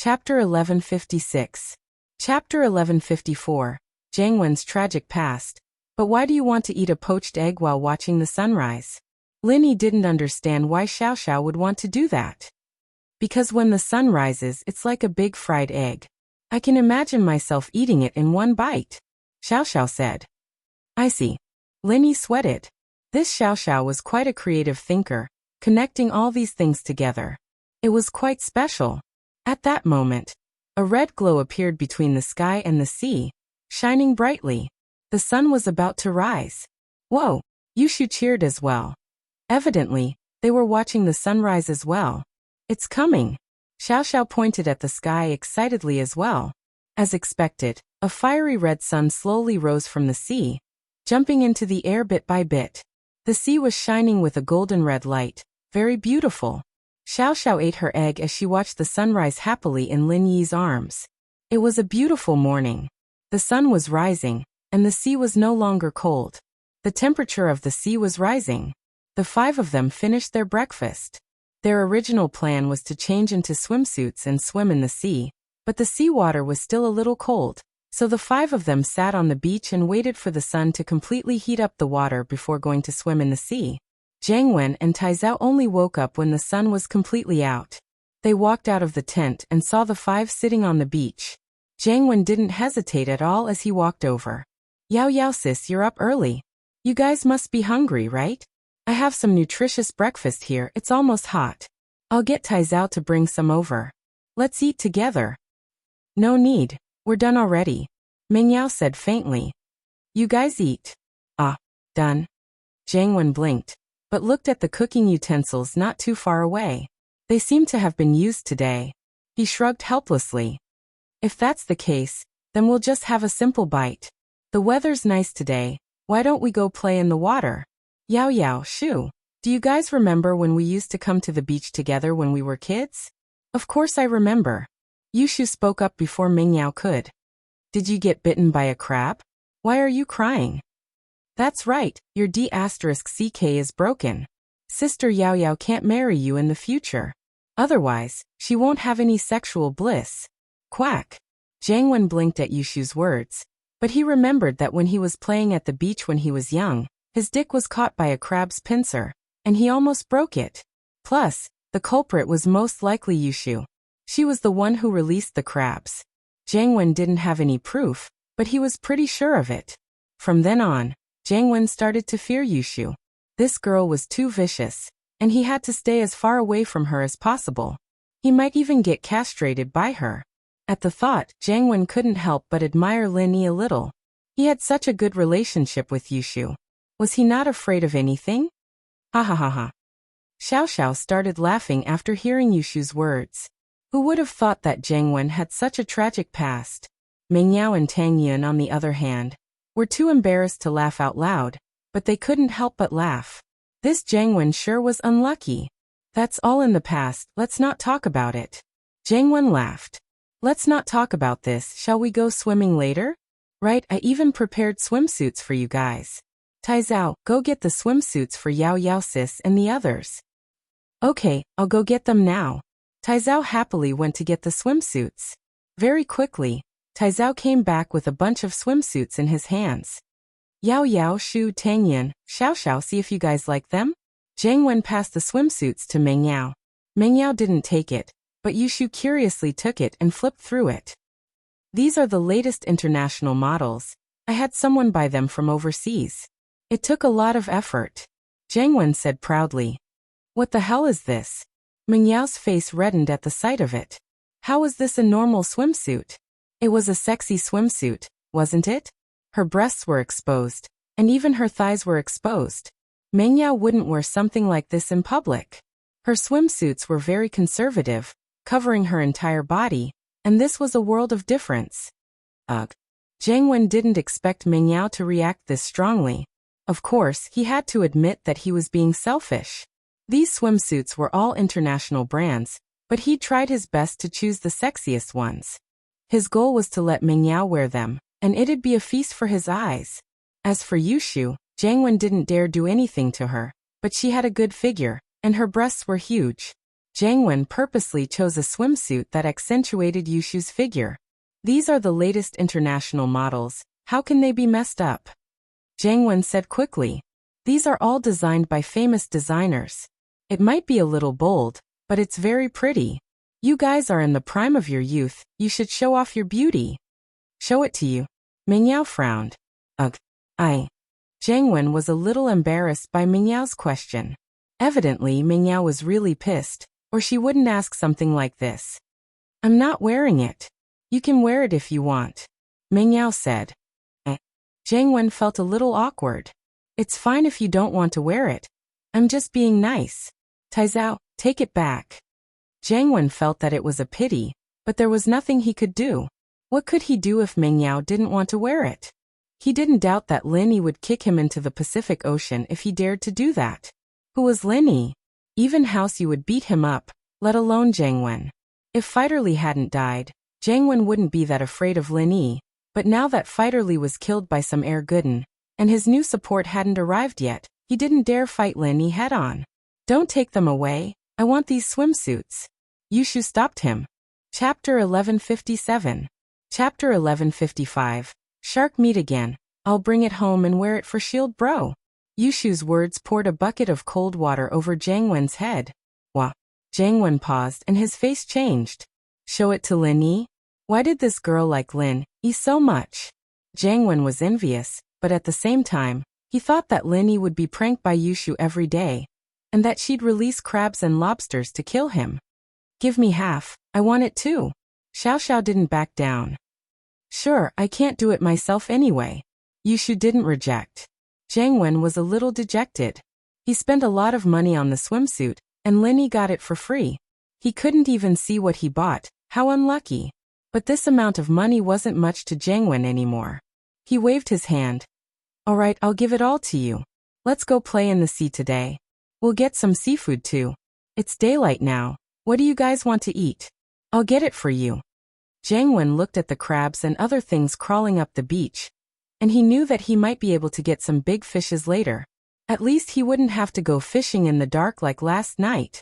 Chapter 1156. Chapter 1154. Jiang Wen's tragic past. But why do you want to eat a poached egg while watching the sunrise? Linny didn't understand why Xiao Xiao would want to do that. Because when the sun rises, it's like a big fried egg. I can imagine myself eating it in one bite, Xiao Xiao said. I see. Linny sweated. This Xiao Xiao was quite a creative thinker, connecting all these things together. It was quite special. At that moment, a red glow appeared between the sky and the sea, shining brightly. The sun was about to rise. Whoa! Yushu cheered as well. Evidently, they were watching the sunrise as well. It's coming. Xiao Xiao pointed at the sky excitedly as well. As expected, a fiery red sun slowly rose from the sea, jumping into the air bit by bit. The sea was shining with a golden red light, very beautiful. Xiao Xiao ate her egg as she watched the sunrise happily in Lin Yi's arms. It was a beautiful morning. The sun was rising, and the sea was no longer cold. The temperature of the sea was rising. The five of them finished their breakfast. Their original plan was to change into swimsuits and swim in the sea, but the seawater was still a little cold, so the five of them sat on the beach and waited for the sun to completely heat up the water before going to swim in the sea. Jiang Wen and Taizao only woke up when the sun was completely out. They walked out of the tent and saw the five sitting on the beach. Jiang Wen didn't hesitate at all as he walked over. Yao Yao sis, you're up early. You guys must be hungry, right? I have some nutritious breakfast here, it's almost hot. I'll get Taizao to bring some over. Let's eat together. No need, we're done already, Ming Yao said faintly. You guys eat. Ah, done. Jiang Wen blinked, but looked at the cooking utensils not too far away. They seemed to have been used today. He shrugged helplessly. If that's the case, then we'll just have a simple bite. The weather's nice today, why don't we go play in the water? Yao Yao, Shu, do you guys remember when we used to come to the beach together when we were kids? Of course I remember. Yushu spoke up before Ming Yao could. Did you get bitten by a crab? Why are you crying? That's right, your D**CK is broken. Sister Yao Yao can't marry you in the future. Otherwise, she won't have any sexual bliss. Quack. Jiang Wen blinked at Yushu's words, but he remembered that when he was playing at the beach when he was young, his dick was caught by a crab's pincer, and he almost broke it. Plus, the culprit was most likely Yushu. She was the one who released the crabs. Jiang Wen didn't have any proof, but he was pretty sure of it. From then on, Jiang Wen started to fear Yushu. This girl was too vicious, and he had to stay as far away from her as possible. He might even get castrated by her. At the thought, Jiang Wen couldn't help but admire Lin Yi a little. He had such a good relationship with Yushu. Was he not afraid of anything? Ha ha ha ha. Xiao Xiao started laughing after hearing Yushu's words. Who would have thought that Jiang Wen had such a tragic past? Ming Yao and Tang Yun, on the other hand, were too embarrassed to laugh out loud, but they couldn't help but laugh. This Jiang Wen sure was unlucky. That's all in the past, let's not talk about it. Jiang Wen laughed. Let's not talk about this, shall we go swimming later? Right, I even prepared swimsuits for you guys. Taizao, go get the swimsuits for Yao Yao sis and the others. Okay, I'll go get them now. Taizao happily went to get the swimsuits. Very quickly, Taizao came back with a bunch of swimsuits in his hands. Yao Yao, Shu, Tang Yun, Xiao Xiao, see if you guys like them? Jiang Wen passed the swimsuits to Ming Yao. Ming Yao didn't take it, but Yushu curiously took it and flipped through it. These are the latest international models. I had someone buy them from overseas. It took a lot of effort. Jiang Wen said proudly. What the hell is this? Ming Yao's face reddened at the sight of it. How was this a normal swimsuit? It was a sexy swimsuit, wasn't it? Her breasts were exposed, and even her thighs were exposed. Ming Yao wouldn't wear something like this in public. Her swimsuits were very conservative, covering her entire body, and this was a world of difference. Ugh. Jiang Wen didn't expect Ming Yao to react this strongly. Of course, he had to admit that he was being selfish. These swimsuits were all international brands, but he tried his best to choose the sexiest ones. His goal was to let Ming Yao wear them, and it'd be a feast for his eyes. As for Yushu, Jiang Wen didn't dare do anything to her, but she had a good figure, and her breasts were huge. Jiang Wen purposely chose a swimsuit that accentuated Yushu's figure. These are the latest international models, how can they be messed up? Jiang Wen said quickly. These are all designed by famous designers. It might be a little bold, but it's very pretty. You guys are in the prime of your youth, you should show off your beauty. Show it to you. Mingyao frowned. Ugh. Jiang Wen was a little embarrassed by Mingyao's question. Evidently Mingyao was really pissed, or she wouldn't ask something like this. I'm not wearing it. You can wear it if you want, Mingyao said. Jiang Wen felt a little awkward. It's fine if you don't want to wear it. I'm just being nice. Taizao, take it back. Jiang Wen felt that it was a pity, but there was nothing he could do. What could he do if Mingyao didn't want to wear it? He didn't doubt that Lin Yi would kick him into the Pacific Ocean if he dared to do that. Who was Lin Yi? Even House Yu would beat him up, let alone Jiang Wen. If Fighter Li hadn't died, Jiang Wen wouldn't be that afraid of Lin Yi, but now that Fighter Li was killed by some air gooden, and his new support hadn't arrived yet, he didn't dare fight Lin Yi head-on. Don't take them away, I want these swimsuits. Yushu stopped him. Chapter 1157. Chapter 1155. Shark meat again. I'll bring it home and wear it for shield bro. Yushu's words poured a bucket of cold water over Jiang Wen's head. Wah. Jiang Wen paused and his face changed. Show it to Lin Yi? Why did this girl like Lin Yi so much? Jiang Wen was envious, but at the same time, he thought that Lin Yi would be pranked by Yushu every day, and that she'd release crabs and lobsters to kill him. Give me half, I want it too. Xiao Xiao didn't back down. Sure, I can't do it myself anyway. Yushu didn't reject. Jiang Wen was a little dejected. He spent a lot of money on the swimsuit, and Lin Yi got it for free. He couldn't even see what he bought, how unlucky. But this amount of money wasn't much to Jiang Wen anymore. He waved his hand. Alright, I'll give it all to you. Let's go play in the sea today. We'll get some seafood too. It's daylight now. What do you guys want to eat? I'll get it for you. Jiang Wen looked at the crabs and other things crawling up the beach, and he knew that he might be able to get some big fishes later. At least he wouldn't have to go fishing in the dark like last night.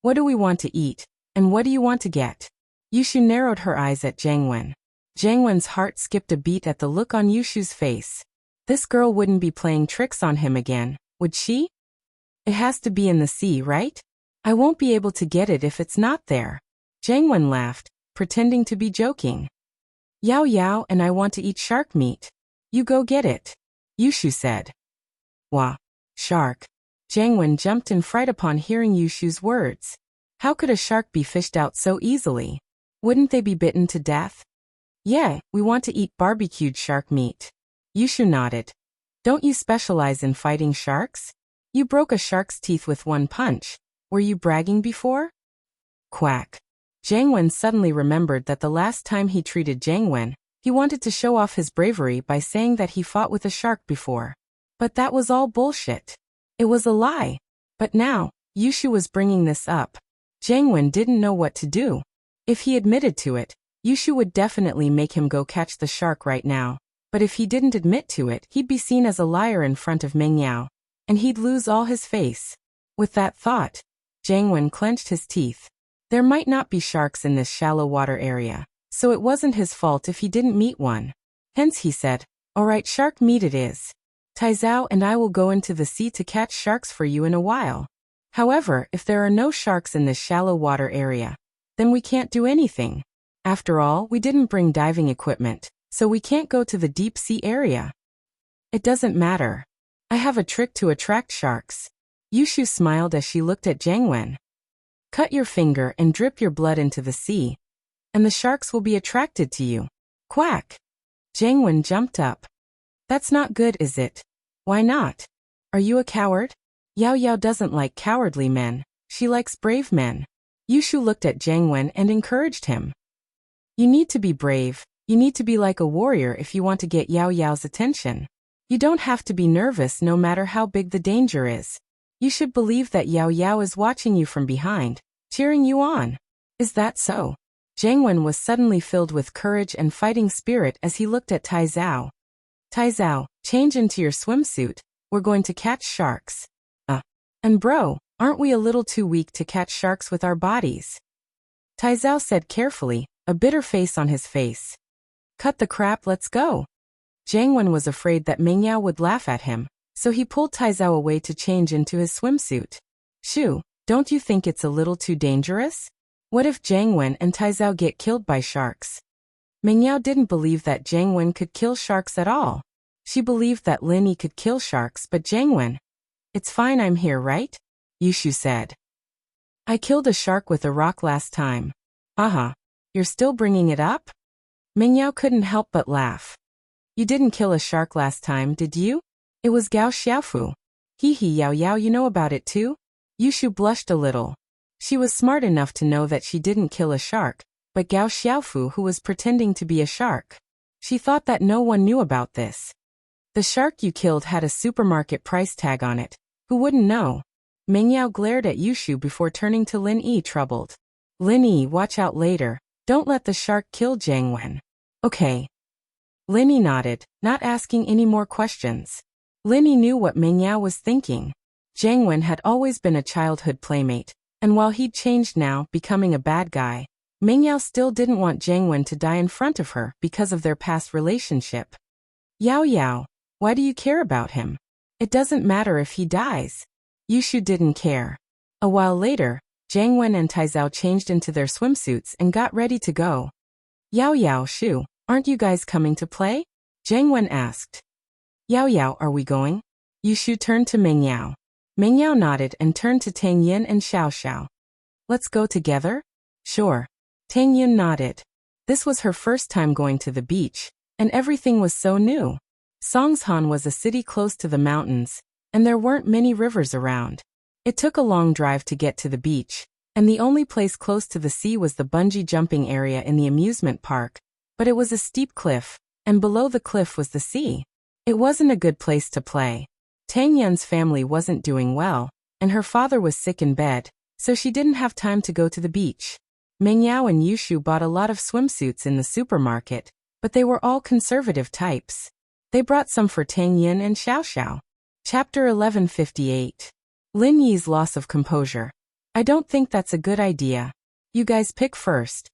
What do we want to eat, and what do you want to get? Yushu narrowed her eyes at Jiang Wen. Jiang Wen's heart skipped a beat at the look on Yushu's face. This girl wouldn't be playing tricks on him again, would she? It has to be in the sea, right? I won't be able to get it if it's not there. Jiang Wen laughed, pretending to be joking. Yao Yao and I want to eat shark meat. You go get it, Yushu said. Wah. Shark. Jiang Wen jumped in fright upon hearing Yushu's words. How could a shark be fished out so easily? Wouldn't they be bitten to death? Yeah, we want to eat barbecued shark meat. Yushu nodded. Don't you specialize in fighting sharks? You broke a shark's teeth with one punch. Were you bragging before? Quack. Jiang Wen suddenly remembered that the last time he treated Jiang Wen, he wanted to show off his bravery by saying that he fought with a shark before. But that was all bullshit. It was a lie. But now, Yushu was bringing this up. Jiang Wen didn't know what to do. If he admitted to it, Yushu would definitely make him go catch the shark right now. But if he didn't admit to it, he'd be seen as a liar in front of Mingyao, and he'd lose all his face. With that thought, Jiang Wen clenched his teeth. There might not be sharks in this shallow water area, so it wasn't his fault if he didn't meet one. Hence he said, alright, shark meat it is. Taizao and I will go into the sea to catch sharks for you in a while. However, if there are no sharks in this shallow water area, then we can't do anything. After all, we didn't bring diving equipment, so we can't go to the deep sea area. It doesn't matter. I have a trick to attract sharks. Yushu smiled as she looked at Jiang Wen. Cut your finger and drip your blood into the sea, and the sharks will be attracted to you. Quack! Jiang Wen jumped up. That's not good, is it? Why not? Are you a coward? Yao Yao doesn't like cowardly men, she likes brave men. Yushu looked at Jiang Wen and encouraged him. You need to be brave, you need to be like a warrior if you want to get Yao Yao's attention. You don't have to be nervous no matter how big the danger is. You should believe that Yao Yao is watching you from behind, cheering you on. Is that so? Jiang Wen was suddenly filled with courage and fighting spirit as he looked at Taizao. Taizao, change into your swimsuit, we're going to catch sharks. And bro, Aren't we a little too weak to catch sharks with our bodies? Taizao said carefully, a bitter face on his face. Cut the crap, let's go. Jiangwen was afraid that Mingyao would laugh at him, so he pulled Taizao away to change into his swimsuit. Shoo, don't you think it's a little too dangerous? What if Jiangwen and Taizao get killed by sharks? Mingyao didn't believe that Jiangwen could kill sharks at all. She believed that Linny could kill sharks, but Jiangwen... It's fine, I'm here, right? Yushu said. I killed a shark with a rock last time. Uh-huh. You're still bringing it up? Mingyao couldn't help but laugh. You didn't kill a shark last time, did you? It was Gao Xiaofu. Hee hee, Yao Yao, you know about it too? Yushu blushed a little. She was smart enough to know that she didn't kill a shark, but Gao Xiaofu who was pretending to be a shark. She thought that no one knew about this. The shark you killed had a supermarket price tag on it. Who wouldn't know? Mingyao glared at Yushu before turning to Lin Yi, troubled. Lin Yi, watch out later. Don't let the shark kill Jiangwen. Okay. Lin Yi nodded, not asking any more questions. Lin Yi knew what Mingyao was thinking. Jiangwen had always been a childhood playmate, and while he'd changed now, becoming a bad guy, Mingyao still didn't want Jiangwen to die in front of her because of their past relationship. Yao Yao, why do you care about him? It doesn't matter if he dies. Yushu didn't care. A while later, Jiangwen and Taizao changed into their swimsuits and got ready to go. Yao Yao, Shu, aren't you guys coming to play? Jiangwen asked. Yao Yao, are we going? Yushu turned to Mingyao. Mingyao nodded and turned to Tang Yin and Xiao Xiao. Let's go together? Sure. Tang Yin nodded. This was her first time going to the beach, and everything was so new. Songshan was a city close to the mountains, and there weren't many rivers around. It took a long drive to get to the beach, and the only place close to the sea was the bungee jumping area in the amusement park, but it was a steep cliff, and below the cliff was the sea. It wasn't a good place to play. Tang Yin's family wasn't doing well, and her father was sick in bed, so she didn't have time to go to the beach. Mingyao and Yushu bought a lot of swimsuits in the supermarket, but they were all conservative types. They brought some for Tang Yin and Xiao Xiao. Chapter 1158. Lin Yi's loss of composure. I don't think that's a good idea. You guys pick first.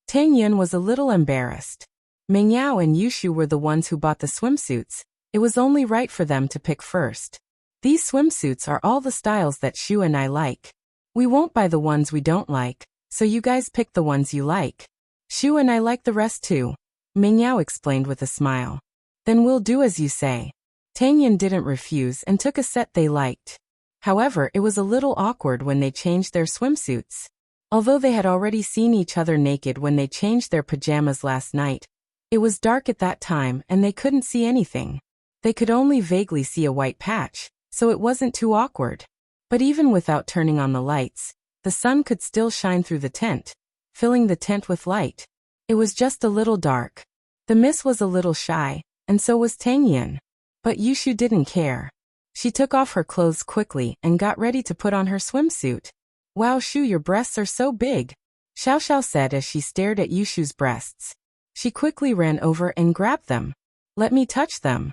Tang Yin was a little embarrassed. Mingyao and Yushu were the ones who bought the swimsuits. It was only right for them to pick first. These swimsuits are all the styles that Shu and I like. We won't buy the ones we don't like, so you guys pick the ones you like. Shu and I like the rest too. Mingyao explained with a smile. Then we'll do as you say. Tang Yin didn't refuse and took a set they liked. However, it was a little awkward when they changed their swimsuits. Although they had already seen each other naked when they changed their pajamas last night, it was dark at that time and they couldn't see anything. They could only vaguely see a white patch, so it wasn't too awkward. But even without turning on the lights, the sun could still shine through the tent, filling the tent with light. It was just a little dark. The miss was a little shy, and so was Tang Yin. But Yushu didn't care. She took off her clothes quickly and got ready to put on her swimsuit. Wow, Shu, your breasts are so big, Xiao Xiao said as she stared at Yushu's breasts. She quickly ran over and grabbed them. Let me touch them.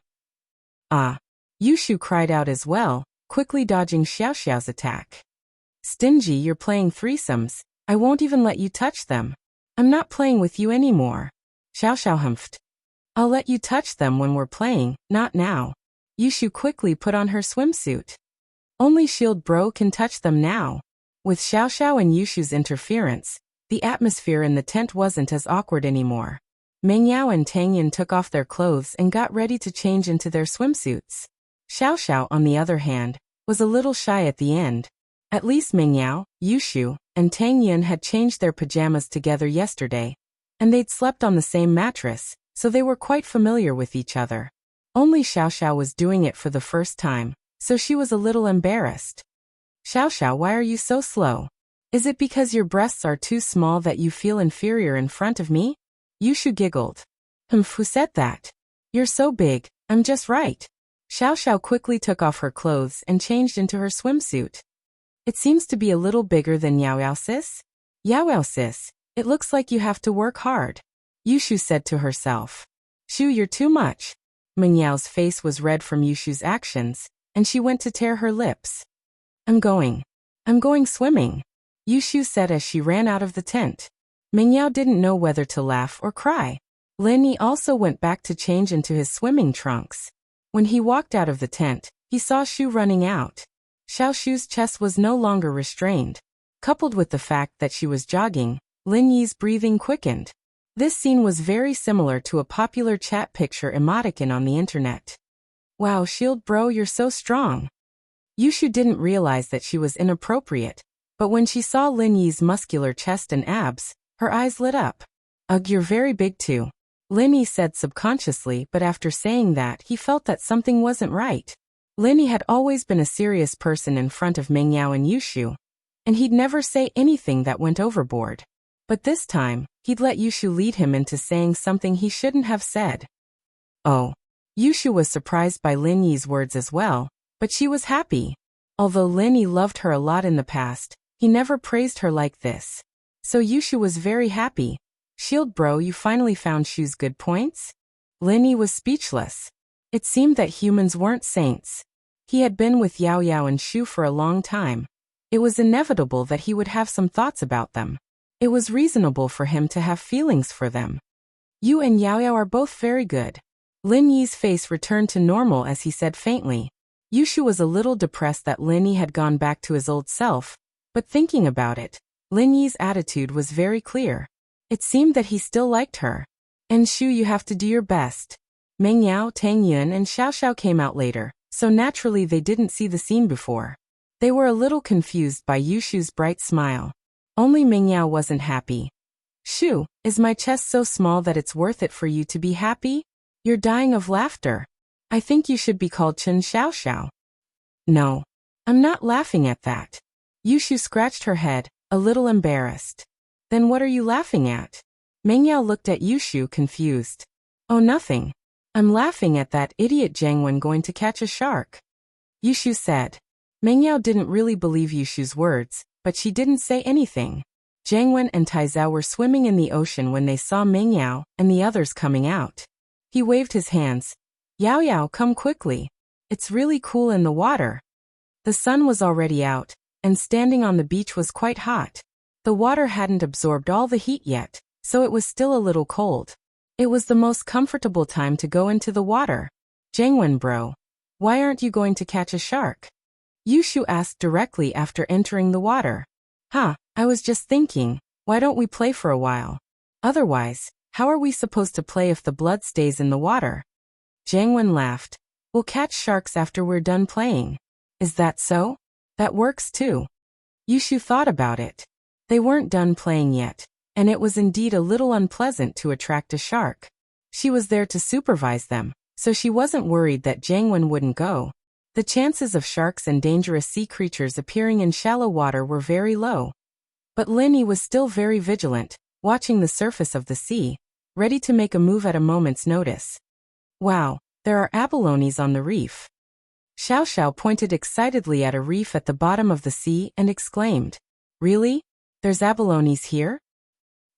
Ah! Yushu cried out as well, quickly dodging Xiao Xiao's attack. Stingy, you're playing threesomes. I won't even let you touch them. I'm not playing with you anymore. Xiao Xiao humphed. I'll let you touch them when we're playing, not now. Yushu quickly put on her swimsuit. Only Shield Bro can touch them now. With Xiao Xiao and Yushu's interference, the atmosphere in the tent wasn't as awkward anymore. Mingyao and Tang Yin took off their clothes and got ready to change into their swimsuits. Xiao Xiao, on the other hand, was a little shy at the end. At least Mingyao, Yushu, and Tang Yin had changed their pajamas together yesterday, and they'd slept on the same mattress, so they were quite familiar with each other. Only Xiao Xiao was doing it for the first time, so she was a little embarrassed. Xiao Xiao, why are you so slow? Is it because your breasts are too small that you feel inferior in front of me? Yushu giggled. Who said that? You're so big, I'm just right. Xiao Xiao quickly took off her clothes and changed into her swimsuit. It seems to be a little bigger than Yao Yao sis. Yao Yao sis, it looks like you have to work hard. Yushu said to herself. Shu, you're too much. Mingyao's face was red from Yushu's actions, and she went to tear her lips. I'm going. I'm going swimming, Yushu said as she ran out of the tent. Mingyao didn't know whether to laugh or cry. Linyi also went back to change into his swimming trunks. When he walked out of the tent, he saw Shu running out. Xiaoshu's chest was no longer restrained. Coupled with the fact that she was jogging, Linyi's breathing quickened. This scene was very similar to a popular chat picture emoticon on the internet. Wow, Shield bro, you're so strong. Yushu didn't realize that she was inappropriate, but when she saw Linyi's muscular chest and abs, her eyes lit up. Ugh, you're very big too, Linyi said subconsciously, but after saying that, he felt that something wasn't right. Linyi had always been a serious person in front of Mingyao and Yushu, and he'd never say anything that went overboard. But this time, he'd let Yushu lead him into saying something he shouldn't have said. Oh. Yushu was surprised by Linyi's words as well, but she was happy. Although Linyi loved her a lot in the past, he never praised her like this. So Yushu was very happy. Shield bro, you finally found Shu's good points? Linyi was speechless. It seemed that humans weren't saints. He had been with Yao Yao and Shu for a long time. It was inevitable that he would have some thoughts about them. It was reasonable for him to have feelings for them. You and Yao Yao are both very good. Linyi's face returned to normal as he said faintly. Yushu was a little depressed that Linyi had gone back to his old self, but thinking about it, Linyi's attitude was very clear. It seemed that he still liked her. And Shu, you have to do your best. Mingyao, Tang Yun and Xiaoxiao came out later, so naturally they didn't see the scene before. They were a little confused by Yushu's bright smile. Only Mingyao wasn't happy. Shu, is my chest so small that it's worth it for you to be happy? You're dying of laughter. I think you should be called Chen Xiaoxiao. No. I'm not laughing at that. Yushu scratched her head, a little embarrassed. Then what are you laughing at? Mingyao looked at Yushu confused. Oh, nothing. I'm laughing at that idiot Jiangwen going to catch a shark. Yushu said. Mingyao didn't really believe Yushu's words, but she didn't say anything. Jiangwen and Taizao were swimming in the ocean when they saw Mingyao and the others coming out. He waved his hands. Yao Yao, come quickly. It's really cool in the water. The sun was already out, and standing on the beach was quite hot. The water hadn't absorbed all the heat yet, so it was still a little cold. It was the most comfortable time to go into the water. Jiangwen bro, why aren't you going to catch a shark? Yushu asked directly after entering the water. I was just thinking, why don't we play for a while? Otherwise, how are we supposed to play if the blood stays in the water? Jiangwen laughed. We'll catch sharks after we're done playing. Is that so? That works too. Yushu thought about it. They weren't done playing yet, and it was indeed a little unpleasant to attract a shark. She was there to supervise them, so she wasn't worried that Jiangwen wouldn't go. The chances of sharks and dangerous sea creatures appearing in shallow water were very low. But Linyi was still very vigilant, watching the surface of the sea, ready to make a move at a moment's notice. Wow, there are abalones on the reef. Xiaoxiao pointed excitedly at a reef at the bottom of the sea and exclaimed, Really? There's abalones here?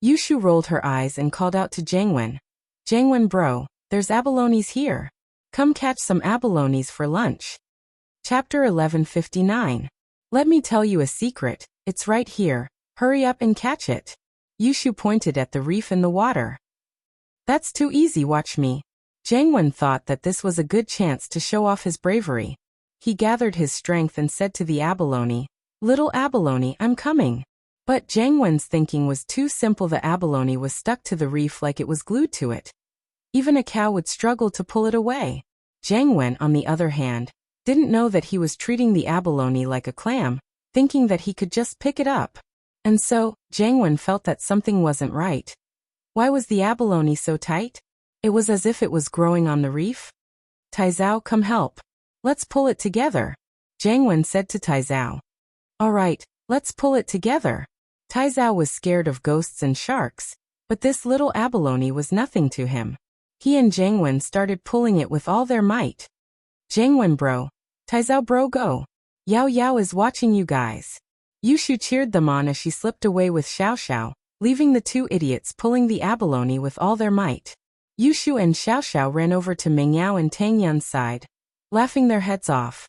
Yushu rolled her eyes and called out to Jiangwen. Jiangwen bro, there's abalones here. Come catch some abalones for lunch. Chapter 1159. Let me tell you a secret, it's right here. Hurry up and catch it. Yushu pointed at the reef in the water. That's too easy, watch me. Jiangwen thought that this was a good chance to show off his bravery. He gathered his strength and said to the abalone, Little abalone, I'm coming. But Jiangwen's thinking was too simple. The abalone was stuck to the reef like it was glued to it. Even a cow would struggle to pull it away. Jiangwen, on the other hand, didn't know that he was treating the abalone like a clam, thinking that he could just pick it up. And so, Jiangwen felt that something wasn't right. Why was the abalone so tight? It was as if it was growing on the reef. Taizao, come help. Let's pull it together. Jiangwen said to Taizao. All right, let's pull it together. Taizao was scared of ghosts and sharks, but this little abalone was nothing to him. He and Jiangwen started pulling it with all their might. Jiangwen bro, Taizao bro go. Yao Yao is watching you guys. Yushu cheered them on as she slipped away with Xiaoxiao, leaving the two idiots pulling the abalone with all their might. Yushu and Xiaoxiao ran over to Mingyao and Tang Yun's side, laughing their heads off.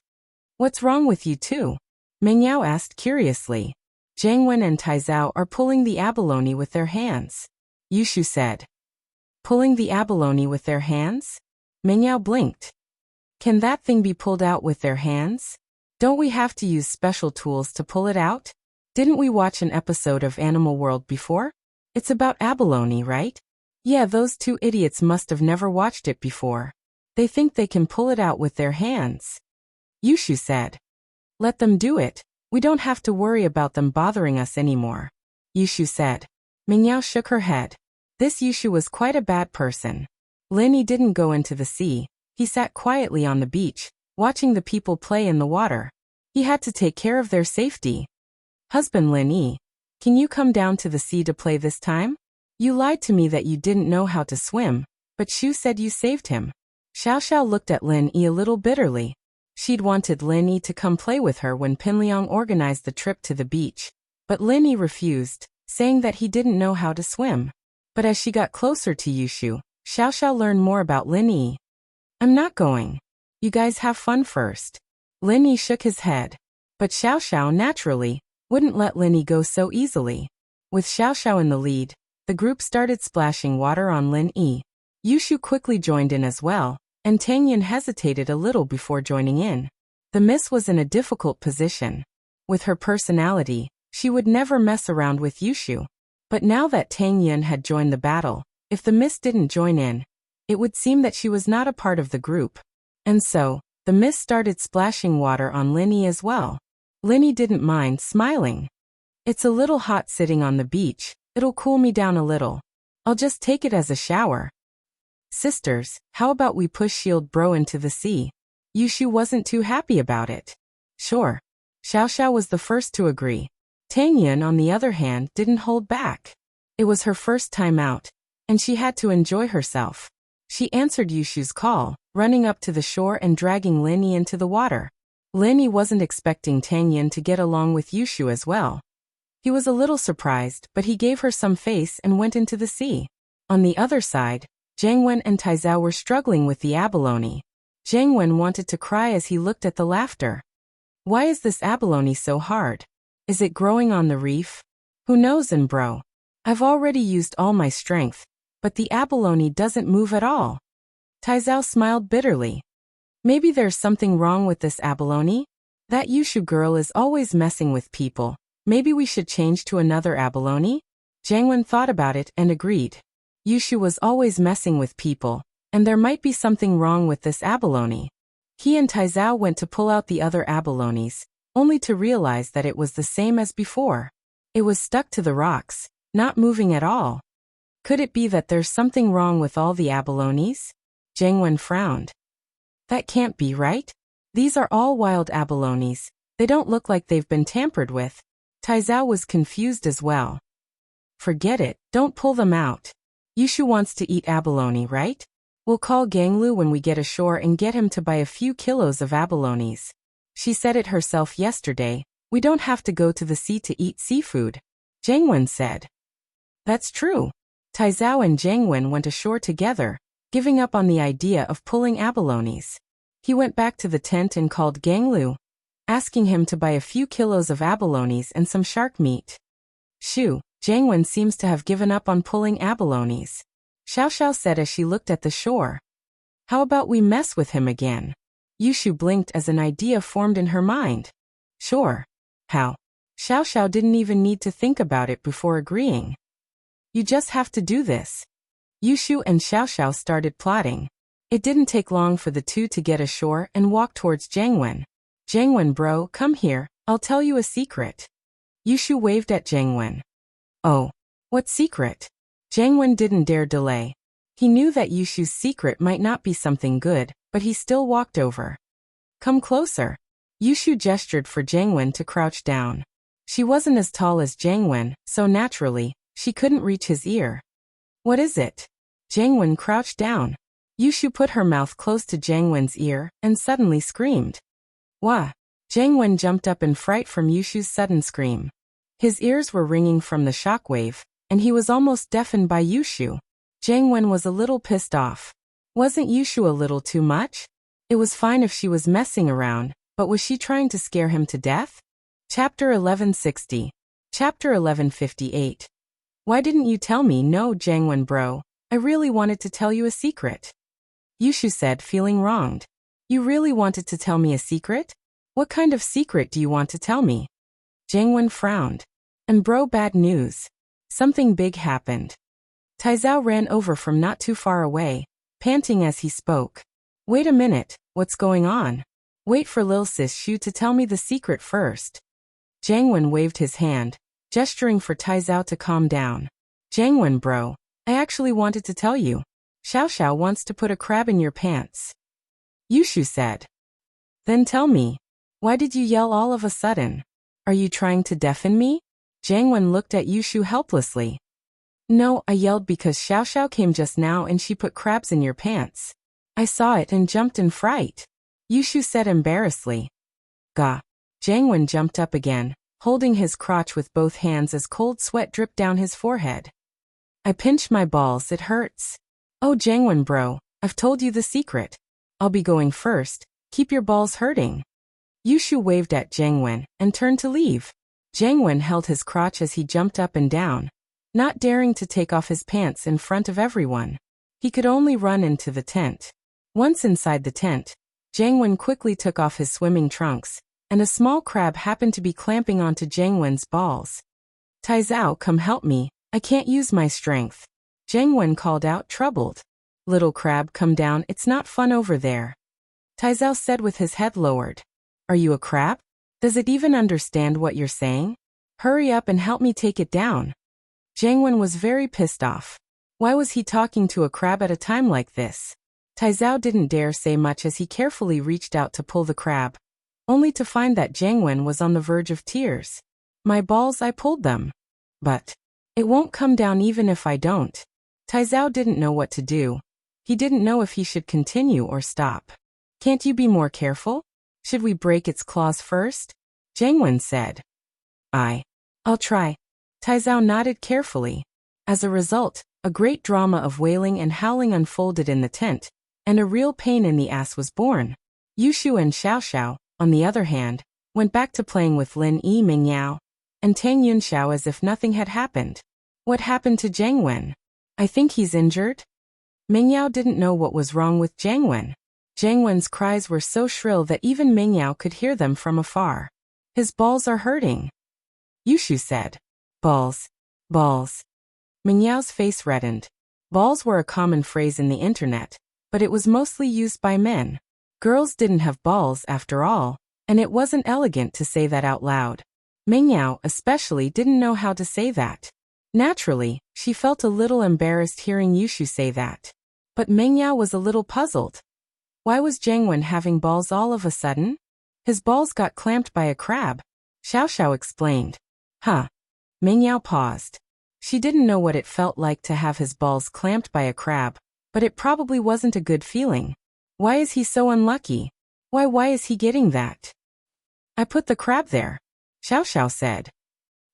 What's wrong with you two? Mengyao asked curiously. Jiangwen and Taizao are pulling the abalone with their hands, Yushu said. Pulling the abalone with their hands? Mengyao blinked. Can that thing be pulled out with their hands? Don't we have to use special tools to pull it out? Didn't we watch an episode of Animal World before? It's about abalone, right? Yeah, those two idiots must have never watched it before. They think they can pull it out with their hands, Yushu said. Let them do it. We don't have to worry about them bothering us anymore, Yushu said. Mengyao shook her head. This Yushu was quite a bad person. Linny didn't go into the sea. He sat quietly on the beach, watching the people play in the water. He had to take care of their safety. Husband Linny, can you come down to the sea to play this time? You lied to me that you didn't know how to swim, but Shu said you saved him. Xiao Xiao looked at Lin Yi a little bitterly. She'd wanted Lin Yi to come play with her when Pinliang organized the trip to the beach, but Lin Yi refused, saying that he didn't know how to swim. But as she got closer to Yushu, Xiao Xiao learned more about Lin Yi. I'm not going. You guys have fun first. Lin Yi shook his head. But Xiao Xiao naturally wouldn't let Lin Yi go so easily. With Xiao Xiao in the lead, the group started splashing water on Lin Yi. Yushu quickly joined in as well, and Tang Yin hesitated a little before joining in. The miss was in a difficult position. With her personality, she would never mess around with Yushu. But now that Tang Yin had joined the battle, if the miss didn't join in, it would seem that she was not a part of the group. And so, the miss started splashing water on Lin Yi as well. Lin Yi didn't mind, smiling. It's a little hot sitting on the beach. It'll cool me down a little. I'll just take it as a shower. Sisters, how about we push Shield Bro into the sea? Yushu wasn't too happy about it. Sure. Xiao Xiao was the first to agree. Tang Yin, on the other hand, didn't hold back. It was her first time out, and she had to enjoy herself. She answered Yushu's call, running up to the shore and dragging Lin Yi into the water. Lin Yi wasn't expecting Tang Yin to get along with Yushu as well. He was a little surprised, but he gave her some face and went into the sea. On the other side, Jiangwen and Taizao were struggling with the abalone. Jiangwen wanted to cry as he looked at the laughter. Why is this abalone so hard? Is it growing on the reef? Who knows, and bro? I've already used all my strength, but the abalone doesn't move at all. Taizao smiled bitterly. Maybe there's something wrong with this abalone? That Yushu girl is always messing with people. Maybe we should change to another abalone? Jiangwen thought about it and agreed. Yushu was always messing with people, and there might be something wrong with this abalone. He and Taizao went to pull out the other abalones, only to realize that it was the same as before. It was stuck to the rocks, not moving at all. Could it be that there's something wrong with all the abalones? Jiangwen frowned. That can't be right. These are all wild abalones. They don't look like they've been tampered with. Taizao was confused as well. Forget it, don't pull them out. Yushu wants to eat abalone, right? We'll call Ganglu when we get ashore and get him to buy a few kilos of abalones. She said it herself yesterday. We don't have to go to the sea to eat seafood. Jiangwen said. That's true. Taizao and Jiangwen went ashore together, giving up on the idea of pulling abalones. He went back to the tent and called Ganglu, asking him to buy a few kilos of abalones and some shark meat. Shoo, Jiangwen seems to have given up on pulling abalones. Xiao Xiao said as she looked at the shore. How about we mess with him again? Yushu blinked as an idea formed in her mind. Sure. How? Xiao Xiao didn't even need to think about it before agreeing. You just have to do this. Yushu and Xiao Xiao started plotting. It didn't take long for the two to get ashore and walk towards Jiangwen. Jiangwen bro, come here, I'll tell you a secret. Yushu waved at Jiangwen. Oh, what secret? Jiangwen didn't dare delay. He knew that Yushu's secret might not be something good, but he still walked over. Come closer. Yushu gestured for Jiangwen to crouch down. She wasn't as tall as Jiangwen, so naturally, she couldn't reach his ear. What is it? Jiangwen crouched down. Yushu put her mouth close to Jiangwen's ear and suddenly screamed. Wah! Jiangwen jumped up in fright from Yushu's sudden scream. His ears were ringing from the shockwave, and he was almost deafened by Yushu. Jiangwen was a little pissed off. Wasn't Yushu a little too much? It was fine if she was messing around, but was she trying to scare him to death? Chapter 1160. Chapter 1158. Why didn't you tell me? No, Jiangwen bro. I really wanted to tell you a secret. Yushu said, feeling wronged. You really wanted to tell me a secret? What kind of secret do you want to tell me? Jiangwen frowned. And bro, bad news. Something big happened. Taizao ran over from not too far away, panting as he spoke. Wait a minute, what's going on? Wait for Lil Sis Shu to tell me the secret first. Jiangwen waved his hand, gesturing for Taizao to calm down. Jiangwen bro, I actually wanted to tell you. Xiao Xiao wants to put a crab in your pants. Yushu said. Then tell me. Why did you yell all of a sudden? Are you trying to deafen me? Jiangwen looked at Yushu helplessly. No, I yelled because Xiao Xiao came just now and she put crabs in your pants. I saw it and jumped in fright. Yushu said embarrassedly. Gah. Jiangwen jumped up again, holding his crotch with both hands as cold sweat dripped down his forehead. I pinched my balls, it hurts. Oh Jiangwen bro, I've told you the secret. I'll be going first, keep your balls hurting. Yushu waved at Jiangwen and turned to leave. Jiangwen held his crotch as he jumped up and down, not daring to take off his pants in front of everyone. He could only run into the tent. Once inside the tent, Jiangwen quickly took off his swimming trunks, and a small crab happened to be clamping onto Jiangwen's balls. Taizao, come help me, I can't use my strength. Jiangwen called out, troubled. Little crab, come down, it's not fun over there. Taizao said with his head lowered. Are you a crab? Does it even understand what you're saying? Hurry up and help me take it down. Jiangwen was very pissed off. Why was he talking to a crab at a time like this? Taizao didn't dare say much as he carefully reached out to pull the crab, only to find that Jiangwen was on the verge of tears. My balls, I pulled them. But it won't come down even if I don't. Taizao didn't know what to do. He didn't know if he should continue or stop. Can't you be more careful? Should we break its claws first? Jiangwen said. I'll try. Taizao nodded carefully. As a result, a great drama of wailing and howling unfolded in the tent, and a real pain in the ass was born. Yushu and Xiao Xiao, on the other hand, went back to playing with Lin Yi Mingyao and Tang Yunxiao as if nothing had happened. What happened to Jiangwen? I think he's injured. Mingyao didn't know what was wrong with Jiangwen. Jiangwen's cries were so shrill that even Mingyao could hear them from afar. His balls are hurting. Yushu said. Balls. Balls. Mingyao's face reddened. Balls were a common phrase in the internet, but it was mostly used by men. Girls didn't have balls after all, and it wasn't elegant to say that out loud. Mingyao especially didn't know how to say that. Naturally, she felt a little embarrassed hearing Yushu say that. But Mingyao was a little puzzled. Why was Jiangwen having balls all of a sudden? His balls got clamped by a crab. Xiao Xiao explained. Huh. Mingyao paused. She didn't know what it felt like to have his balls clamped by a crab, but it probably wasn't a good feeling. Why is he so unlucky? Why is he getting that? I put the crab there. Xiao Xiao said.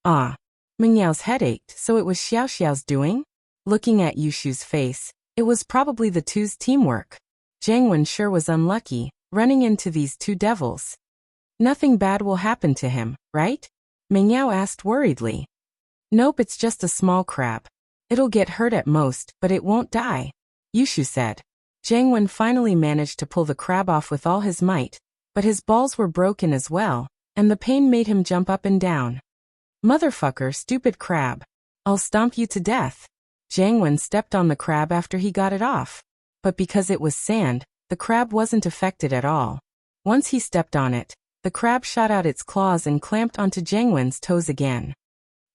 Ah. Mingyao's head ached, so it was Xiao Xiao's doing? Looking at Yushu's face, it was probably the two's teamwork. Jiangwen sure was unlucky, running into these two devils. Nothing bad will happen to him, right? Mingyao asked worriedly. Nope, it's just a small crab. It'll get hurt at most, but it won't die, Yushu said. Jiangwen finally managed to pull the crab off with all his might, but his balls were broken as well, and the pain made him jump up and down. Motherfucker, stupid crab. I'll stomp you to death. Jiangwen stepped on the crab after he got it off. But because it was sand, the crab wasn't affected at all. Once he stepped on it, the crab shot out its claws and clamped onto Jiangwen's toes again.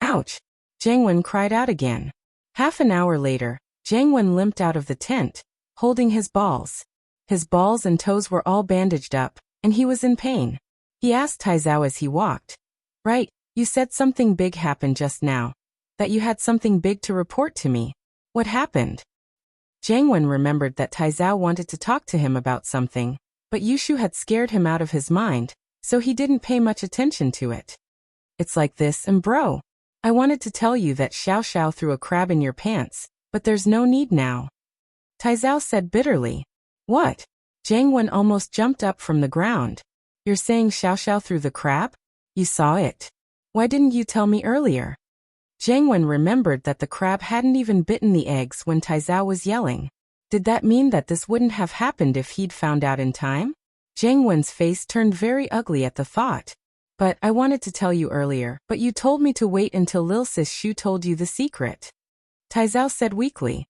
Ouch! Jiangwen cried out again. Half an hour later, Jiangwen limped out of the tent, holding his balls. His balls and toes were all bandaged up, and he was in pain. He asked Taizao as he walked. Right, you said something big happened just now. That you had something big to report to me. What happened? Jiangwen remembered that Taizao wanted to talk to him about something, but Yushu had scared him out of his mind, so he didn't pay much attention to it. It's like this, and bro. I wanted to tell you that Xiao Xiao threw a crab in your pants, but there's no need now. Taizao said bitterly. What? Jiangwen almost jumped up from the ground. You're saying Xiao Xiao threw the crab? You saw it? Why didn't you tell me earlier? Jiang Wen remembered that the crab hadn't even bitten the eggs when Taizao was yelling. Did that mean that this wouldn't have happened if he'd found out in time? Jiang Wen's face turned very ugly at the thought. But I wanted to tell you earlier, but you told me to wait until Lil Sis Shu told you the secret. Taizao said weakly.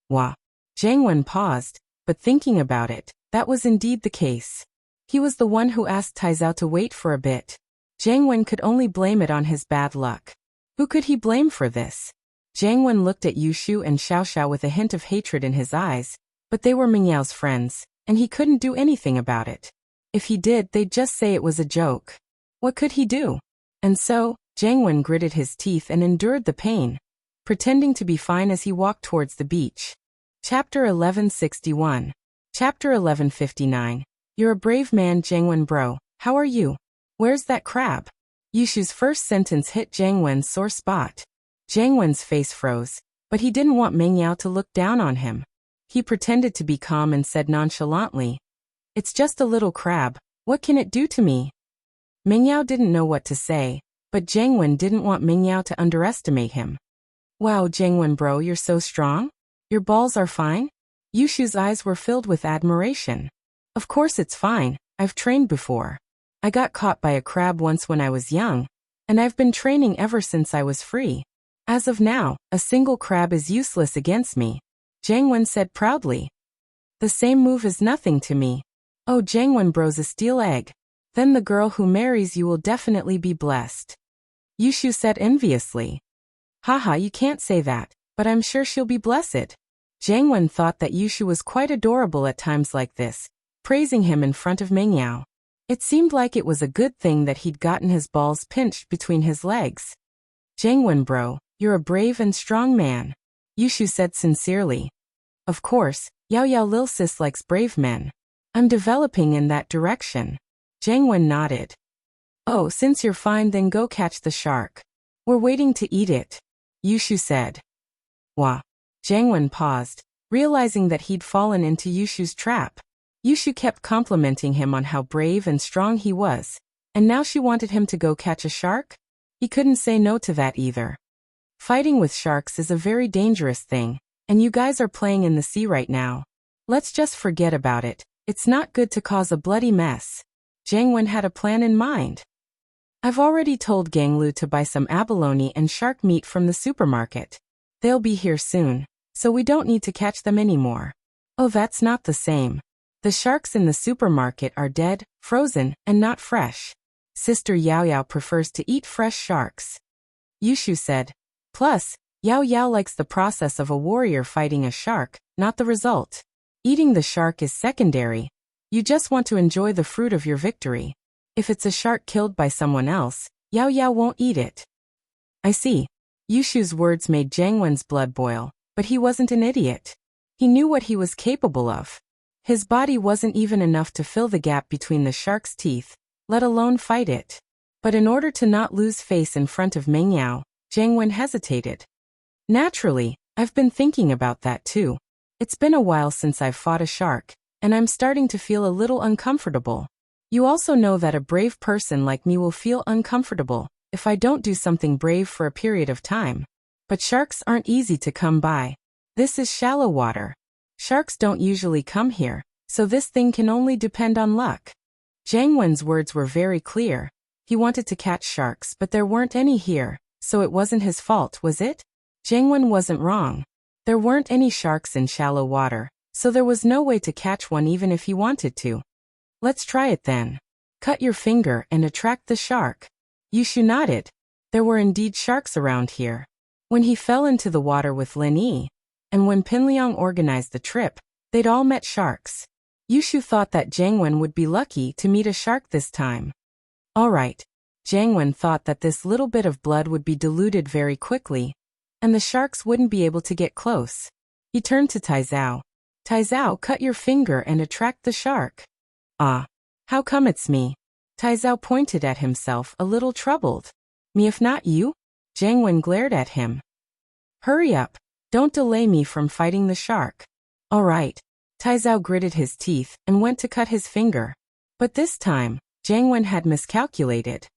Wah. Jiang Wen paused, but thinking about it, that was indeed the case. He was the one who asked Taizao to wait for a bit. Jiang Wen could only blame it on his bad luck. Who could he blame for this? Jiang Wen looked at Yushu and Xiaoxiao with a hint of hatred in his eyes, but they were Mingyao's friends, and he couldn't do anything about it. If he did, they'd just say it was a joke. What could he do? And so, Jiang Wen gritted his teeth and endured the pain, pretending to be fine as he walked towards the beach. Chapter 1161. Chapter 1159. You're a brave man, Jiang Wen bro. How are you? Where's that crab? Yushu's first sentence hit Jiang Wen's sore spot. Jiang Wen's face froze, but he didn't want Mingyao to look down on him. He pretended to be calm and said nonchalantly, It's just a little crab. What can it do to me? Mingyao didn't know what to say, but Jiang Wen didn't want Mingyao to underestimate him. Wow, Jiang Wen bro, you're so strong? Your balls are fine? Yushu's eyes were filled with admiration. Of course it's fine, I've trained before. I got caught by a crab once when I was young, and I've been training ever since I was free. As of now, a single crab is useless against me, Jiang Wen said proudly. The same move is nothing to me. Oh, Jiang Wen bro's a steel egg. Then the girl who marries you will definitely be blessed. Yushu said enviously. Haha, you can't say that, but I'm sure she'll be blessed. Jiang Wen thought that Yushu was quite adorable at times like this, praising him in front of Mingyao. It seemed like it was a good thing that he'd gotten his balls pinched between his legs. Jiang Wen bro, you're a brave and strong man, Yushu said sincerely. Of course, Yao Yao Lil Sis likes brave men. I'm developing in that direction. Jiang Wen nodded. Oh, since you're fine, then go catch the shark. We're waiting to eat it, Yushu said. Wah. Jiang Wen paused, realizing that he'd fallen into Yushu's trap. Yushu kept complimenting him on how brave and strong he was, and now she wanted him to go catch a shark? He couldn't say no to that either. Fighting with sharks is a very dangerous thing, and you guys are playing in the sea right now. Let's just forget about it. It's not good to cause a bloody mess. Jiang Wen had a plan in mind. I've already told Gang Lu to buy some abalone and shark meat from the supermarket. They'll be here soon, so we don't need to catch them anymore. Oh, that's not the same. The sharks in the supermarket are dead, frozen, and not fresh. Sister Yao Yao prefers to eat fresh sharks. Yushu said. Plus, Yao Yao likes the process of a warrior fighting a shark, not the result. Eating the shark is secondary. You just want to enjoy the fruit of your victory. If it's a shark killed by someone else, Yao Yao won't eat it. I see. Yushu's words made Jiang Wen's blood boil, but he wasn't an idiot. He knew what he was capable of. His body wasn't even enough to fill the gap between the shark's teeth, let alone fight it. But in order to not lose face in front of Mingyao, Jiang Wen hesitated. Naturally, I've been thinking about that too. It's been a while since I've fought a shark, and I'm starting to feel a little uncomfortable. You also know that a brave person like me will feel uncomfortable if I don't do something brave for a period of time. But sharks aren't easy to come by. This is shallow water. Sharks don't usually come here, so this thing can only depend on luck. Jiang Wen's words were very clear. He wanted to catch sharks, but there weren't any here, so it wasn't his fault, was it? Jiang Wen wasn't wrong. There weren't any sharks in shallow water, so there was no way to catch one even if he wanted to. Let's try it then. Cut your finger and attract the shark. Yushu nodded. There were indeed sharks around here. When he fell into the water with Lin Yi, and when Pinliang organized the trip, they'd all met sharks. Yushu thought that Jiang Wen would be lucky to meet a shark this time. All right. Jiang Wen thought that this little bit of blood would be diluted very quickly, and the sharks wouldn't be able to get close. He turned to Taizao. Taizao, cut your finger and attract the shark. Ah. How come it's me? Taizao pointed at himself, a little troubled. Me if not you? Jiang Wen glared at him. Hurry up. Don't delay me from fighting the shark. All right. Taizao gritted his teeth and went to cut his finger. But this time, Jiang Wen had miscalculated.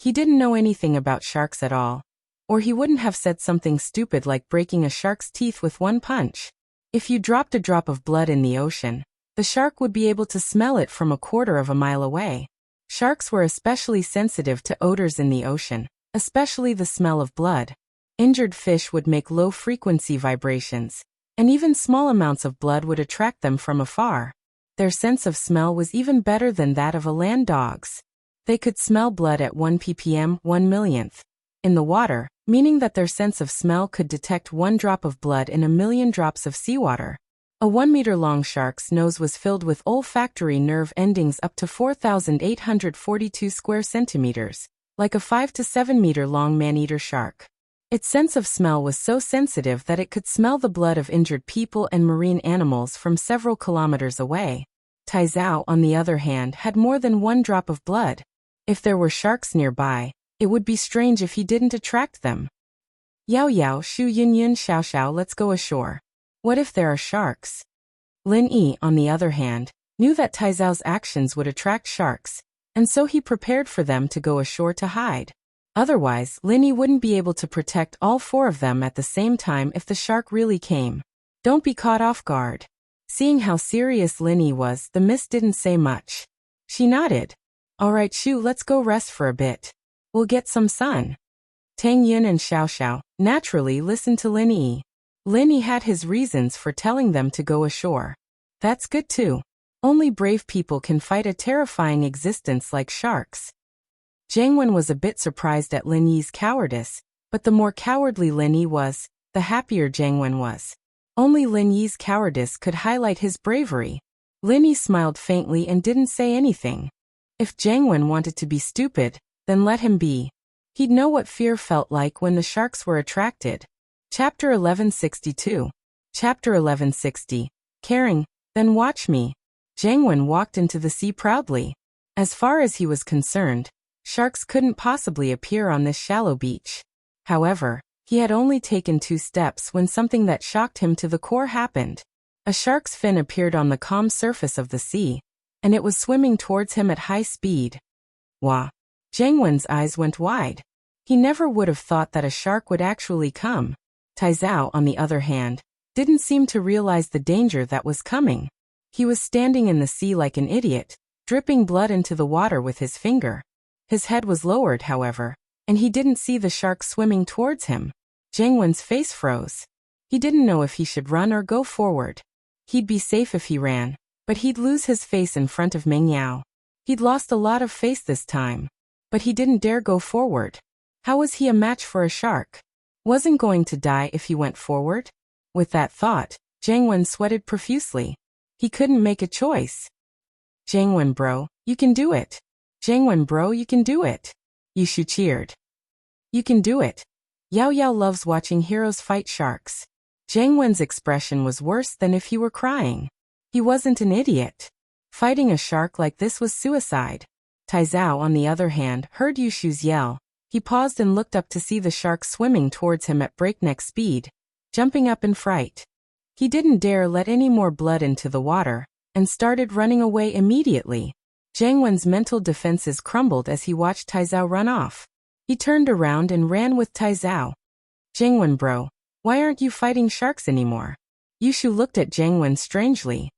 He didn't know anything about sharks at all. Or he wouldn't have said something stupid like breaking a shark's teeth with one punch. If you dropped a drop of blood in the ocean, the shark would be able to smell it from a quarter of a mile away. Sharks were especially sensitive to odors in the ocean, especially the smell of blood. Injured fish would make low-frequency vibrations, and even small amounts of blood would attract them from afar. Their sense of smell was even better than that of a land dog's. They could smell blood at 1 ppm, 1 millionth, in the water, meaning that their sense of smell could detect 1 drop of blood in a million drops of seawater. A 1-meter-long shark's nose was filled with olfactory nerve endings up to 4,842 square centimeters, like a 5 to 7 meter long man-eater shark. Its sense of smell was so sensitive that it could smell the blood of injured people and marine animals from several kilometers away. Tai Zhao, on the other hand, had more than 1 drop of blood. If there were sharks nearby, it would be strange if he didn't attract them. Yao Yao, Shu Yun Yun, Xiao Xiao, let's go ashore. What if there are sharks? Lin Yi, on the other hand, knew that Tai Zhao's actions would attract sharks, and so he prepared for them to go ashore to hide. Otherwise, Lin Yi wouldn't be able to protect all 4 of them at the same time if the shark really came. Don't be caught off guard. Seeing how serious Lin Yi was, the miss didn't say much. She nodded. All right, Shu, let's go rest for a bit. We'll get some sun. Tang Yun and Xiao Xiao naturally listened to Lin Yi. Lin Yi had his reasons for telling them to go ashore. That's good too. Only brave people can fight a terrifying existence like sharks. Jiang Wen was a bit surprised at Lin Yi's cowardice, but the more cowardly Lin Yi was, the happier Jiang Wen was. Only Lin Yi's cowardice could highlight his bravery. Lin Yi smiled faintly and didn't say anything. If Jiang Wen wanted to be stupid, then let him be. He'd know what fear felt like when the sharks were attracted. Chapter 1162. Chapter 1160. Caring, then watch me. Jiang Wen walked into the sea proudly. As far as he was concerned, sharks couldn't possibly appear on this shallow beach. However, he had only taken 2 steps when something that shocked him to the core happened. A shark's fin appeared on the calm surface of the sea, and it was swimming towards him at high speed. Wah! Jiang Wen's eyes went wide. He never would have thought that a shark would actually come. Tai Zhao, on the other hand, didn't seem to realize the danger that was coming. He was standing in the sea like an idiot, dripping blood into the water with his finger. His head was lowered, however, and he didn't see the shark swimming towards him. Jiang Wen's face froze. He didn't know if he should run or go forward. He'd be safe if he ran, but he'd lose his face in front of Meng Yao. He'd lost a lot of face this time, but he didn't dare go forward. How was he a match for a shark? Wasn't going to die if he went forward? With that thought, Jiang Wen sweated profusely. He couldn't make a choice. Jiang Wen bro, you can do it. Jiang Wen bro, you can do it. Yushu cheered. You can do it. Yao Yao loves watching heroes fight sharks. Jiang Wen's expression was worse than if he were crying. He wasn't an idiot. Fighting a shark like this was suicide. Tai Zhao, on the other hand, heard Yushu's yell. He paused and looked up to see the shark swimming towards him at breakneck speed, jumping up in fright. He didn't dare let any more blood into the water, and started running away immediately. Jiang Wen's mental defenses crumbled as he watched Tai Zhao run off. He turned around and ran with Tai Zhao. Jiang Wen bro, why aren't you fighting sharks anymore? Yushu looked at Jiang Wen strangely.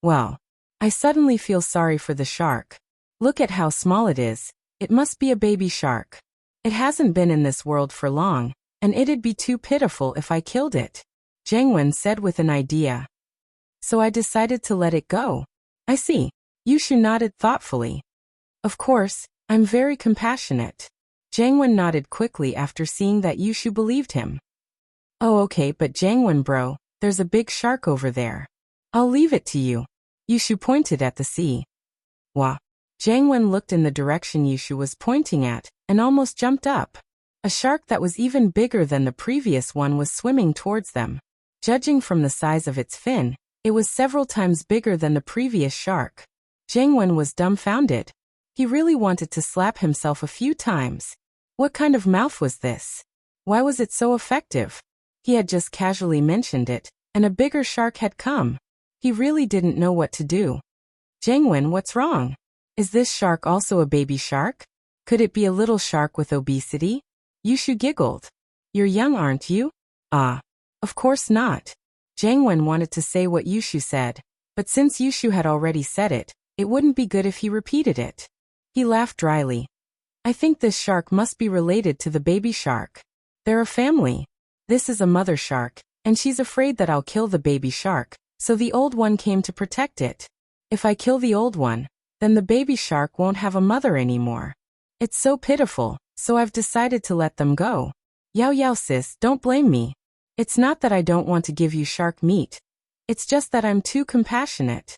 Well, I suddenly feel sorry for the shark. Look at how small it is. It must be a baby shark. It hasn't been in this world for long, and it'd be too pitiful if I killed it. Jiang Wen said with an idea. So I decided to let it go. I see. Yushu nodded thoughtfully. Of course, I'm very compassionate. Jiang Wen nodded quickly after seeing that Yushu believed him. Oh okay, but Jiang Wen bro, there's a big shark over there. I'll leave it to you. Yushu pointed at the sea. Wah! Jiang Wen looked in the direction Yushu was pointing at, and almost jumped up. A shark that was even bigger than the previous one was swimming towards them. Judging from the size of its fin, it was several times bigger than the previous shark. Jiang Wen was dumbfounded. He really wanted to slap himself a few times. What kind of mouth was this? Why was it so effective? He had just casually mentioned it, and a bigger shark had come. He really didn't know what to do. Jiang Wen, what's wrong? Is this shark also a baby shark? Could it be a little shark with obesity? Yushu giggled. You're young, aren't you? Ah. Of course not. Jiangwen wanted to say what Yushu said, but since Yushu had already said it, it wouldn't be good if he repeated it. He laughed dryly. I think this shark must be related to the baby shark. They're a family. This is a mother shark, and she's afraid that I'll kill the baby shark, so the old one came to protect it. If I kill the old one, then the baby shark won't have a mother anymore. It's so pitiful, so I've decided to let them go. Yao Yao sis, don't blame me. It's not that I don't want to give you shark meat. It's just that I'm too compassionate.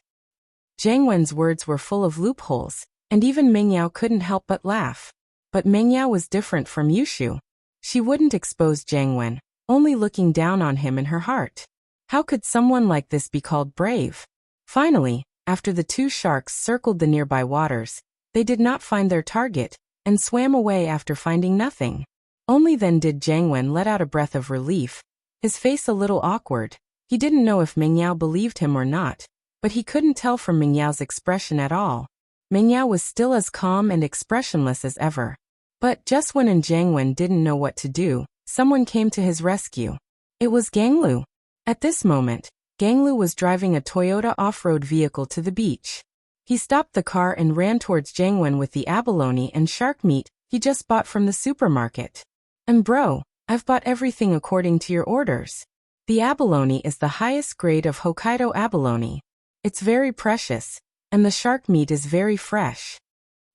Jiangwen's words were full of loopholes, and even Mengyao couldn't help but laugh. But Mengyao was different from Yushu. She wouldn't expose Jiangwen, only looking down on him in her heart. How could someone like this be called brave? Finally, after the two sharks circled the nearby waters, they did not find their target, and swam away after finding nothing. Only then did Jiangwen let out a breath of relief, his face a little awkward. He didn't know if Mengyao believed him or not, but he couldn't tell from Mengyao's expression at all. Mengyao was still as calm and expressionless as ever. But just when Jiangwen didn't know what to do, someone came to his rescue. It was Ganglu. At this moment, Ganglu was driving a Toyota off-road vehicle to the beach. He stopped the car and ran towards Jiangwen with the abalone and shark meat he just bought from the supermarket. And bro, I've bought everything according to your orders. The abalone is the highest grade of Hokkaido abalone. It's very precious, and the shark meat is very fresh.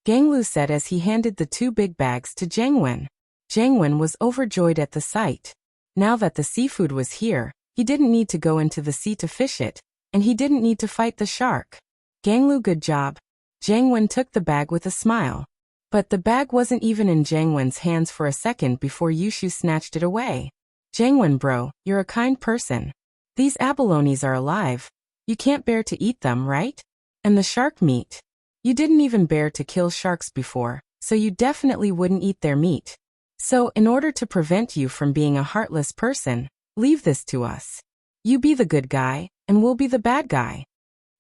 Ganglu said as he handed the two big bags to Jiangwen. Jiangwen was overjoyed at the sight. Now that the seafood was here, he didn't need to go into the sea to fish it, and he didn't need to fight the shark. Ganglu, good job. Jiangwen took the bag with a smile. But the bag wasn't even in Jiangwen's hands for a second before Yushu snatched it away. Jiangwen bro, you're a kind person. These abalones are alive. You can't bear to eat them, right? And the shark meat. You didn't even bear to kill sharks before, so you definitely wouldn't eat their meat. So, in order to prevent you from being a heartless person, leave this to us. You be the good guy, and we'll be the bad guy.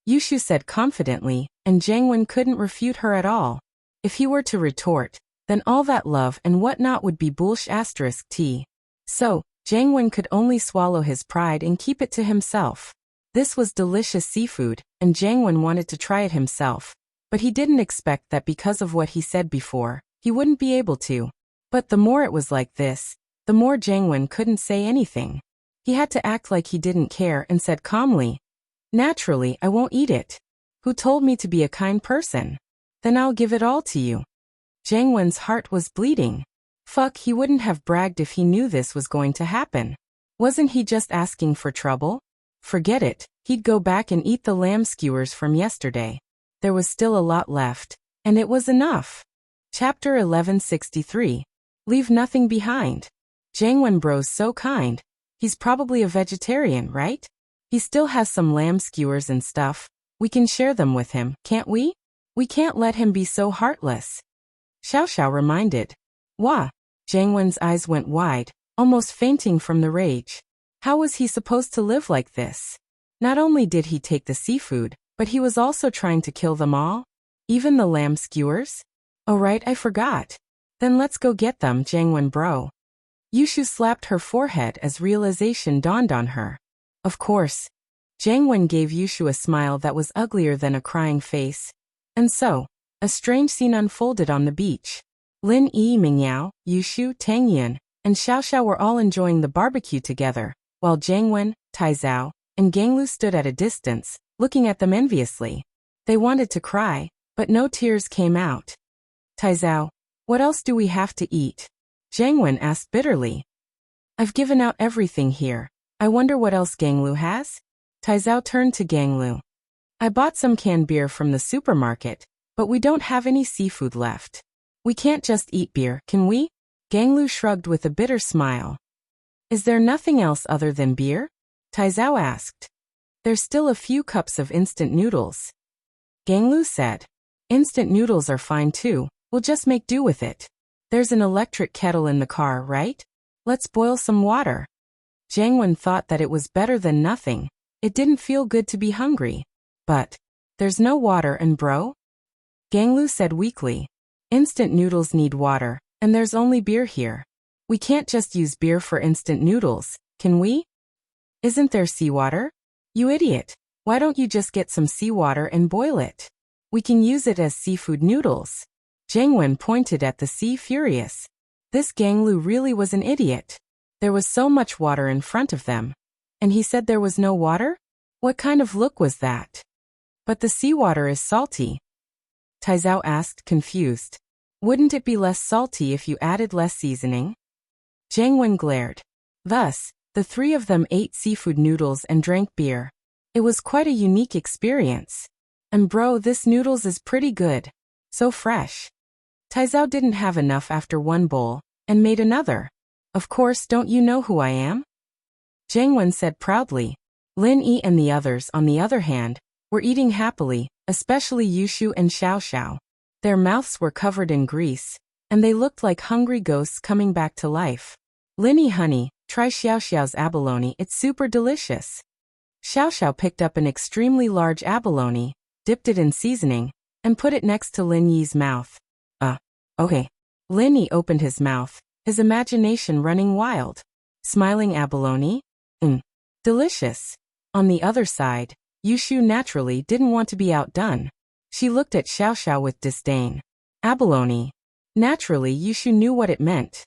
Yushu said confidently, and Jiangwen couldn't refute her at all. If he were to retort, then all that love and whatnot would be bullsh*t. So, Jiangwen could only swallow his pride and keep it to himself. This was delicious seafood, and Jiangwen wanted to try it himself. But he didn't expect that because of what he said before, he wouldn't be able to. But the more it was like this, the more Jiangwen couldn't say anything. He had to act like he didn't care and said calmly, naturally, I won't eat it. Who told me to be a kind person? Then I'll give it all to you. Jiangwen's heart was bleeding. Fuck, he wouldn't have bragged if he knew this was going to happen. Wasn't he just asking for trouble? Forget it, he'd go back and eat the lamb skewers from yesterday. There was still a lot left, and it was enough. Chapter 1163. Leave nothing behind. Jiangwen bro's so kind. He's probably a vegetarian, right? He still has some lamb skewers and stuff. We can share them with him, can't we? We can't let him be so heartless. Xiao Xiao reminded. Wah! Jiangwen's eyes went wide, almost fainting from the rage. How was he supposed to live like this? Not only did he take the seafood, but he was also trying to kill them all? Even the lamb skewers? Oh right, I forgot. Then let's go get them, Jiangwen bro. Yushu slapped her forehead as realization dawned on her. Of course. Jiangwen gave Yushu a smile that was uglier than a crying face. And so, a strange scene unfolded on the beach. Lin Yi, Mengyao, Yushu, Tang Yin, and Xiao Xiao were all enjoying the barbecue together, while Jiangwen, Taizao, and Ganglu stood at a distance, looking at them enviously. They wanted to cry, but no tears came out. Taizao, what else do we have to eat? Jiangwen asked bitterly. I've given out everything here. I wonder what else Ganglu has? Taizao turned to Ganglu. I bought some canned beer from the supermarket, but we don't have any seafood left. We can't just eat beer, can we? Ganglu shrugged with a bitter smile. Is there nothing else other than beer? Taizao asked. There's still a few cups of instant noodles. Ganglu said. Instant noodles are fine too, we'll just make do with it. There's an electric kettle in the car, right? Let's boil some water. Jiangwen thought that it was better than nothing. It didn't feel good to be hungry. But, there's no water and bro? Ganglu said weakly. Instant noodles need water, and there's only beer here. We can't just use beer for instant noodles, can we? Isn't there seawater? You idiot. Why don't you just get some seawater and boil it? We can use it as seafood noodles. Jiangwen pointed at the sea, furious. This Ganglu really was an idiot. There was so much water in front of them. And he said there was no water? What kind of look was that? But the seawater is salty. Taizao asked, confused. Wouldn't it be less salty if you added less seasoning? Jiangwen glared. Thus, the three of them ate seafood noodles and drank beer. It was quite a unique experience. And bro, this noodles is pretty good. So fresh. Taizao didn't have enough after one bowl, and made another. Of course, don't you know who I am? Jiangwen said proudly. Lin Yi and the others, on the other hand, were eating happily, especially Yushu and Xiao Xiao. Their mouths were covered in grease, and they looked like hungry ghosts coming back to life. Lin Yi, honey, try Xiao Xiao's abalone, it's super delicious. Xiao Xiao picked up an extremely large abalone, dipped it in seasoning, and put it next to Lin Yi's mouth. Okay. Lin Yi opened his mouth, his imagination running wild. Smiling abalone? Delicious. On the other side, Yushu naturally didn't want to be outdone. She looked at Xiao Xiao with disdain. Abalone. Naturally, Yushu knew what it meant.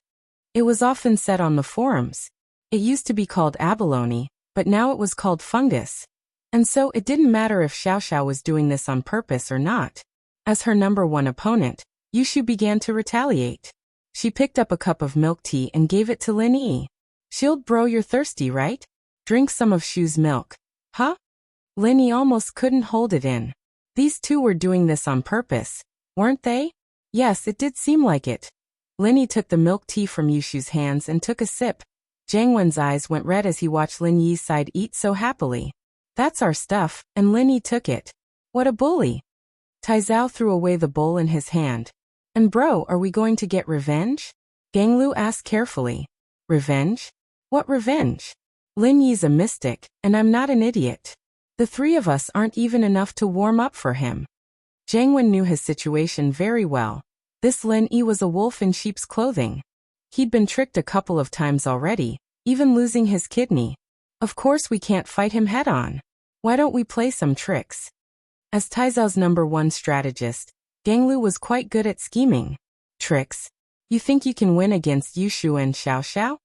It was often said on the forums. It used to be called abalone, but now it was called fungus. And so it didn't matter if Xiao Xiao was doing this on purpose or not. As her number one opponent, Yushu began to retaliate. She picked up a cup of milk tea and gave it to Lin Yi. Shield bro, you're thirsty, right? Drink some of Shu's milk. Huh? Lin Yi almost couldn't hold it in. These two were doing this on purpose, weren't they? Yes, it did seem like it. Lin Yi took the milk tea from Yushu's hands and took a sip. Jiangwen's eyes went red as he watched Lin Yi's side eat so happily. That's our stuff, and Lin Yi took it. What a bully. Taizao threw away the bowl in his hand. And bro, are we going to get revenge? Ganglu asked carefully. Revenge? What revenge? Lin Yi's a mystic, and I'm not an idiot. The three of us aren't even enough to warm up for him. Jiangwen knew his situation very well. This Lin Yi was a wolf in sheep's clothing. He'd been tricked a couple of times already, even losing his kidney. Of course we can't fight him head-on. Why don't we play some tricks? As Taizao's number one strategist, Ganglu was quite good at scheming. Tricks? You think you can win against Yushu and Xiao Xiao?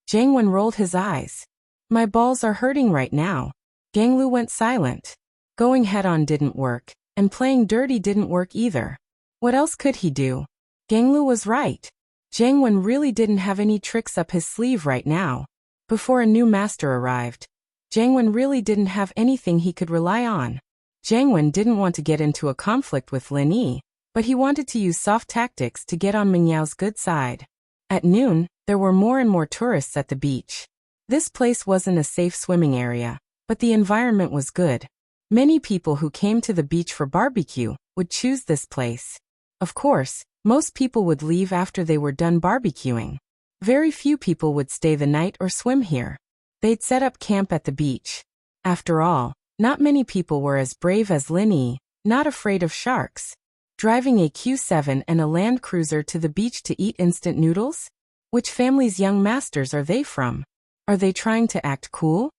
Jiangwen rolled his eyes. My balls are hurting right now. Ganglu went silent. Going head-on didn't work, and playing dirty didn't work either. What else could he do? Ganglu was right. Jiangwen really didn't have any tricks up his sleeve right now. Before a new master arrived, Jiangwen really didn't have anything he could rely on. Jiangwen didn't want to get into a conflict with Lin Yi, but he wanted to use soft tactics to get on Mingyao's good side. At noon, there were more and more tourists at the beach. This place wasn't a safe swimming area, but the environment was good. Many people who came to the beach for barbecue would choose this place. Of course, most people would leave after they were done barbecuing. Very few people would stay the night or swim here. They'd set up camp at the beach. After all, not many people were as brave as Lin Yi, not afraid of sharks. Driving a Q7 and a Land Cruiser to the beach to eat instant noodles? Which family's young masters are they from? Are they trying to act cool?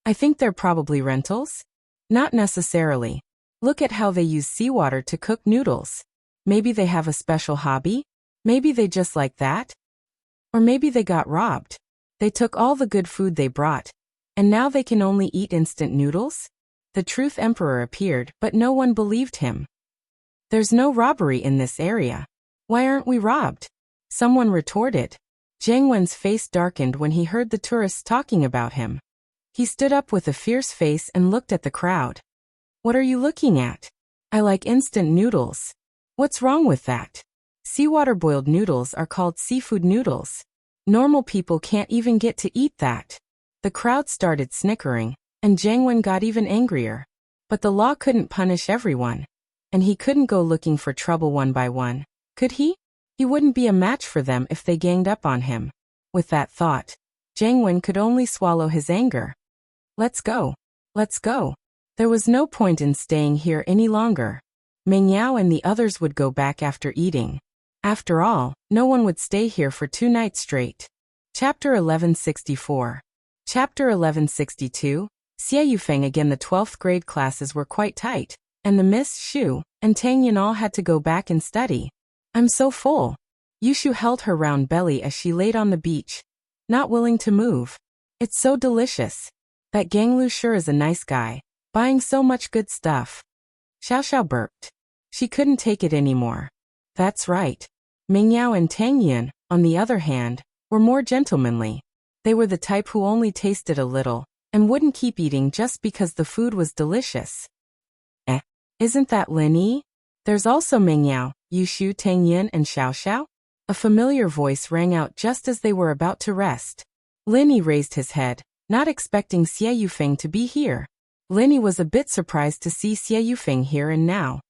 I think they're probably rentals. Not necessarily. Look at how they use seawater to cook noodles. Maybe they have a special hobby? Maybe they just like that? Or maybe they got robbed. They took all the good food they brought. And now they can only eat instant noodles? The truth emperor appeared, but no one believed him. There's no robbery in this area. Why aren't we robbed? Someone retorted. Jiangwen's face darkened when he heard the tourists talking about him. He stood up with a fierce face and looked at the crowd. What are you looking at? I like instant noodles. What's wrong with that? Seawater boiled noodles are called seafood noodles. Normal people can't even get to eat that. The crowd started snickering, and Jiangwen got even angrier. But the law couldn't punish everyone. And he couldn't go looking for trouble one by one, could he? He wouldn't be a match for them if they ganged up on him. With that thought, Jiangwen could only swallow his anger. Let's go. Let's go. There was no point in staying here any longer. Meng Yao and the others would go back after eating. After all, no one would stay here for 2 nights straight. Chapter 1164. Chapter 1162. Xie Yufeng again. The 12th grade classes were quite tight, and the Miss Xu and Tang Yin all had to go back and study. I'm so full. Yushu held her round belly as she laid on the beach, not willing to move. It's so delicious. That Ganglu sure is a nice guy, buying so much good stuff. Xiao Xiao burped. She couldn't take it anymore. That's right. Ming Yao and Tang Yin, on the other hand, were more gentlemanly. They were the type who only tasted a little, and wouldn't keep eating just because the food was delicious. Isn't that Lin Yi? There's also Ming Yao, Yushu, Tang Yin, and Xiao Xiao? A familiar voice rang out just as they were about to rest. Lin Yi raised his head, not expecting Xie Yufeng to be here. Lin Yi was a bit surprised to see Xie Yufeng here and now.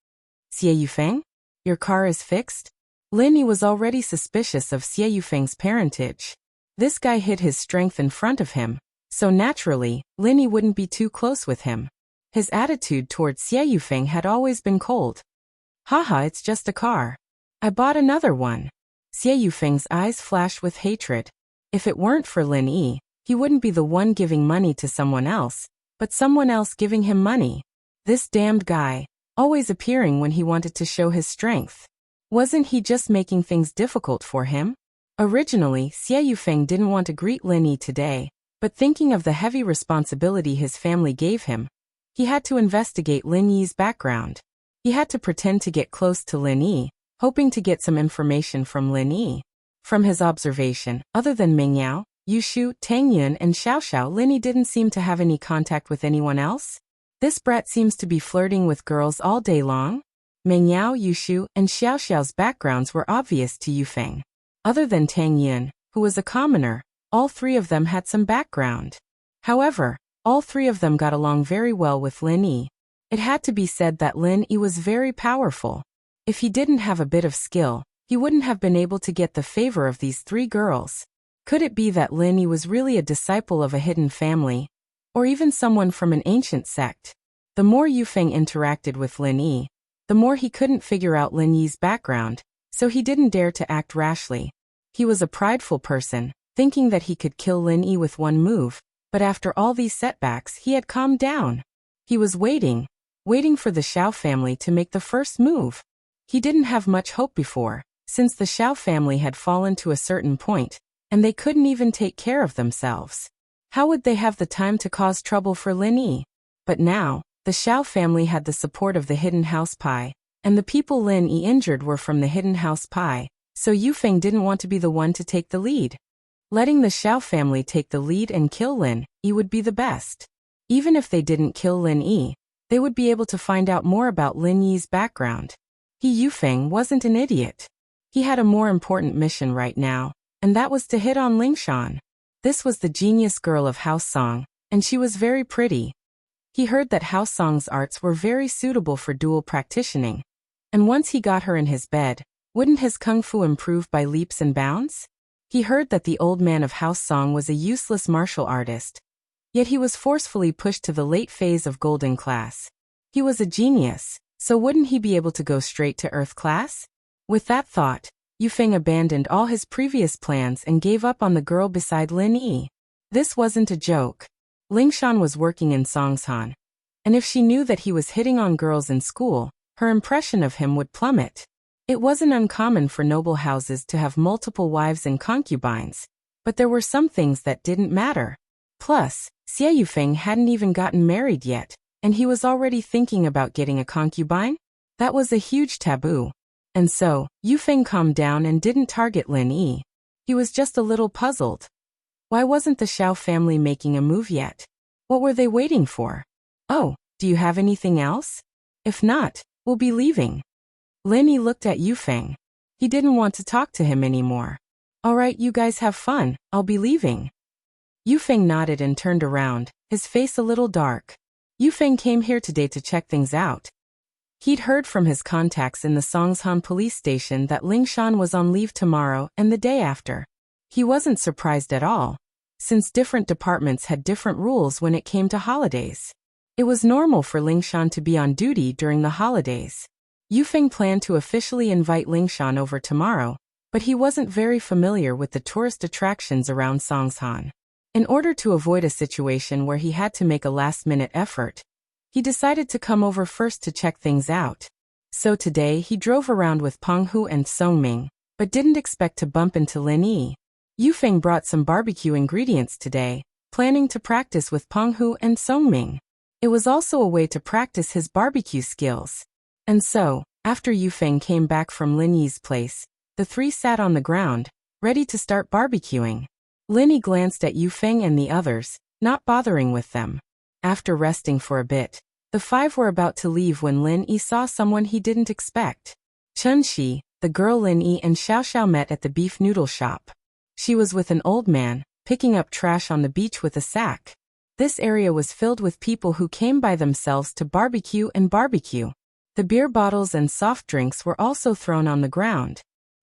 Xie Yufeng? Your car is fixed? Lin Yi was already suspicious of Xie Yufeng's parentage. This guy hid his strength in front of him, so naturally, Lin Yi wouldn't be too close with him. His attitude towards Xie Yufeng had always been cold. Haha, it's just a car. I bought another one. Xie Yufeng's eyes flashed with hatred. If it weren't for Lin Yi, he wouldn't be the one giving money to someone else, but someone else giving him money. This damned guy, always appearing when he wanted to show his strength. Wasn't he just making things difficult for him? Originally, Xie Yufeng didn't want to greet Lin Yi today, but thinking of the heavy responsibility his family gave him, he had to investigate Lin Yi's background. He had to pretend to get close to Lin Yi, hoping to get some information from Lin Yi. From his observation, other than Ming Yao, Yushu, Tang Yun, and Xiao Xiao, Lin Yi didn't seem to have any contact with anyone else. This brat seems to be flirting with girls all day long. Ming Yao, Yushu, and Xiao Xiao's backgrounds were obvious to Yufeng. Other than Tang Yun, who was a commoner, all 3 of them had some background. However, all 3 of them got along very well with Lin Yi. It had to be said that Lin Yi was very powerful. If he didn't have a bit of skill, he wouldn't have been able to get the favor of these 3 girls. Could it be that Lin Yi was really a disciple of a hidden family, or even someone from an ancient sect? The more Yufeng interacted with Lin Yi, the more he couldn't figure out Lin Yi's background, so he didn't dare to act rashly. He was a prideful person, thinking that he could kill Lin Yi with one move, but after all these setbacks he had calmed down. He was waiting for the Xiao family to make the first move. He didn't have much hope before, since the Xiao family had fallen to a certain point, and they couldn't even take care of themselves. How would they have the time to cause trouble for Lin Yi? But now, the Xiao family had the support of the Hidden House Pie, and the people Lin Yi injured were from the Hidden House Pie, so Yufeng didn't want to be the one to take the lead. Letting the Xiao family take the lead and kill Lin Yi would be the best. Even if they didn't kill Lin Yi, they would be able to find out more about Lin Yi's background. Yufeng wasn't an idiot. He had a more important mission right now, and that was to hit on Lingshan. This was the genius girl of House Song, and she was very pretty. He heard that House Song's arts were very suitable for dual practicing, and once he got her in his bed, wouldn't his kung fu improve by leaps and bounds? He heard that the old man of House Song was a useless martial artist, yet he was forcefully pushed to the late phase of golden class. He was a genius, so wouldn't he be able to go straight to Earth class? With that thought, Yufeng abandoned all his previous plans and gave up on the girl beside Lin Yi. This wasn't a joke. Lingshan was working in Songshan, and if she knew that he was hitting on girls in school, her impression of him would plummet. It wasn't uncommon for noble houses to have multiple wives and concubines, but there were some things that didn't matter. Plus, Xie Yufeng hadn't even gotten married yet, and he was already thinking about getting a concubine? That was a huge taboo. And so, Yufeng calmed down and didn't target Lin Yi. He was just a little puzzled. Why wasn't the Xiao family making a move yet? What were they waiting for? Oh, do you have anything else? If not, we'll be leaving. Lin Yi looked at Yufeng. He didn't want to talk to him anymore. Alright, you guys have fun, I'll be leaving. Yufeng nodded and turned around, his face a little dark. Yufeng came here today to check things out. He'd heard from his contacts in the Songshan police station that Lingshan was on leave tomorrow and the day after. He wasn't surprised at all, since different departments had different rules when it came to holidays. It was normal for Lingshan to be on duty during the holidays. Yufeng planned to officially invite Lingshan over tomorrow, but he wasn't very familiar with the tourist attractions around Songshan. In order to avoid a situation where he had to make a last-minute effort, he decided to come over first to check things out. So today he drove around with Penghu and Songming, but didn't expect to bump into Lin Yi. Yufeng brought some barbecue ingredients today, planning to practice with Penghu and Songming. It was also a way to practice his barbecue skills. And so, after Yufeng came back from Lin Yi's place, the three sat on the ground, ready to start barbecuing. Lin Yi glanced at Yufeng and the others, not bothering with them. After resting for a bit, the five were about to leave when Lin Yi saw someone he didn't expect. Chen Shi, the girl Lin Yi and Xiao Xiao met at the beef noodle shop. She was with an old man, picking up trash on the beach with a sack. This area was filled with people who came by themselves to barbecue and barbecue. The beer bottles and soft drinks were also thrown on the ground.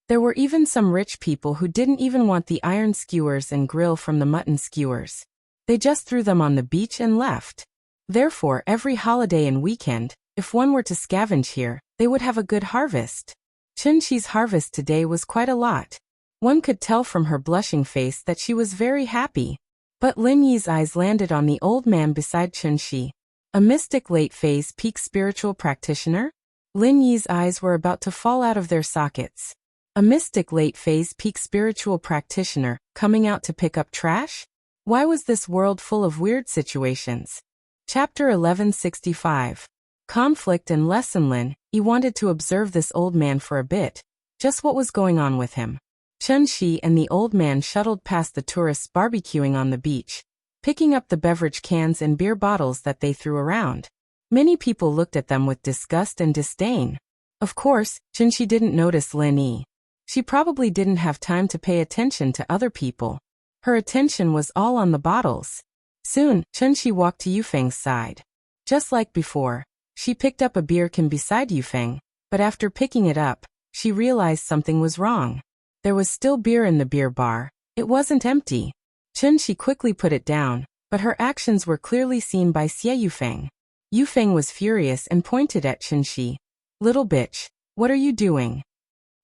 There were even some rich people who didn't even want the iron skewers and grill from the mutton skewers. They just threw them on the beach and left. Therefore, every holiday and weekend, if one were to scavenge here, they would have a good harvest. Chen Shi's harvest today was quite a lot. One could tell from her blushing face that she was very happy. But Lin Yi's eyes landed on the old man beside Chen Shi. A mystic late-phase peak spiritual practitioner? Lin Yi's eyes were about to fall out of their sockets. A mystic late-phase peak spiritual practitioner, coming out to pick up trash? Why was this world full of weird situations? Chapter 1165. Conflict and Lesson. Lin Yi wanted to observe this old man for a bit, just what was going on with him. Chen Shi and the old man shuttled past the tourists barbecuing on the beach, picking up the beverage cans and beer bottles that they threw around. Many people looked at them with disgust and disdain. Of course, Chen Shi didn't notice Lin Yi. She probably didn't have time to pay attention to other people. Her attention was all on the bottles. Soon, Chen Shi walked to Yufeng's side. Just like before, she picked up a beer can beside Yufeng, but after picking it up, she realized something was wrong. There was still beer in the beer bar. It wasn't empty. Chen Shi quickly put it down, but her actions were clearly seen by Xie Yufeng. Yufeng was furious and pointed at Chen Shi. "Little bitch, what are you doing?"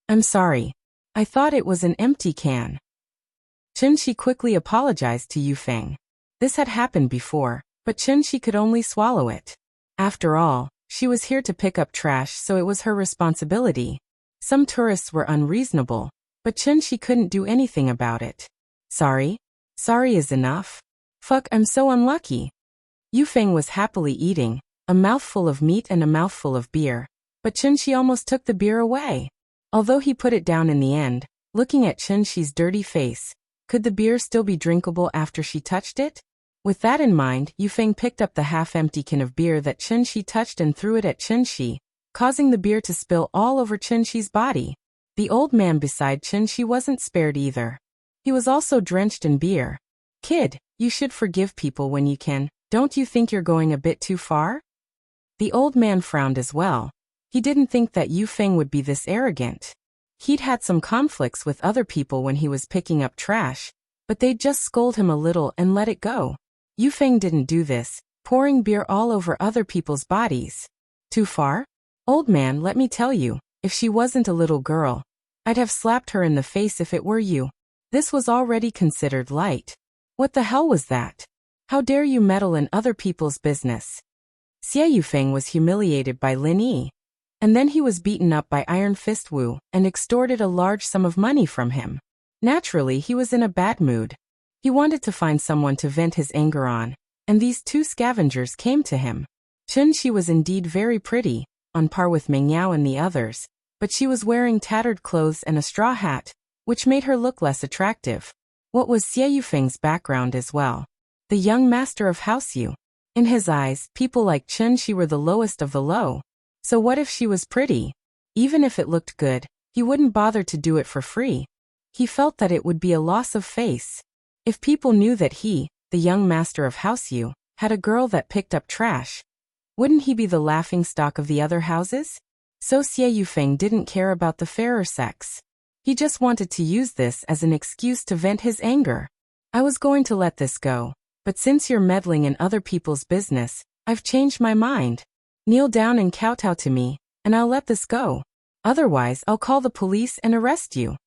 "I'm sorry. I thought it was an empty can." Chen Shi quickly apologized to Yufeng. This had happened before, but Chen Shi could only swallow it. After all, she was here to pick up trash, so it was her responsibility. Some tourists were unreasonable, but Chen Shi couldn't do anything about it. "Sorry? Sorry is enough. Fuck, I'm so unlucky." Yufeng was happily eating, a mouthful of meat and a mouthful of beer, but Chen Shi almost took the beer away. Although he put it down in the end, looking at Chen Shi's dirty face, could the beer still be drinkable after she touched it? With that in mind, Yufeng picked up the half-empty can of beer that Chen Shi touched and threw it at Chen Shi, causing the beer to spill all over Chen Shi's body. The old man beside Chen Shi wasn't spared either. He was also drenched in beer. "Kid, you should forgive people when you can. Don't you think you're going a bit too far?" The old man frowned as well. He didn't think that Yufeng would be this arrogant. He'd had some conflicts with other people when he was picking up trash, but they'd just scold him a little and let it go. Yufeng didn't do this, pouring beer all over other people's bodies. "Too far? Old man, let me tell you, if she wasn't a little girl, I'd have slapped her in the face if it were you." This was already considered light. What the hell was that? How dare you meddle in other people's business? Xie Yufeng was humiliated by Lin Yi. And then he was beaten up by Iron Fist Wu and extorted a large sum of money from him. Naturally, he was in a bad mood. He wanted to find someone to vent his anger on, and these two scavengers came to him. Chen Shi was indeed very pretty, on par with Meng Yao and the others, but she was wearing tattered clothes and a straw hat, which made her look less attractive. What was Xie Yufeng's background as well? The young master of House Yu. In his eyes, people like Chen Shi were the lowest of the low. So what if she was pretty? Even if it looked good, he wouldn't bother to do it for free. He felt that it would be a loss of face. If people knew that he, the young master of House Yu, had a girl that picked up trash, wouldn't he be the laughingstock of the other houses? So Xie Yufeng didn't care about the fairer sex. He just wanted to use this as an excuse to vent his anger. "I was going to let this go, but since you're meddling in other people's business, I've changed my mind. Kneel down and kowtow to me, and I'll let this go. Otherwise, I'll call the police and arrest you.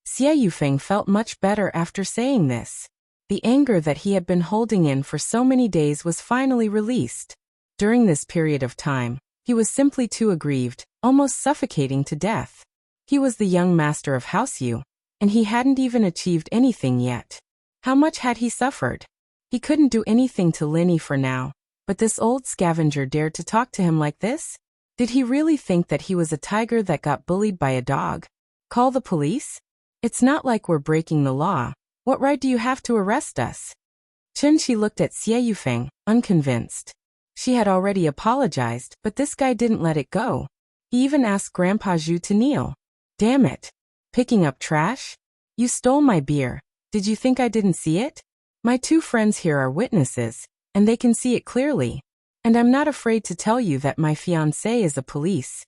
Xie Yufeng felt much better after saying this. The anger that he had been holding in for so many days was finally released. During this period of time, he was simply too aggrieved, almost suffocating to death. He was the young master of House Yu, and he hadn't even achieved anything yet. How much had he suffered? He couldn't do anything to Linny for now, but this old scavenger dared to talk to him like this? Did he really think that he was a tiger that got bullied by a dog? Call the police? It's not like we're breaking the law. What right do you have to arrest us? Chunxi looked at Xie Yufeng, unconvinced. She had already apologized, but this guy didn't let it go. He even asked Grandpa Zhu to kneel. Damn it. Picking up trash? You stole my beer. Did you think I didn't see it? My two friends here are witnesses, and they can see it clearly. And I'm not afraid to tell you that my fiancé is a police.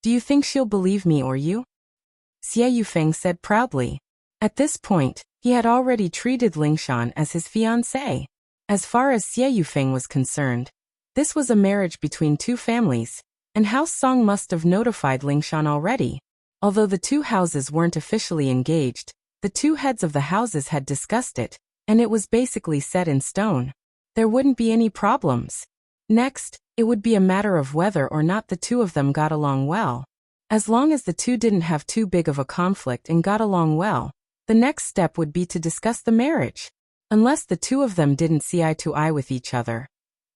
Do you think she'll believe me or you? Xie Yufeng said proudly. At this point, he had already treated Lingshan as his fiancé. As far as Xie Yufeng was concerned, this was a marriage between two families, and House Song must have notified Lingshan already. Although the two houses weren't officially engaged, the two heads of the houses had discussed it, and it was basically set in stone. There wouldn't be any problems. Next, it would be a matter of whether or not the two of them got along well. As long as the two didn't have too big of a conflict and got along well, the next step would be to discuss the marriage. Unless the two of them didn't see eye to eye with each other.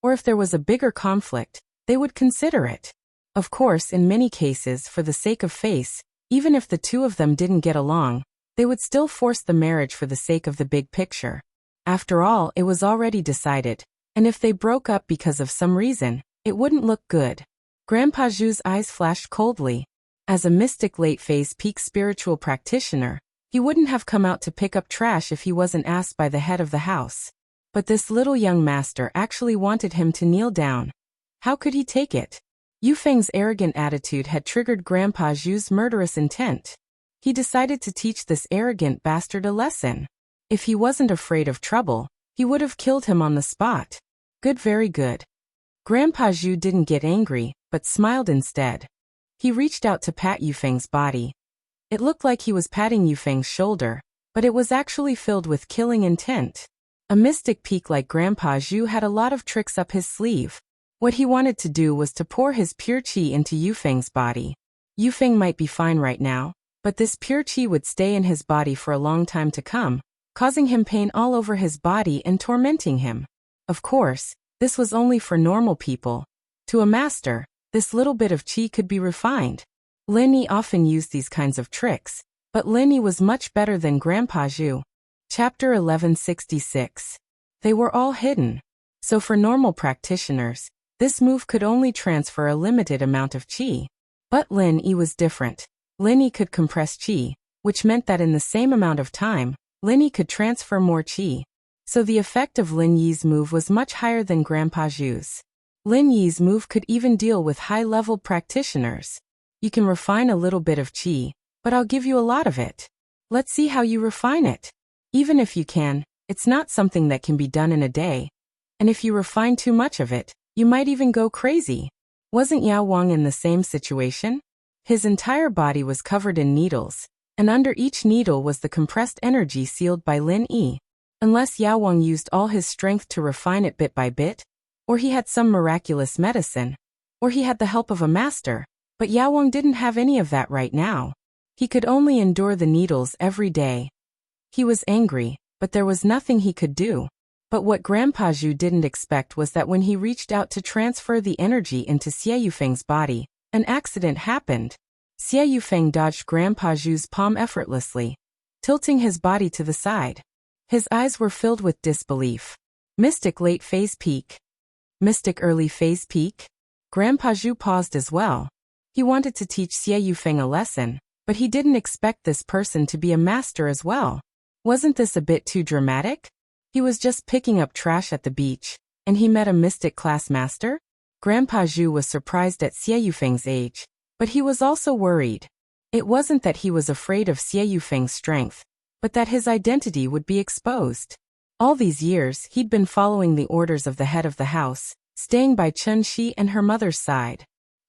Or if there was a bigger conflict, they would consider it. Of course, in many cases, for the sake of face, even if the two of them didn't get along, they would still force the marriage for the sake of the big picture. After all, it was already decided, and if they broke up because of some reason, it wouldn't look good. Grandpa Zhu's eyes flashed coldly. As a mystic late-phase peak spiritual practitioner, he wouldn't have come out to pick up trash if he wasn't asked by the head of the house. But this little young master actually wanted him to kneel down. How could he take it? Yufeng's arrogant attitude had triggered Grandpa Zhu's murderous intent. He decided to teach this arrogant bastard a lesson. If he wasn't afraid of trouble, he would have killed him on the spot. Good, very good. Grandpa Zhu didn't get angry, but smiled instead. He reached out to pat Yufeng's body. It looked like he was patting Yufeng's shoulder, but it was actually filled with killing intent. A mystic peak like Grandpa Zhu had a lot of tricks up his sleeve. What he wanted to do was to pour his pure qi into Yufeng's body. Yufeng might be fine right now, but this pure qi would stay in his body for a long time to come, causing him pain all over his body and tormenting him. Of course, this was only for normal people. To a master, this little bit of qi could be refined. Linny often used these kinds of tricks, but Linny was much better than Grandpa Zhu. Chapter 1166. They were all hidden. So for normal practitioners, this move could only transfer a limited amount of qi. But Lin Yi was different. Lin Yi could compress qi, which meant that in the same amount of time, Lin Yi could transfer more qi. So the effect of Lin Yi's move was much higher than Grandpa Zhu's. Lin Yi's move could even deal with high-level practitioners. You can refine a little bit of qi, but I'll give you a lot of it. Let's see how you refine it. Even if you can, it's not something that can be done in a day. And if you refine too much of it, you might even go crazy. Wasn't Yao Wang in the same situation? His entire body was covered in needles, and under each needle was the compressed energy sealed by Lin Yi. Unless Yao Wang used all his strength to refine it bit by bit, or he had some miraculous medicine, or he had the help of a master, but Yao Wang didn't have any of that right now. He could only endure the needles every day. He was angry, but there was nothing he could do. But what Grandpa Zhu didn't expect was that when he reached out to transfer the energy into Xie Yufeng's body, an accident happened. Xie Yufeng dodged Grandpa Zhu's palm effortlessly, tilting his body to the side. His eyes were filled with disbelief. Mystic late phase peak. Mystic early phase peak? Grandpa Zhu paused as well. He wanted to teach Xie Yufeng a lesson, but he didn't expect this person to be a master as well. Wasn't this a bit too dramatic? He was just picking up trash at the beach, and he met a mystic class master? Grandpa Zhu was surprised at Xie Yufeng's age, but he was also worried. It wasn't that he was afraid of Xie Yufeng's strength, but that his identity would be exposed. All these years, he'd been following the orders of the head of the house, staying by Chun Shi and her mother's side.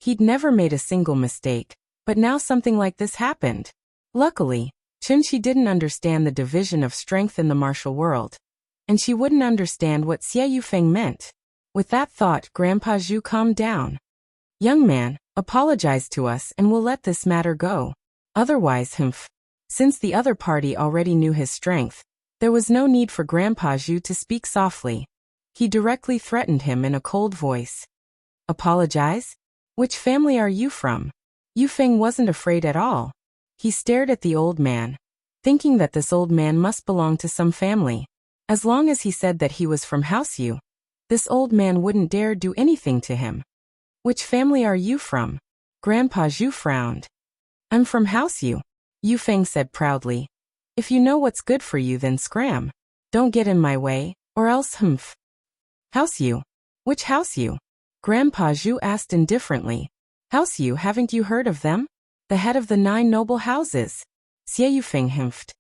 He'd never made a single mistake, but now something like this happened. Luckily, Chunshi didn't understand the division of strength in the martial world, and she wouldn't understand what Xie Yufeng meant. With that thought, Grandpa Zhu calmed down. Young man, apologize to us and we'll let this matter go. Otherwise, Since the other party already knew his strength, there was no need for Grandpa Zhu to speak softly. He directly threatened him in a cold voice. Apologize? Which family are you from? Yufeng wasn't afraid at all. He stared at the old man, thinking that this old man must belong to some family. As long as he said that he was from House Yu, this old man wouldn't dare do anything to him. Which family are you from? Grandpa Zhu frowned. I'm from House Yu, Yufeng said proudly. If you know what's good for you, then scram. Don't get in my way, or else House Yu? Which House Yu? Grandpa Zhu asked indifferently. House Yu, haven't you heard of them? The head of the 9 noble houses. Xie Yufeng himphed.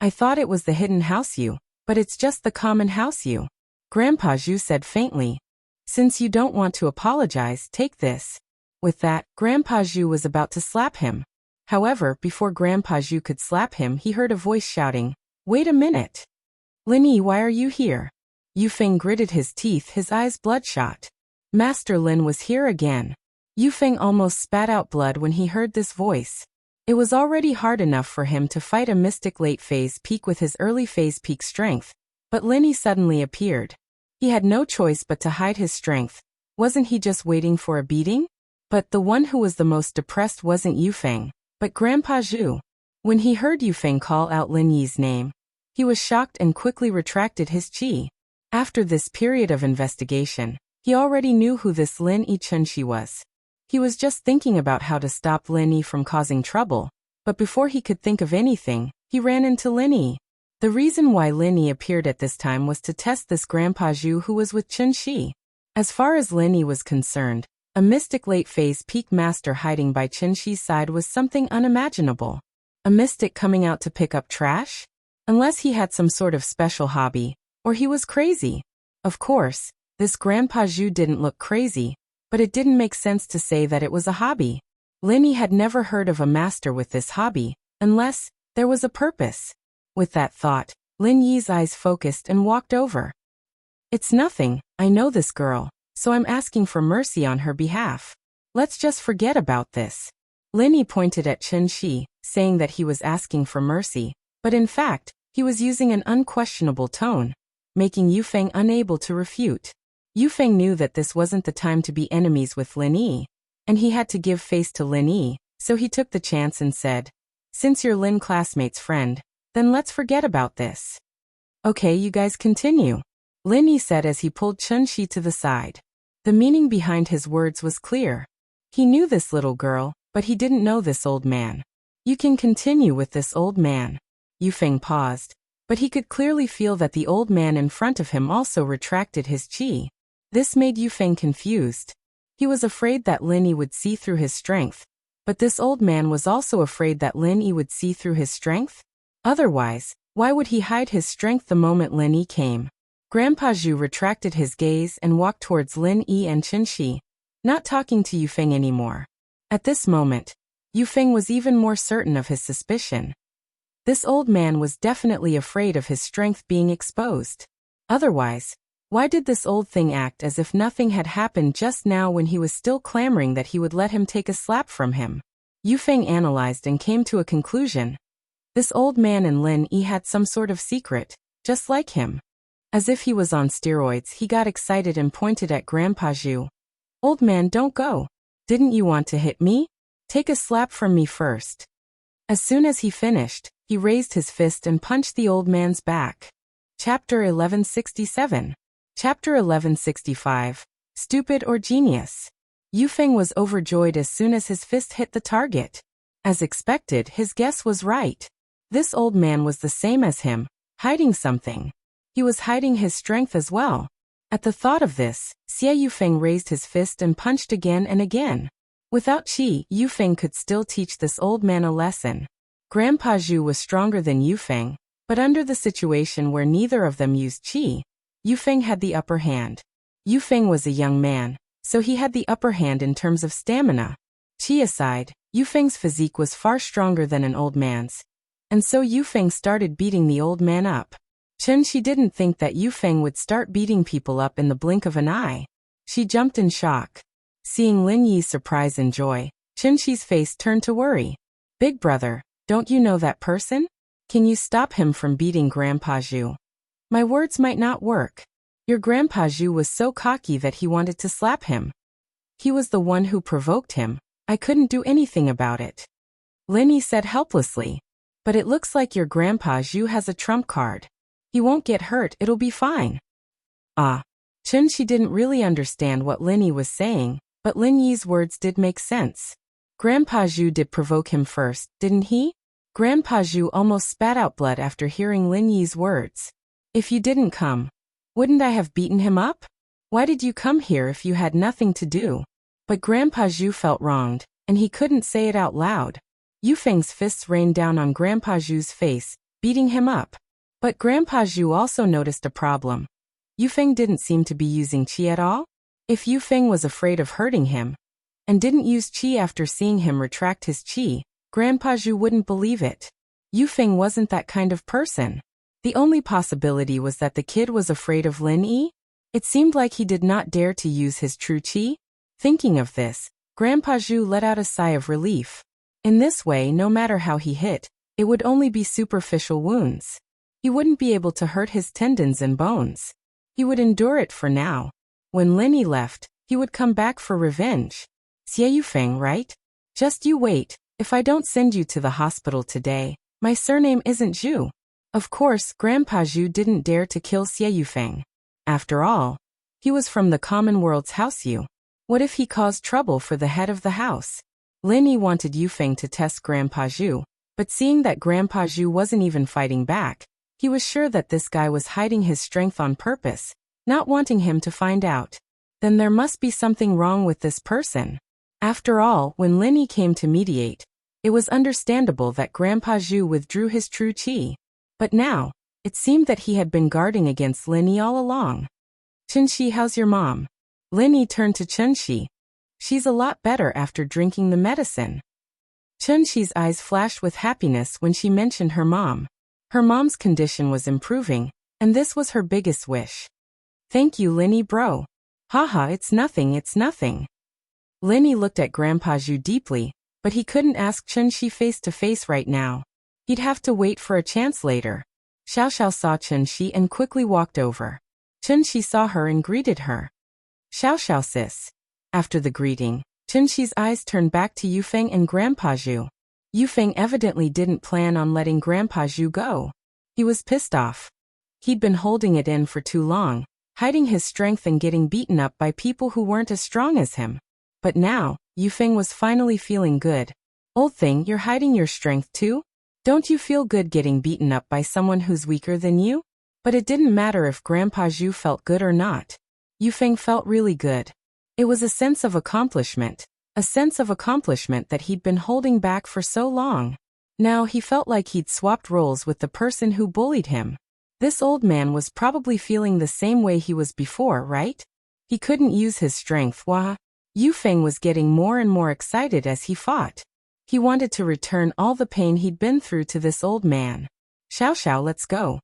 I thought it was the hidden House Yu, but it's just the common House Yu. Grandpa Zhu said faintly. Since you don't want to apologize, take this. With that, Grandpa Zhu was about to slap him. However, before Grandpa Zhu could slap him, he heard a voice shouting, Wait a minute. Lin Yi, why are you here? Yufeng gritted his teeth, his eyes bloodshot. Master Lin was here again. Yufeng almost spat out blood when he heard this voice. It was already hard enough for him to fight a mystic late phase peak with his early phase peak strength, but Lin Yi suddenly appeared. He had no choice but to hide his strength. Wasn't he just waiting for a beating? But the one who was the most depressed wasn't Yufeng, but Grandpa Zhu. When he heard Yufeng call out Lin Yi's name, he was shocked and quickly retracted his qi. After this period of investigation, he already knew who this Lin Yi Chunshi was. He was just thinking about how to stop Lin Yi from causing trouble, but before he could think of anything, he ran into Lin Yi. The reason why Lin Yi appeared at this time was to test this Grandpa Zhu who was with Chunshi. As far as Lin Yi was concerned, a mystic late phase peak master hiding by Chunshi's side was something unimaginable. A mystic coming out to pick up trash? Unless he had some sort of special hobby, or he was crazy. Of course, this Grandpa Zhu didn't look crazy, but it didn't make sense to say that it was a hobby. Lin Yi had never heard of a master with this hobby, unless there was a purpose. With that thought, Lin Yi's eyes focused and walked over. It's nothing, I know this girl, so I'm asking for mercy on her behalf. Let's just forget about this. Lin Yi pointed at Chunshi, saying that he was asking for mercy, but in fact, he was using an unquestionable tone, making Yufeng unable to refute. Yufeng knew that this wasn't the time to be enemies with Lin Yi, and he had to give face to Lin Yi, so he took the chance and said, Since you're Lin classmate's friend, then let's forget about this. Okay, you guys continue, Lin Yi said as he pulled Chunshi to the side. The meaning behind his words was clear. He knew this little girl, but he didn't know this old man. You can continue with this old man. Yufeng paused, but he could clearly feel that the old man in front of him also retracted his qi. This made Yufeng confused. He was afraid that Lin Yi would see through his strength, but this old man was also afraid that Lin Yi would see through his strength? Otherwise, why would he hide his strength the moment Lin Yi came? Grandpa Zhu retracted his gaze and walked towards Lin Yi and Chunshi, not talking to Yufeng anymore. At this moment, Yufeng was even more certain of his suspicion. This old man was definitely afraid of his strength being exposed. Otherwise, why did this old thing act as if nothing had happened just now when he was still clamoring that he would let him take a slap from him? Yufeng analyzed and came to a conclusion. This old man and Lin Yi had some sort of secret, just like him. As if he was on steroids, he got excited and pointed at Grandpa Zhu. Old man, don't go. Didn't you want to hit me? Take a slap from me first. As soon as he finished, he raised his fist and punched the old man's back. Chapter 1167. Chapter 1165. Stupid or genius? Yufeng was overjoyed as soon as his fist hit the target. As expected, his guess was right. This old man was the same as him, hiding something. He was hiding his strength as well. At the thought of this, Xie Yufeng raised his fist and punched again and again. Without qi, Yufeng could still teach this old man a lesson. Grandpa Zhu was stronger than Yufeng, but under the situation where neither of them used qi, Yufeng had the upper hand. Yufeng was a young man, so he had the upper hand in terms of stamina. Qi aside, Yufeng's physique was far stronger than an old man's, and so Yufeng started beating the old man up. She didn't think that Yufeng would start beating people up in the blink of an eye. She jumped in shock. Seeing Lin Yi's surprise and joy, Qi's face turned to worry. Big brother, don't you know that person? Can you stop him from beating Grandpa Zhu? My words might not work. Your Grandpa Zhu was so cocky that he wanted to slap him. He was the one who provoked him. I couldn't do anything about it. Lin Yi said helplessly. But it looks like your Grandpa Zhu has a trump card. He won't get hurt, it'll be fine. Ah. She didn't really understand what Lin Yi was saying, but Lin Yi's words did make sense. Grandpa Zhu did provoke him first, didn't he? Grandpa Zhu almost spat out blood after hearing Lin Yi's words. If you didn't come, wouldn't I have beaten him up? Why did you come here if you had nothing to do? But Grandpa Zhu felt wronged, and he couldn't say it out loud. Yufeng's fists rained down on Grandpa Zhu's face, beating him up. But Grandpa Zhu also noticed a problem. Yufeng didn't seem to be using Qi at all. If Yufeng was afraid of hurting him, and didn't use Qi after seeing him retract his Qi, Grandpa Zhu wouldn't believe it. Yufeng wasn't that kind of person. The only possibility was that the kid was afraid of Lin Yi. It seemed like he did not dare to use his true Qi. Thinking of this, Grandpa Zhu let out a sigh of relief. In this way, no matter how he hit, it would only be superficial wounds. He wouldn't be able to hurt his tendons and bones. He would endure it for now. When Lin Yi left, he would come back for revenge. Xie Yufeng, right? Just you wait. If I don't send you to the hospital today, my surname isn't Zhu. Of course, Grandpa Zhu didn't dare to kill Xie Yufeng. After all, he was from the common world's house Yu. What if he caused trouble for the head of the house? Lin Yi wanted Yufeng to test Grandpa Zhu, but seeing that Grandpa Zhu wasn't even fighting back, he was sure that this guy was hiding his strength on purpose, not wanting him to find out. Then there must be something wrong with this person. After all, when Lin Yi came to mediate, it was understandable that Grandpa Zhu withdrew his true Qi. But now, it seemed that he had been guarding against Lin Yi all along. Qinshi, how's your mom? Lin Yi turned to Qinshi. She's a lot better after drinking the medicine. Qinshi's eyes flashed with happiness when she mentioned her mom. Her mom's condition was improving, and this was her biggest wish. Thank you, Lin Yi bro. Haha, it's nothing, it's nothing. Lin Yi looked at Grandpa Zhu deeply, but he couldn't ask Qinshi face to face right now. He'd have to wait for a chance later. Xiao Xiao saw Qinshi and quickly walked over. Qinshi saw her and greeted her. Xiao Xiao sis. After the greeting, Qinshi's eyes turned back to Yufeng and Grandpa Zhu. Yufeng evidently didn't plan on letting Grandpa Zhu go. He was pissed off. He'd been holding it in for too long, hiding his strength and getting beaten up by people who weren't as strong as him. But now, Yufeng was finally feeling good. Old thing, you're hiding your strength too? Don't you feel good getting beaten up by someone who's weaker than you? But it didn't matter if Grandpa Zhu felt good or not. Yufeng felt really good. It was a sense of accomplishment that he'd been holding back for so long. Now he felt like he'd swapped roles with the person who bullied him. This old man was probably feeling the same way he was before, right? He couldn't use his strength. Yufeng was getting more and more excited as he fought. He wanted to return all the pain he'd been through to this old man. Xiao Xiao, let's go.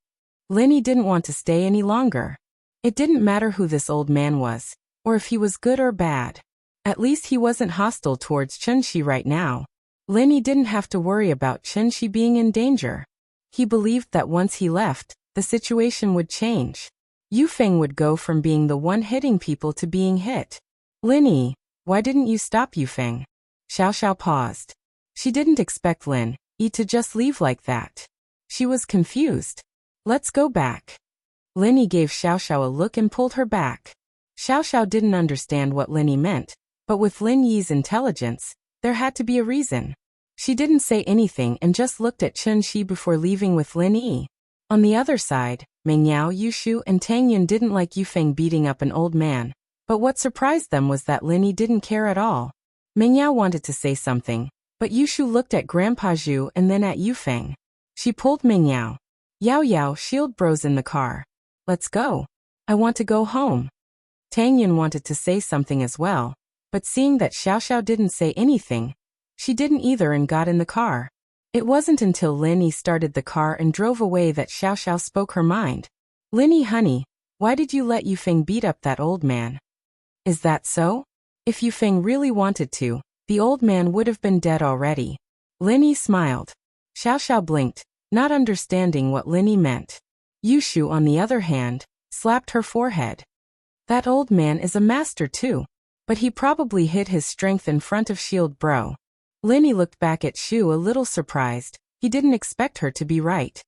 Lin Yi didn't want to stay any longer. It didn't matter who this old man was, or if he was good or bad. At least he wasn't hostile towards Qinshi right now. Lin Yi didn't have to worry about Qinshi being in danger. He believed that once he left, the situation would change. Yufeng would go from being the one hitting people to being hit. Lin Yi, why didn't you stop Yufeng? Xiao Xiao paused. She didn't expect Lin Yi to just leave like that. She was confused. Let's go back. Lin Yi gave Xiao Xiao a look and pulled her back. Xiao Xiao didn't understand what Lin Yi meant, but with Lin Yi's intelligence, there had to be a reason. She didn't say anything and just looked at Qinshi before leaving with Lin Yi. On the other side, Mengyao, Yushu, and Tang Yun didn't like Yufeng beating up an old man, but what surprised them was that Lin Yi didn't care at all. Mengyao wanted to say something, but Yushu looked at Grandpa Zhu and then at Yufeng. She pulled Mengyao. Yao Yao, shield bros in the car. Let's go. I want to go home. Tang Yun wanted to say something as well, but seeing that Xiao Xiao didn't say anything, she didn't either and got in the car. It wasn't until Lin Yi started the car and drove away that Xiao Xiao spoke her mind. Lin Yi, honey, why did you let Yufeng beat up that old man? Is that so? If Yufeng really wanted to, the old man would have been dead already. Lin Yi smiled. Xiao Xiao blinked, not understanding what Lin Yi meant. Yushu, on the other hand, slapped her forehead. That old man is a master too, but he probably hid his strength in front of Shield Bro. Lin Yi looked back at Shu a little surprised. He didn't expect her to be right.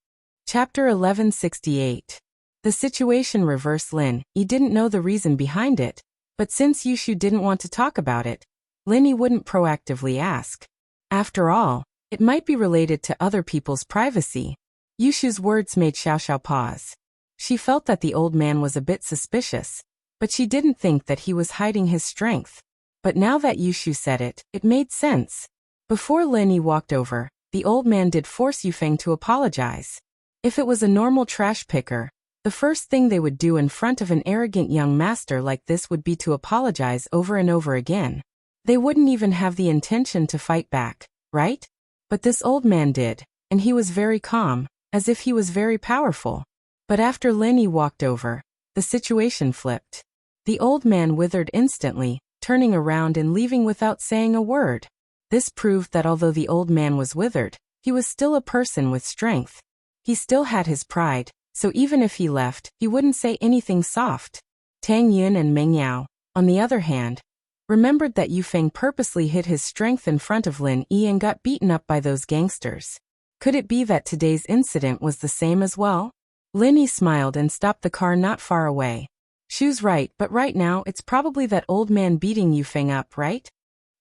Chapter 1168. The situation reversed. Lin Yi didn't know the reason behind it, but since Yushu didn't want to talk about it, Lin Yi wouldn't proactively ask. After all, it might be related to other people's privacy. Yushu's words made Xiao Xiao pause. She felt that the old man was a bit suspicious, but she didn't think that he was hiding his strength. But now that Yushu said it, it made sense. Before Lin Yi walked over, the old man did force Yufeng to apologize. If it was a normal trash picker, the first thing they would do in front of an arrogant young master like this would be to apologize over and over again. They wouldn't even have the intention to fight back, right? But this old man did, and he was very calm, as if he was very powerful. But after Lin Yi walked over, the situation flipped. The old man withered instantly, turning around and leaving without saying a word. This proved that although the old man was withered, he was still a person with strength. He still had his pride, so even if he left, he wouldn't say anything soft. Tang Yun and Meng Yao, on the other hand, remembered that Yufeng purposely hid his strength in front of Lin Yi and got beaten up by those gangsters. Could it be that today's incident was the same as well? Lin Yi smiled and stopped the car not far away. Shu's right, but right now it's probably that old man beating Yufeng up, right?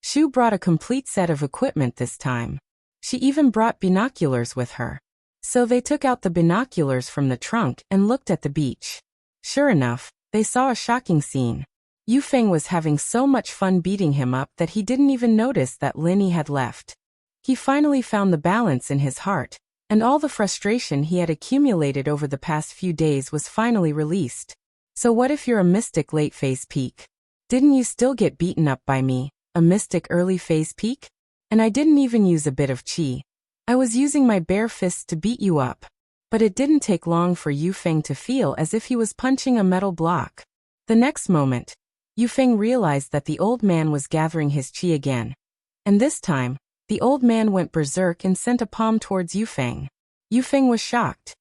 Shu brought a complete set of equipment this time. She even brought binoculars with her. So they took out the binoculars from the trunk and looked at the beach. Sure enough, they saw a shocking scene. Yufeng was having so much fun beating him up that he didn't even notice that Lin Yi had left. He finally found the balance in his heart, and all the frustration he had accumulated over the past few days was finally released. So what if you're a mystic late phase peak? Didn't you still get beaten up by me, a mystic early phase peak? And I didn't even use a bit of chi. I was using my bare fists to beat you up. But it didn't take long for Yufeng to feel as if he was punching a metal block. The next moment, Yufeng realized that the old man was gathering his chi again. And this time, the old man went berserk and sent a palm towards Yufeng. Yufeng was shocked.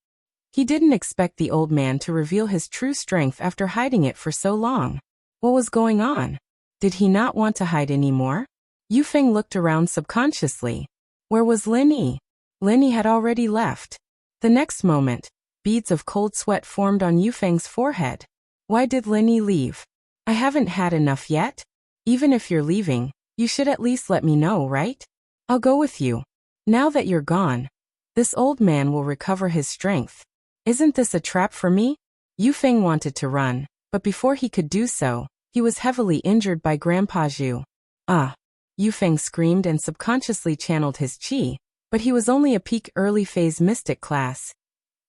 He didn't expect the old man to reveal his true strength after hiding it for so long. What was going on? Did he not want to hide anymore? Yufeng looked around subconsciously. Where was Lin Yi? Lin Yi had already left. The next moment, beads of cold sweat formed on Yufeng's forehead. Why did Lin Yi leave? I haven't had enough yet? Even if you're leaving, you should at least let me know, right? I'll go with you. Now that you're gone, this old man will recover his strength. Isn't this a trap for me? Yufeng wanted to run, but before he could do so, he was heavily injured by Grandpa Zhu. Ah! Yufeng screamed and subconsciously channeled his chi, but he was only a peak early phase mystic class.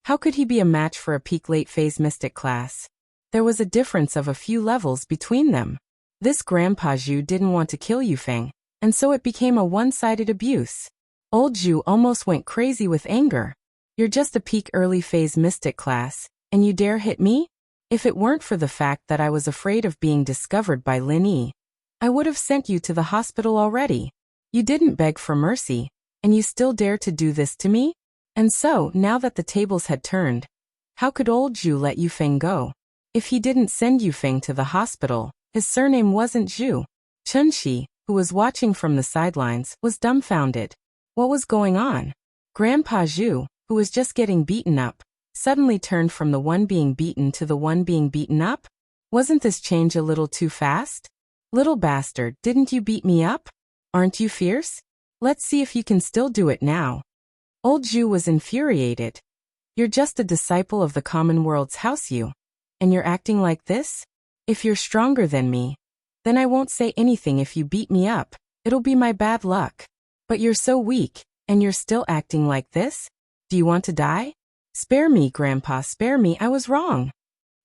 How could he be a match for a peak late phase mystic class? There was a difference of a few levels between them. This Grandpa Zhu didn't want to kill Yufeng, and so it became a one-sided abuse. Old Zhu almost went crazy with anger. You're just a peak early phase mystic class, and you dare hit me? If it weren't for the fact that I was afraid of being discovered by Lin Yi, I would have sent you to the hospital already. You didn't beg for mercy, and you still dare to do this to me? And so, now that the tables had turned, how could old Zhu let Yufeng go? If he didn't send Yufeng to the hospital, his surname wasn't Zhu. Chunxi, who was watching from the sidelines, was dumbfounded. What was going on? Grandpa Zhu, who was just getting beaten up, suddenly turned from the one being beaten to the one being beaten up? Wasn't this change a little too fast? Little bastard, didn't you beat me up? Aren't you fierce? Let's see if you can still do it now. Old Zhu was infuriated. You're just a disciple of the common world's house you. And you're acting like this? If you're stronger than me, then I won't say anything if you beat me up. It'll be my bad luck. But you're so weak, and you're still acting like this? Do you want to die? Spare me, Grandpa, spare me, I was wrong.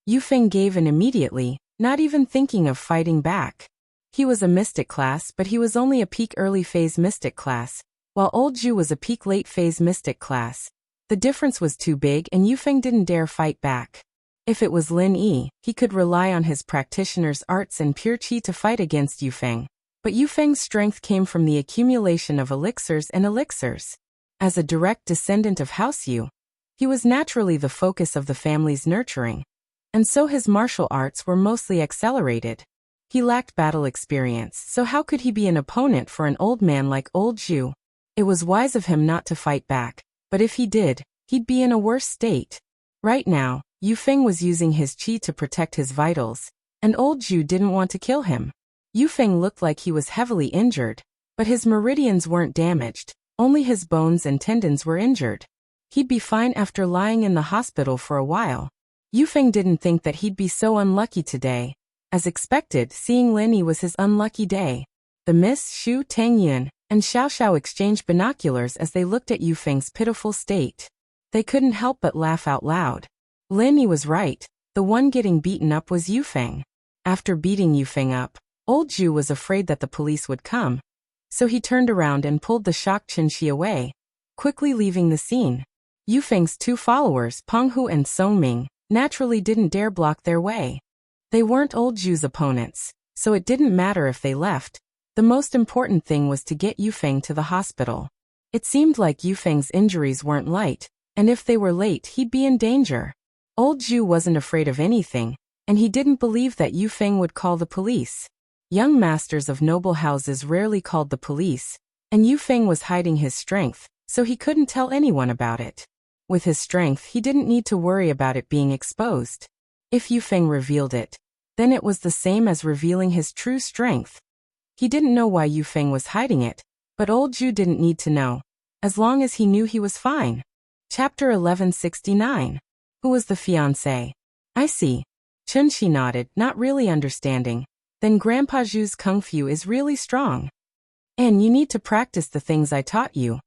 Yufeng gave in immediately, not even thinking of fighting back. He was a mystic class, but he was only a peak early phase mystic class, while old Zhu was a peak late phase mystic class. The difference was too big and Yufeng didn't dare fight back. If it was Lin Yi, he could rely on his practitioner's arts and pure qi to fight against Yufeng. But Yufeng's strength came from the accumulation of elixirs and elixirs. As a direct descendant of House Yu, he was naturally the focus of the family's nurturing, and so his martial arts were mostly accelerated. He lacked battle experience, so how could he be an opponent for an old man like old Zhu? It was wise of him not to fight back, but if he did, he'd be in a worse state. Right now, Yufeng was using his qi to protect his vitals, and old Zhu didn't want to kill him. Yufeng looked like he was heavily injured, but his meridians weren't damaged, only his bones and tendons were injured. He'd be fine after lying in the hospital for a while. Yufeng didn't think that he'd be so unlucky today. As expected, seeing Lin Yi was his unlucky day. The Miss Xu Tangyun and Xiao Xiao exchanged binoculars as they looked at Yufeng's pitiful state. They couldn't help but laugh out loud. Lin Yi was right, the one getting beaten up was Yufeng. After beating Yufeng up, old Zhu was afraid that the police would come, so he turned around and pulled the shocked Qinshi away, quickly leaving the scene. Yufeng's two followers, Penghu and Songming, naturally didn't dare block their way. They weren't old Zhu's opponents, so it didn't matter if they left. The most important thing was to get Yufeng to the hospital. It seemed like Yufeng's injuries weren't light, and if they were late he'd be in danger. Old Zhu wasn't afraid of anything, and he didn't believe that Yufeng would call the police. Young masters of noble houses rarely called the police, and Yufeng was hiding his strength, so he couldn't tell anyone about it. With his strength, he didn't need to worry about it being exposed. If Yufeng revealed it, then it was the same as revealing his true strength. He didn't know why Yufeng was hiding it, but old Zhu didn't need to know, as long as he knew he was fine. Chapter 1169. Who was the fiancé? I see. Chunshi nodded, not really understanding. Then Grandpa Zhu's kung fu is really strong. And you need to practice the things I taught you.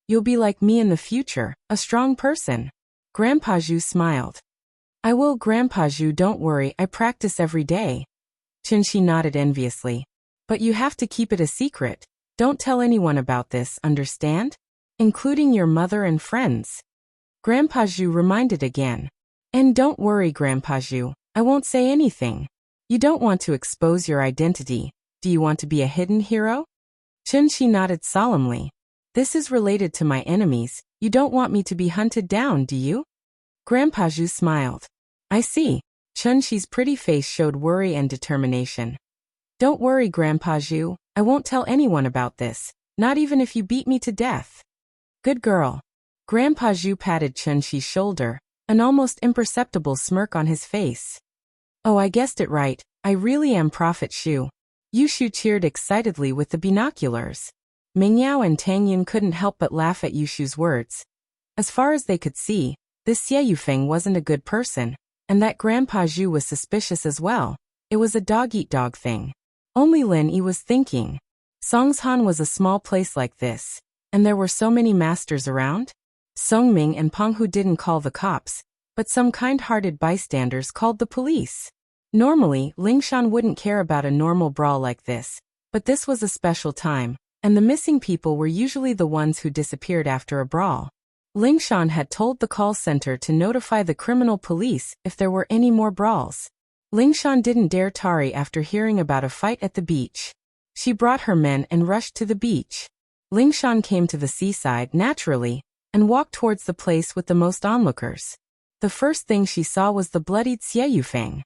You'll be like me in the future, a strong person. Grandpa Zhu smiled. I will, Grandpa Zhu, don't worry, I practice every day. Chunshi nodded enviously. But you have to keep it a secret. Don't tell anyone about this, understand? Including your mother and friends. Grandpa Zhu reminded again. And don't worry, Grandpa Zhu, I won't say anything. You don't want to expose your identity. Do you want to be a hidden hero? Chunshi nodded solemnly. This is related to my enemies. You don't want me to be hunted down, do you? Grandpa Zhu smiled. I see. Chunshi's pretty face showed worry and determination. Don't worry, Grandpa Zhu, I won't tell anyone about this, not even if you beat me to death. Good girl. Grandpa Zhu patted Chunshi's shoulder, an almost imperceptible smirk on his face. Oh, I guessed it right, I really am Prophet Shu. Yushu cheered excitedly with the binoculars. Mingyao and Tang Yun couldn't help but laugh at Yushu's words. As far as they could see, this Xie Yufeng wasn't a good person, and that Grandpa Zhu was suspicious as well. It was a dog-eat-dog thing. Only Lin Yi was thinking. Songshan was a small place like this, and there were so many masters around. Songming and Penghu didn't call the cops, but some kind-hearted bystanders called the police. Normally, Lingshan wouldn't care about a normal brawl like this, but this was a special time, and the missing people were usually the ones who disappeared after a brawl. Lingshan had told the call center to notify the criminal police if there were any more brawls. Lingshan didn't dare tarry after hearing about a fight at the beach. She brought her men and rushed to the beach. Lingshan came to the seaside naturally, and walked towards the place with the most onlookers. The first thing she saw was the bloodied Xie Yufeng.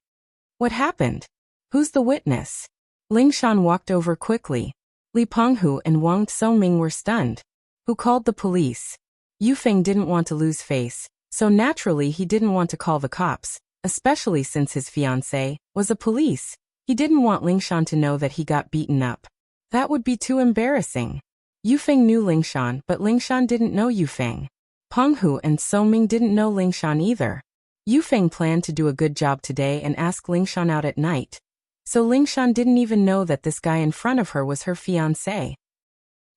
What happened? Who's the witness? Lingshan walked over quickly. Li Penghu and Wang Songming were stunned. Who called the police? Yufeng didn't want to lose face, so naturally he didn't want to call the cops, especially since his fiancée was a police. He didn't want Lingshan to know that he got beaten up. That would be too embarrassing. Yufeng knew Lingshan, but Lingshan didn't know Yufeng. Penghu and Songming didn't know Lingshan either. Yufeng planned to do a good job today and ask Lingshan out at night. So Lingshan didn't even know that this guy in front of her was her fiancé.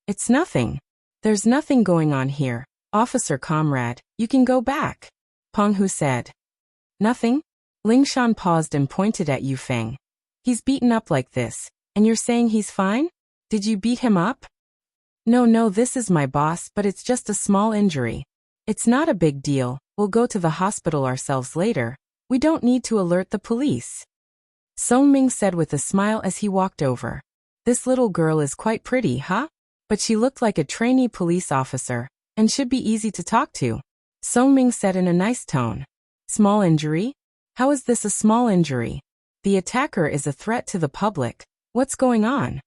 It's nothing. There's nothing going on here. Officer comrade, you can go back. Penghu said. Nothing? Lingshan paused and pointed at Yufeng. He's beaten up like this, and you're saying he's fine? Did you beat him up? No, this is my boss, but it's just a small injury. It's not a big deal, we'll go to the hospital ourselves later. We don't need to alert the police. Songming said with a smile as he walked over. This little girl is quite pretty, huh? But she looked like a trainee police officer, and should be easy to talk to. Songming said in a nice tone. Small injury? How is this a small injury? The attacker is a threat to the public. What's going on?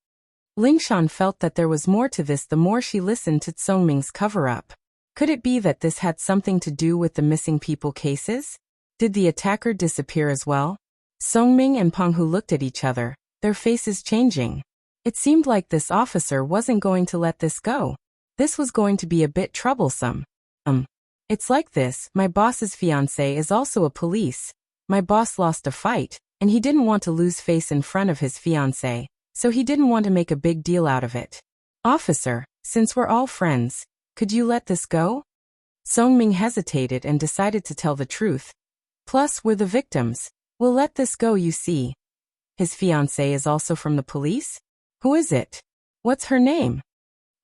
Lingshan felt that there was more to this the more she listened to Songming's cover-up. Could it be that this had something to do with the missing people cases? Did the attacker disappear as well? Songming and Penghu looked at each other, their faces changing. It seemed like this officer wasn't going to let this go. This was going to be a bit troublesome. It's like this, my boss's fiancé is also a police. My boss lost a fight, and he didn't want to lose face in front of his fiancé, so he didn't want to make a big deal out of it. Officer, since we're all friends, could you let this go? Songming hesitated and decided to tell the truth. Plus, we're the victims. We'll let this go, you see. His fiancé is also from the police? Who is it? What's her name?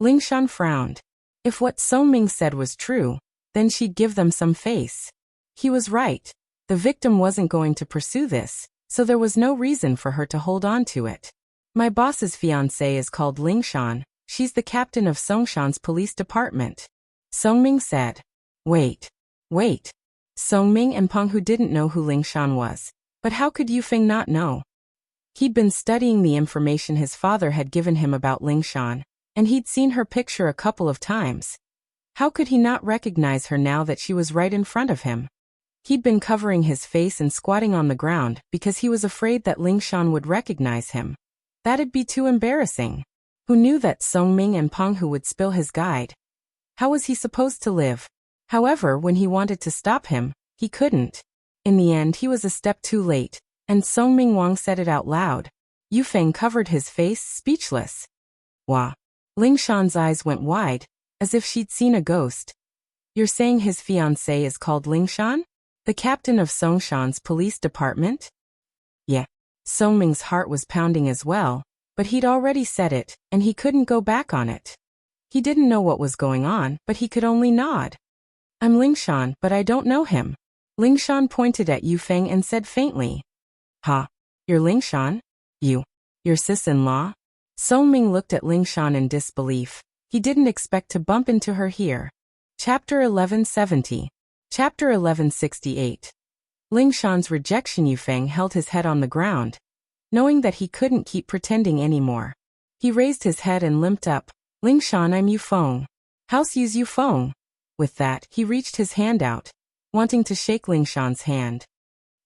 Lingshan frowned. If what Songming said was true, then she'd give them some face. He was right. The victim wasn't going to pursue this, so there was no reason for her to hold on to it. My boss's fiancé is called Lingshan. She's the captain of Songshan's police department. Songming said. Wait. Songming and Penghu didn't know who Lingshan was, but how could Yufeng not know? He'd been studying the information his father had given him about Lingshan, and he'd seen her picture a couple of times. How could he not recognize her now that she was right in front of him? He'd been covering his face and squatting on the ground because he was afraid that Lingshan would recognize him. That'd be too embarrassing. Who knew that Songming and Penghu would spill his guide? How was he supposed to live? However, when he wanted to stop him, he couldn't. In the end, he was a step too late, and Songming Wang said it out loud. Yufeng covered his face, speechless. Wah. Lingshan's eyes went wide, as if she'd seen a ghost. You're saying his fiancé is called Lingshan? The captain of Songshan's police department? Yeah. Songming's heart was pounding as well, but he'd already said it, and he couldn't go back on it. He didn't know what was going on, but he could only nod. I'm Lingshan, but I don't know him. Lingshan pointed at Yufeng and said faintly. Ha. You're Lingshan? Your sis-in-law? Songming looked at Lingshan in disbelief. He didn't expect to bump into her here. Chapter 1170. Chapter 1168. Lingshan's rejection. Yufeng held his head on the ground, knowing that he couldn't keep pretending anymore. He raised his head and limped up. Lingshan, I'm Yufeng. House Yu's Yufeng. With that, he reached his hand out, wanting to shake Lingshan's hand.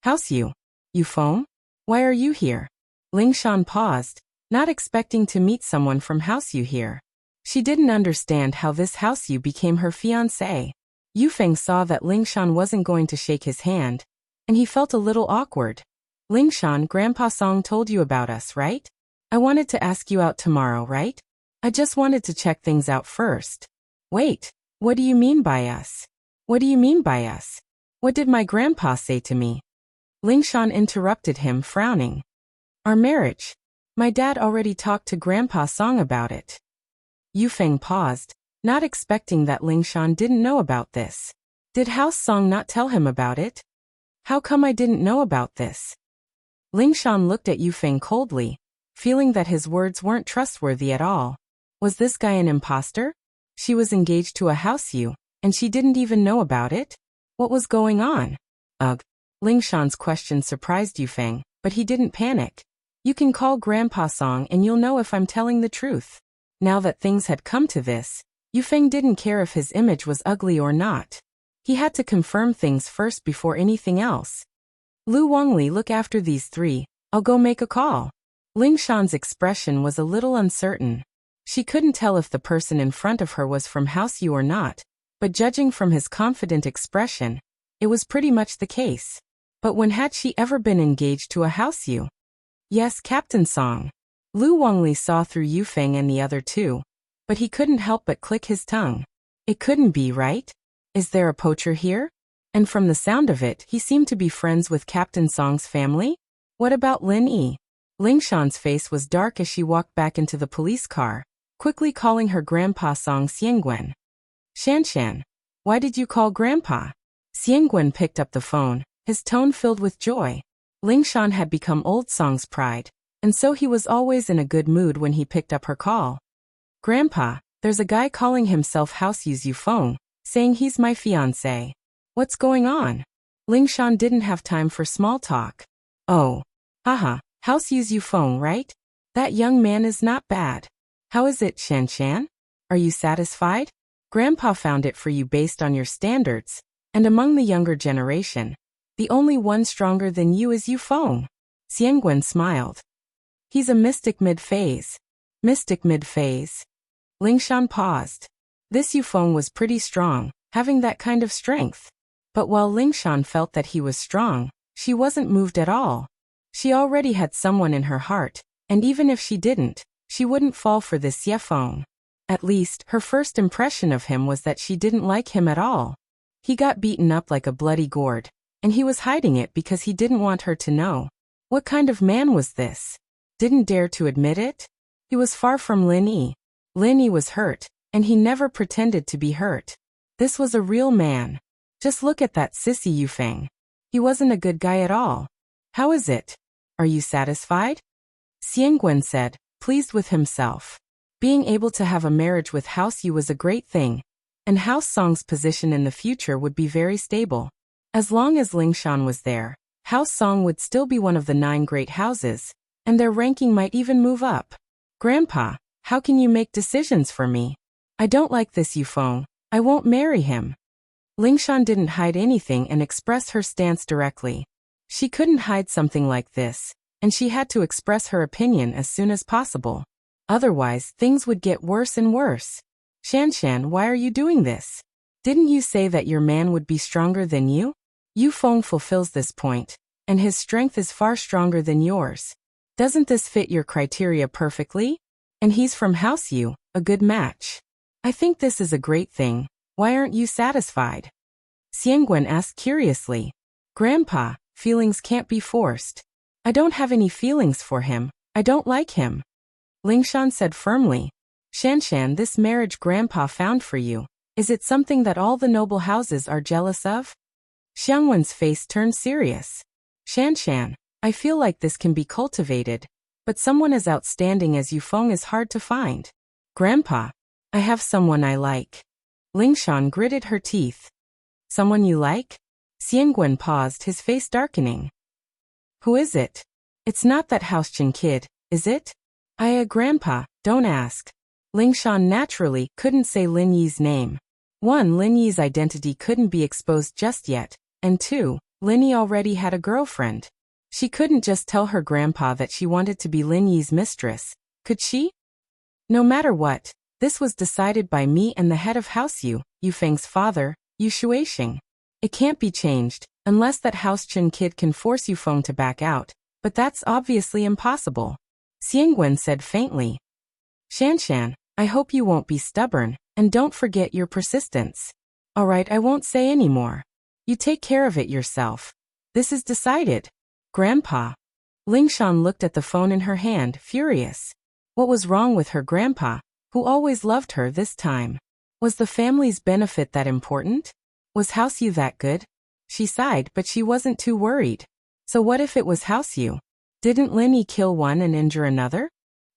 House Yu. Yufeng? Why are you here? Lingshan paused, not expecting to meet someone from House Yu here. She didn't understand how this House Yu became her fiancé. Yufeng saw that Lingshan wasn't going to shake his hand, and he felt a little awkward. Lingshan, Grandpa Song told you about us, right? I wanted to ask you out tomorrow, right? I just wanted to check things out first. Wait, what do you mean by us? What do you mean by us? What did my grandpa say to me? Lingshan interrupted him, frowning. Our marriage. My dad already talked to Grandpa Song about it. Yufeng paused, not expecting that Lingshan didn't know about this. Did House Song not tell him about it? How come I didn't know about this? Lingshan looked at Yufeng coldly, feeling that his words weren't trustworthy at all. Was this guy an imposter? She was engaged to a House Yu, and she didn't even know about it? What was going on? Ugh. Lingshan's question surprised Yufeng, but he didn't panic. You can call Grandpa Song and you'll know if I'm telling the truth. Now that things had come to this, Yufeng didn't care if his image was ugly or not. He had to confirm things first before anything else. Lu Wangli, look after these three. I'll go make a call. Lingshan's expression was a little uncertain. She couldn't tell if the person in front of her was from House Yu or not, but judging from his confident expression, it was pretty much the case. But when had she ever been engaged to a House Yu? Yes, Captain Song. Lu Wangli saw through Yufeng and the other two, but he couldn't help but click his tongue. It couldn't be, right? Is there a poacher here? And from the sound of it, he seemed to be friends with Captain Song's family? What about Lin Yi? Lingshan's face was dark as she walked back into the police car, quickly calling her grandpa Song Xiangwen. Shanshan, why did you call grandpa? Xiangwen picked up the phone, his tone filled with joy. Lingshan had become old Song's pride, and so he was always in a good mood when he picked up her call. Grandpa, there's a guy calling himself House Yufeng, saying he's my fiancé. What's going on? Lingshan didn't have time for small talk. Oh. Haha, House Yufeng, right? That young man is not bad. How is it, Shanshan? Are you satisfied? Grandpa found it for you based on your standards, and among the younger generation, the only one stronger than you is Yufeng. Xiangwen smiled. He's a mystic mid-phase. Mystic mid-phase. Lingshan paused. This Yufeng was pretty strong, having that kind of strength. But while Lingshan felt that he was strong, she wasn't moved at all. She already had someone in her heart, and even if she didn't, she wouldn't fall for this Yufeng. At least, her first impression of him was that she didn't like him at all. He got beaten up like a bloody gourd, and he was hiding it because he didn't want her to know. What kind of man was this? Didn't dare to admit it? He was far from Lin Yi. Lin Yi was hurt, and he never pretended to be hurt. This was a real man. Just look at that sissy Yufeng. He wasn't a good guy at all. How is it? Are you satisfied? Xiangwen said, pleased with himself. Being able to have a marriage with House Yu was a great thing, and House Song's position in the future would be very stable. As long as Lingshan was there, House Song would still be one of the 9 great houses, and their ranking might even move up. Grandpa, how can you make decisions for me? I don't like this Yufeng. I won't marry him. Lingshan didn't hide anything and express her stance directly. She couldn't hide something like this, and she had to express her opinion as soon as possible. Otherwise, things would get worse and worse. Shanshan, why are you doing this? Didn't you say that your man would be stronger than you? Yufeng fulfills this point, and his strength is far stronger than yours. Doesn't this fit your criteria perfectly? And he's from House Yu, a good match. I think this is a great thing. Why aren't you satisfied? Xiangwen asked curiously. Grandpa, feelings can't be forced. I don't have any feelings for him. I don't like him. Lingshan said firmly. Shanshan, this marriage Grandpa found for you, is it something that all the noble houses are jealous of? Xiangwen's face turned serious. Shanshan, I feel like this can be cultivated, but someone as outstanding as Yufeng is hard to find. Grandpa, I have someone I like. Lingshan gritted her teeth. Someone you like? Xiangwen paused, his face darkening. Who is it? It's not that Housechin kid, is it? Grandpa, don't ask. Lingshan naturally couldn't say Lin Yi's name. 1. Lin Yi's identity couldn't be exposed just yet, and 2. Lin Yi already had a girlfriend. She couldn't just tell her grandpa that she wanted to be Lin Yi's mistress, could she? No matter what, this was decided by me and the head of House Yu, Yufeng's father, Yu Shuixing. It can't be changed, unless that Housechin kid can force Yufeng to back out, but that's obviously impossible. Xiangwen said faintly. Shanshan, I hope you won't be stubborn, and don't forget your persistence. Alright, I won't say any more. You take care of it yourself. This is decided. Grandpa. Lingshan looked at the phone in her hand, furious. What was wrong with her grandpa, who always loved her this time? Was the family's benefit that important? Was House Yu that good? She sighed, but she wasn't too worried. So what if it was House Yu? Didn't Lin Yi kill one and injure another?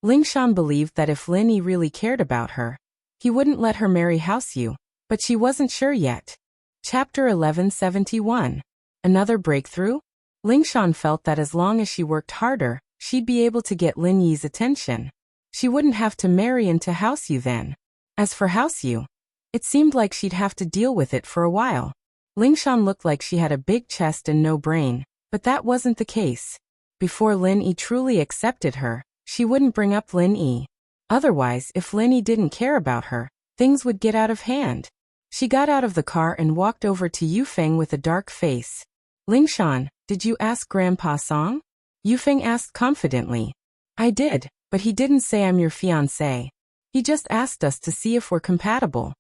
Lingshan believed that if Lin Yi really cared about her, he wouldn't let her marry House Yu, but she wasn't sure yet. Chapter 1171. Another breakthrough? Lingshan felt that as long as she worked harder, she'd be able to get Lin Yi's attention. She wouldn't have to marry into House Yu then. As for House Yu, it seemed like she'd have to deal with it for a while. Lingshan looked like she had a big chest and no brain, but that wasn't the case. Before Lin Yi truly accepted her, she wouldn't bring up Lin Yi. Otherwise, if Lin Yi didn't care about her, things would get out of hand. She got out of the car and walked over to Yufeng with a dark face. Lingshan, did you ask Grandpa Song? Yufeng asked confidently. I did, but he didn't say I'm your fiancé. He just asked us to see if we're compatible.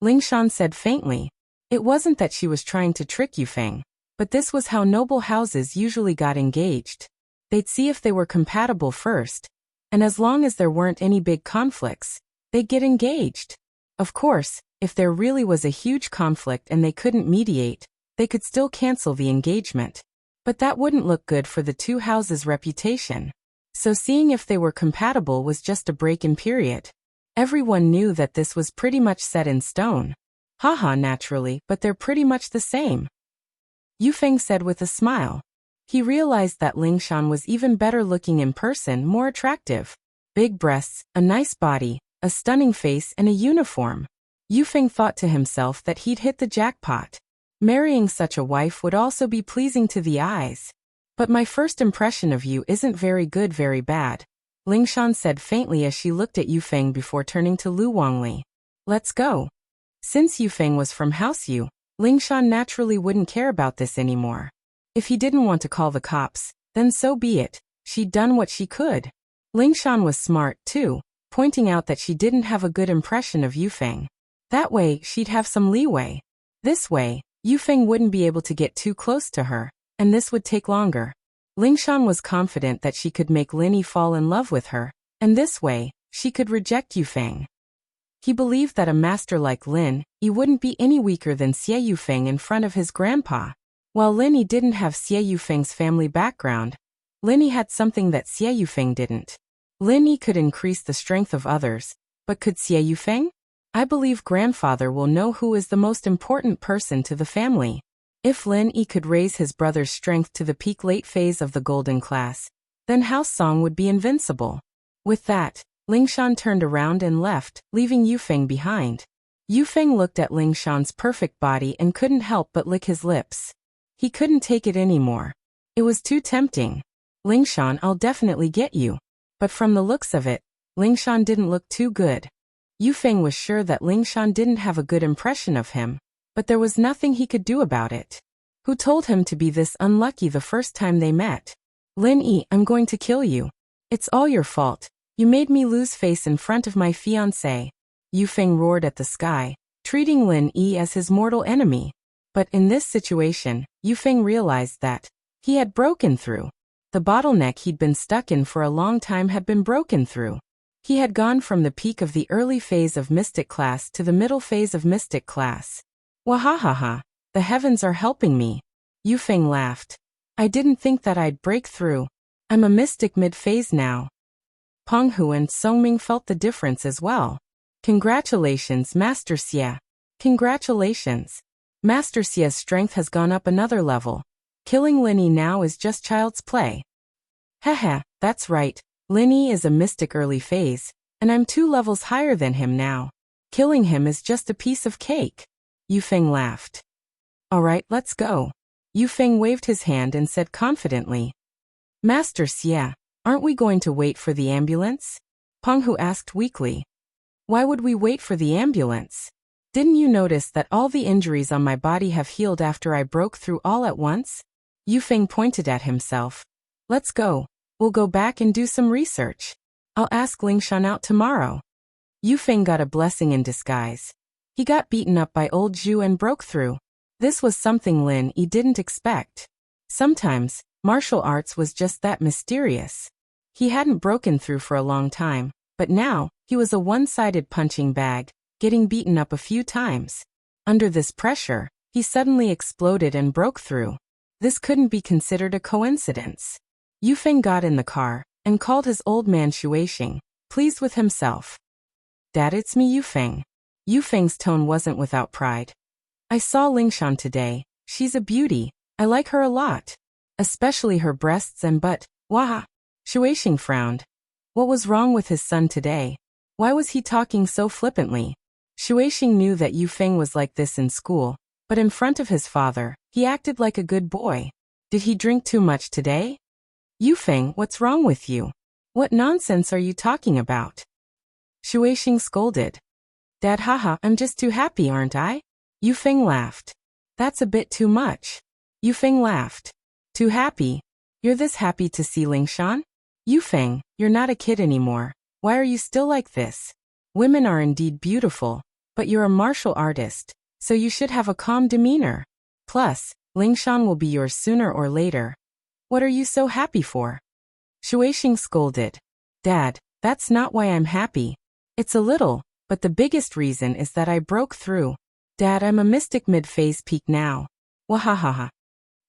Lingshan said faintly. It wasn't that she was trying to trick Yufeng, but this was how noble houses usually got engaged. They'd see if they were compatible first, and as long as there weren't any big conflicts, they'd get engaged. Of course, if there really was a huge conflict and they couldn't mediate, they could still cancel the engagement. But that wouldn't look good for the two houses' reputation. So seeing if they were compatible was just a break-in period. Everyone knew that this was pretty much set in stone. Haha, naturally, but they're pretty much the same, Yufeng said with a smile. He realized that Lingshan was even better looking in person, more attractive. Big breasts, a nice body, a stunning face, and a uniform. Yufeng thought to himself that he'd hit the jackpot. Marrying such a wife would also be pleasing to the eyes. But my first impression of you isn't very good, very bad, Lingshan said faintly as she looked at Yufeng before turning to Lu Wangli. Let's go. Since Yufeng was from House Yu, Lingshan naturally wouldn't care about this anymore. If he didn't want to call the cops, then so be it. She'd done what she could. Lingshan was smart, too, pointing out that she didn't have a good impression of Yufeng. That way, she'd have some leeway. This way, Yufeng wouldn't be able to get too close to her, and this would take longer. Lingshan was confident that she could make Linny fall in love with her, and this way, she could reject Yufeng. He believed that a master like Lin Yi wouldn't be any weaker than Xie Yufeng in front of his grandpa. While Lin Yi didn't have Xie Yufeng's family background, Lin Yi had something that Xie Yufeng didn't. Lin Yi could increase the strength of others, but could Xie Yufeng? I believe grandfather will know who is the most important person to the family. If Lin Yi could raise his brother's strength to the peak late phase of the golden class, then House Song would be invincible. With that, Lingshan turned around and left, leaving Yufeng behind. Yufeng looked at Lingshan's perfect body and couldn't help but lick his lips. He couldn't take it anymore. It was too tempting. Lingshan, I'll definitely get you. But from the looks of it, Lingshan didn't look too good. Yufeng was sure that Lingshan didn't have a good impression of him, but there was nothing he could do about it. Who told him to be this unlucky the first time they met? Lin Yi, I'm going to kill you. It's all your fault. You made me lose face in front of my fiancé. Yufeng roared at the sky, treating Lin Yi as his mortal enemy. But in this situation, Yufeng realized that he had broken through. The bottleneck he'd been stuck in for a long time had been broken through. He had gone from the peak of the early phase of mystic class to the middle phase of mystic class. Wahahaha, the heavens are helping me. Yufeng laughed. I didn't think that I'd break through. I'm a mystic mid-phase now. Penghu and Songming felt the difference as well. Congratulations, Master Xie. Congratulations. Master Xie's strength has gone up another level. Killing Lin Yi now is just child's play. Haha, that's right. Lin Yi is a mystic early phase, and I'm 2 levels higher than him now. Killing him is just a piece of cake. Yufeng laughed. Alright, let's go. Yufeng waved his hand and said confidently. Master Xie, aren't we going to wait for the ambulance? Penghu asked weakly. Why would we wait for the ambulance? Didn't you notice that all the injuries on my body have healed after I broke through all at once? Yufeng pointed at himself. Let's go. We'll go back and do some research. I'll ask Lingshan out tomorrow. Yufeng got a blessing in disguise. He got beaten up by old Zhu and broke through. This was something Lin Yi didn't expect. Sometimes, martial arts was just that mysterious. He hadn't broken through for a long time, but now, he was a one-sided punching bag, getting beaten up a few times. Under this pressure, he suddenly exploded and broke through. This couldn't be considered a coincidence. Yufeng got in the car, and called his old man Shuixing, pleased with himself. Dad, it's me Yufeng. Yufeng's tone wasn't without pride. I saw Lingshan today. She's a beauty. I like her a lot. Especially her breasts and butt. Wah! Shuixing frowned. What was wrong with his son today? Why was he talking so flippantly? Shuixing knew that Yufeng was like this in school, but in front of his father, he acted like a good boy. Did he drink too much today? Yufeng, what's wrong with you? What nonsense are you talking about? Shuixing scolded. Dad, haha, I'm just too happy, aren't I? Yufeng laughed. That's a bit too much. Yufeng laughed. Too happy? You're this happy to see Lingshan? Yufeng, you're not a kid anymore. Why are you still like this? Women are indeed beautiful, but you're a martial artist. So you should have a calm demeanor. Plus, Lingshan will be yours sooner or later. What are you so happy for? Shuixing scolded. Dad, that's not why I'm happy. It's a little, but the biggest reason is that I broke through. Dad, I'm a mystic mid-phase peak now. Wahahaha.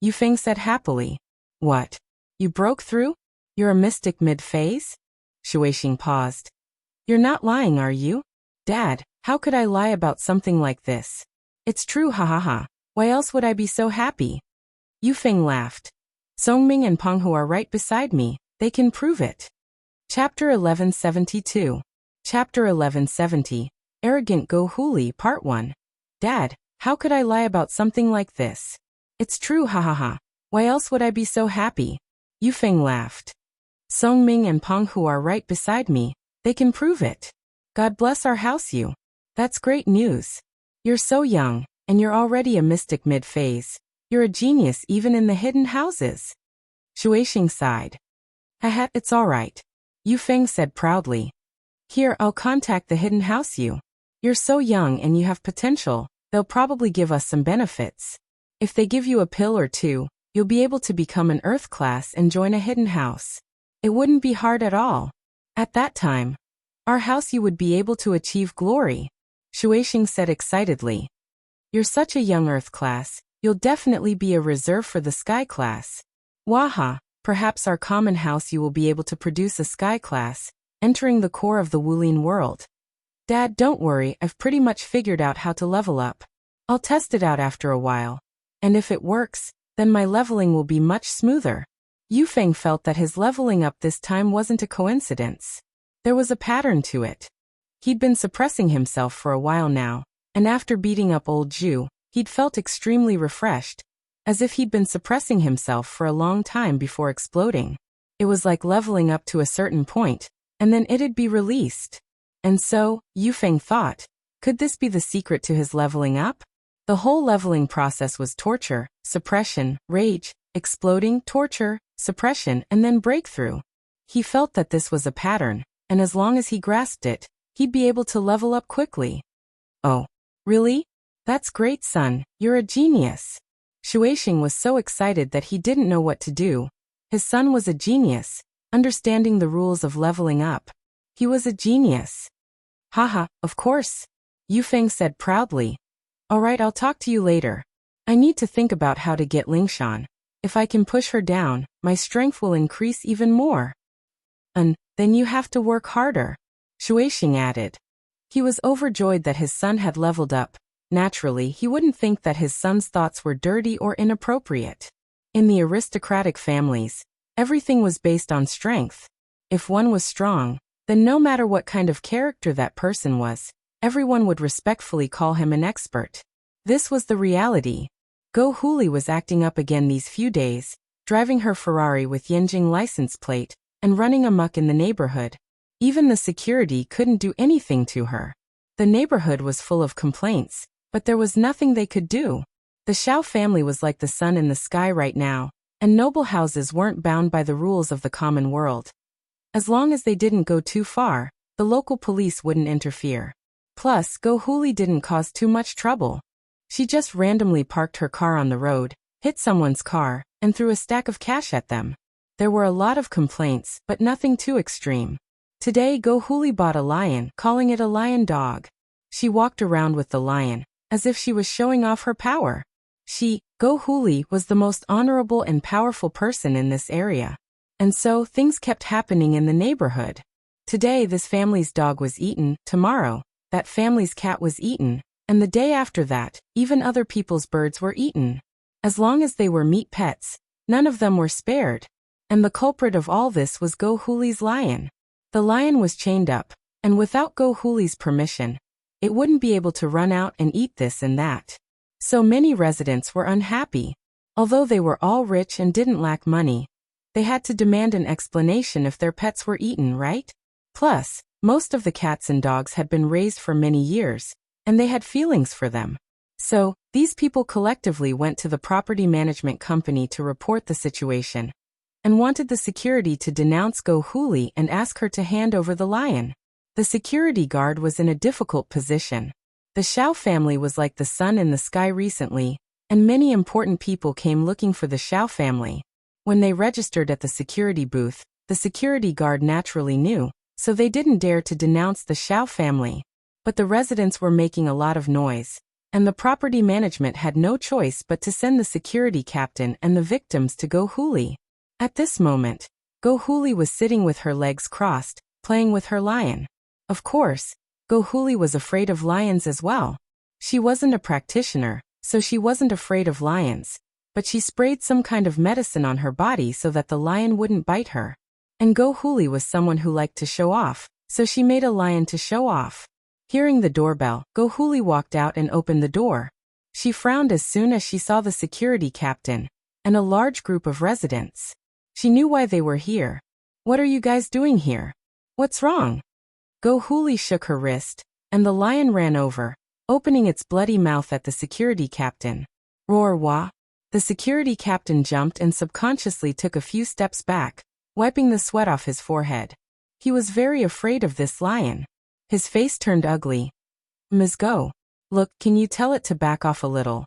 Yufeng said happily. What? You broke through? You're a mystic mid-phase? Shuixing paused. You're not lying, are you? Dad, how could I lie about something like this? It's true, hahaha. Why else would I be so happy? Yufeng laughed. Songming and Penghu are right beside me. They can prove it. Chapter 1172. Chapter 1170. Arrogant Go Huli Part 1. Dad, how could I lie about something like this? It's true, hahaha. Why else would I be so happy? Yufeng laughed. Songming and Penghu are right beside me. They can prove it. God bless our house, you. That's great news. You're so young, and you're already a mystic mid-phase. You're a genius even in the hidden houses. Shuixing sighed. Haha, it's all right. Yufeng said proudly. Here, I'll contact the hidden house, you. You're so young and you have potential. They'll probably give us some benefits. If they give you a pill or two, you'll be able to become an Earth class and join a hidden house. It wouldn't be hard at all. At that time, our house you would be able to achieve glory. Shuixing said excitedly. You're such a young Earth class, you'll definitely be a reserve for the Sky class. Waha, perhaps our common house you will be able to produce a Sky class, entering the core of the Wulian world. Dad, don't worry, I've pretty much figured out how to level up. I'll test it out after a while. And if it works, then my leveling will be much smoother. Yufeng felt that his leveling up this time wasn't a coincidence. There was a pattern to it. He'd been suppressing himself for a while now, and after beating up old Zhu, he'd felt extremely refreshed, as if he'd been suppressing himself for a long time before exploding. It was like leveling up to a certain point, and then it'd be released. And so, Yufeng thought, could this be the secret to his leveling up? The whole leveling process was torture, suppression, rage, exploding, torture, suppression, and then breakthrough. He felt that this was a pattern, and as long as he grasped it, he'd be able to level up quickly. Oh, really? That's great, son, you're a genius. Shuixing was so excited that he didn't know what to do. His son was a genius, understanding the rules of leveling up. He was a genius. Haha, of course. Yufeng said proudly. Alright, I'll talk to you later. I need to think about how to get Lingshan. If I can push her down, my strength will increase even more. And then you have to work harder, Shuixing added. He was overjoyed that his son had leveled up. Naturally, he wouldn't think that his son's thoughts were dirty or inappropriate. In the aristocratic families, everything was based on strength. If one was strong, then no matter what kind of character that person was, everyone would respectfully call him an expert. This was the reality. Go Huli was acting up again these few days, driving her Ferrari with Yanjing license plate, and running amok in the neighborhood. Even the security couldn't do anything to her. The neighborhood was full of complaints, but there was nothing they could do. The Xiao family was like the sun in the sky right now, and noble houses weren't bound by the rules of the common world. As long as they didn't go too far, the local police wouldn't interfere. Plus, Go Huli didn't cause too much trouble. She just randomly parked her car on the road, hit someone's car, and threw a stack of cash at them. There were a lot of complaints, but nothing too extreme. Today, Go Huli bought a lion, calling it a lion dog. She walked around with the lion, as if she was showing off her power. Go Huli, was the most honorable and powerful person in this area. And so, things kept happening in the neighborhood. Today, this family's dog was eaten, tomorrow, that family's cat was eaten, and the day after that, even other people's birds were eaten. As long as they were meat pets, none of them were spared. And the culprit of all this was Go Huli's lion. The lion was chained up, and without Go Huli's permission, it wouldn't be able to run out and eat this and that. So many residents were unhappy. Although they were all rich and didn't lack money, they had to demand an explanation if their pets were eaten, right? Plus, most of the cats and dogs had been raised for many years, and they had feelings for them. So, these people collectively went to the property management company to report the situation, and wanted the security to denounce Go Huli and ask her to hand over the lion. The security guard was in a difficult position. The Xiao family was like the sun in the sky recently, and many important people came looking for the Xiao family. When they registered at the security booth, the security guard naturally knew, so they didn't dare to denounce the Xiao family. But the residents were making a lot of noise, and the property management had no choice but to send the security captain and the victims to Go Huli. At this moment, Go Huli was sitting with her legs crossed, playing with her lion. Of course, Go Huli was afraid of lions as well. She wasn't a practitioner, so she wasn't afraid of lions, but she sprayed some kind of medicine on her body so that the lion wouldn't bite her. And Go Huli was someone who liked to show off, so she made a lion to show off. Hearing the doorbell, Go Huli walked out and opened the door. She frowned as soon as she saw the security captain and a large group of residents. She knew why they were here. What are you guys doing here? What's wrong? Go Huli shook her wrist, and the lion ran over, opening its bloody mouth at the security captain. Roar wah! The security captain jumped and subconsciously took a few steps back, wiping the sweat off his forehead. He was very afraid of this lion. His face turned ugly. Ms. Go. Look, can you tell it to back off a little?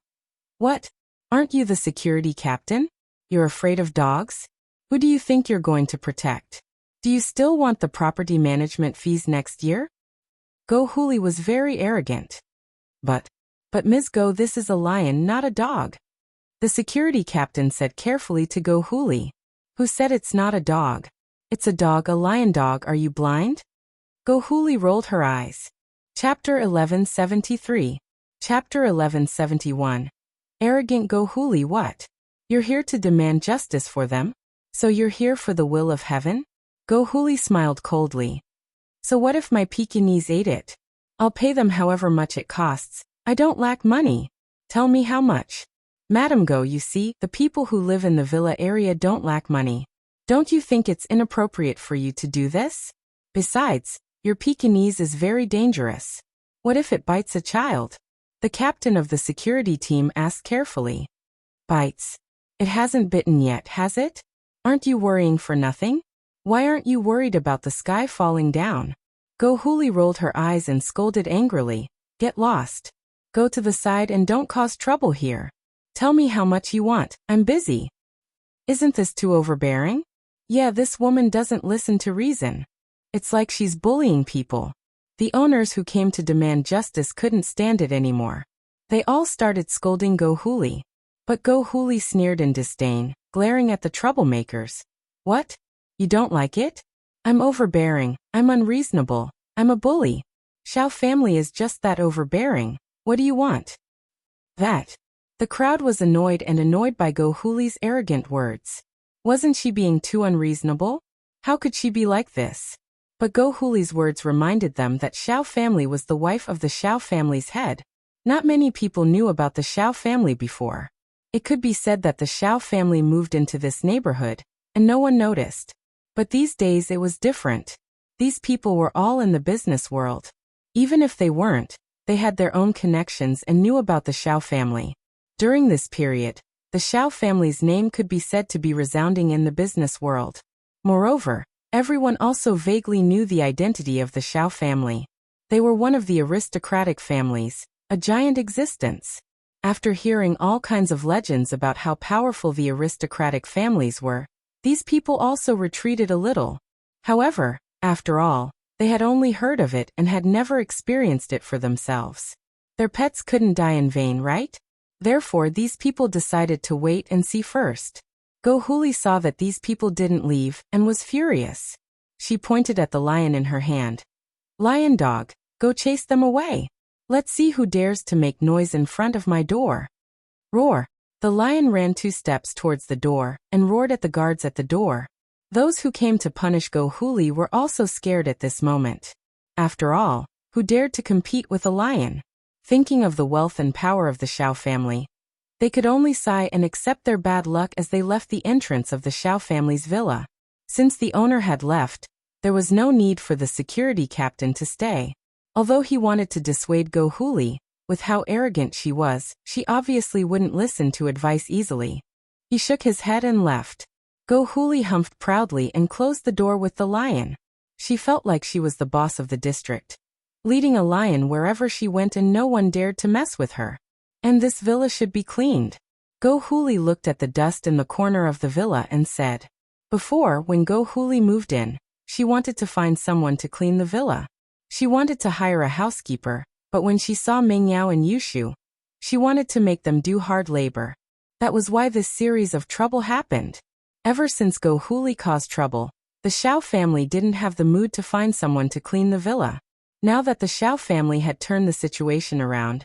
What? Aren't you the security captain? You're afraid of dogs? Who do you think you're going to protect? Do you still want the property management fees next year? Go Huli was very arrogant. But Ms. Go, this is a lion, not a dog. The security captain said carefully to Go Huli. Who said it's not a dog? It's a dog, a lion dog, are you blind? Go Huli rolled her eyes. Chapter 1173. Chapter 1171. Arrogant Go Huli, what? You're here to demand justice for them? So you're here for the will of heaven? Go Huli smiled coldly. So what if my Pekingese ate it? I'll pay them however much it costs. I don't lack money. Tell me how much. Madam Go, you see, the people who live in the villa area don't lack money. Don't you think it's inappropriate for you to do this? Besides, your Pekingese is very dangerous. What if it bites a child? The captain of the security team asked carefully. Bites. It hasn't bitten yet, has it? Aren't you worrying for nothing? Why aren't you worried about the sky falling down? Go Huli rolled her eyes and scolded angrily. Get lost. Go to the side and don't cause trouble here. Tell me how much you want, I'm busy. Isn't this too overbearing? Yeah, this woman doesn't listen to reason. It's like she's bullying people. The owners who came to demand justice couldn't stand it anymore. They all started scolding Go Huli. But Go Huli sneered in disdain, glaring at the troublemakers. What? You don't like it? I'm overbearing, I'm unreasonable, I'm a bully. Xiao family is just that overbearing. What do you want? That. The crowd was annoyed by Go Huli's arrogant words. Wasn't she being too unreasonable? How could she be like this? But Go Huli's words reminded them that Xiao family was the wife of the Xiao family's head. Not many people knew about the Xiao family before. It could be said that the Xiao family moved into this neighborhood, and no one noticed. But these days it was different. These people were all in the business world. Even if they weren't, they had their own connections and knew about the Xiao family. During this period, the Xiao family's name could be said to be resounding in the business world. Moreover, everyone also vaguely knew the identity of the Xiao family. They were one of the aristocratic families, a giant existence. After hearing all kinds of legends about how powerful the aristocratic families were, these people also retreated a little. However, after all, they had only heard of it and had never experienced it for themselves. Their pets couldn't die in vain, right? Therefore, these people decided to wait and see first. Go Huli saw that these people didn't leave and was furious. She pointed at the lion in her hand. Lion dog, go chase them away. Let's see who dares to make noise in front of my door. Roar. The lion ran 2 steps towards the door and roared at the guards at the door. Those who came to punish Go Huli were also scared at this moment. After all, who dared to compete with a lion? Thinking of the wealth and power of the Xiao family, they could only sigh and accept their bad luck as they left the entrance of the Xiao family's villa. Since the owner had left, there was no need for the security captain to stay. Although he wanted to dissuade Go Huli, with how arrogant she was, she obviously wouldn't listen to advice easily. He shook his head and left. Go Huli humphed proudly and closed the door with the lion. She felt like she was the boss of the district. leading a lion wherever she went and no one dared to mess with her. And this villa should be cleaned. Go Huli looked at the dust in the corner of the villa and said. Before, when Go Huli moved in, she wanted to find someone to clean the villa. She wanted to hire a housekeeper, but when she saw Mingyao and Yushu, she wanted to make them do hard labor. That was why this series of trouble happened. Ever since Go Huli caused trouble, the Xiao family didn't have the mood to find someone to clean the villa. Now that the Xiao family had turned the situation around,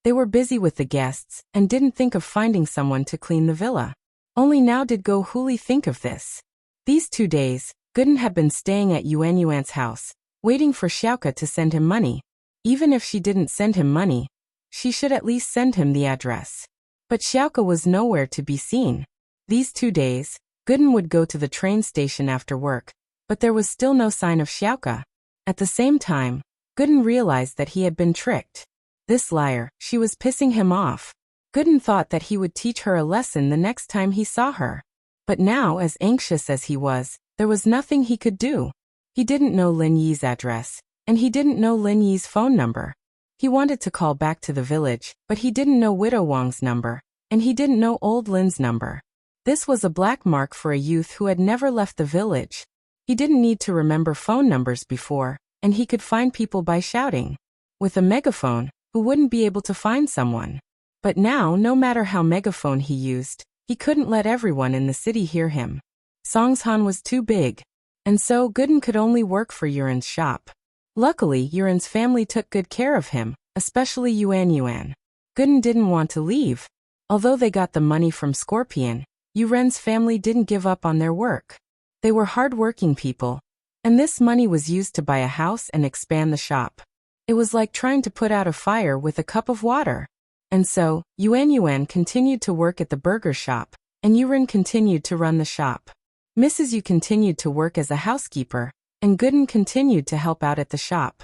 they were busy with the guests and didn't think of finding someone to clean the villa. Only now did Go Huli think of this. These 2 days, Gooden had been staying at Yuan Yuan's house, waiting for Xiaoka to send him money. Even if she didn't send him money, she should at least send him the address. But Xiaoka was nowhere to be seen. These 2 days, Gooden would go to the train station after work, but there was still no sign of Xiaoka. At the same time, Gooden realized that he had been tricked. This liar, she was pissing him off. Gooden thought that he would teach her a lesson the next time he saw her. But now, as anxious as he was, there was nothing he could do. He didn't know Lin Yi's address, and he didn't know Lin Yi's phone number. He wanted to call back to the village, but he didn't know Widow Wang's number, and he didn't know Old Lin's number. This was a black mark for a youth who had never left the village. He didn't need to remember phone numbers before, and he could find people by shouting. With a megaphone, who wouldn't be able to find someone? But now, no matter how megaphone he used, he couldn't let everyone in the city hear him. Songshan was too big, and so Gooden could only work for Yuren's shop. Luckily, Yuren's family took good care of him, especially Yuan Yuan. Gooden didn't want to leave. Although they got the money from Scorpion, Yuren's family didn't give up on their work. They were hard-working people, and this money was used to buy a house and expand the shop. It was like trying to put out a fire with a cup of water. And so, Yuan Yuan continued to work at the burger shop, and Yuren continued to run the shop. Mrs. Yu continued to work as a housekeeper, and Gooden continued to help out at the shop.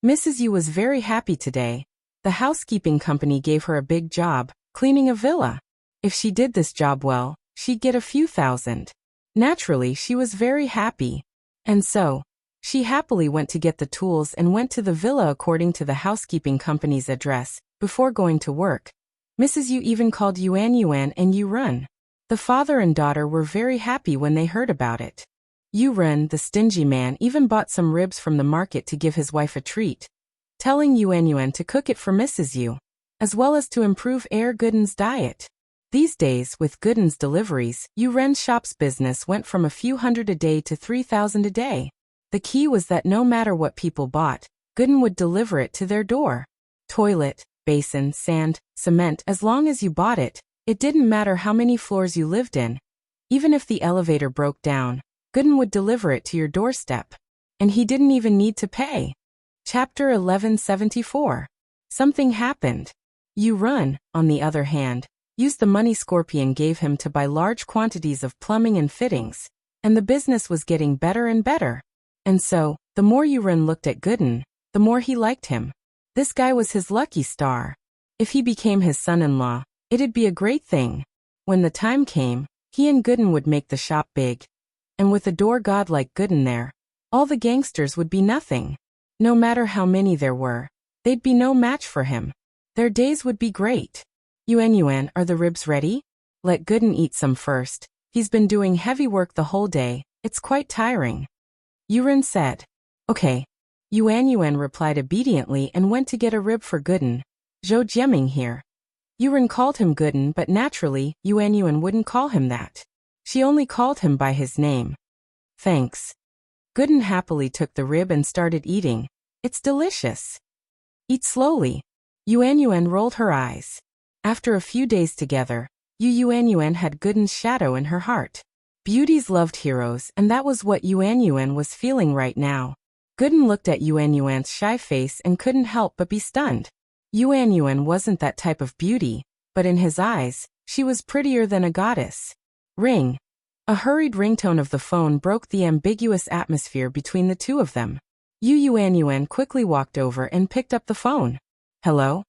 Mrs. Yu was very happy today. The housekeeping company gave her a big job, cleaning a villa. If she did this job well, she'd get a few thousand. Naturally, she was very happy. And so, she happily went to get the tools and went to the villa according to the housekeeping company's address. Before going to work, Mrs. Yu even called Yuan Yuan and Yu Run. The father and daughter were very happy when they heard about it. Yu Run, the stingy man, even bought some ribs from the market to give his wife a treat, telling Yuan Yuan to cook it for Mrs. Yu, as well as to improve Gooden's diet. These days, with Gooden's deliveries, Yu Ren's shop's business went from a few hundred a day to 3,000 a day. The key was that no matter what people bought, Gooden would deliver it to their door. Toilet, basin, sand, cement, as long as you bought it, it didn't matter how many floors you lived in. Even if the elevator broke down, Gooden would deliver it to your doorstep. And he didn't even need to pay. Chapter 1174. Something happened. Yu Run, on the other hand, used the money Scorpion gave him to buy large quantities of plumbing and fittings, and the business was getting better and better. And so, the more Yu Run looked at Gooden, the more he liked him. This guy was his lucky star. If he became his son-in-law, it'd be a great thing. When the time came, he and Gooden would make the shop big. And with a door god like Gooden there, all the gangsters would be nothing. No matter how many there were, they'd be no match for him. Their days would be great. Yuan Yuan, are the ribs ready? Let Gooden eat some first. He's been doing heavy work the whole day, it's quite tiring. Yuren said. Okay. Yuan Yuan replied obediently and went to get a rib for Gooden. Zhou Jiaming here. Yuren called him Gooden, but naturally, Yuan Yuan wouldn't call him that. She only called him by his name. Thanks. Gooden happily took the rib and started eating. It's delicious. Eat slowly. Yuan Yuan rolled her eyes. After a few days together, Yuan Yuan had Gooden's shadow in her heart. Beauties loved heroes, and that was what Yuan Yuan was feeling right now. Gooden looked at Yuan Yuan's shy face and couldn't help but be stunned. Yuan Yuan wasn't that type of beauty, but in his eyes, she was prettier than a goddess. Ring. A hurried ringtone of the phone broke the ambiguous atmosphere between the two of them. Yuan Yuan quickly walked over and picked up the phone. Hello?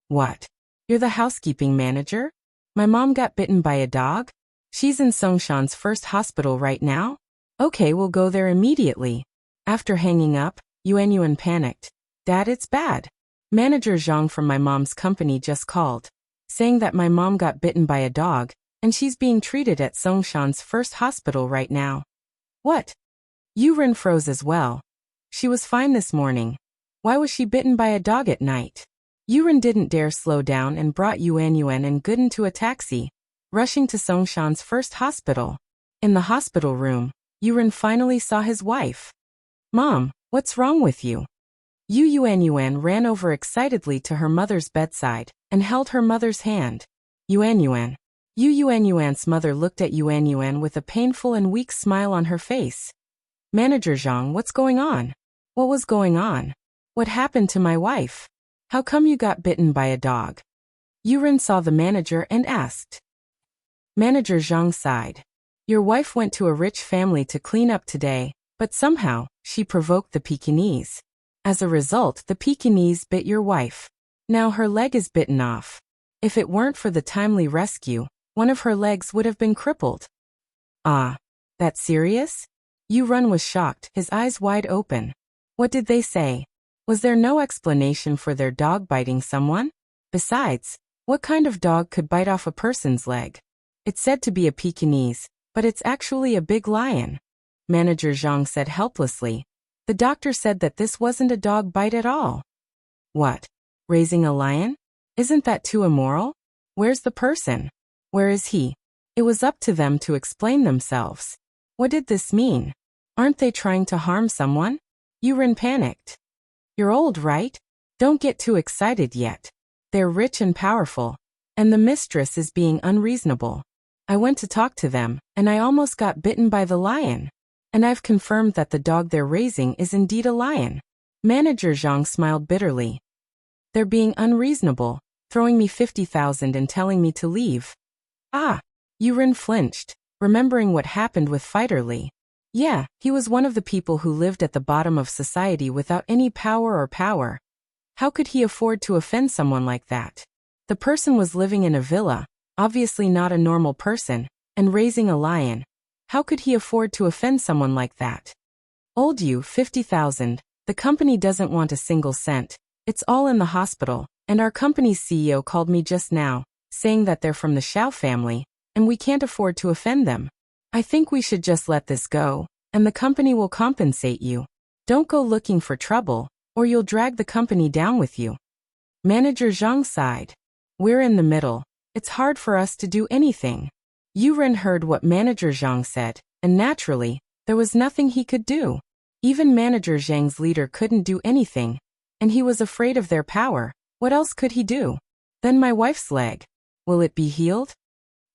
What? You're the housekeeping manager? My mom got bitten by a dog? She's in Songshan's first hospital right now? Okay, we'll go there immediately. After hanging up, Yuan Yuan panicked. Dad, it's bad. Manager Zhang from my mom's company just called, saying that my mom got bitten by a dog, and she's being treated at Songshan's first hospital right now. What? Yuren froze as well. She was fine this morning. Why was she bitten by a dog at night? Yuren didn't dare slow down and brought Yuan and Gooden to a taxi, rushing to Songshan's first hospital. In the hospital room, Yuren finally saw his wife. Mom, what's wrong with you? Yuan ran over excitedly to her mother's bedside and held her mother's hand. Yuan's mother looked at Yuan with a painful and weak smile on her face. Manager Zhang, what's going on? What was going on? What happened to my wife? How come you got bitten by a dog? Yuren saw the manager and asked. Manager Zhang sighed. Your wife went to a rich family to clean up today, but somehow, she provoked the Pekingese. As a result, the Pekingese bit your wife. Now her leg is bitten off. If it weren't for the timely rescue, one of her legs would have been crippled. Ah, that's serious? Yuren was shocked, his eyes wide open. What did they say? Was there no explanation for their dog biting someone? Besides, what kind of dog could bite off a person's leg? It's said to be a Pekingese, but it's actually a big lion. Manager Zhang said helplessly. The doctor said that this wasn't a dog bite at all. What? Raising a lion? Isn't that too immoral? Where's the person? Where is he? It was up to them to explain themselves. What did this mean? Aren't they trying to harm someone? Yuren panicked. You're old, right? Don't get too excited yet. They're rich and powerful, and the mistress is being unreasonable. I went to talk to them, and I almost got bitten by the lion. And I've confirmed that the dog they're raising is indeed a lion. Manager Zhang smiled bitterly. They're being unreasonable, throwing me 50,000 and telling me to leave. Ah! Yuren flinched, remembering what happened with Fighter Li. Yeah, he was one of the people who lived at the bottom of society without any power. How could he afford to offend someone like that? The person was living in a villa, obviously not a normal person, and raising a lion. How could he afford to offend someone like that? Old you, 50,000. The company doesn't want a single cent. It's all in the hospital, and our company's CEO called me just now, saying that they're from the Xiao family, and we can't afford to offend them. I think we should just let this go, and the company will compensate you. Don't go looking for trouble, or you'll drag the company down with you. Manager Zhang sighed. We're in the middle. It's hard for us to do anything. Yuren heard what Manager Zhang said, and naturally, there was nothing he could do. Even Manager Zhang's leader couldn't do anything, and he was afraid of their power. What else could he do? Then my wife's leg. Will it be healed?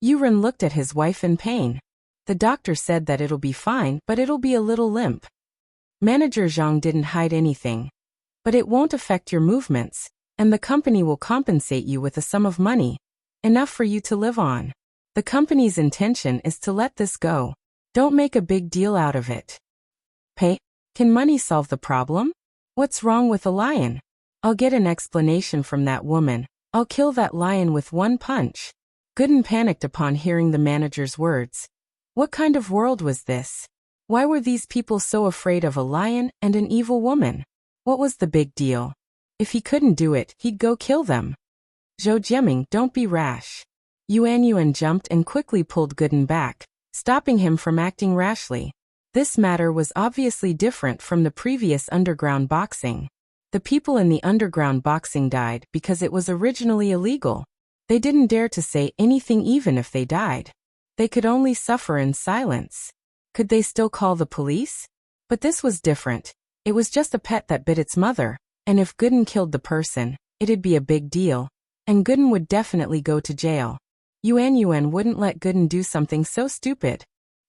Yuren looked at his wife in pain. The doctor said that it'll be fine, but it'll be a little limp. Manager Zhang didn't hide anything. But it won't affect your movements, and the company will compensate you with a sum of money, enough for you to live on. The company's intention is to let this go. Don't make a big deal out of it. Pay? Can money solve the problem? What's wrong with a lion? I'll get an explanation from that woman. I'll kill that lion with one punch. Gooden panicked upon hearing the manager's words. What kind of world was this? Why were these people so afraid of a lion and an evil woman? What was the big deal? If he couldn't do it, he'd go kill them. Zhou Jiaming, don't be rash. Yuan jumped and quickly pulled Gooden back, stopping him from acting rashly. This matter was obviously different from the previous underground boxing. The people in the underground boxing died because it was originally illegal. They didn't dare to say anything even if they died. They could only suffer in silence. Could they still call the police? But this was different. It was just a pet that bit its mother, and if Gooden killed the person, it'd be a big deal, and Gooden would definitely go to jail. Yuan wouldn't let Gooden do something so stupid.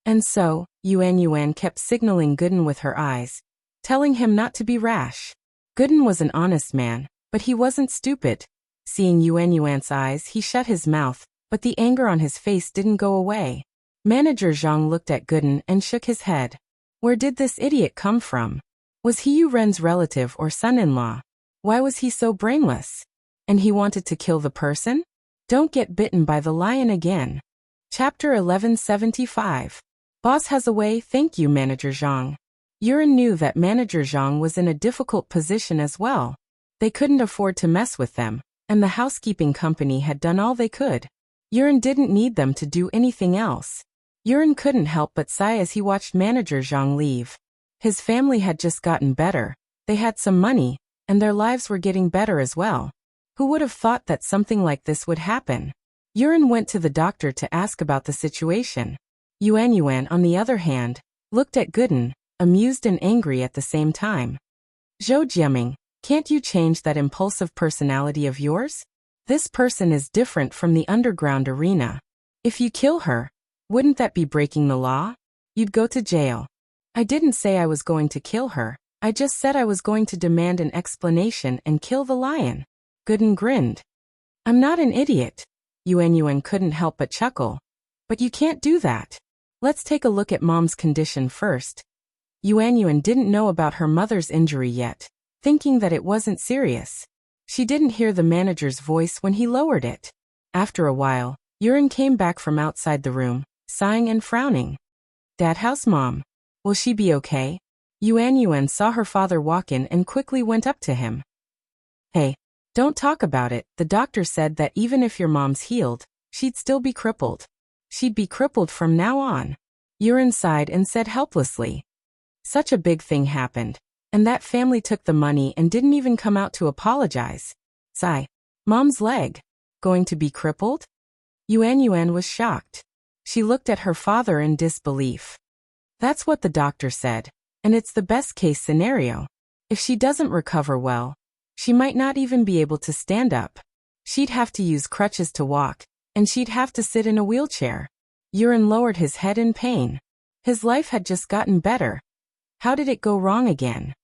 And so, Yuan kept signaling Gooden with her eyes, telling him not to be rash. Gooden was an honest man, but he wasn't stupid. Seeing Yuan's eyes, he shut his mouth, but the anger on his face didn't go away. Manager Zhang looked at Gooden and shook his head. Where did this idiot come from? Was he Yuren's relative or son-in-law? Why was he so brainless? And he wanted to kill the person? Don't get bitten by the lion again. Chapter 1175. Boss has a way, thank you, Manager Zhang. Yuren knew that Manager Zhang was in a difficult position as well. They couldn't afford to mess with them, and the housekeeping company had done all they could. Yuren didn't need them to do anything else. Yuren couldn't help but sigh as he watched Manager Zhang leave. His family had just gotten better, they had some money, and their lives were getting better as well. Who would have thought that something like this would happen? Yuren went to the doctor to ask about the situation. Yuan, on the other hand, looked at Gooden, amused and angry at the same time. Zhou Jiaming, can't you change that impulsive personality of yours? This person is different from the underground arena. If you kill her, wouldn't that be breaking the law? You'd go to jail. I didn't say I was going to kill her, I just said I was going to demand an explanation and kill the lion. Gooden grinned. I'm not an idiot. Yuan couldn't help but chuckle. But you can't do that. Let's take a look at Mom's condition first. Yuan didn't know about her mother's injury yet, thinking that it wasn't serious. She didn't hear the manager's voice when he lowered it. After a while, Yuren came back from outside the room, sighing and frowning. Dad, how's Mom? Will she be okay? Yuan saw her father walk in and quickly went up to him. Hey, don't talk about it. The doctor said that even if your mom's healed, she'd still be crippled. She'd be crippled from now on. Yuren sighed and said helplessly. Such a big thing happened, and that family took the money and didn't even come out to apologize. Sigh. Mom's leg. Going to be crippled? Yuan was shocked. She looked at her father in disbelief. That's what the doctor said, and it's the best case scenario. If she doesn't recover well, she might not even be able to stand up. She'd have to use crutches to walk, and she'd have to sit in a wheelchair. Yuren lowered his head in pain. His life had just gotten better. How did it go wrong again?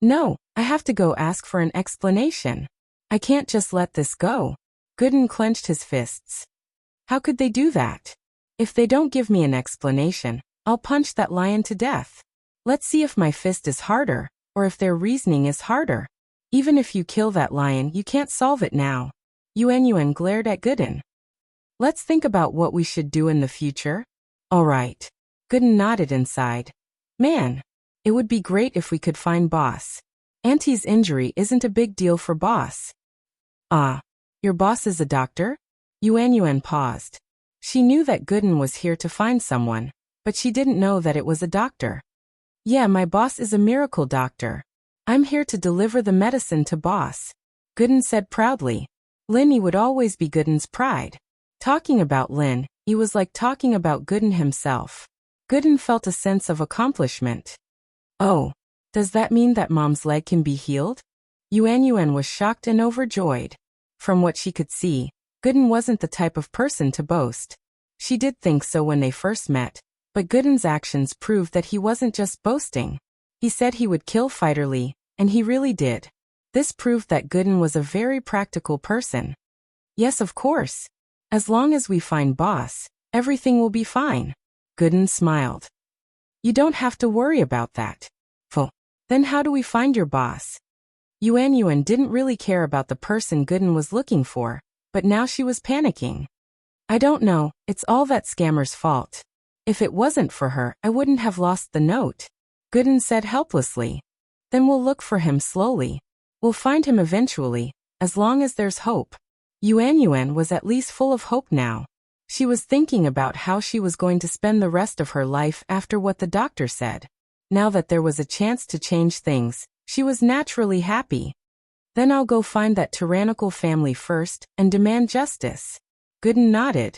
No, I have to go ask for an explanation. I can't just let this go. Gooden clenched his fists. How could they do that? If they don't give me an explanation, I'll punch that lion to death. Let's see if my fist is harder, or if their reasoning is harder. Even if you kill that lion, you can't solve it now. Yuan glared at Gooden. Let's think about what we should do in the future. All right. Gooden nodded and sighed. Man, it would be great if we could find Boss. Auntie's injury isn't a big deal for Boss. Ah, your boss is a doctor? Yuan paused. She knew that Gooden was here to find someone, but she didn't know that it was a doctor. Yeah, my boss is a miracle doctor. I'm here to deliver the medicine to Boss. Gooden said proudly. Lin would always be Gooden's pride. Talking about Lin, he was like talking about Gooden himself. Gooden felt a sense of accomplishment. Oh, does that mean that Mom's leg can be healed? Yuan was shocked and overjoyed. From what she could see, Gooden wasn't the type of person to boast. She did think so when they first met, but Gooden's actions proved that he wasn't just boasting. He said he would kill Fighter Lee, and he really did. This proved that Gooden was a very practical person. Yes, of course. As long as we find Boss, everything will be fine. Gooden smiled. You don't have to worry about that. Then how do we find your boss? Yuan didn't really care about the person Gooden was looking for, but now she was panicking. I don't know, it's all that scammer's fault. If it wasn't for her, I wouldn't have lost the note. Gooden said helplessly. Then we'll look for him slowly. We'll find him eventually, as long as there's hope. Yuan was at least full of hope now. She was thinking about how she was going to spend the rest of her life after what the doctor said. Now that there was a chance to change things, she was naturally happy. Then I'll go find that tyrannical family first and demand justice. Gooden nodded.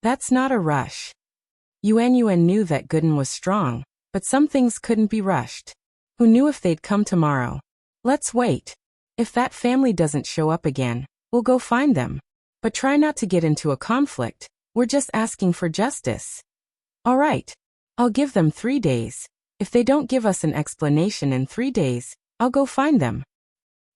That's not a rush. Yuan knew that Gooden was strong, but some things couldn't be rushed. Who knew if they'd come tomorrow? Let's wait. If that family doesn't show up again, we'll go find them. But try not to get into a conflict. We're just asking for justice. All right. I'll give them 3 days. If they don't give us an explanation in 3 days, I'll go find them.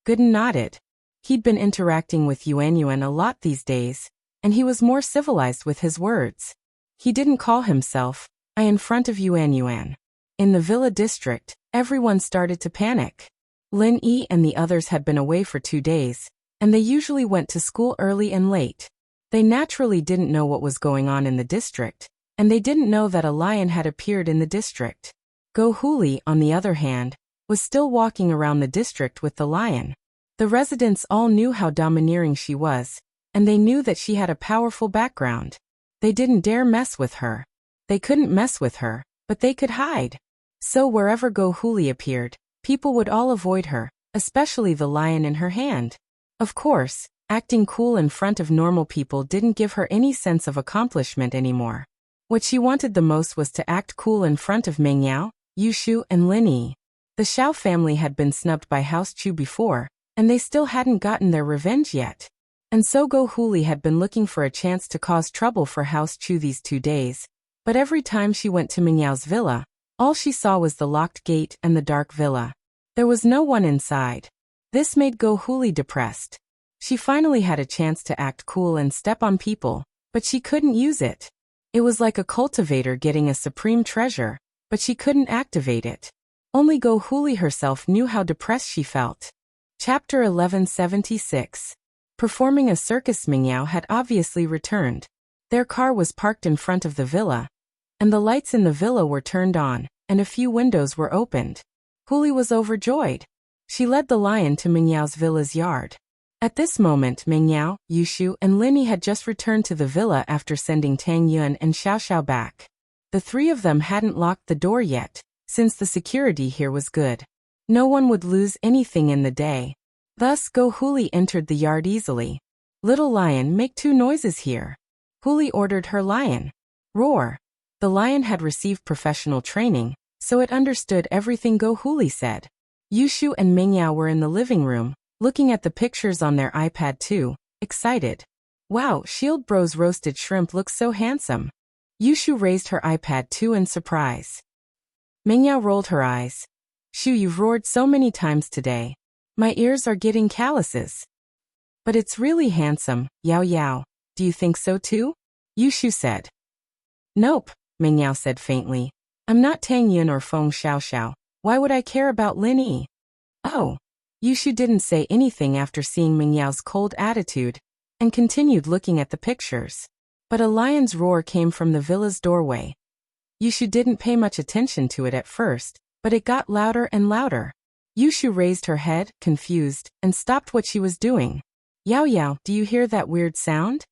Gooden nodded. He'd been interacting with Yuan a lot these days, and he was more civilized with his words. He didn't call himself I in front of Yuan. In the Villa district, everyone started to panic. Lin Yi and the others had been away for 2 days, and they usually went to school early and late. They naturally didn't know what was going on in the district, and they didn't know that a lion had appeared in the district. Go Huli, on the other hand, was still walking around the district with the lion. The residents all knew how domineering she was, and they knew that she had a powerful background. They didn't dare mess with her. They couldn't mess with her, but they could hide. So wherever Go Huli appeared, people would all avoid her, especially the lion in her hand. Of course, acting cool in front of normal people didn't give her any sense of accomplishment anymore. What she wanted the most was to act cool in front of Meng Yao, Yushu, and Lin Yi. The Xiao family had been snubbed by House Chu before, and they still hadn't gotten their revenge yet. And so Go Huli had been looking for a chance to cause trouble for House Chu these 2 days, but every time she went to Meng Yao's villa, all she saw was the locked gate and the dark villa. There was no one inside. This made Go Huli depressed. She finally had a chance to act cool and step on people, but she couldn't use it. It was like a cultivator getting a supreme treasure, but she couldn't activate it. Only Go Huli herself knew how depressed she felt. Chapter 1176. Performing a circus. Meng Yao had obviously returned. Their car was parked in front of the villa, and the lights in the villa were turned on, and a few windows were opened. Huli was overjoyed. She led the lion to Meng Yao's villa's yard. At this moment Meng Yao, Yushu, and Lin Yi had just returned to the villa after sending Tang Yuan and Xiao Xiao back. The 3 of them hadn't locked the door yet, since the security here was good. No one would lose anything in the day. Thus Go Huli entered the yard easily. Little lion, make 2 noises here. Huli ordered her lion. Roar. The lion had received professional training, so it understood everything Go Huli said. Yushu and Meng Yao were in the living room, looking at the pictures on their iPad too, excited. Wow, Shield Bro's roasted shrimp looks so handsome. Yushu raised her iPad too in surprise. Meng Yao rolled her eyes. Shu, you've roared so many times today. My ears are getting calluses. But it's really handsome, Yao Yao. Do you think so too? Yushu said. Nope, Meng Yao said faintly. I'm not Tang Yun or Feng Xiao Xiao. Why would I care about Lin Yi? Oh. Yushu didn't say anything after seeing Meng Yao's cold attitude, and continued looking at the pictures. But a lion's roar came from the villa's doorway. Yushu didn't pay much attention to it at first, but it got louder and louder. Yushu raised her head, confused, and stopped what she was doing. Yao Yao, do you hear that weird sound?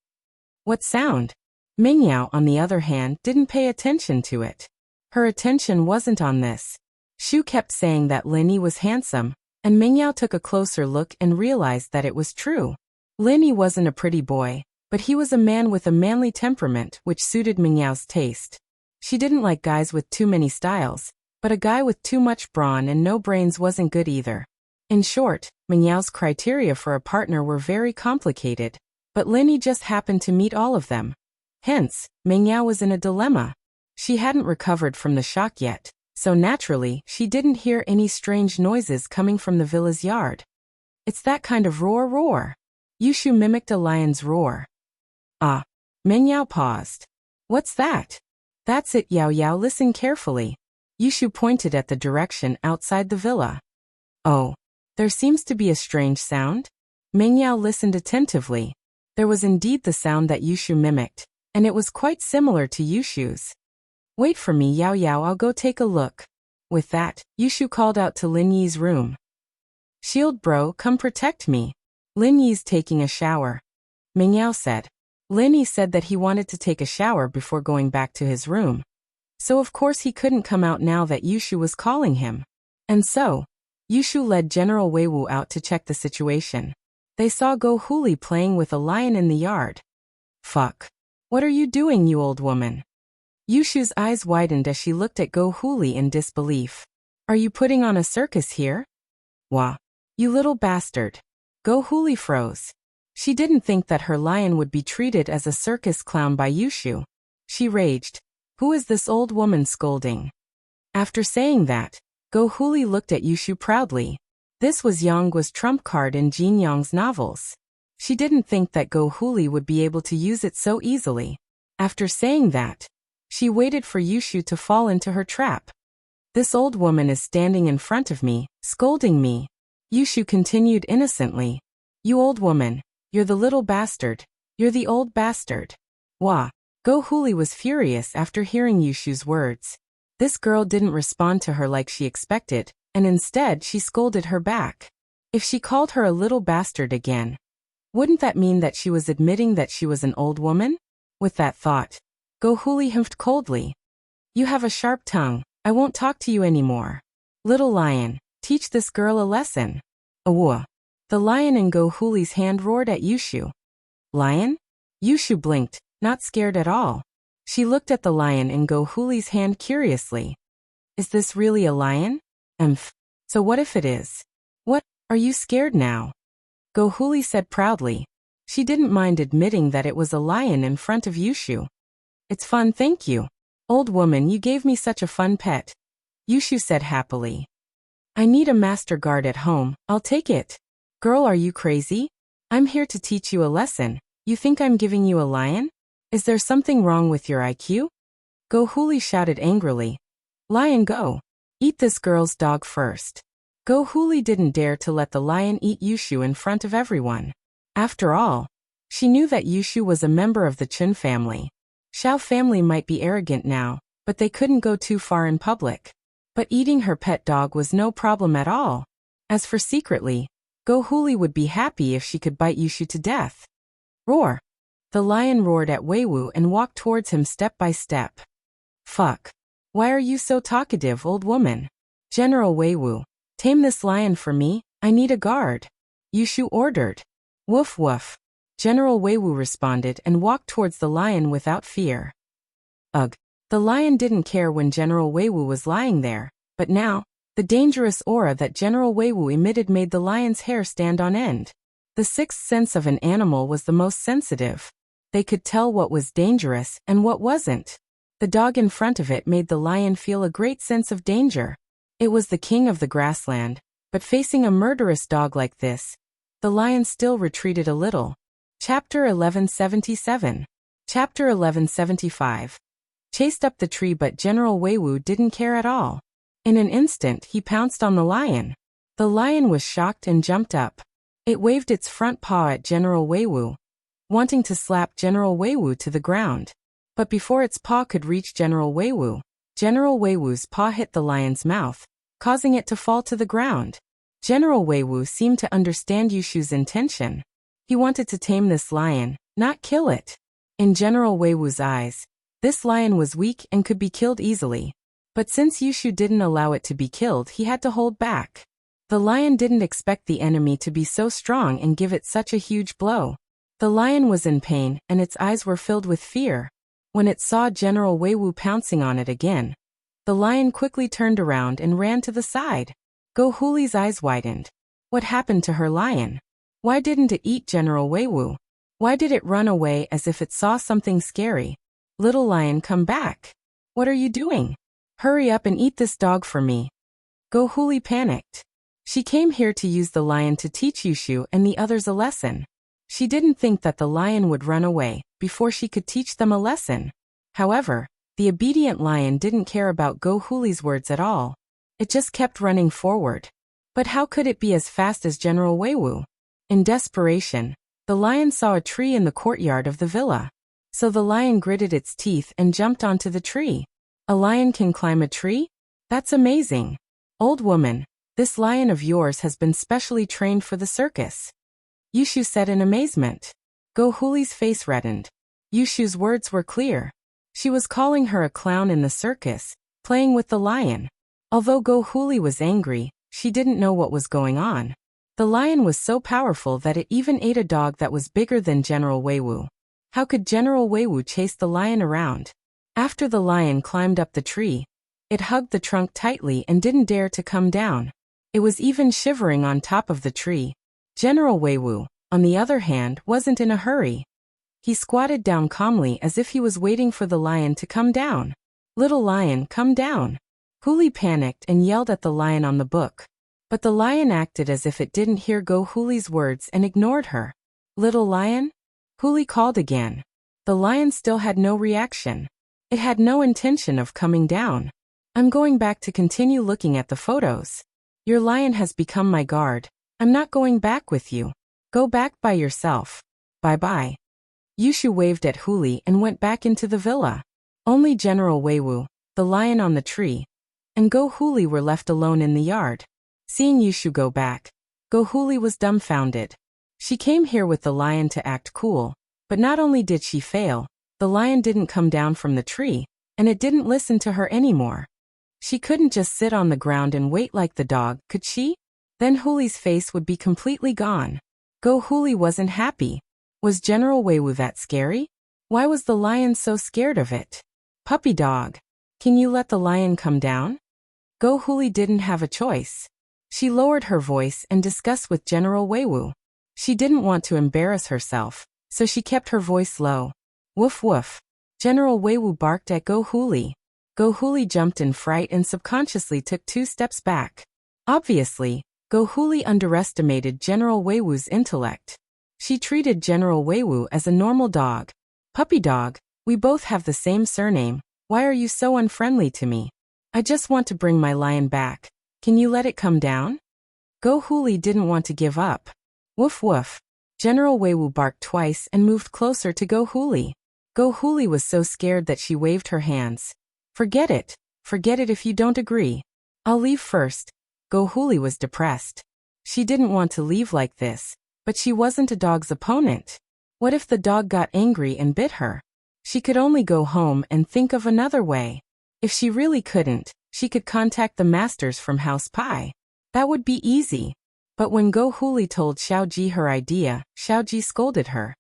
What sound? Meng Yao, on the other hand, didn't pay attention to it. Her attention wasn't on this. Shu kept saying that Lin Yi was handsome, and Meng Yao took a closer look and realized that it was true. Lin Yi wasn't a pretty boy, but he was a man with a manly temperament which suited Meng Yao's taste. She didn't like guys with too many styles, but a guy with too much brawn and no brains wasn't good either. In short, Meng Yao's criteria for a partner were very complicated, but Lin Yi just happened to meet all of them. Hence, Meng Yao was in a dilemma. She hadn't recovered from the shock yet, so naturally, she didn't hear any strange noises coming from the villa's yard. It's that kind of roar roar. Yushu mimicked a lion's roar. Ah. Meng Yao paused. What's that? That's it, Yao Yao, listen carefully. Yushu pointed at the direction outside the villa. Oh. There seems to be a strange sound. Meng Yao listened attentively. There was indeed the sound that Yushu mimicked, and it was quite similar to Yushu's. Wait for me, Yao Yao, I'll go take a look. With that, Yushu called out to Lin Yi's room. Shield Bro, come protect me. Lin Yi's taking a shower. Meng Yao said. Lin Yi said that he wanted to take a shower before going back to his room. So of course he couldn't come out now that Yushu was calling him. And so, Yushu led General Weiwu out to check the situation. They saw Go Huli playing with a lion in the yard. Fuck. What are you doing, you old woman? Yushu's eyes widened as she looked at Go Huli in disbelief. Are you putting on a circus here? Wah. You little bastard. Go Huli froze. She didn't think that her lion would be treated as a circus clown by Yushu. She raged. Who is this old woman scolding? After saying that, Go Huli looked at Yushu proudly. This was Yanggua's trump card in Jin Yang's novels. She didn't think that Go Huli would be able to use it so easily. After saying that, she waited for Yushu to fall into her trap. This old woman is standing in front of me, scolding me. Yushu continued innocently. You old woman. You're the little bastard. You're the old bastard. Wah. Go Huli was furious after hearing Yushu's words. This girl didn't respond to her like she expected, and instead she scolded her back. If she called her a little bastard again, wouldn't that mean that she was admitting that she was an old woman? With that thought, Gohuli humphed coldly. You have a sharp tongue. I won't talk to you anymore. Little lion, teach this girl a lesson. Awua. The lion in Gohuli's hand roared at Yushu. Lion? Yushu blinked, not scared at all. She looked at the lion in Gohuli's hand curiously. Is this really a lion? So what if it is? What, are you scared now? Gohuli said proudly. She didn't mind admitting that it was a lion in front of Yushu. It's fun, thank you. Old woman, you gave me such a fun pet. Yushu said happily. I need a master guard at home, I'll take it. Girl, are you crazy? I'm here to teach you a lesson. You think I'm giving you a lion? Is there something wrong with your IQ? Gohuli shouted angrily. Lion, go. Eat this girl's dog first. Gohuli didn't dare to let the lion eat Yushu in front of everyone. After all, she knew that Yushu was a member of the Chun family. Xiao family might be arrogant now, but they couldn't go too far in public. But eating her pet dog was no problem at all. As for secretly, Gohuli would be happy if she could bite Yushu to death. Roar! The lion roared at Weiwu and walked towards him step by step. Fuck. Why are you so talkative, old woman? General Weiwu, tame this lion for me, I need a guard. Yushu ordered. Woof woof. General Weiwu responded and walked towards the lion without fear. Ugh. The lion didn't care when General Weiwu was lying there, but now, the dangerous aura that General Weiwu emitted made the lion's hair stand on end. The sixth sense of an animal was the most sensitive. They could tell what was dangerous and what wasn't. The dog in front of it made the lion feel a great sense of danger. It was the king of the grassland, but facing a murderous dog like this, the lion still retreated a little. Chapter 1177. Chapter 1175. Chased up the tree, but General Weiwu didn't care at all. In an instant, he pounced on the lion. The lion was shocked and jumped up. It waved its front paw at General Weiwu, wanting to slap General Weiwu to the ground. But before its paw could reach General Weiwu's paw hit the lion's mouth, causing it to fall to the ground. General Weiwu seemed to understand Yushu's intention. He wanted to tame this lion, not kill it. In General Weiwu's eyes, this lion was weak and could be killed easily. But since Yushu didn't allow it to be killed, he had to hold back. The lion didn't expect the enemy to be so strong and give it such a huge blow. The lion was in pain and its eyes were filled with fear. When it saw General Weiwu pouncing on it again, the lion quickly turned around and ran to the side. Gohuli's eyes widened. What happened to her lion? Why didn't it eat General Weiwu? Why did it run away as if it saw something scary? Little lion, come back. What are you doing? Hurry up and eat this dog for me. Gohuli panicked. She came here to use the lion to teach Yushu and the others a lesson. She didn't think that the lion would run away before she could teach them a lesson. However, the obedient lion didn't care about Gohuli's words at all. It just kept running forward. But how could it be as fast as General Weiwu? In desperation, the lion saw a tree in the courtyard of the villa. So the lion gritted its teeth and jumped onto the tree. A lion can climb a tree? That's amazing. Old woman, this lion of yours has been specially trained for the circus. Yushu said in amazement. Gohuli's face reddened. Yushu's words were clear. She was calling her a clown in the circus, playing with the lion. Although Gohuli was angry, she didn't know what was going on. The lion was so powerful that it even ate a dog that was bigger than General Weiwu. How could General Weiwu chase the lion around? After the lion climbed up the tree, it hugged the trunk tightly and didn't dare to come down. It was even shivering on top of the tree. General Weiwu, on the other hand, wasn't in a hurry. He squatted down calmly as if he was waiting for the lion to come down. Little lion, come down. Huli panicked and yelled at the lion on the book. But the lion acted as if it didn't hear Gohuli's words and ignored her. Little lion? Huli called again. The lion still had no reaction. It had no intention of coming down. I'm going back to continue looking at the photos. Your lion has become my guard. I'm not going back with you. Go back by yourself. Bye-bye. Yushu waved at Huli and went back into the villa. Only General Weiwu, the lion on the tree, and Go Huli were left alone in the yard. Seeing Yushu go back, Go Huli was dumbfounded. She came here with the lion to act cool, but not only did she fail, the lion didn't come down from the tree, and it didn't listen to her anymore. She couldn't just sit on the ground and wait like the dog, could she? Then Huli's face would be completely gone. Go Huli wasn't happy. Was General Weiwu that scary? Why was the lion so scared of it? Puppy dog, can you let the lion come down? Go Huli didn't have a choice. She lowered her voice and discussed with General Weiwu. She didn't want to embarrass herself, so she kept her voice low. Woof woof. General Weiwu barked at Go Huli. Go Huli jumped in fright and subconsciously took 2 steps back. Obviously, Go Huli underestimated General Weiwu's intellect. She treated General Weiwu as a normal dog. Puppy dog, we both have the same surname. Why are you so unfriendly to me? I just want to bring my lion back. Can you let it come down? Go Huli didn't want to give up. Woof woof. General Weiwu barked twice and moved closer to Go Huli. Go Huli was so scared that she waved her hands. Forget it. Forget it if you don't agree. I'll leave first. Go Huli was depressed. She didn't want to leave like this, but she wasn't a dog's opponent. What if the dog got angry and bit her? She could only go home and think of another way. If she really couldn't, she could contact the masters from House Pai. That would be easy. But when Go Huli told Xiaoji her idea, Xiaoji scolded her.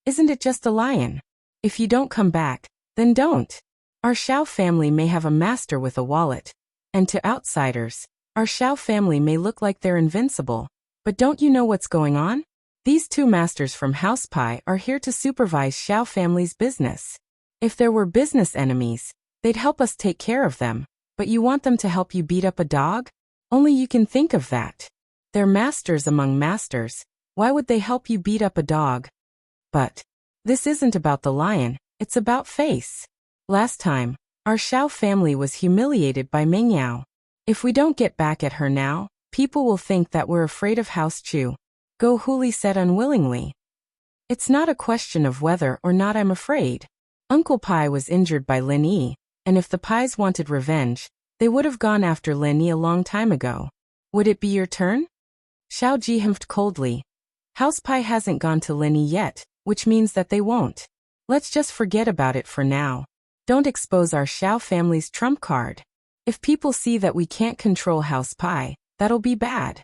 Isn't it just a lion? If you don't come back, then don't. Our Xiao family may have a master with a wallet. And to outsiders, our Xiao family may look like they're invincible. But don't you know what's going on? These 2 masters from House Pai are here to supervise Xiao family's business. If there were business enemies, they'd help us take care of them. But you want them to help you beat up a dog? Only you can think of that. They're masters among masters. Why would they help you beat up a dog? But this isn't about the lion, it's about face. Last time, our Xiao family was humiliated by Mingyao. If we don't get back at her now, people will think that we're afraid of House Chu. Go Huli said unwillingly. It's not a question of whether or not I'm afraid. Uncle Pai was injured by Lin Yi, and if the Pais wanted revenge, they would have gone after Lin Yi a long time ago. Would it be your turn? Xiaoji humphed coldly. House Pai hasn't gone to Lin Yi yet, which means that they won't. Let's just forget about it for now. Don't expose our Xiao family's trump card. If people see that we can't control House Pai, that'll be bad.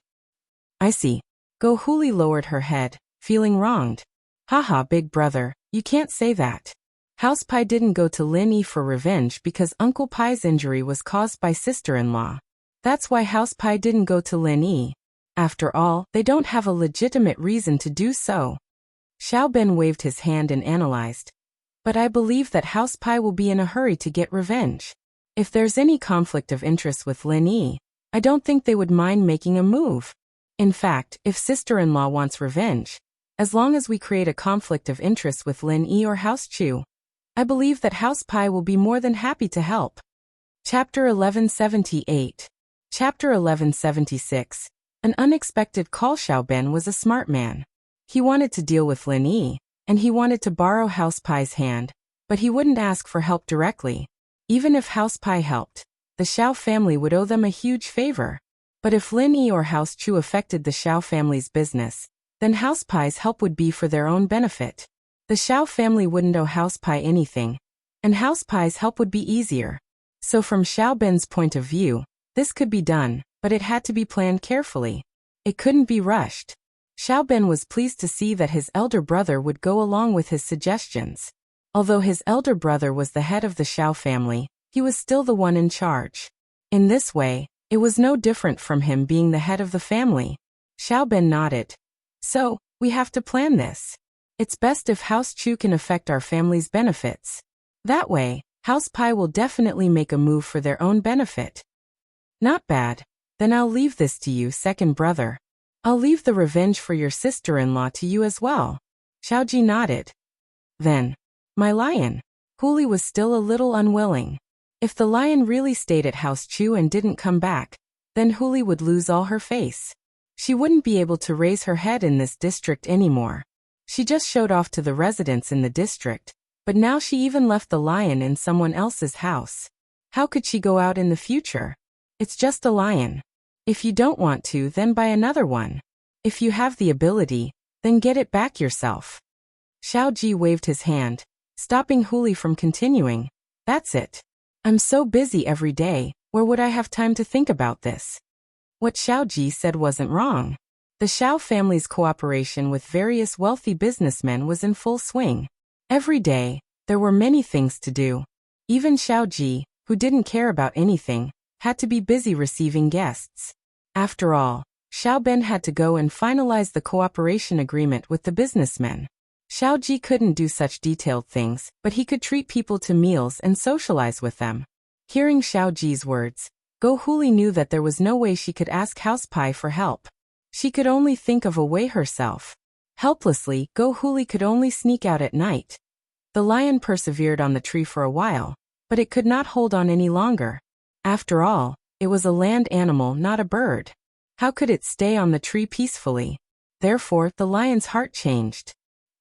I see. Go Huli lowered her head, feeling wronged. Haha, big brother, you can't say that. House Pai didn't go to Lin Yi for revenge because Uncle Pai's injury was caused by sister-in-law. That's why House Pai didn't go to Lin Yi. After all, they don't have a legitimate reason to do so. Xiao Ben waved his hand and analyzed. But I believe that House Pai will be in a hurry to get revenge. If there's any conflict of interest with Lin Yi, I don't think they would mind making a move. In fact, if sister-in-law wants revenge, as long as we create a conflict of interest with Lin Yi or House Chu, I believe that House Pai will be more than happy to help. Chapter 1178. Chapter 1176. An unexpected call. Xiao Ben was a smart man. He wanted to deal with Lin Yi, and he wanted to borrow House Pai's hand, but he wouldn't ask for help directly. Even if House Pai helped, the Xiao family would owe them a huge favor. But if Lin Yi or House Chu affected the Xiao family's business, then House Pai's help would be for their own benefit. The Xiao family wouldn't owe House Pai anything, and House Pai's help would be easier. So from Xiao Ben's point of view, this could be done, but it had to be planned carefully. It couldn't be rushed. Xiao Ben was pleased to see that his elder brother would go along with his suggestions. Although his elder brother was the head of the Xiao family, he was still the one in charge. In this way, it was no different from him being the head of the family. Xiao Ben nodded. So, we have to plan this. It's best if House Chu can affect our family's benefits. That way, House Pai will definitely make a move for their own benefit. Not bad. Then I'll leave this to you, second brother. I'll leave the revenge for your sister-in-law to you as well. Xiaoji nodded. Then, my lion. Huli was still a little unwilling. If the lion really stayed at House Chu and didn't come back, then Huli would lose all her face. She wouldn't be able to raise her head in this district anymore. She just showed off to the residents in the district, but now she even left the lion in someone else's house. How could she go out in the future? It's just a lion. If you don't want to, then buy another one. If you have the ability, then get it back yourself. Xiao Ji waved his hand, stopping Huli from continuing. That's it. I'm so busy every day, where would I have time to think about this? What Xiao Ji said wasn't wrong. The Xiao family's cooperation with various wealthy businessmen was in full swing. Every day, there were many things to do. Even Xiao Ji, who didn't care about anything, had to be busy receiving guests. After all, Xiao Ben had to go and finalize the cooperation agreement with the businessmen. Xiao Ji couldn't do such detailed things, but he could treat people to meals and socialize with them. Hearing Xiao Ji's words, Go Huli knew that there was no way she could ask House Pai for help. She could only think of a way herself. Helplessly, Go Huli could only sneak out at night. The lion persevered on the tree for a while, but it could not hold on any longer. After all, it was a land animal, not a bird. How could it stay on the tree peacefully? Therefore, the lion's heart changed.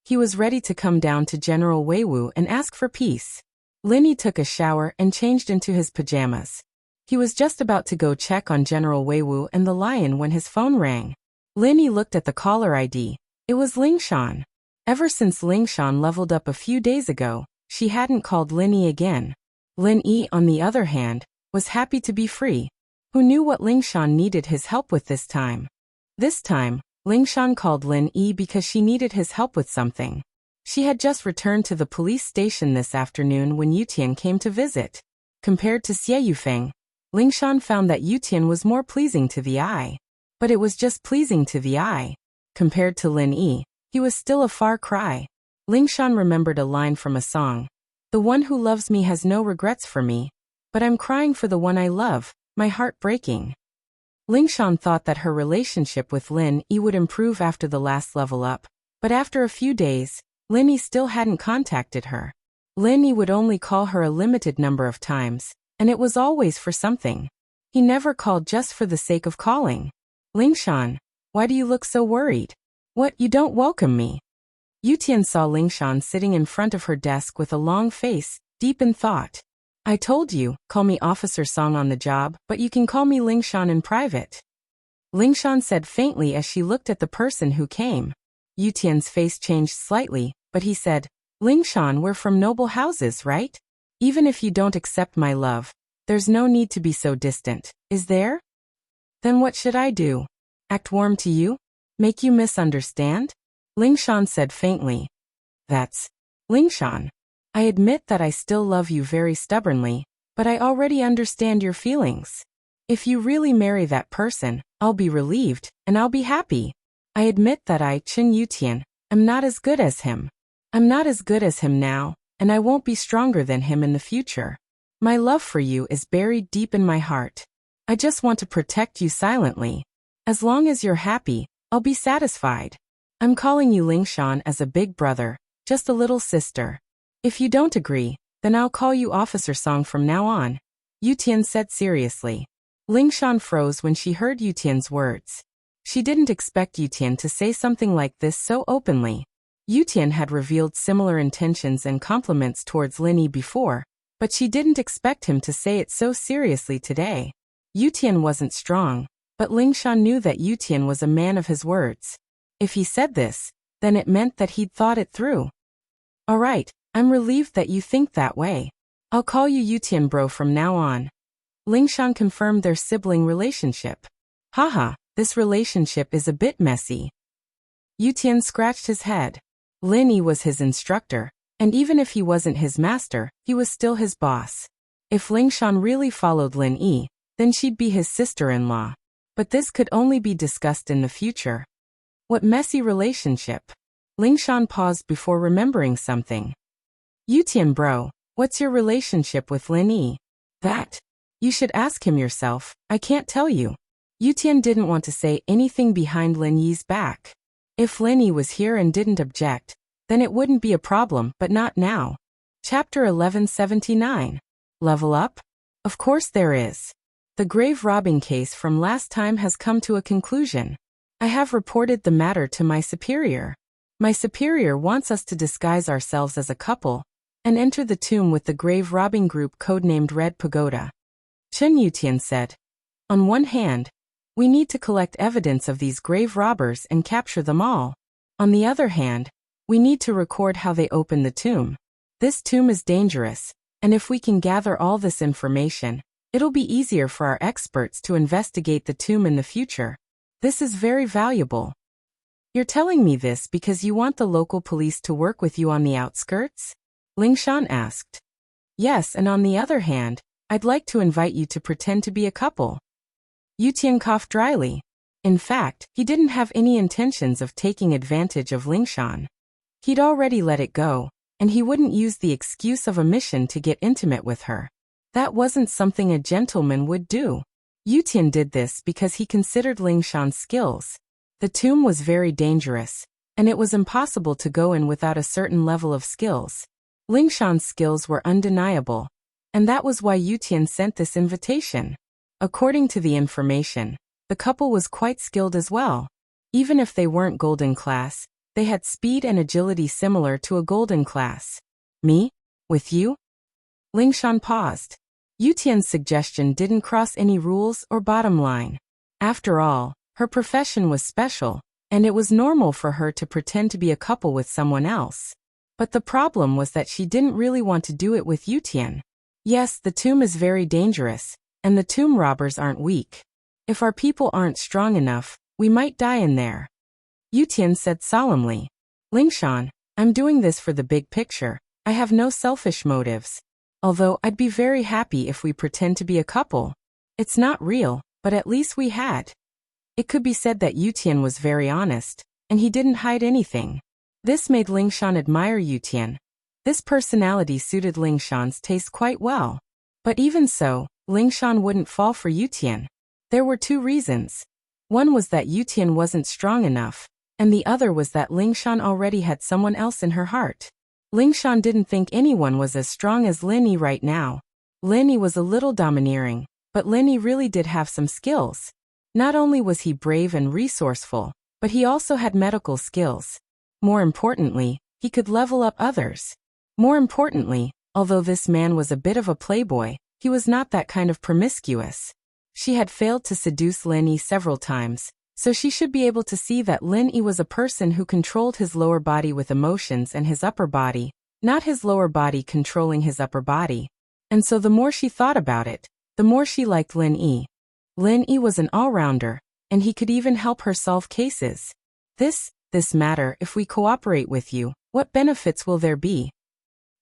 He was ready to come down to General Weiwu and ask for peace. Linny took a shower and changed into his pajamas. He was just about to go check on General Weiwu and the lion when his phone rang. Linny looked at the caller ID. It was Lingshan. Ever since Lingshan leveled up a few days ago, she hadn't called Linny again. Lin Yi, on the other hand, was happy to be free. Who knew what Lingshan needed his help with this time? This time, Lingshan called Lin Yi because she needed his help with something. She had just returned to the police station this afternoon when Yutian came to visit. Compared to Xie Yufeng, Lingshan found that Yutian was more pleasing to the eye. But it was just pleasing to the eye. Compared to Lin Yi, he was still a far cry. Lingshan remembered a line from a song. The one who loves me has no regrets for me. But I'm crying for the one I love, my heart breaking. Lingshan thought that her relationship with Lin Yi would improve after the last level up, but after a few days, Lin Yi still hadn't contacted her. Lin Yi would only call her a limited number of times, and it was always for something. He never called just for the sake of calling. Lingshan, why do you look so worried? What, you don't welcome me? Yutian saw Lingshan sitting in front of her desk with a long face, deep in thought. I told you, call me Officer Song on the job, but you can call me Lingshan in private. Lingshan said faintly as she looked at the person who came. Yutian's face changed slightly, but he said, Lingshan, we're from noble houses, right? Even if you don't accept my love, there's no need to be so distant, is there? Then what should I do? Act warm to you? Make you misunderstand? Lingshan said faintly. That's Lingshan. I admit that I still love you very stubbornly, but I already understand your feelings. If you really marry that person, I'll be relieved, and I'll be happy. I admit that I, Chen Yutian, am not as good as him. I'm not as good as him now, and I won't be stronger than him in the future. My love for you is buried deep in my heart. I just want to protect you silently. As long as you're happy, I'll be satisfied. I'm calling you Lingshan as a big brother, just a little sister. If you don't agree, then I'll call you Officer Song from now on, Yutian said seriously. Lingshan froze when she heard Yutian's words. She didn't expect Yutian to say something like this so openly. Yutian had revealed similar intentions and compliments towards Lin Yi before, but she didn't expect him to say it so seriously today. Yutian wasn't strong, but Lingshan knew that Yutian was a man of his words. If he said this, then it meant that he'd thought it through. All right. I'm relieved that you think that way. I'll call you Yutian bro from now on. Lingshan confirmed their sibling relationship. Haha, this relationship is a bit messy. Yutian scratched his head. Lin Yi was his instructor, and even if he wasn't his master, he was still his boss. If Lingshan really followed Lin Yi, then she'd be his sister-in-law. But this could only be discussed in the future. What messy relationship? Lingshan paused before remembering something. Yutian bro, what's your relationship with Lin Yi? That? You should ask him yourself, I can't tell you. Yutian didn't want to say anything behind Lin Yi's back. If Lin Yi was here and didn't object, then it wouldn't be a problem, but not now. Chapter 1179. Level up? Of course there is. The grave robbing case from last time has come to a conclusion. I have reported the matter to my superior. My superior wants us to disguise ourselves as a couple, and enter the tomb with the grave robbing group codenamed Red Pagoda. Chen Yutian said. On one hand, we need to collect evidence of these grave robbers and capture them all. On the other hand, we need to record how they opened the tomb. This tomb is dangerous, and if we can gather all this information, it'll be easier for our experts to investigate the tomb in the future. This is very valuable. You're telling me this because you want the local police to work with you on the outskirts? Lingshan asked. Yes, and on the other hand, I'd like to invite you to pretend to be a couple. Yutian coughed dryly. In fact, he didn't have any intentions of taking advantage of Lingshan. He'd already let it go, and he wouldn't use the excuse of a mission to get intimate with her. That wasn't something a gentleman would do. Yutian did this because he considered Lingshan's skills. The tomb was very dangerous, and it was impossible to go in without a certain level of skills. Lingshan's skills were undeniable, and that was why Yutian sent this invitation. According to the information, the couple was quite skilled as well. Even if they weren't golden class, they had speed and agility similar to a golden class. Me? With you? Lingshan paused. Yutian's suggestion didn't cross any rules or bottom line. After all, her profession was special, and it was normal for her to pretend to be a couple with someone else. But the problem was that she didn't really want to do it with Yutian. Yes, the tomb is very dangerous, and the tomb robbers aren't weak. If our people aren't strong enough, we might die in there. Yutian said solemnly. Lingshan, I'm doing this for the big picture. I have no selfish motives. Although I'd be very happy if we pretend to be a couple. It's not real, but at least we had. It could be said that Yutian was very honest, and he didn't hide anything. This made Lingshan admire Yutian. This personality suited Lingshan's taste quite well. But even so, Lingshan wouldn't fall for Yutian. There were two reasons. One was that Yutian wasn't strong enough, and the other was that Lingshan already had someone else in her heart. Lingshan didn't think anyone was as strong as Lin Yi right now. Lin Yi was a little domineering, but Lin Yi really did have some skills. Not only was he brave and resourceful, but he also had medical skills. More importantly, he could level up others. More importantly, although this man was a bit of a playboy, he was not that kind of promiscuous. She had failed to seduce Lin Yi several times, so she should be able to see that Lin Yi was a person who controlled his lower body with emotions and his upper body, not his lower body controlling his upper body. And so the more she thought about it, the more she liked Lin Yi. Lin Yi was an all-rounder, and he could even help her solve cases. This matter, if we cooperate with you, what benefits will there be?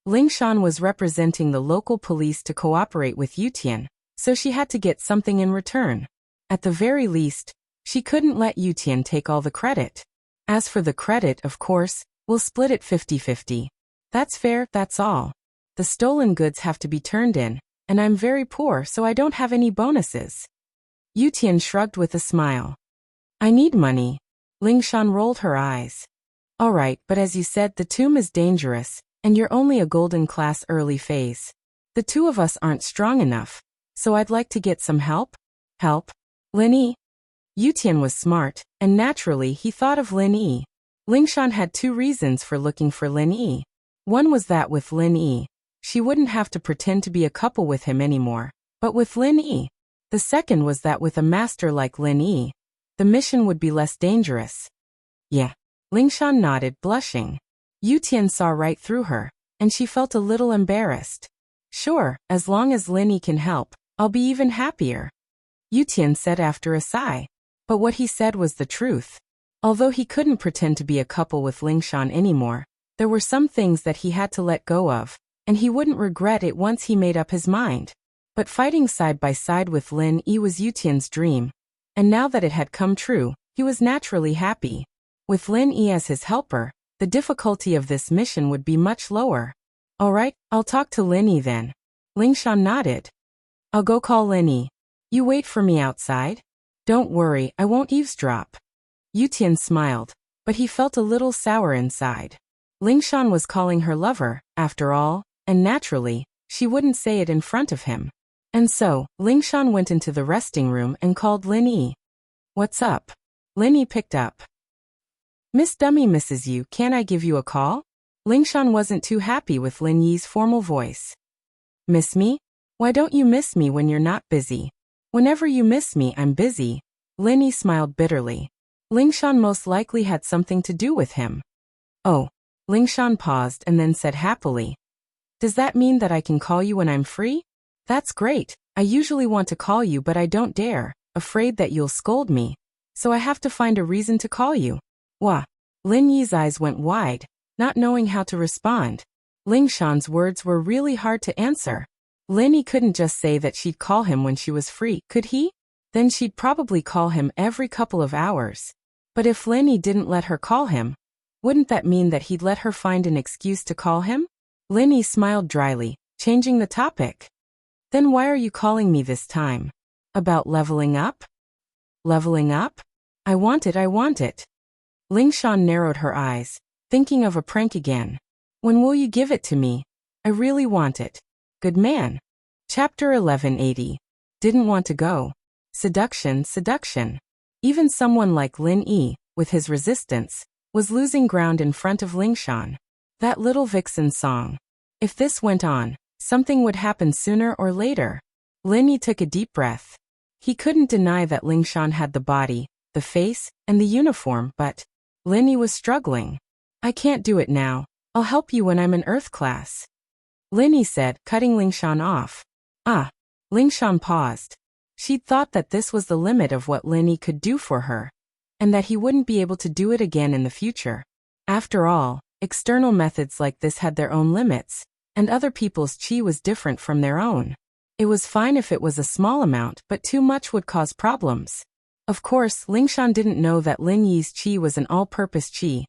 Lingshan was representing the local police to cooperate with Yutian, so she had to get something in return. At the very least, she couldn't let Yutian take all the credit. As for the credit, of course, we'll split it 50-50. That's fair, that's all. The stolen goods have to be turned in, and I'm very poor, so I don't have any bonuses. Yutian shrugged with a smile. I need money. Lingshan rolled her eyes. All right, but as you said, the tomb is dangerous, and you're only a golden class early phase. The two of us aren't strong enough, so I'd like to get some help. Help? Lin Yi? Yutian was smart, and naturally he thought of Lin Yi. Lingshan had two reasons for looking for Lin Yi. One was that with Lin Yi, she wouldn't have to pretend to be a couple with him anymore. But with Lin Yi, the second was that with a master like Lin Yi, the mission would be less dangerous. Yeah. Lingshan nodded, blushing. Yutian saw right through her, and she felt a little embarrassed. Sure, as long as Lin Yi can help, I'll be even happier. Yutian said after a sigh. But what he said was the truth. Although he couldn't pretend to be a couple with Lingshan anymore, there were some things that he had to let go of, and he wouldn't regret it once he made up his mind. But fighting side by side with Lin Yi was Yutian's dream, and now that it had come true, he was naturally happy. With Lin Yi as his helper, the difficulty of this mission would be much lower. All right, I'll talk to Lin Yi then. Lingshan nodded. I'll go call Lin Yi. You wait for me outside? Don't worry, I won't eavesdrop. Yutian smiled, but he felt a little sour inside. Lingshan was calling her lover, after all, and naturally, she wouldn't say it in front of him. And so, Lingshan went into the resting room and called Lin Yi. What's up? Lin Yi picked up. Miss Dummy misses you, can't I give you a call? Lingshan wasn't too happy with Lin Yi's formal voice. Miss me? Why don't you miss me when you're not busy? Whenever you miss me, I'm busy. Lin Yi smiled bitterly. Lingshan most likely had something to do with him. Oh. Lingshan paused and then said happily. Does that mean that I can call you when I'm free? That's great. I usually want to call you but I don't dare, afraid that you'll scold me. So I have to find a reason to call you. Wah. Lin Yi's eyes went wide, not knowing how to respond. Lingshan's words were really hard to answer. Lin Yi couldn't just say that she'd call him when she was free, could he? Then she'd probably call him every couple of hours. But if Lin Yi didn't let her call him, wouldn't that mean that he'd let her find an excuse to call him? Lin Yi smiled dryly, changing the topic. Then why are you calling me this time? About leveling up? Leveling up? I want it, I want it. Lingshan narrowed her eyes, thinking of a prank again. When will you give it to me? I really want it. Good man. Chapter 1180. Didn't want to go. Seduction, seduction. Even someone like Lin Yi, with his resistance, was losing ground in front of Lingshan. That little vixen song. If this went on, something would happen sooner or later. Lin Yi took a deep breath. He couldn't deny that Lingshan had the body, the face, and the uniform, but Lin Yi was struggling. I can't do it now. I'll help you when I'm in Earth class. Lin Yi said, cutting Lingshan off. Ah. Lingshan paused. She'd thought that this was the limit of what Lin Yi could do for her, and that he wouldn't be able to do it again in the future. After all, external methods like this had their own limits, and other people's chi was different from their own. It was fine if it was a small amount, but too much would cause problems. Of course, Lingshan didn't know that Lin Yi's chi was an all-purpose chi,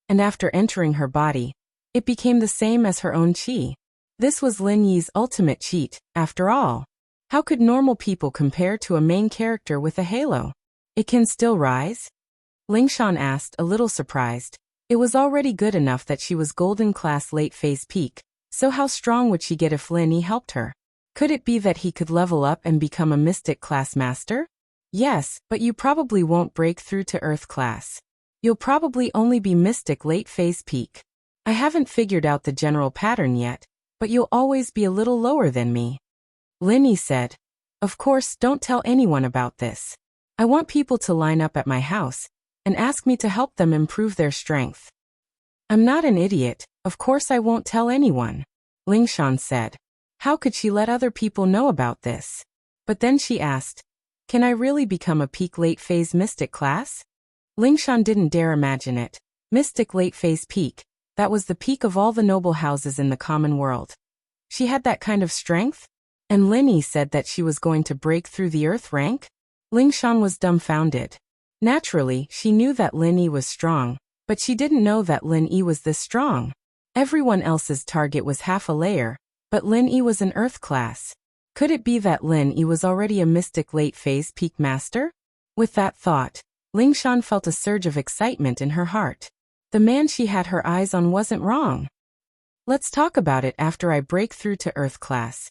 and after entering her body, it became the same as her own chi. This was Lin Yi's ultimate cheat, after all. How could normal people compare to a main character with a halo? It can still rise? Lingshan asked, a little surprised. It was already good enough that she was golden class late phase peak, so how strong would she get if Lin Yi helped her? Could it be that he could level up and become a mystic class master? Yes, but you probably won't break through to Earth class. You'll probably only be mystic late phase peak. I haven't figured out the general pattern yet, but you'll always be a little lower than me. Lin Yi said. Of course, don't tell anyone about this. I want people to line up at my house and ask me to help them improve their strength. I'm not an idiot, of course I won't tell anyone. Lingshan said. How could she let other people know about this? But then she asked, can I really become a peak late phase mystic class? Lingshan didn't dare imagine it. Mystic late phase peak, that was the peak of all the noble houses in the common world. She had that kind of strength? And Lin Yi said that she was going to break through the Earth rank? Lingshan was dumbfounded. Naturally, she knew that Lin Yi was strong, but she didn't know that Lin Yi was this strong. Everyone else's target was half a layer, but Lin Yi was an Earth class. Could it be that Lin Yi was already a mystic late phase peak master? With that thought, Lingshan felt a surge of excitement in her heart. The man she had her eyes on wasn't wrong. Let's talk about it after I break through to Earth class.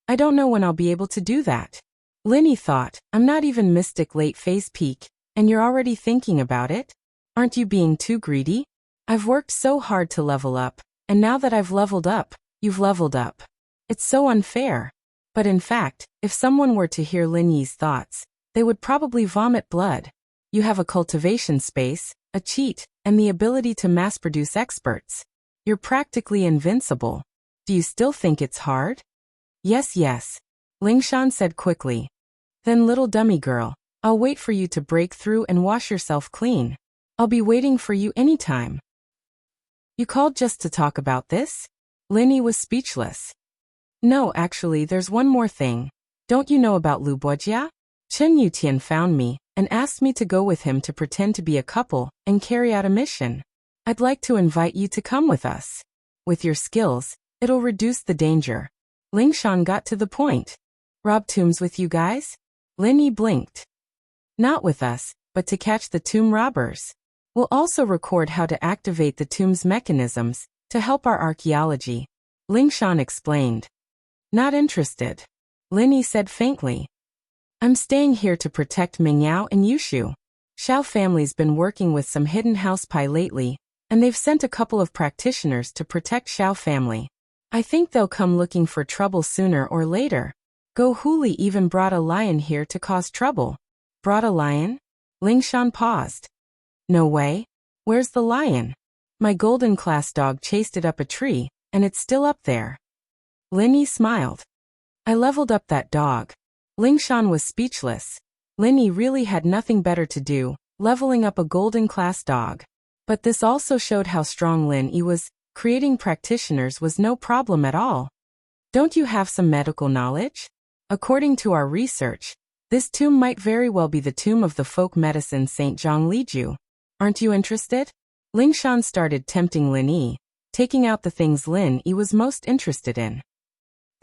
I don't know when I'll be able to do that. Lin Yi thought, I'm not even mystic late phase peak, and you're already thinking about it? Aren't you being too greedy? I've worked so hard to level up, and now that I've leveled up, you've leveled up. It's so unfair. But in fact, if someone were to hear Lin Yi's thoughts, they would probably vomit blood. You have a cultivation space, a cheat, and the ability to mass-produce experts. You're practically invincible. Do you still think it's hard? Yes, yes. Lingshan said quickly. Then little dummy girl, I'll wait for you to break through and wash yourself clean. I'll be waiting for you anytime. You called just to talk about this? Lin Yi was speechless. No, actually, there's one more thing. Don't you know about Lu Wuxia? Chen Yutian found me and asked me to go with him to pretend to be a couple and carry out a mission. I'd like to invite you to come with us. With your skills, it'll reduce the danger. Lingshan got to the point. Rob tombs with you guys? Lin Yi blinked. Not with us, but to catch the tomb robbers. We'll also record how to activate the tomb's mechanisms to help our archaeology. Lingshan explained. Not interested. Lin Yi said faintly. I'm staying here to protect Mingyao and Yushu. Xiao family's been working with some hidden house pie lately, and they've sent a couple of practitioners to protect Xiao family. I think they'll come looking for trouble sooner or later. Go Huli even brought a lion here to cause trouble. Brought a lion? Lingshan paused. No way. Where's the lion? My golden class dog chased it up a tree, and it's still up there. Lin Yi smiled. I leveled up that dog. Lingshan was speechless. Lin Yi really had nothing better to do, leveling up a golden class dog. But this also showed how strong Lin Yi was. Creating practitioners was no problem at all. Don't you have some medical knowledge? According to our research, this tomb might very well be the tomb of the folk medicine Saint Zhang Liju. Aren't you interested? Lingshan started tempting Lin Yi, taking out the things Lin Yi was most interested in.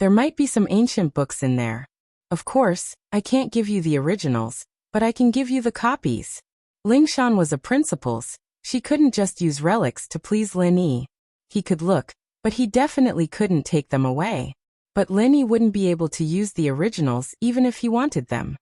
There might be some ancient books in there. Of course, I can't give you the originals, but I can give you the copies. Lingshan was a principals. She couldn't just use relics to please Lin Yi. He could look, but he definitely couldn't take them away. But Lin Yi wouldn't be able to use the originals even if he wanted them.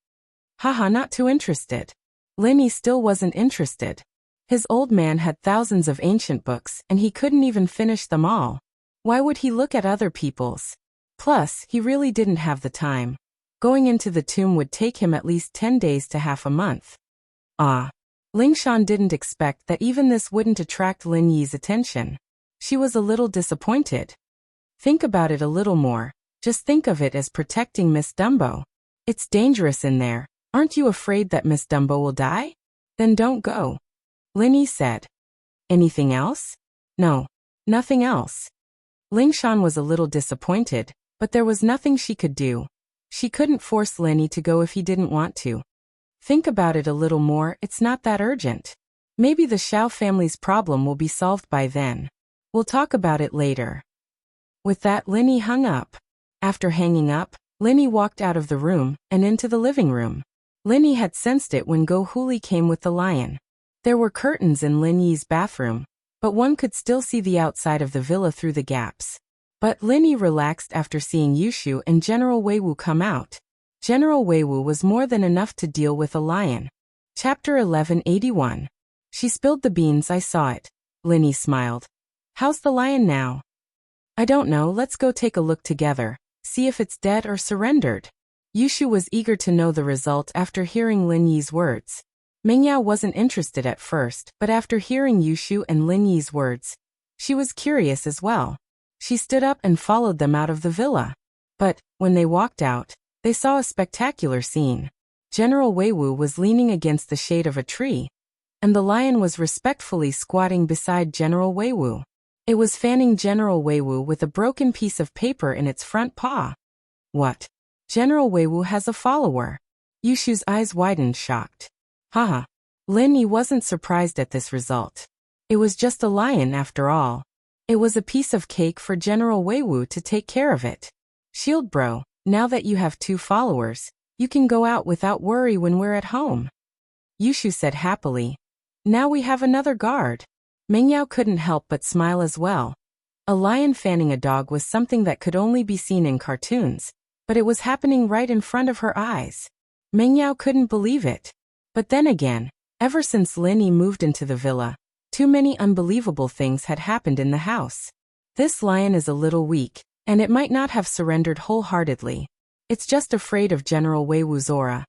Haha, not too interested. Lin Yi still wasn't interested. His old man had thousands of ancient books and he couldn't even finish them all. Why would he look at other people's? Plus, he really didn't have the time. Going into the tomb would take him at least 10 days to half a month. Lingshan didn't expect that even this wouldn't attract Lin Yi's attention. She was a little disappointed. Think about it a little more. Just think of it as protecting Miss Dumbo. It's dangerous in there. Aren't you afraid that Miss Dumbo will die? Then don't go. Lin Yi said. Anything else? No. Nothing else. Lingshan was a little disappointed, but there was nothing she could do. She couldn't force Lin Yi to go if he didn't want to. Think about it a little more, it's not that urgent. Maybe the Xiao family's problem will be solved by then. We'll talk about it later. With that, Lin Yi hung up. After hanging up, Lin Yi walked out of the room and into the living room. Lin Yi had sensed it when Go Huli came with the lion. There were curtains in Lin Yi's bathroom, but one could still see the outside of the villa through the gaps. But Lin Yi relaxed after seeing Yushu and General Weiwu come out. General Weiwu was more than enough to deal with a lion. Chapter 1181. She spilled the beans, I saw it. Lin Yi smiled. How's the lion now? I don't know, let's go take a look together. See if it's dead or surrendered. Yushu was eager to know the result after hearing Lin Yi's words. Mengyao wasn't interested at first, but after hearing Yushu and Lin Yi's words, she was curious as well. She stood up and followed them out of the villa. But, when they walked out, they saw a spectacular scene. General Weiwu was leaning against the shade of a tree, and the lion was respectfully squatting beside General Weiwu. It was fanning General Weiwu with a broken piece of paper in its front paw. What? General Weiwu has a follower. Yushu's eyes widened, shocked. Haha. Lin Yi wasn't surprised at this result. It was just a lion after all. It was a piece of cake for General Weiwu to take care of it. Shield bro, now that you have 2 followers, you can go out without worry when we're at home. Yushu said happily. Now we have another guard. Mengyao couldn't help but smile as well. A lion fanning a dog was something that could only be seen in cartoons, but it was happening right in front of her eyes. Mengyao couldn't believe it. But then again, ever since Lin Yi moved into the villa, too many unbelievable things had happened in the house. This lion is a little weak, and it might not have surrendered wholeheartedly. It's just afraid of General Weiwu's aura.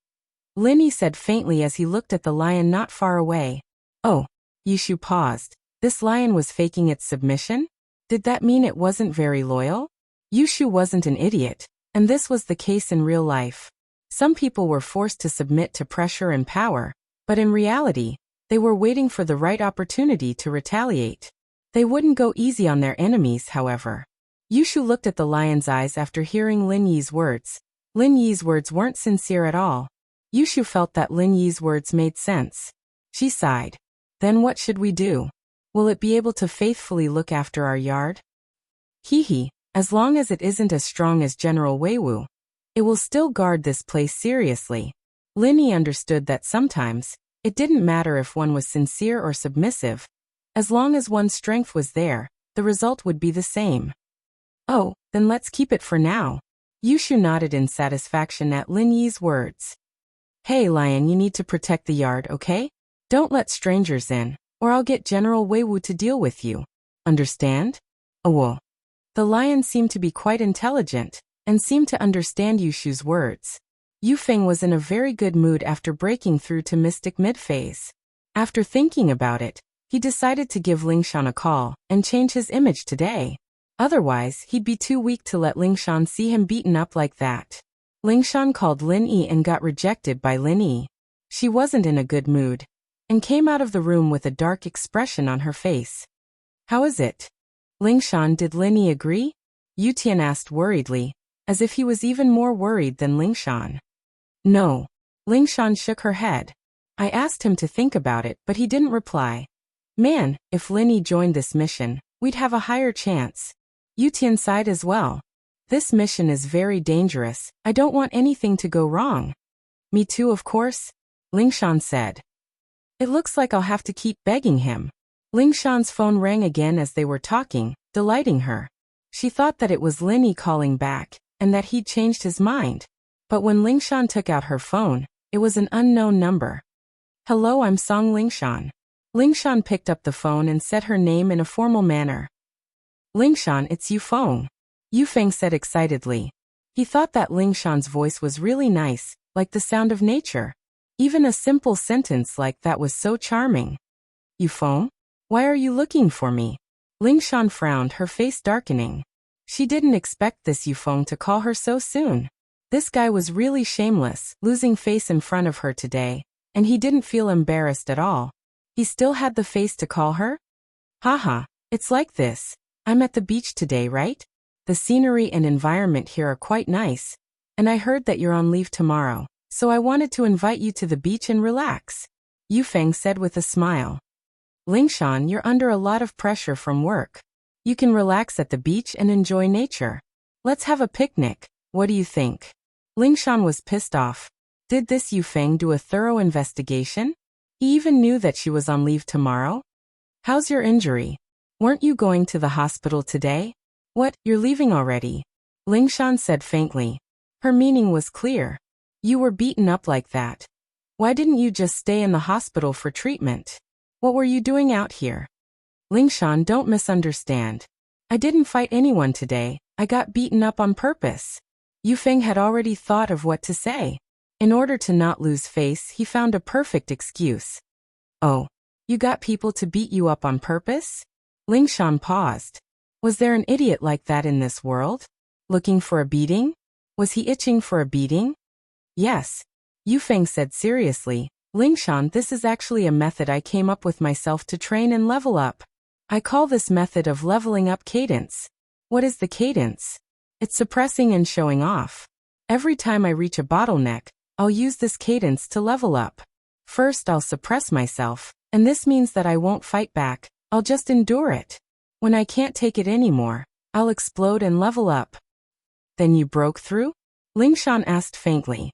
Lin Yi said faintly as he looked at the lion not far away. Oh. Yushu paused. This lion was faking its submission? Did that mean it wasn't very loyal? Yushu wasn't an idiot, and this was the case in real life. Some people were forced to submit to pressure and power, but in reality, they were waiting for the right opportunity to retaliate. They wouldn't go easy on their enemies, however. Yushu looked at the lion's eyes after hearing Lin Yi's words. Lin Yi's words weren't sincere at all. Yushu felt that Lin Yi's words made sense. She sighed. Then what should we do? Will it be able to faithfully look after our yard? Hee, as long as it isn't as strong as General Weiwu, it will still guard this place seriously. Lin Yi understood that sometimes, it didn't matter if one was sincere or submissive. As long as one's strength was there, the result would be the same. Oh, then let's keep it for now. Yushu nodded in satisfaction at Lin Yi's words. Hey lion, you need to protect the yard, okay? Don't let strangers in, or I'll get General Weiwu to deal with you. Understand? Oh. The lion seemed to be quite intelligent, and seemed to understand Yushu's words. Yu Feng was in a very good mood after breaking through to Mystic Mid-Phase. After thinking about it, he decided to give Lingshan a call, and change his image today. Otherwise, he'd be too weak to let Lingshan see him beaten up like that. Lingshan called Lin Yi and got rejected by Lin Yi. She wasn't in a good mood, and came out of the room with a dark expression on her face. How is it? Lingshan, did Lin Yi agree? Yu Tian asked worriedly, as if he was even more worried than Lingshan. No. Lingshan shook her head. I asked him to think about it, but he didn't reply. Man, if Lin Yi joined this mission, we'd have a higher chance. Yu Tian sighed as well. This mission is very dangerous. I don't want anything to go wrong. Me too, of course, Lingshan said. It looks like I'll have to keep begging him. Lingshan's phone rang again as they were talking, delighting her. She thought that it was Lin Yi calling back, and that he'd changed his mind. But when Lingshan took out her phone, it was an unknown number. Hello, I'm Song Lingshan. Lingshan picked up the phone and said her name in a formal manner. Lingshan, it's Yu Feng. Yu Feng said excitedly. He thought that Lingshan's voice was really nice, like the sound of nature. Even a simple sentence like that was so charming. Yu Feng? Why are you looking for me? Lingshan frowned, her face darkening. She didn't expect this Yu Feng to call her so soon. This guy was really shameless, losing face in front of her today, and he didn't feel embarrassed at all. He still had the face to call her? Haha, it's like this. I'm at the beach today, right? The scenery and environment here are quite nice, and I heard that you're on leave tomorrow, so I wanted to invite you to the beach and relax, Yu Feng said with a smile. Lingshan, you're under a lot of pressure from work. You can relax at the beach and enjoy nature. Let's have a picnic, what do you think? Lingshan was pissed off. Did this Yu Feng do a thorough investigation? He even knew that she was on leave tomorrow? How's your injury? Weren't you going to the hospital today? What, you're leaving already? Lingshan said faintly. Her meaning was clear. You were beaten up like that. Why didn't you just stay in the hospital for treatment? What were you doing out here? Lingshan, don't misunderstand. I didn't fight anyone today, I got beaten up on purpose. Yu Feng had already thought of what to say. In order to not lose face, he found a perfect excuse. Oh, you got people to beat you up on purpose? Lingshan paused. Was there an idiot like that in this world? Looking for a beating? Was he itching for a beating? Yes. Yu Feng said seriously. Lingshan, this is actually a method I came up with myself to train and level up. I call this method of leveling up cadence. What is the cadence? It's suppressing and showing off. Every time I reach a bottleneck, I'll use this cadence to level up. First, I'll suppress myself, and this means that I won't fight back, I'll just endure it. When I can't take it anymore, I'll explode and level up. Then you broke through? Lingshan asked faintly.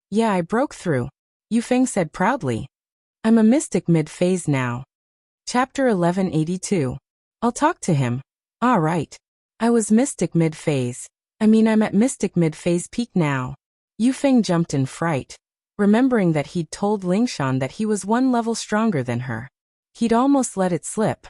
Yeah, I broke through, Yu Feng said proudly. I'm a mystic mid-phase now. Chapter 1182. I'll talk to him. Ah, right. I was mystic mid-phase. I'm at mystic mid-phase peak now. Yu Feng jumped in fright, remembering that he'd told Lingshan that he was one level stronger than her. He'd almost let it slip.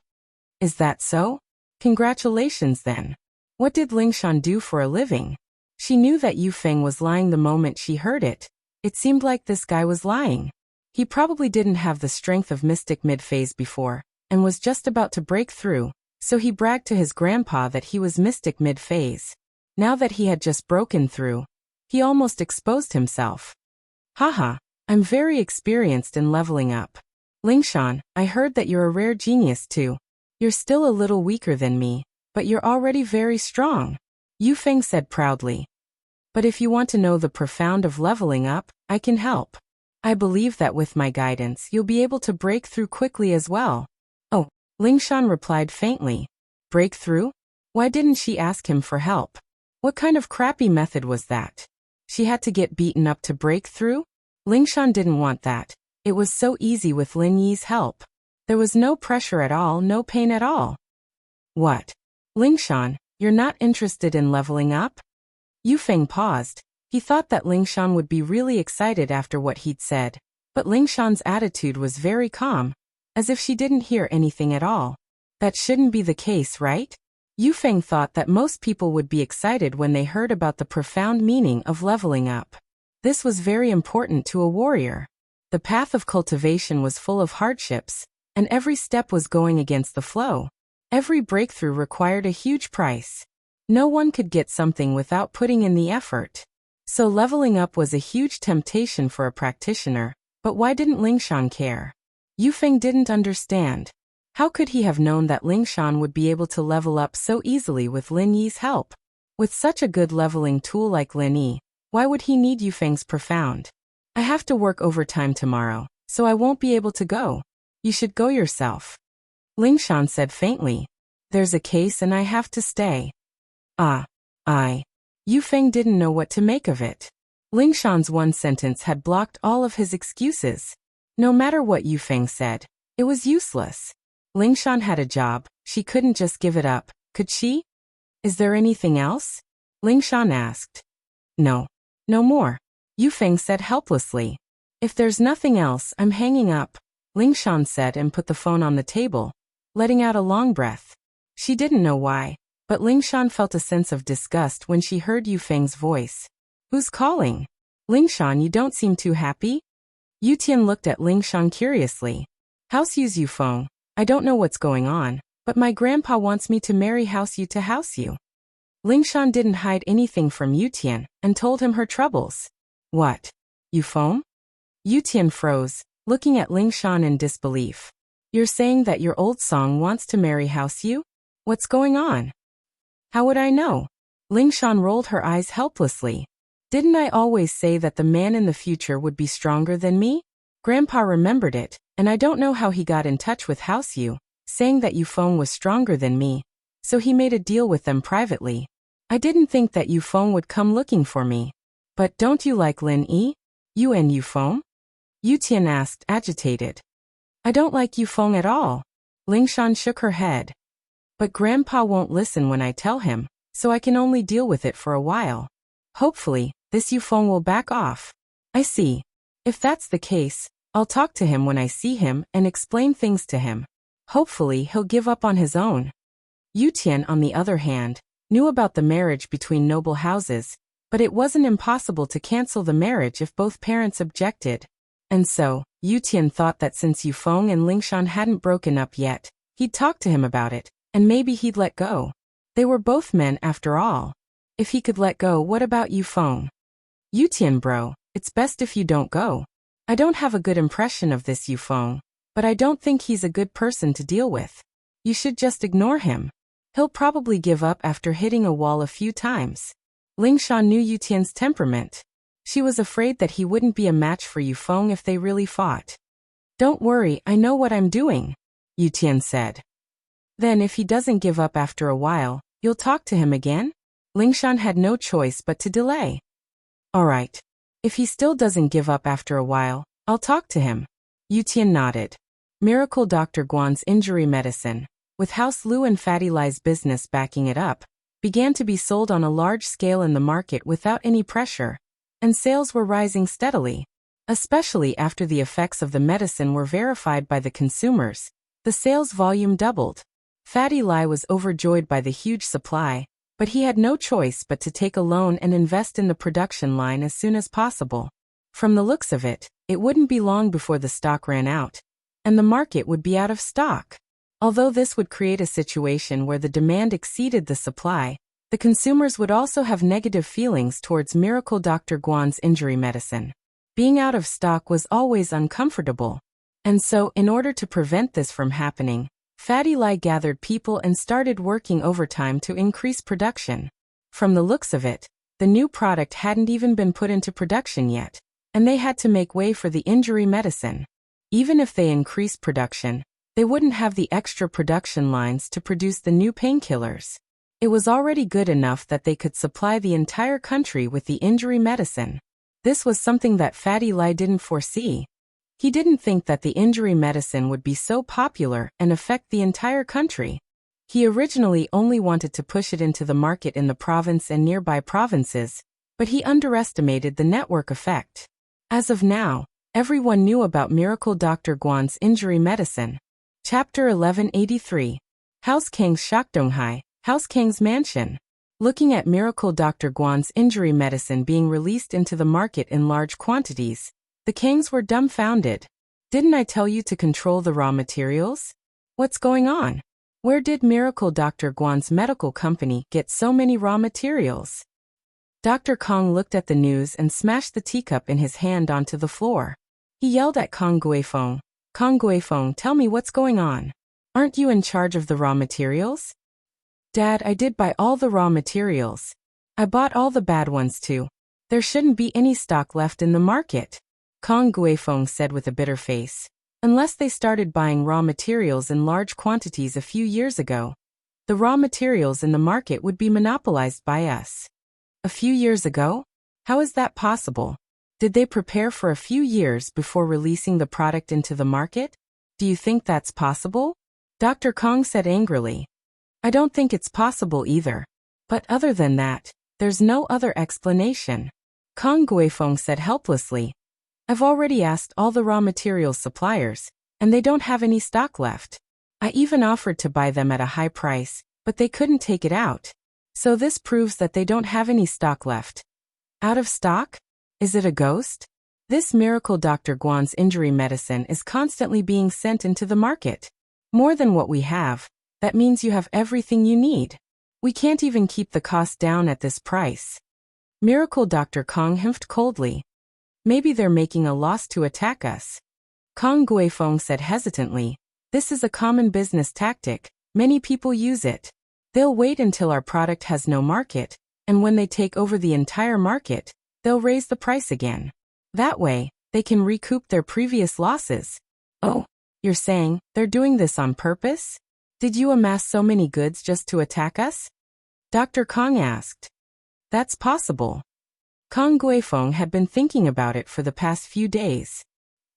Is that so? Congratulations then. What did Lingshan do for a living? She knew that Yu Feng was lying the moment she heard it. It seemed like this guy was lying. He probably didn't have the strength of mystic mid-phase before, and was just about to break through, so he bragged to his grandpa that he was mystic mid-phase. Now that he had just broken through, he almost exposed himself. Haha, I'm very experienced in leveling up. Lingshan, I heard that you're a rare genius too. You're still a little weaker than me, but you're already very strong, Yu Feng said proudly. But if you want to know the profound of leveling up, I can help. I believe that with my guidance you'll be able to break through quickly as well. Oh, Lingshan replied faintly. Break through? Why didn't she ask him for help? What kind of crappy method was that? She had to get beaten up to break through? Lingshan didn't want that. It was so easy with Lin Yi's help. There was no pressure at all, no pain at all. What? Lingshan, you're not interested in leveling up? Yu Feng paused. He thought that Lingshan would be really excited after what he'd said, but Lingshan's attitude was very calm. as if she didn't hear anything at all. That shouldn't be the case, right? Yufeng thought that most people would be excited when they heard about the profound meaning of leveling up. This was very important to a warrior. The path of cultivation was full of hardships, and every step was going against the flow. Every breakthrough required a huge price. No one could get something without putting in the effort. So leveling up was a huge temptation for a practitioner, but why didn't Lingshan care? Yufeng didn't understand. How could he have known that Lingshan would be able to level up so easily with Lin Yi's help? With such a good leveling tool like Lin Yi, why would he need Yufeng's profound? I have to work overtime tomorrow, so I won't be able to go. You should go yourself. Lingshan said faintly. There's a case and I have to stay. Yufeng didn't know what to make of it. Lingshan's one sentence had blocked all of his excuses. No matter what Yufeng said, it was useless. Lingshan had a job, she couldn't just give it up, could she? Is there anything else? Lingshan asked. No. No more. Yufeng said helplessly. If there's nothing else, I'm hanging up, Lingshan said and put the phone on the table, letting out a long breath. She didn't know why, but Lingshan felt a sense of disgust when she heard Yufeng's voice. Who's calling? Lingshan, you don't seem too happy? Yutian looked at Lingshan curiously. House Yu's Yufeng. I don't know what's going on, but my grandpa wants me to marry House Yu to House Yu. Lingshan didn't hide anything from Yutian and told him her troubles. What? Yufeng? Yutian froze, looking at Lingshan in disbelief. You're saying that your old song wants to marry House Yu? What's going on? How would I know? Lingshan rolled her eyes helplessly. Didn't I always say that the man in the future would be stronger than me? Grandpa remembered it, and I don't know how he got in touch with House Yu, saying that Yufeng was stronger than me, so he made a deal with them privately. I didn't think that Yufeng would come looking for me. But don't you like Lin Yi? You and Yufeng? Yutian asked, agitated. I don't like Yufeng at all. Lingshan shook her head. But Grandpa won't listen when I tell him, so I can only deal with it for a while. Hopefully, this Yufeng will back off. I see. If that's the case, I'll talk to him when I see him and explain things to him. Hopefully he'll give up on his own. Yutian, on the other hand, knew about the marriage between noble houses, but it wasn't impossible to cancel the marriage if both parents objected. And so, Yutian thought that since Yufeng and Lingshan hadn't broken up yet, he'd talk to him about it, and maybe he'd let go. They were both men after all. If he could let go, what about Yufeng? Yutian bro, it's best if you don't go. I don't have a good impression of this Yufeng, but I don't think he's a good person to deal with. You should just ignore him. He'll probably give up after hitting a wall a few times. Lingshan knew Yutian's temperament. She was afraid that he wouldn't be a match for Yufeng if they really fought. Don't worry, I know what I'm doing, Yutian said. Then if he doesn't give up after a while, you'll talk to him again? Lingshan had no choice but to delay. All right. If he still doesn't give up after a while, I'll talk to him. Yutian nodded. Miracle Dr. Guan's injury medicine, with House Lu and Fatty Lai's business backing it up, began to be sold on a large scale in the market without any pressure, and sales were rising steadily. Especially after the effects of the medicine were verified by the consumers, the sales volume doubled. Fatty Lai was overjoyed by the huge supply, but he had no choice but to take a loan and invest in the production line as soon as possible. From the looks of it, it wouldn't be long before the stock ran out, and the market would be out of stock. Although this would create a situation where the demand exceeded the supply, the consumers would also have negative feelings towards Miracle Dr. Guan's injury medicine. Being out of stock was always uncomfortable. And so, in order to prevent this from happening, Fatty Lai gathered people and started working overtime to increase production. From the looks of it, the new product hadn't even been put into production yet, and they had to make way for the injury medicine. Even if they increased production, they wouldn't have the extra production lines to produce the new painkillers. It was already good enough that they could supply the entire country with the injury medicine. This was something that Fatty Lai didn't foresee. He didn't think that the injury medicine would be so popular and affect the entire country. He originally only wanted to push it into the market in the province and nearby provinces, but he underestimated the network effect. As of now, everyone knew about Miracle Dr. Guan's injury medicine. Chapter 1183. House Kang's Shakdonghai, House Kang's Mansion. Looking at Miracle Dr. Guan's injury medicine being released into the market in large quantities, the Kangs were dumbfounded. Didn't I tell you to control the raw materials? What's going on? Where did Miracle Dr. Guan's medical company get so many raw materials? Dr. Kong looked at the news and smashed the teacup in his hand onto the floor. He yelled at Kong Guifeng, "Kong Guifeng, tell me what's going on. Aren't you in charge of the raw materials?" "Dad, I did buy all the raw materials. I bought all the bad ones too. There shouldn't be any stock left in the market," Kong Guifeng said with a bitter face. "Unless they started buying raw materials in large quantities a few years ago, the raw materials in the market would be monopolized by us." "A few years ago? How is that possible? Did they prepare for a few years before releasing the product into the market? Do you think that's possible?" Dr. Kong said angrily. "I don't think it's possible either. But other than that, there's no other explanation," Kong Guifeng said helplessly. "I've already asked all the raw materials suppliers, and they don't have any stock left. I even offered to buy them at a high price, but they couldn't take it out. So this proves that they don't have any stock left." "Out of stock? Is it a ghost? This Miracle Dr. Guan's injury medicine is constantly being sent into the market. More than what we have. That means you have everything you need. We can't even keep the cost down at this price." Miracle Dr. Kong humphed coldly. "Maybe they're making a loss to attack us," Kong Guifeng said hesitantly. "This is a common business tactic. Many people use it. They'll wait until our product has no market, and when they take over the entire market, they'll raise the price again. That way, they can recoup their previous losses." "Oh, you're saying they're doing this on purpose? Did you amass so many goods just to attack us?" Dr. Kong asked. "That's possible." Kong Guifeng had been thinking about it for the past few days.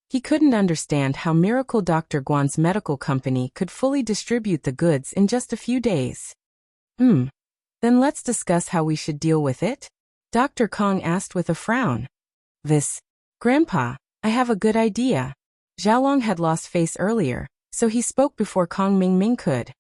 He couldn't understand how Miracle Dr. Guan's medical company could fully distribute the goods in just a few days. Then let's discuss how we should deal with it," Dr. Kong asked with a frown. Grandpa, I have a good idea." Xiaolong had lost face earlier, so he spoke before Kong Mingming could.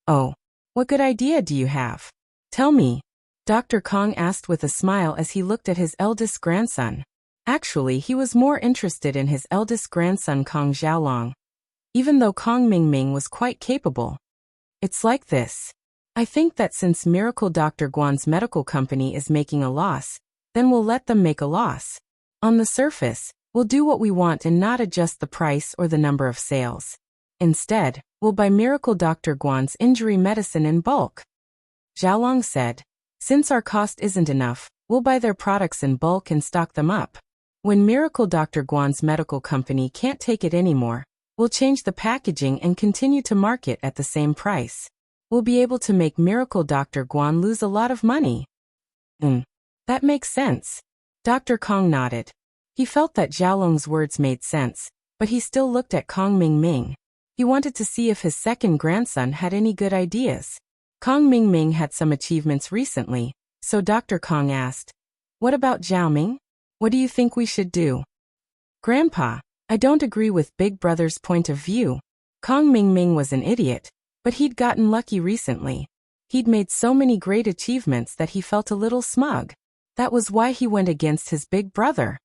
"Oh, what good idea do you have? Tell me," Dr. Kong asked with a smile as he looked at his eldest grandson. Actually, he was more interested in his eldest grandson Kong Xiaolong, even though Kong Mingming was quite capable. "It's like this. I think that since Miracle Dr. Guan's medical company is making a loss, then we'll let them make a loss. On the surface, we'll do what we want and not adjust the price or the number of sales. Instead, we'll buy Miracle Dr. Guan's injury medicine in bulk," Xiaolong said. "Since our cost isn't enough, we'll buy their products in bulk and stock them up. When Miracle Dr. Guan's medical company can't take it anymore, we'll change the packaging and continue to market at the same price. We'll be able to make Miracle Dr. Guan lose a lot of money." That makes sense." Dr. Kong nodded. He felt that Xiaolong's words made sense, but he still looked at Kong Mingming. He wanted to see if his second grandson had any good ideas. Kong Mingming had some achievements recently, so Dr. Kong asked, "What about Xiaoming? What do you think we should do?" "Grandpa, I don't agree with Big Brother's point of view. Kong Mingming was an idiot, but he'd gotten lucky recently. He'd made so many great achievements that he felt a little smug. That was why he went against his big brother."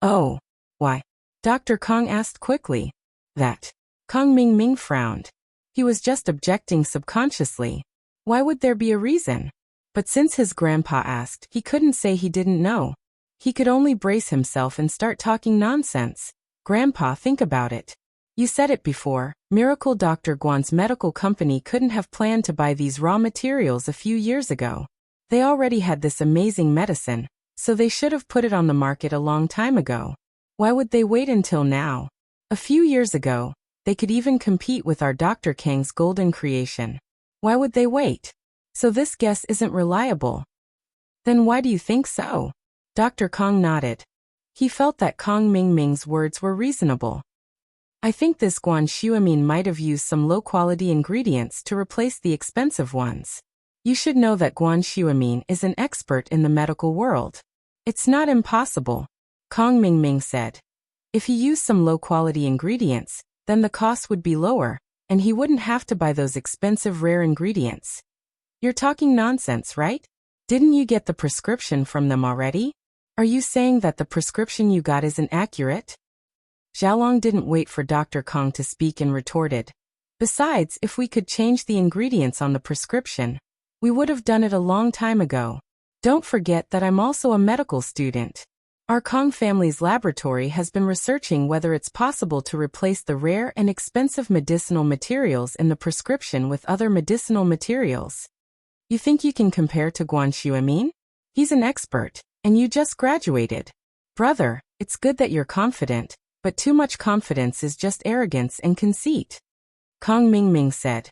"Oh, why?" Dr. Kong asked quickly. "That." Kong Mingming frowned. He was just objecting subconsciously. Why would there be a reason? But since his grandpa asked, he couldn't say he didn't know. He could only brace himself and start talking nonsense. "Grandpa, think about it. You said it before, Miracle Dr. Guan's medical company couldn't have planned to buy these raw materials a few years ago. They already had this amazing medicine, so they should have put it on the market a long time ago. Why would they wait until now? A few years ago, they could even compete with our Dr. Kang's golden creation. Why would they wait? So this guess isn't reliable." "Then why do you think so?" Dr. Kong nodded. He felt that Kong Mingming's words were reasonable. "I think this Guan Xuemin might have used some low-quality ingredients to replace the expensive ones. You should know that Guan Xuemin is an expert in the medical world. It's not impossible," Kong Mingming said. "If he used some low-quality ingredients, then the cost would be lower, and he wouldn't have to buy those expensive rare ingredients. You're talking nonsense, right? Didn't you get the prescription from them already? Are you saying that the prescription you got isn't accurate? Xiaolong didn't wait for Dr. Kong to speak and retorted. Besides, if we could change the ingredients on the prescription, we would have done it a long time ago. Don't forget that I'm also a medical student. Our Kong family's laboratory has been researching whether it's possible to replace the rare and expensive medicinal materials in the prescription with other medicinal materials. You think you can compare to Guan Xuemin? He's an expert, and you just graduated. Brother, it's good that you're confident, but too much confidence is just arrogance and conceit. Kong Mingming said.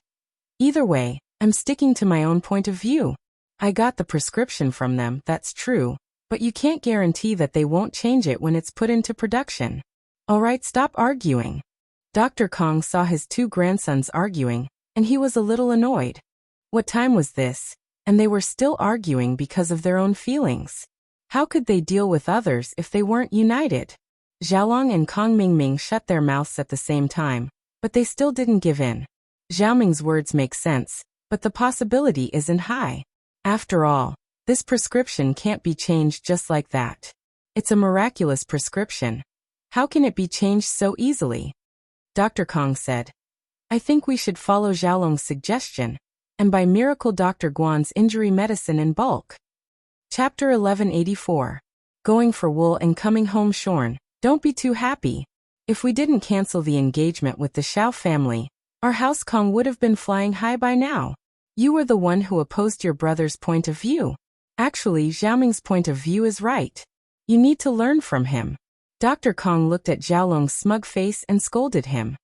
Either way, I'm sticking to my own point of view. I got the prescription from them, that's true, but you can't guarantee that they won't change it when it's put into production. Alright, stop arguing. Dr. Kong saw his two grandsons arguing, and he was a little annoyed. What time was this? And they were still arguing because of their own feelings. How could they deal with others if they weren't united? Xiaolong and Kong Mingming shut their mouths at the same time, but they still didn't give in. Xiaoming's words make sense, but the possibility isn't high. After all, this prescription can't be changed just like that. It's a miraculous prescription. How can it be changed so easily? Dr. Kong said. I think we should follow Xiaolong's suggestion, and buy Miracle Dr. Guan's injury medicine in bulk. Chapter 1184. Going for wool and coming home shorn. Don't be too happy. If we didn't cancel the engagement with the Xiao family, our house Kong would have been flying high by now. You were the one who opposed your brother's point of view. Actually, Xiaoming's point of view is right. You need to learn from him. Dr. Kong looked at Xiaolong's smug face and scolded him.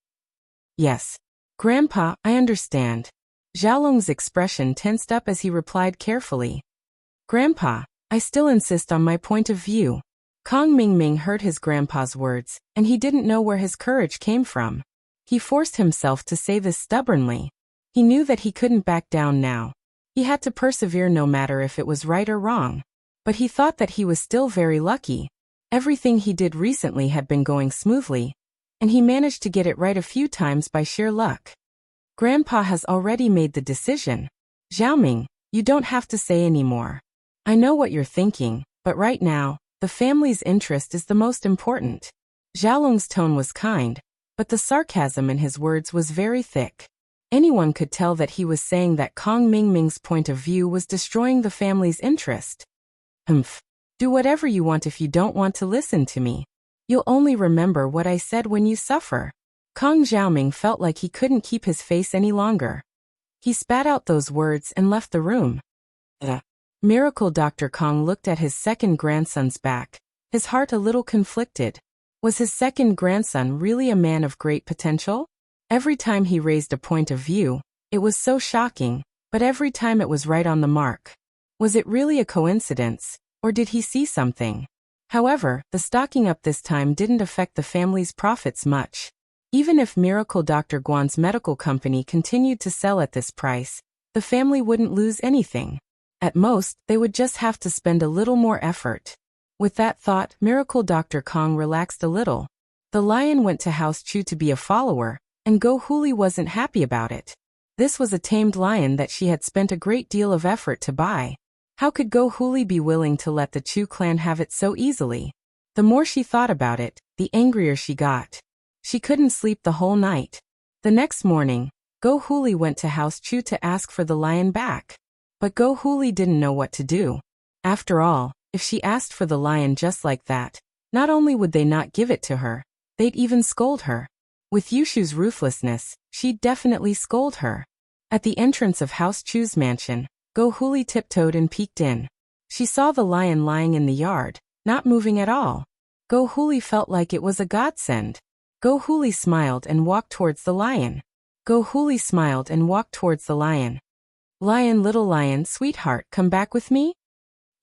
Yes. Grandpa, I understand. Xiaolong's expression tensed up as he replied carefully. Grandpa, I still insist on my point of view. Kong Mingming heard his grandpa's words, and he didn't know where his courage came from. He forced himself to say this stubbornly. He knew that he couldn't back down now. He had to persevere no matter if it was right or wrong. But he thought that he was still very lucky. Everything he did recently had been going smoothly, and he managed to get it right a few times by sheer luck. Grandpa has already made the decision. Xiaoming, you don't have to say any more. I know what you're thinking, but right now, the family's interest is the most important. Xiaolong's tone was kind, but the sarcasm in his words was very thick. Anyone could tell that he was saying that Kong Mingming's point of view was destroying the family's interest. Humph. Do whatever you want if you don't want to listen to me. You'll only remember what I said when you suffer. Kong Xiaoming felt like he couldn't keep his face any longer. He spat out those words and left the room. Miracle Dr. Kong looked at his second grandson's back, his heart a little conflicted. Was his second grandson really a man of great potential? Every time he raised a point of view, it was so shocking, but every time it was right on the mark. Was it really a coincidence, or did he see something? However, the stocking up this time didn't affect the family's profits much. Even if Miracle Dr. Guan's medical company continued to sell at this price, the family wouldn't lose anything. At most, they would just have to spend a little more effort. With that thought, Miracle Dr. Kong relaxed a little. The lion went to House Chu to be a follower, and Go Huli wasn't happy about it. This was a tamed lion that she had spent a great deal of effort to buy. How could Go Huli be willing to let the Chu clan have it so easily? The more she thought about it, the angrier she got. She couldn't sleep the whole night. The next morning, Go Huli went to House Chu to ask for the lion back. But Go Huli didn't know what to do. After all, if she asked for the lion just like that, not only would they not give it to her, they'd even scold her. With Yushu's ruthlessness, she'd definitely scold her. At the entrance of House Chu's mansion, Go Huli tiptoed and peeked in. She saw the lion lying in the yard, not moving at all. Go Huli felt like it was a godsend. Go Huli smiled and walked towards the lion. Go Huli smiled and walked towards the lion. Lion, little lion, sweetheart, come back with me?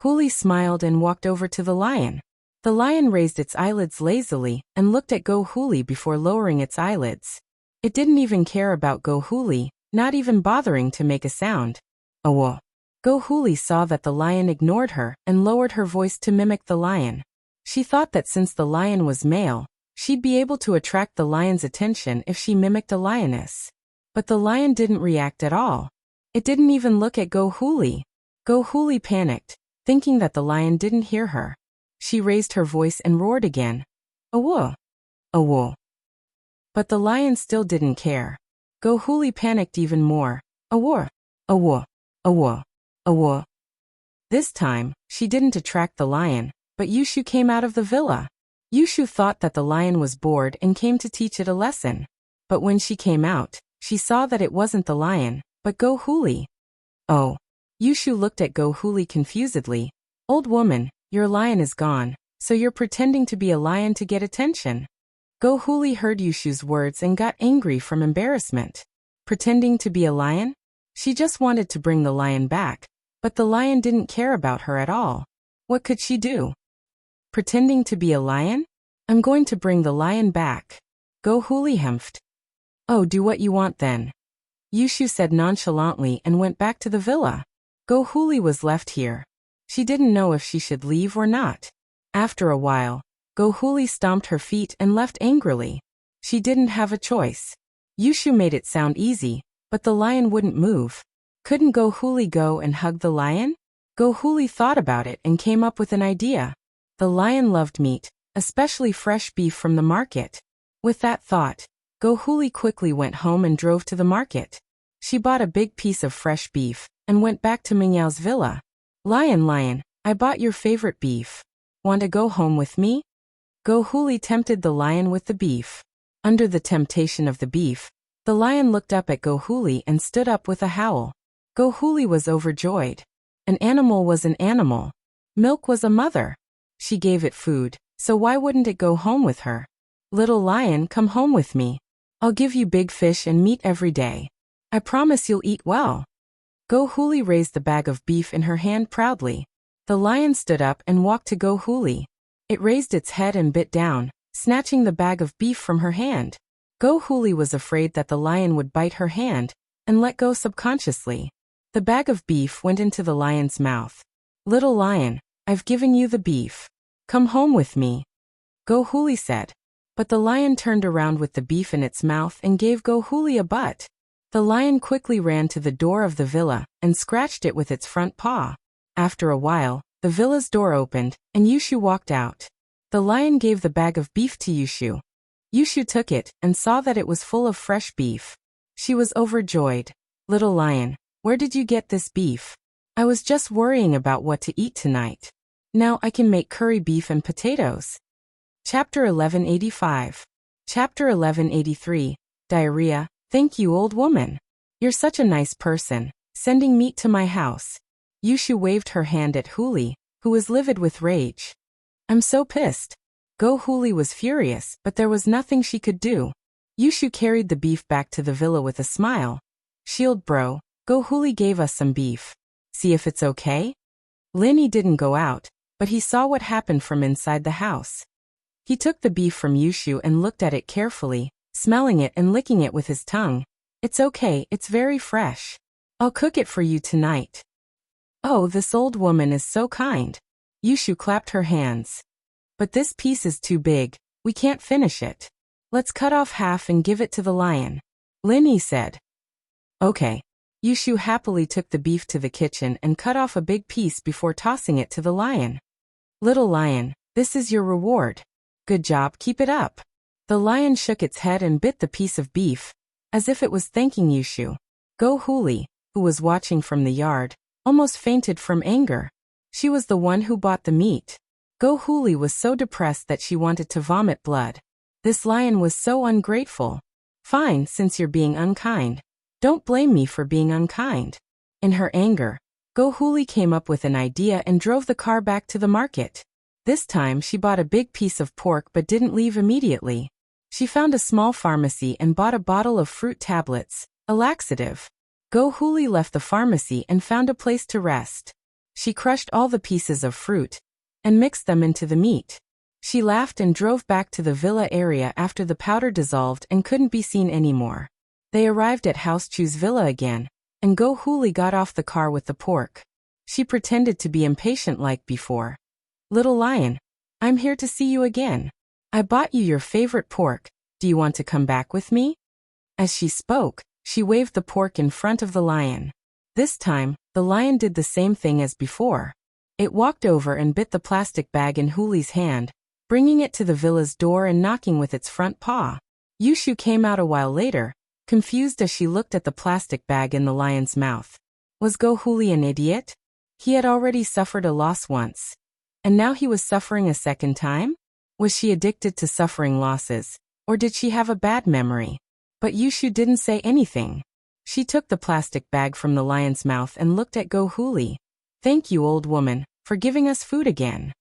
Huli smiled and walked over to the lion. The lion raised its eyelids lazily and looked at Go Huli before lowering its eyelids. It didn't even care about Go Huli, not even bothering to make a sound. Oh. Go Huli saw that the lion ignored her and lowered her voice to mimic the lion. She thought that since the lion was male, she'd be able to attract the lion's attention if she mimicked a lioness. But the lion didn't react at all. It didn't even look at Go Huli. Go Huli panicked, thinking that the lion didn't hear her. She raised her voice and roared again. Awo! Awo! But the lion still didn't care. Go Huli panicked even more. Awo! Awo! Awo! Awo! This time, she didn't attract the lion, but Yushu came out of the villa. Yushu thought that the lion was bored and came to teach it a lesson. But when she came out, she saw that it wasn't the lion, but Go Huli. Oh. Yushu looked at Go Huli confusedly. Old woman, your lion is gone, so you're pretending to be a lion to get attention. Go Huli heard Yushu's words and got angry from embarrassment. Pretending to be a lion? She just wanted to bring the lion back, but the lion didn't care about her at all. What could she do? Pretending to be a lion? I'm going to bring the lion back. Go Huli humphed. Oh, do what you want then. Yushu said nonchalantly and went back to the villa. Go Huli was left here. She didn't know if she should leave or not. After a while, Go Huli stomped her feet and left angrily. She didn't have a choice. Yushu made it sound easy, but the lion wouldn't move. Couldn't Go Huli go and hug the lion? Go Huli thought about it and came up with an idea. The lion loved meat, especially fresh beef from the market. With that thought, Go Huli quickly went home and drove to the market. She bought a big piece of fresh beef and went back to Mingyao's villa. Lion, lion, I bought your favorite beef. Want to go home with me? Go Huli tempted the lion with the beef. Under the temptation of the beef, the lion looked up at Go Huli and stood up with a howl. Go Huli was overjoyed. An animal was an animal. Milk was a mother. She gave it food, so why wouldn't it go home with her? Little lion, come home with me. I'll give you big fish and meat every day. I promise you'll eat well. Go Huli raised the bag of beef in her hand proudly. The lion stood up and walked to Go Huli. It raised its head and bit down, snatching the bag of beef from her hand. Go Huli was afraid that the lion would bite her hand and let go subconsciously. The bag of beef went into the lion's mouth. Little lion, I've given you the beef. Come home with me. Go Huli said. But the lion turned around with the beef in its mouth and gave Go Huli a butt. The lion quickly ran to the door of the villa and scratched it with its front paw. After a while, the villa's door opened, and Yushu walked out. The lion gave the bag of beef to Yushu. Yushu took it and saw that it was full of fresh beef. She was overjoyed. Little lion, where did you get this beef? I was just worrying about what to eat tonight. Now I can make curry beef and potatoes. Chapter 1185. Chapter 1183. Diarrhea. Thank you, old woman. You're such a nice person, sending meat to my house. Yushu waved her hand at Huli, who was livid with rage. I'm so pissed. Go Huli was furious, but there was nothing she could do. Yushu carried the beef back to the villa with a smile. Shield bro, Go Huli gave us some beef. See if it's okay? Linny didn't go out, but he saw what happened from inside the house. He took the beef from Yushu and looked at it carefully, smelling it and licking it with his tongue. It's okay, it's very fresh. I'll cook it for you tonight. Oh, this old woman is so kind. Yushu clapped her hands. But this piece is too big, we can't finish it. Let's cut off half and give it to the lion. Linny said. Okay. Yushu happily took the beef to the kitchen and cut off a big piece before tossing it to the lion. Little lion, this is your reward. Good job, keep it up. The lion shook its head and bit the piece of beef, as if it was thanking Yushu. Go Huli, who was watching from the yard, almost fainted from anger. She was the one who bought the meat. Go Huli was so depressed that she wanted to vomit blood. This lion was so ungrateful. Fine, since you're being unkind. Don't blame me for being unkind. In her anger, Go Huli came up with an idea and drove the car back to the market. This time she bought a big piece of pork but didn't leave immediately. She found a small pharmacy and bought a bottle of fruit tablets, a laxative. Go Huli left the pharmacy and found a place to rest. She crushed all the pieces of fruit and mixed them into the meat. She laughed and drove back to the villa area after the powder dissolved and couldn't be seen anymore. They arrived at House Chu's villa again, and Go Huli got off the car with the pork. She pretended to be impatient like before. Little lion, I'm here to see you again. I bought you your favorite pork. Do you want to come back with me? As she spoke, She waved the pork in front of the lion. This time, the lion did the same thing as before. It walked over and bit the plastic bag in Huli's hand, bringing it to the villa's door and knocking with its front paw. Yushu came out a while later, confused as she looked at the plastic bag in the lion's mouth. Was Go Huli an idiot? He had already suffered a loss once. And now he was suffering a second time? Was she addicted to suffering losses, or did she have a bad memory? But Yushu didn't say anything. She took the plastic bag from the lion's mouth and looked at Go Huli. Thank you, old woman, for giving us food again.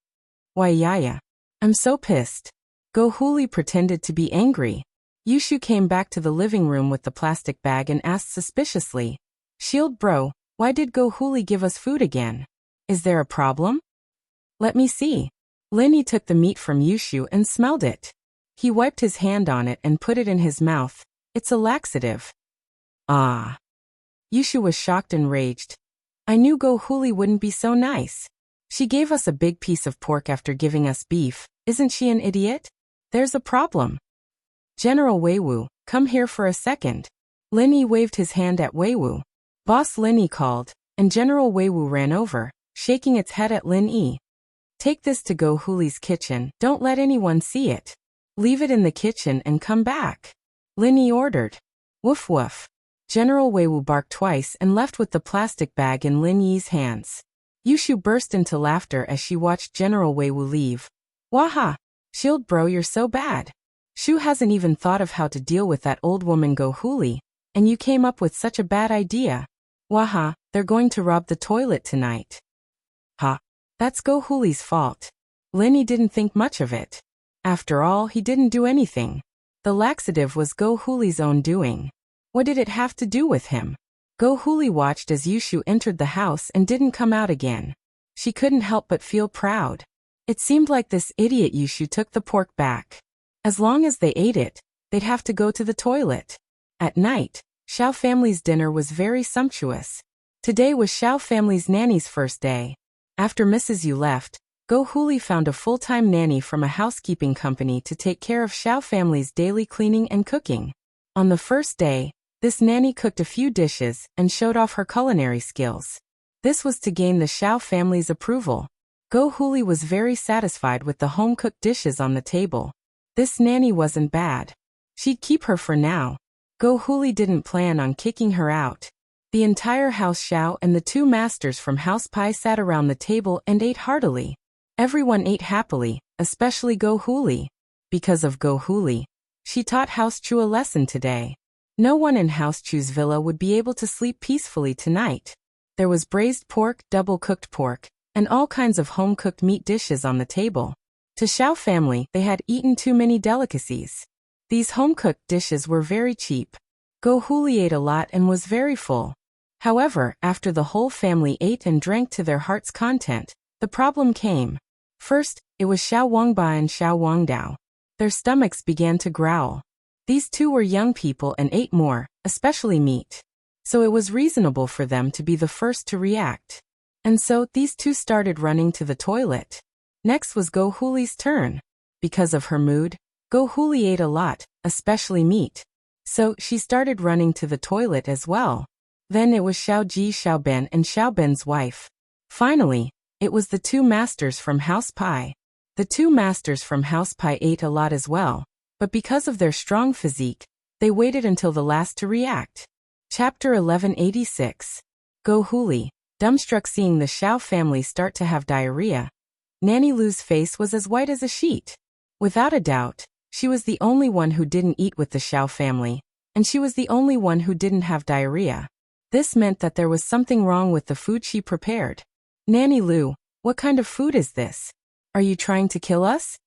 Why, Yaya? I'm so pissed. Go Huli pretended to be angry. Yushu came back to the living room with the plastic bag and asked suspiciously, Shield bro, why did Go Huli give us food again? Is there a problem? Let me see. Linny took the meat from Yushu and smelled it. He wiped his hand on it and put it in his mouth. It's a laxative. Ah. Yushu was shocked and raged. I knew Go Huli wouldn't be so nice. She gave us a big piece of pork after giving us beef. Isn't she an idiot? There's a problem. General Weiwu, come here for a second. Linny waved his hand at Weiwu. Boss Linny called, and General Weiwu ran over, shaking its head at Linny. Take this to Go Huli's kitchen, don't let anyone see it. Leave it in the kitchen and come back. Linny ordered. Woof woof. General Weiwu barked twice and left with the plastic bag in Lin Yi's hands. Yushu burst into laughter as she watched General Weiwu leave. Waha! Shield bro, you're so bad. Shu hasn't even thought of how to deal with that old woman Go Huli, and you came up with such a bad idea. Waha, they're going to rob the toilet tonight. Ha! That's Go Huli's fault. Linny didn't think much of it. After all, he didn't do anything. The laxative was Go Huli's own doing. What did it have to do with him? Go Huli watched as Yushu entered the house and didn't come out again. She couldn't help but feel proud. It seemed like this idiot Yushu took the pork back. As long as they ate it, they'd have to go to the toilet. At night, Xiao family's dinner was very sumptuous. Today was Xiao family's nanny's first day. After Mrs. Yu left, Go Huli found a full-time nanny from a housekeeping company to take care of Xiao family's daily cleaning and cooking. On the first day, this nanny cooked a few dishes and showed off her culinary skills. This was to gain the Xiao family's approval. Go Huli was very satisfied with the home-cooked dishes on the table. This nanny wasn't bad. She'd keep her for now. Go Huli didn't plan on kicking her out. The entire House Xiao and the two masters from House Pai sat around the table and ate heartily. Everyone ate happily, especially Go Huli. Because of Go Huli, she taught House Chu a lesson today. No one in House Chu's villa would be able to sleep peacefully tonight. There was braised pork, double-cooked pork, and all kinds of home-cooked meat dishes on the table. To Xiao family, they had eaten too many delicacies. These home-cooked dishes were very cheap. Go Huli ate a lot and was very full. However, after the whole family ate and drank to their heart's content, the problem came. First, it was Xiao Wangba and Xiao Wangdao. Their stomachs began to growl. These two were young people and ate more, especially meat. So it was reasonable for them to be the first to react. And so, these two started running to the toilet. Next was Go Huli's turn. Because of her mood, Go Huli ate a lot, especially meat. So, she started running to the toilet as well. Then it was Xiao Ji, Xiao Ben, and Xiao Ben's wife. Finally, it was the two masters from House Pai. The two masters from House Pai ate a lot as well, but because of their strong physique, they waited until the last to react. Chapter 1186. Go Huli, dumbstruck seeing the Xiao family start to have diarrhea. Nanny Lu's face was as white as a sheet. Without a doubt, she was the only one who didn't eat with the Xiao family, and she was the only one who didn't have diarrhea. This meant that there was something wrong with the food she prepared. Nanny Lu, what kind of food is this? Are you trying to kill us?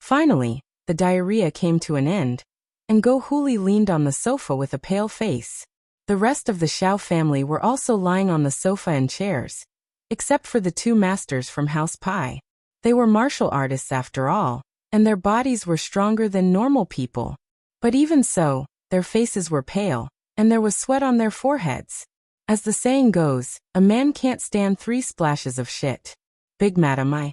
Finally, the diarrhea came to an end, and Go Huli leaned on the sofa with a pale face. The rest of the Xiao family were also lying on the sofa and chairs, except for the two masters from House Pai. They were martial artists after all, and their bodies were stronger than normal people. But even so, their faces were pale, and there was sweat on their foreheads. As the saying goes, a man can't stand 3 splashes of shit. Big madam, I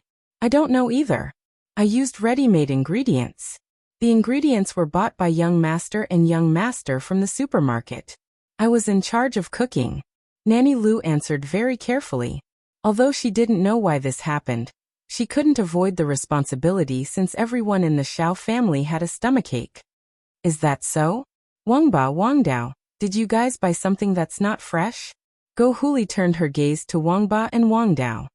don't know either. I used ready-made ingredients. The ingredients were bought by young master and young master from the supermarket. I was in charge of cooking. Nanny Lu answered very carefully. Although she didn't know why this happened, she couldn't avoid the responsibility since everyone in the Xiao family had a stomachache. Is that so? Wangba, Wangdao, did you guys buy something that's not fresh? Go Huli turned her gaze to Wangba and Wangdao.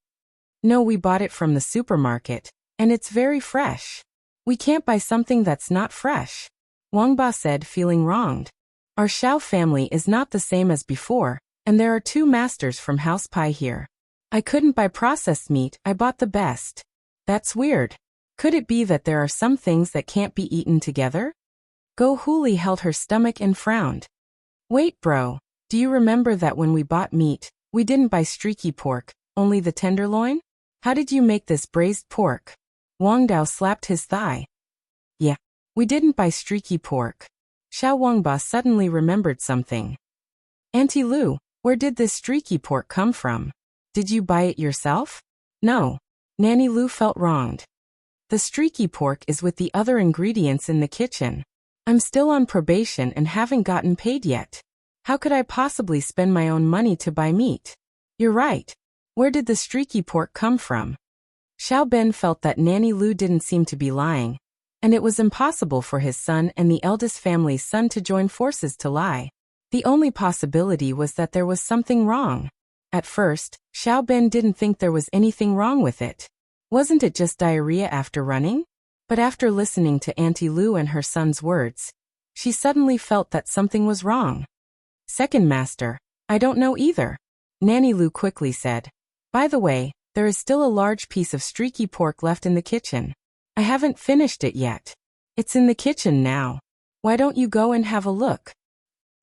No, we bought it from the supermarket, and it's very fresh. We can't buy something that's not fresh, Wangba said, feeling wronged. Our Xiao family is not the same as before, and there are 2 masters from House Pie here. I couldn't buy processed meat, I bought the best. That's weird. Could it be that there are some things that can't be eaten together? Go Huli held her stomach and frowned. Wait bro, do you remember that when we bought meat, we didn't buy streaky pork, only the tenderloin? How did you make this braised pork? Wangdao slapped his thigh. Yeah, we didn't buy streaky pork. Xiao Wangba suddenly remembered something. Auntie Lu, where did this streaky pork come from? Did you buy it yourself? No. Nanny Lu felt wronged. The streaky pork is with the other ingredients in the kitchen. I'm still on probation and haven't gotten paid yet. How could I possibly spend my own money to buy meat? You're right. Where did the streaky pork come from? Xiao Ben felt that Nanny Lu didn't seem to be lying, and it was impossible for his son and the eldest family's son to join forces to lie. The only possibility was that there was something wrong. At first, Xiao Ben didn't think there was anything wrong with it. Wasn't it just diarrhea after running? But after listening to Auntie Lu and her son's words, she suddenly felt that something was wrong. Second master, I don't know either, Nanny Lu quickly said. By the way, there is still a large piece of streaky pork left in the kitchen. I haven't finished it yet. It's in the kitchen now. Why don't you go and have a look?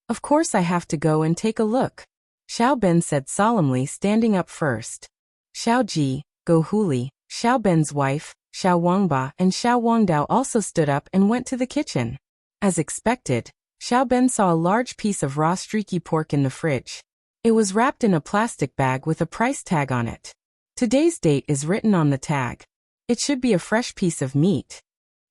Of course I have to go and take a look, Xiao Ben said solemnly, standing up first. Xiao Ji, Go Huli, Xiao Ben's wife, Xiao Wangba and Xiao Wangdao also stood up and went to the kitchen. As expected, Xiao Ben saw a large piece of raw streaky pork in the fridge. It was wrapped in a plastic bag with a price tag on it. Today's date is written on the tag. It should be a fresh piece of meat.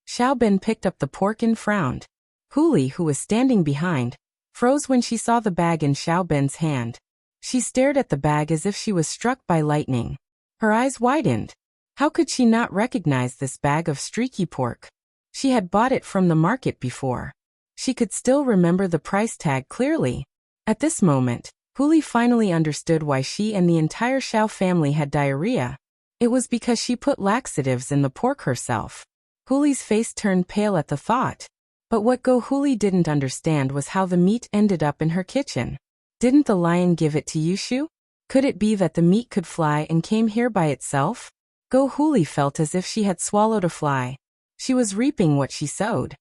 Xiao Ben picked up the pork and frowned. Huli, who was standing behind, froze when she saw the bag in Xiao Ben's hand. She stared at the bag as if she was struck by lightning. Her eyes widened. How could she not recognize this bag of streaky pork? She had bought it from the market before. She could still remember the price tag clearly. At this moment, Huli finally understood why she and the entire Xiao family had diarrhea. It was because she put laxatives in the pork herself. Huli's face turned pale at the thought. But what Go Huli didn't understand was how the meat ended up in her kitchen. Didn't the lion give it to Yushu? Could it be that the meat could fly and came here by itself? Go Huli felt as if she had swallowed a fly. She was reaping what she sowed.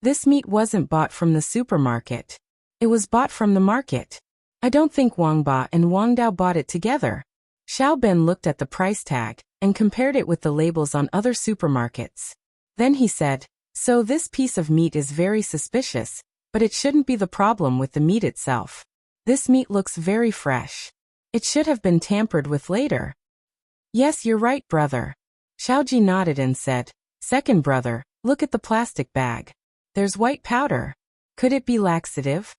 This meat wasn't bought from the supermarket. It was bought from the market. I don't think Wangba and Wangdao bought it together. Xiao Ben looked at the price tag and compared it with the labels on other supermarkets. Then he said, so this piece of meat is very suspicious, but it shouldn't be the problem with the meat itself. This meat looks very fresh. It should have been tampered with later. Yes, you're right, brother. Xiaoji nodded and said, second brother, look at the plastic bag. There's white powder. Could it be laxative?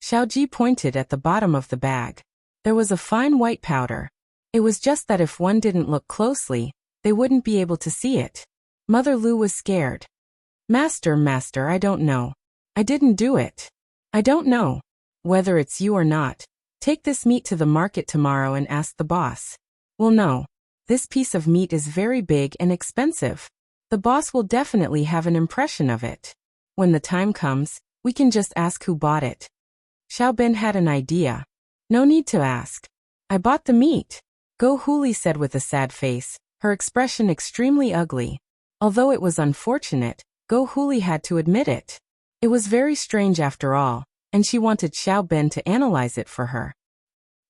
Xiaoji pointed at the bottom of the bag. There was a fine white powder. It was just that if one didn't look closely, they wouldn't be able to see it. Mother Lu was scared. Master, I don't know. I didn't do it. I don't know. Whether it's you or not, take this meat to the market tomorrow and ask the boss. Well, no. This piece of meat is very big and expensive. The boss will definitely have an impression of it. When the time comes, we can just ask who bought it. Xiao Ben had an idea. No need to ask. I bought the meat. Go Huli said with a sad face, her expression extremely ugly. Although it was unfortunate, Go Huli had to admit it. It was very strange after all, and she wanted Xiao Ben to analyze it for her.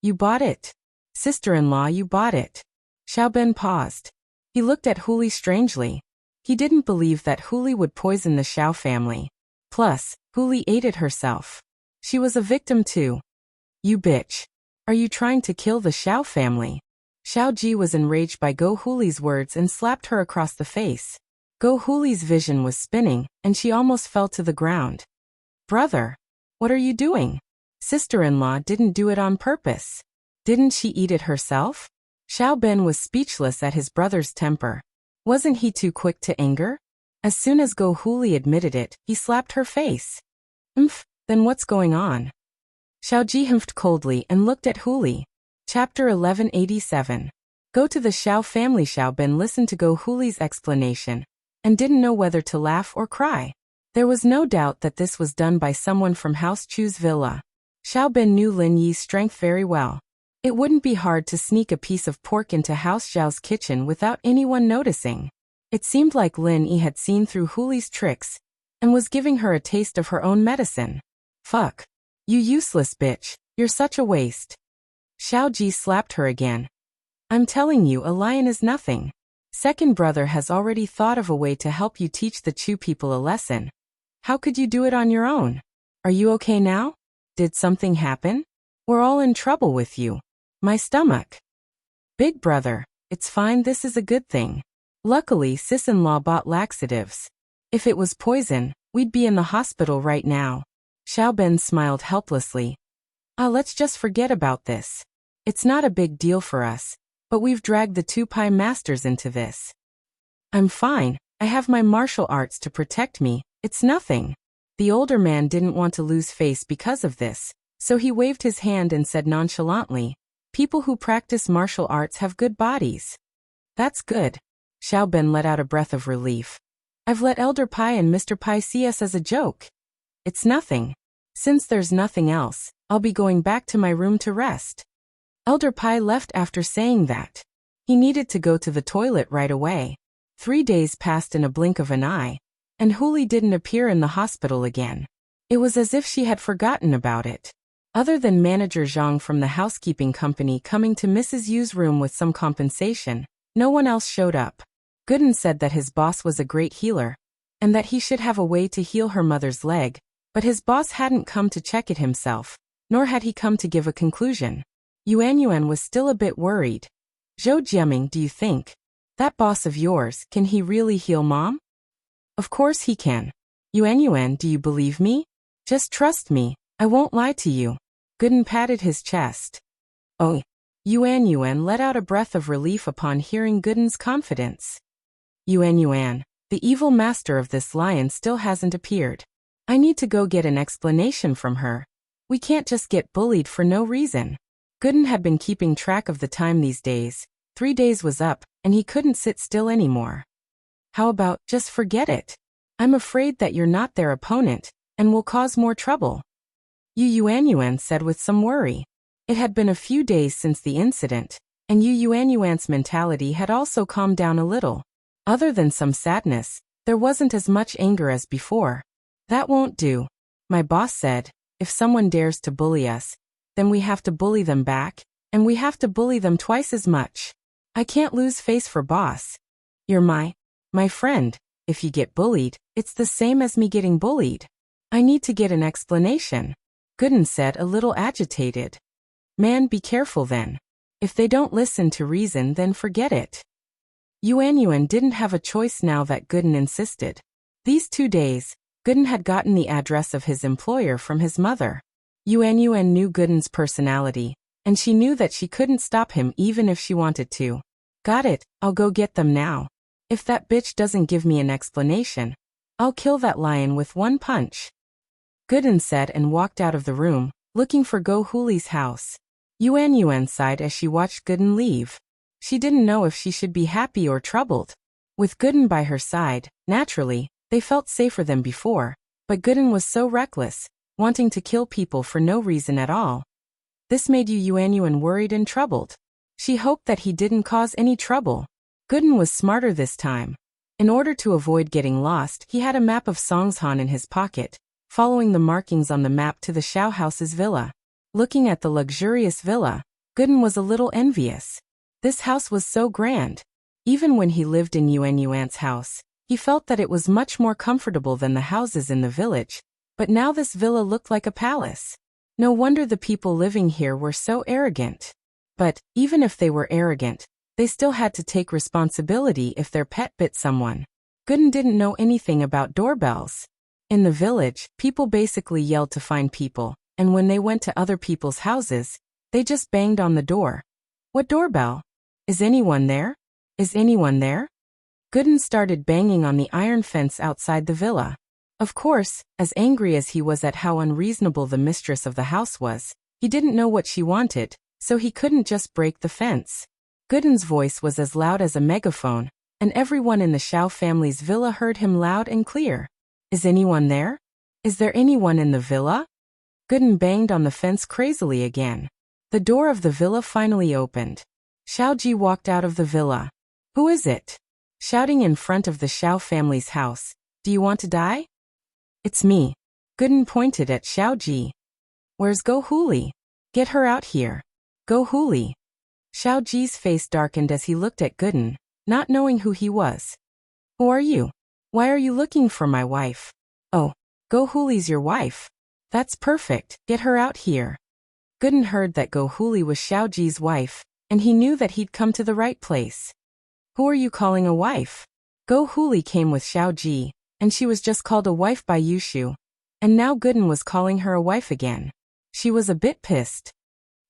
You bought it? Sister-in-law, you bought it. Xiao Ben paused. He looked at Huli strangely. He didn't believe that Huli would poison the Xiao family. Plus, Huli ate it herself. She was a victim too. You bitch. Are you trying to kill the Xiao family? Xiao Ji was enraged by Go Huli's words and slapped her across the face. Go Huli's vision was spinning, and she almost fell to the ground. Brother. What are you doing? Sister-in-law didn't do it on purpose. Didn't she eat it herself? Xiao Ben was speechless at his brother's temper. Wasn't he too quick to anger? As soon as Go Huli admitted it, he slapped her face. Then what's going on? Xiao Ji humphed coldly and looked at Huli. Chapter 1187. Go to the Xiao family. Xiao Ben listened to Go Huli's explanation and didn't know whether to laugh or cry. There was no doubt that this was done by someone from House Chu's villa. Xiao Ben knew Lin Yi's strength very well. It wouldn't be hard to sneak a piece of pork into House Xiao's kitchen without anyone noticing. It seemed like Lin Yi had seen through Huli's tricks and was giving her a taste of her own medicine. Fuck. You useless bitch, you're such a waste. Xiao Ji slapped her again. I'm telling you, a lion is nothing. Second brother has already thought of a way to help you teach the Chu people a lesson. How could you do it on your own? Are you okay now? Did something happen? We're all in trouble with you. My stomach. Big brother, it's fine, this is a good thing. Luckily, sis-in-law bought laxatives. If it was poison, we'd be in the hospital right now. Xiao Ben smiled helplessly. Let's just forget about this. It's not a big deal for us, but we've dragged the two Pai masters into this. I'm fine, I have my martial arts to protect me, it's nothing. The older man didn't want to lose face because of this, so he waved his hand and said nonchalantly, people who practice martial arts have good bodies. That's good. Xiao Ben let out a breath of relief. I've let Elder Pai and Mr. Pai see us as a joke. It's nothing. Since there's nothing else, I'll be going back to my room to rest. Elder Pai left after saying that. He needed to go to the toilet right away. 3 days passed in a blink of an eye, and Huli didn't appear in the hospital again. It was as if she had forgotten about it. Other than manager Zhang from the housekeeping company coming to Mrs. Yu's room with some compensation, no one else showed up. Gooden said that his boss was a great healer, and that he should have a way to heal her mother's leg, but his boss hadn't come to check it himself, nor had he come to give a conclusion. Yuan was still a bit worried. Zhou Jiaming, do you think? That boss of yours, can he really heal Mom? Of course he can. Yuan, do you believe me? Just trust me, I won't lie to you. Gooden patted his chest. Oh. Yuan let out a breath of relief upon hearing Gooden's confidence. Yuan, the evil master of this lion still hasn't appeared. I need to go get an explanation from her. We can't just get bullied for no reason. Gooden had been keeping track of the time these days. 3 days was up, and he couldn't sit still anymore. How about, just forget it? I'm afraid that you're not their opponent, and will cause more trouble. Yuan said with some worry. It had been a few days since the incident, and Yuan's mentality had also calmed down a little. Other than some sadness, there wasn't as much anger as before. That won't do. My boss said, if someone dares to bully us, then we have to bully them back, and we have to bully them twice as much. I can't lose face for boss. You're my friend. If you get bullied, it's the same as me getting bullied. I need to get an explanation. Gooden said, a little agitated. Man, be careful then. If they don't listen to reason, then forget it. Yuan didn't have a choice now that Gooden insisted. These 2 days, Gooden had gotten the address of his employer from his mother. Yuan knew Gooden's personality, and she knew that she couldn't stop him even if she wanted to. Got it, I'll go get them now. If that bitch doesn't give me an explanation, I'll kill that lion with one punch. Gooden said and walked out of the room, looking for Go Huli's house. Yuan sighed as she watched Gooden leave. She didn't know if she should be happy or troubled. With Gooden by her side, naturally, they felt safer than before, but Gooden was so reckless, wanting to kill people for no reason at all. This made Yuan worried and troubled. She hoped that he didn't cause any trouble. Gooden was smarter this time. In order to avoid getting lost, he had a map of Songshan in his pocket, following the markings on the map to the Xiao house's villa. Looking at the luxurious villa, Gooden was a little envious. This house was so grand. Even when he lived in Yuan's house, he felt that it was much more comfortable than the houses in the village, but now this villa looked like a palace. No wonder the people living here were so arrogant. But, even if they were arrogant, they still had to take responsibility if their pet bit someone. Gooden didn't know anything about doorbells. In the village, people basically yelled to find people, and when they went to other people's houses, they just banged on the door. What doorbell? Is anyone there? Is anyone there? Gooden started banging on the iron fence outside the villa. Of course, as angry as he was at how unreasonable the mistress of the house was, he didn't know what she wanted, so he couldn't just break the fence. Gooden's voice was as loud as a megaphone, and everyone in the Xiao family's villa heard him loud and clear. Is anyone there? Is there anyone in the villa? Gooden banged on the fence crazily again. The door of the villa finally opened. Xiaoji walked out of the villa. Who is it? Shouting in front of the Xiao family's house. Do you want to die? It's me. Gooden pointed at Xiaoji. Where's Go Huli? Get her out here. Go Huli. Xiaoji's face darkened as he looked at Gooden, not knowing who he was. Who are you? Why are you looking for my wife? Oh, Go Huli's your wife. That's perfect, get her out here. Gooden heard that Go Huli was Xiaoji's wife, and he knew that he'd come to the right place. Who are you calling a wife? Go Huli came with Xiaoji, and she was just called a wife by Yushu. And now Gooden was calling her a wife again. She was a bit pissed.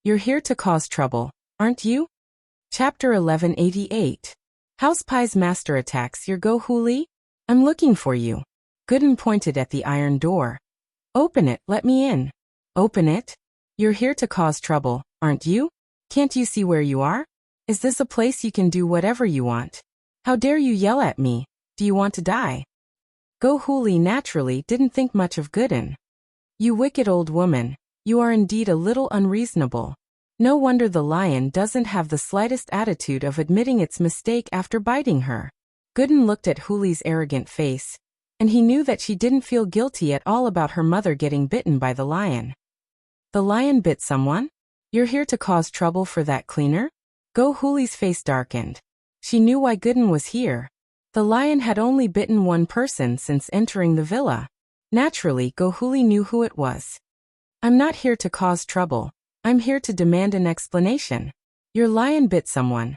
You're here to cause trouble, aren't you? Chapter 1188. House Pie's master attacks your Go Huli? I'm looking for you. Gooden pointed at the iron door. Open it, let me in. Open it? You're here to cause trouble, aren't you? Can't you see where you are? Is this a place you can do whatever you want? How dare you yell at me? Do you want to die? Go Huli naturally didn't think much of Gooden. You wicked old woman, you are indeed a little unreasonable. No wonder the lion doesn't have the slightest attitude of admitting its mistake after biting her. Gooden looked at Huli's arrogant face, and he knew that she didn't feel guilty at all about her mother getting bitten by the lion. The lion bit someone? You're here to cause trouble for that cleaner? Go Huli's face darkened. She knew why Gooden was here. The lion had only bitten one person since entering the villa. Naturally, Go Huli knew who it was. I'm not here to cause trouble. I'm here to demand an explanation. Your lion bit someone.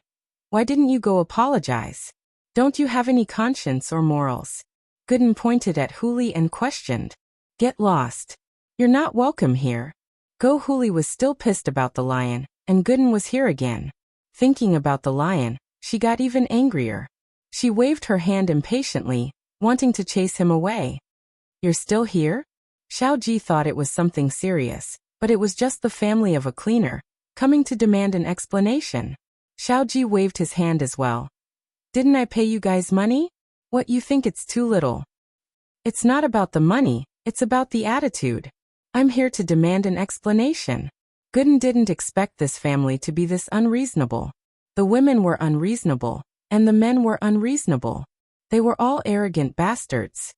Why didn't you go apologize? Don't you have any conscience or morals? Gooden pointed at Huli and questioned. Get lost. You're not welcome here. Go Huli was still pissed about the lion, and Gooden was here again. Thinking about the lion, she got even angrier. She waved her hand impatiently, wanting to chase him away. You're still here? Xiaoji thought it was something serious, but it was just the family of a cleaner, coming to demand an explanation. Xiaoji waved his hand as well. Didn't I pay you guys money? What, you think it's too little? It's not about the money, it's about the attitude. I'm here to demand an explanation. Gooden didn't expect this family to be this unreasonable. The women were unreasonable, and the men were unreasonable. They were all arrogant bastards.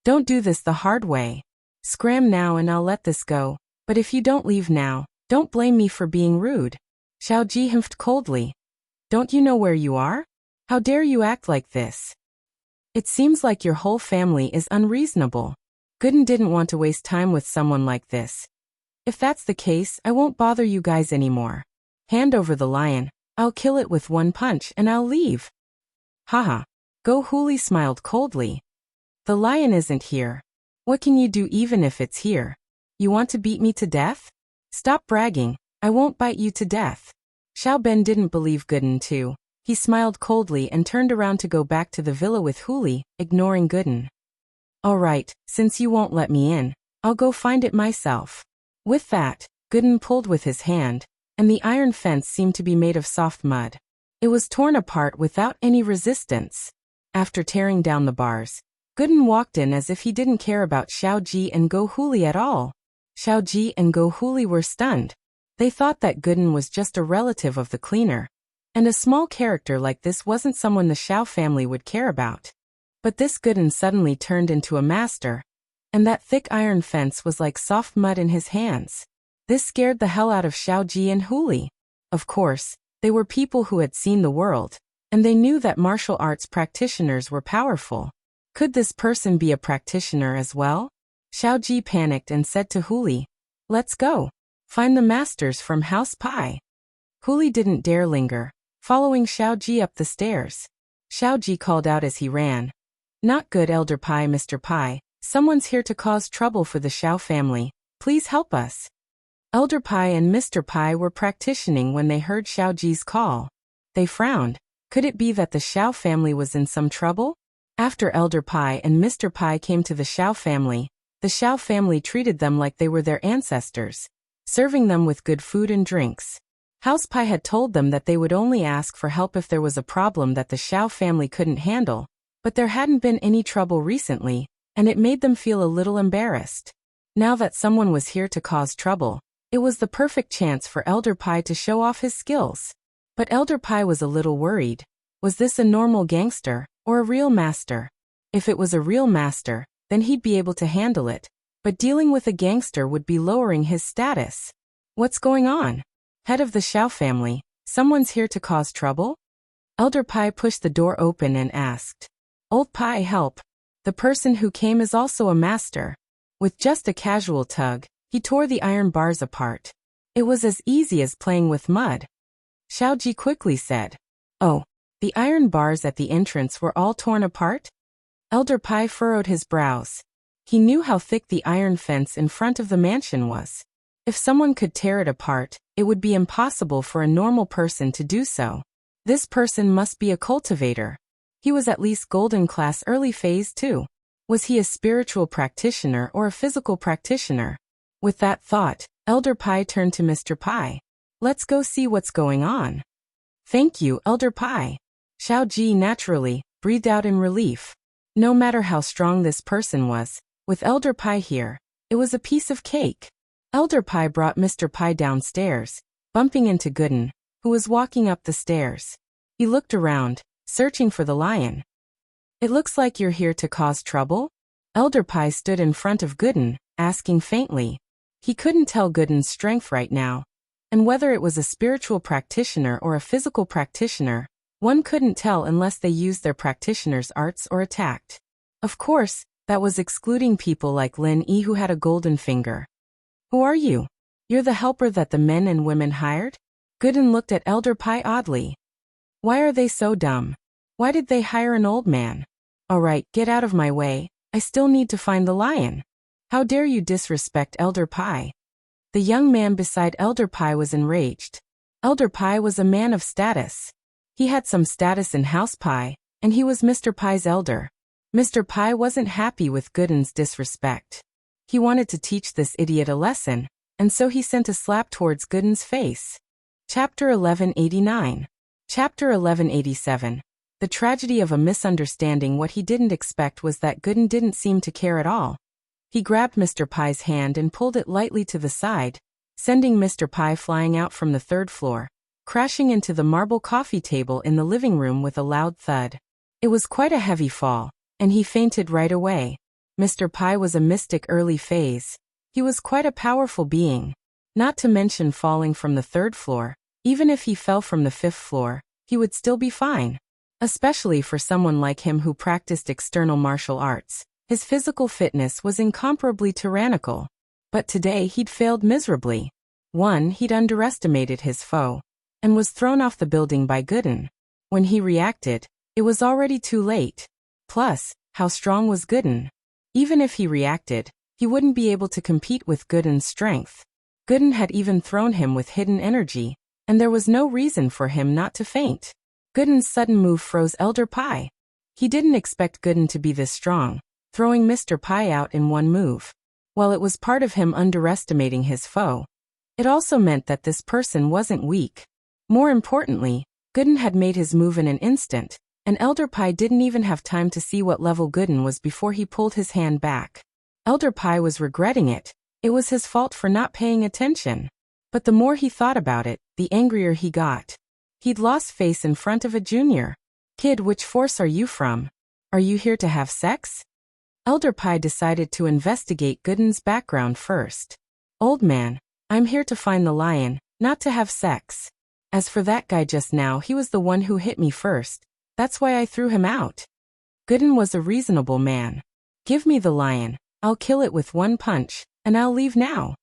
Don't do this the hard way. Scram now and I'll let this go, but if you don't leave now, don't blame me for being rude. Xiaoji humphed coldly. Don't you know where you are? How dare you act like this? It seems like your whole family is unreasonable. Gooden didn't want to waste time with someone like this. If that's the case, I won't bother you guys anymore. Hand over the lion, I'll kill it with one punch and I'll leave. Haha. Go Huli smiled coldly. The lion isn't here. What can you do even if it's here? You want to beat me to death? Stop bragging, I won't bite you to death. Xiao Ben didn't believe Gooden too. He smiled coldly and turned around to go back to the villa with Huli, ignoring Gooden. Alright, since you won't let me in, I'll go find it myself. With that, Gooden pulled with his hand, and the iron fence seemed to be made of soft mud. It was torn apart without any resistance. After tearing down the bars, Gooden walked in as if he didn't care about Xiaoji and Go Huli at all. Xiaoji and Go Huli were stunned. They thought that Gooden was just a relative of the cleaner, and a small character like this wasn't someone the Xiao family would care about. But this Gooden suddenly turned into a master, and that thick iron fence was like soft mud in his hands. This scared the hell out of Xiaoji and Huli. Of course, they were people who had seen the world, and they knew that martial arts practitioners were powerful. Could this person be a practitioner as well? Xiaoji panicked and said to Huli, Let's go. Find the masters from House Pi. Huli didn't dare linger, following Xiaoji up the stairs. Xiaoji called out as he ran. Not good, Elder Pi, Mr. Pi. Someone's here to cause trouble for the Xiao family. Please Please help us. Elder Pai and Mr. Pai were practicing when they heard Xiaoji's call. They frowned. Could it be that the Xiao family was in some trouble? After Elder Pai and Mr. Pai came to the Xiao family, the Xiao family treated them like they were their ancestors, serving them with good food and drinks. House Pai had told them that they would only ask for help if there was a problem that the Xiao family couldn't handle, but there hadn't been any trouble recently, and it made them feel a little embarrassed. Now that someone was here to cause trouble, it was the perfect chance for Elder Pai to show off his skills. But Elder Pai was a little worried. Was this a normal gangster, or a real master? If it was a real master, then he'd be able to handle it, but dealing with a gangster would be lowering his status. What's going on? Head of the Xiao family, someone's here to cause trouble? Elder Pai pushed the door open and asked. Old Pai, help. The person who came is also a master. With just a casual tug, he tore the iron bars apart. It was as easy as playing with mud. Xiaoji quickly said. Oh, the iron bars at the entrance were all torn apart? Elder Pai furrowed his brows. He knew how thick the iron fence in front of the mansion was. If someone could tear it apart, it would be impossible for a normal person to do so. This person must be a cultivator. He was at least golden class early phase too. Was he a spiritual practitioner or a physical practitioner? With that thought, Elder Pai turned to Mr. Pai. Let's go see what's going on. Thank you, Elder Pai. Xiaoji naturally breathed out in relief. No matter how strong this person was, with Elder Pai here, it was a piece of cake. Elder Pai brought Mr. Pai downstairs, bumping into Gooden, who was walking up the stairs. He looked around, searching for the lion. It looks like you're here to cause trouble? Elder Pai stood in front of Gooden, asking faintly. He couldn't tell Gooden's strength right now, and whether it was a spiritual practitioner or a physical practitioner, one couldn't tell unless they used their practitioner's arts or attacked. Of course, that was excluding people like Lin Yi who had a golden finger. Who are you? You're the helper that the men and women hired? Gooden looked at Elder Pai oddly. Why are they so dumb? Why did they hire an old man? Alright, get out of my way, I still need to find the lion. How dare you disrespect Elder Pai? The young man beside Elder Pai was enraged. Elder Pai was a man of status. He had some status in House Pai, and he was Mr. Pai's elder. Mr. Pai wasn't happy with Gooden's disrespect. He wanted to teach this idiot a lesson, and so he sent a slap towards Gooden's face. Chapter 1189. Chapter 1187. The tragedy of a misunderstanding. What he didn't expect was that Gooden didn't seem to care at all. He grabbed Mr. Pai's hand and pulled it lightly to the side, sending Mr. Pai flying out from the third floor, crashing into the marble coffee table in the living room with a loud thud. It was quite a heavy fall, and he fainted right away. Mr. Pai was a mystic early phase. He was quite a powerful being. Not to mention falling from the third floor. Even if he fell from the fifth floor, he would still be fine. Especially for someone like him who practiced external martial arts. His physical fitness was incomparably tyrannical. But today he'd failed miserably. He'd underestimated his foe, and was thrown off the building by Gooden. When he reacted, it was already too late. Plus, how strong was Gooden? Even if he reacted, he wouldn't be able to compete with Gooden's strength. Gooden had even thrown him with hidden energy, and there was no reason for him not to faint. Gooden's sudden move froze Elder Pai. He didn't expect Gooden to be this strong, throwing Mr. Pai out in one move. While it was part of him underestimating his foe, it also meant that this person wasn't weak. More importantly, Gooden had made his move in an instant, and Elder Pai didn't even have time to see what level Gooden was before he pulled his hand back. Elder Pai was regretting it. It was his fault for not paying attention. But the more he thought about it, the angrier he got. He'd lost face in front of a junior. Kid, which force are you from? Are you here to have sex? Elder Pai decided to investigate Gooden's background first. Old man, I'm here to find the lion, not to have sex. As for that guy just now, he was the one who hit me first. That's why I threw him out. Gooden was a reasonable man. Give me the lion, I'll kill it with one punch, and I'll leave now.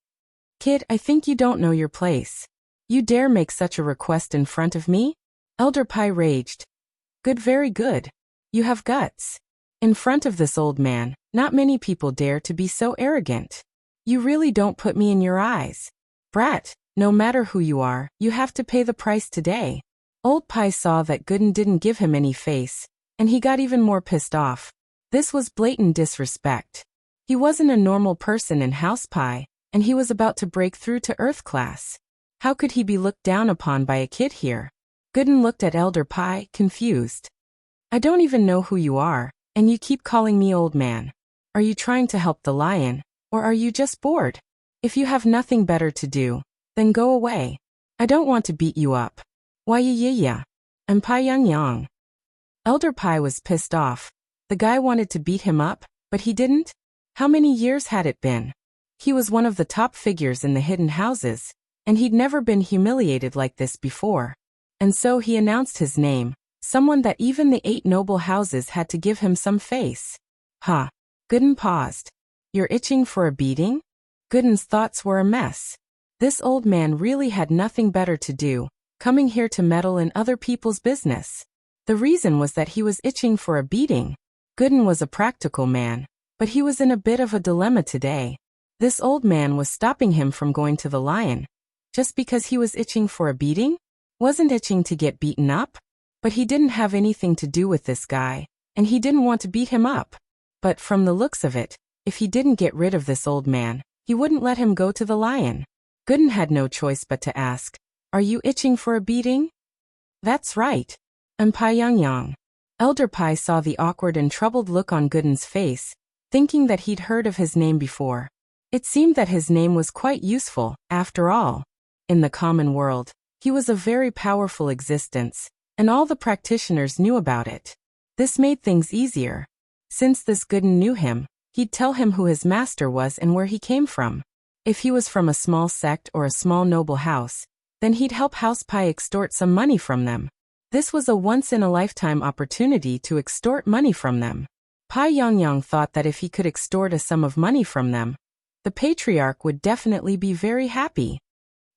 Kid, I think you don't know your place. You dare make such a request in front of me? Elder Pai raged. Good, very good. You have guts. In front of this old man, not many people dare to be so arrogant. You really don't put me in your eyes. Brat, no matter who you are, you have to pay the price today. Old Pai saw that Gooden didn't give him any face, and he got even more pissed off. This was blatant disrespect. He wasn't a normal person in House Pai, and he was about to break through to Earth class. How could he be looked down upon by a kid here? Gooden looked at Elder Pai, confused. I don't even know who you are, and you keep calling me old man. Are you trying to help the lion, or are you just bored? If you have nothing better to do, then go away. I don't want to beat you up. Why ya? I'm Pai Yang. Elder Pai was pissed off. The guy wanted to beat him up, but he didn't? How many years had it been? He was one of the top figures in the hidden houses, and he'd never been humiliated like this before. And so he announced his name, someone that even the 8 noble houses had to give him some face. Ha! Gooden paused. You're itching for a beating? Gooden's thoughts were a mess. This old man really had nothing better to do, coming here to meddle in other people's business. The reason was that he was itching for a beating. Gooden was a practical man, but he was in a bit of a dilemma today. This old man was stopping him from going to the lion. Just because he was itching for a beating? Wasn't itching to get beaten up? But he didn't have anything to do with this guy, and he didn't want to beat him up. But from the looks of it, if he didn't get rid of this old man, he wouldn't let him go to the lion. Gooden had no choice but to ask, are you itching for a beating? That's right. I'm Pai Yang. Elder Pai saw the awkward and troubled look on Gooden's face, thinking that he'd heard of his name before. It seemed that his name was quite useful, after all. In the common world, he was a very powerful existence, and all the practitioners knew about it. This made things easier. Since this Gooden knew him, he'd tell him who his master was and where he came from. If he was from a small sect or a small noble house, then he'd help House Pai extort some money from them. This was a once-in-a-lifetime opportunity to extort money from them. Pai Yang thought that if he could extort a sum of money from them, the patriarch would definitely be very happy.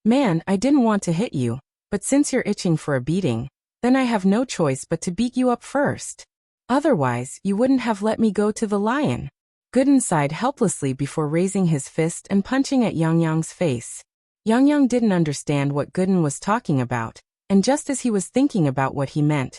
Man, I didn't want to hit you, but since you're itching for a beating, then I have no choice but to beat you up first. Otherwise, you wouldn't have let me go to the lion. Gooden sighed helplessly before raising his fist and punching at Yang face. Yang didn't understand what Gooden was talking about, and just as he was thinking about what he meant,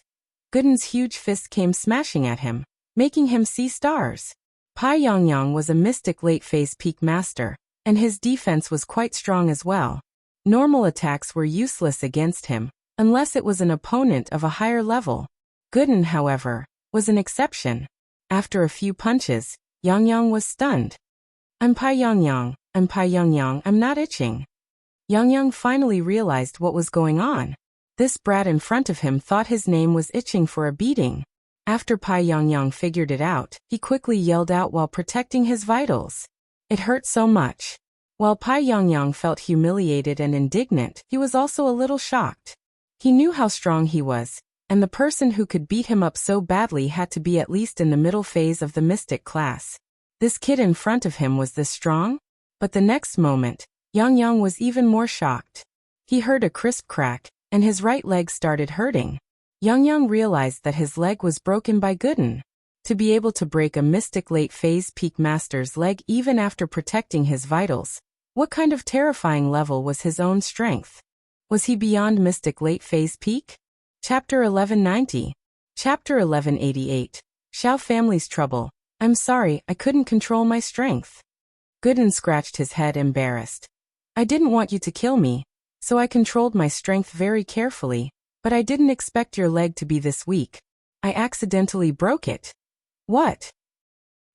Gooden's huge fist came smashing at him, making him see stars. Pai Yang was a mystic late-phase peak master, and his defense was quite strong as well. Normal attacks were useless against him, unless it was an opponent of a higher level. Gooden, however, was an exception. After a few punches, Yang was stunned. I'm Pai Yang, I'm not itching. Yang finally realized what was going on. This brat in front of him thought his name was itching for a beating. After Pai Yang figured it out, he quickly yelled out while protecting his vitals. It hurt so much. While Pai Yang felt humiliated and indignant, he was also a little shocked. He knew how strong he was, and the person who could beat him up so badly had to be at least in the middle phase of the mystic class. This kid in front of him was this strong? But the next moment, Yang was even more shocked. He heard a crisp crack, and his right leg started hurting. Yang realized that his leg was broken by Gooden. To be able to break a mystic late-phase peak master's leg even after protecting his vitals, what kind of terrifying level was his own strength? Was he beyond mystic late-phase peak? Chapter 1190. Chapter 1188. Xiao family's trouble. I'm sorry, I couldn't control my strength. Gooden scratched his head embarrassed. I didn't want you to kill me, so I controlled my strength very carefully, but I didn't expect your leg to be this weak. I accidentally broke it. What?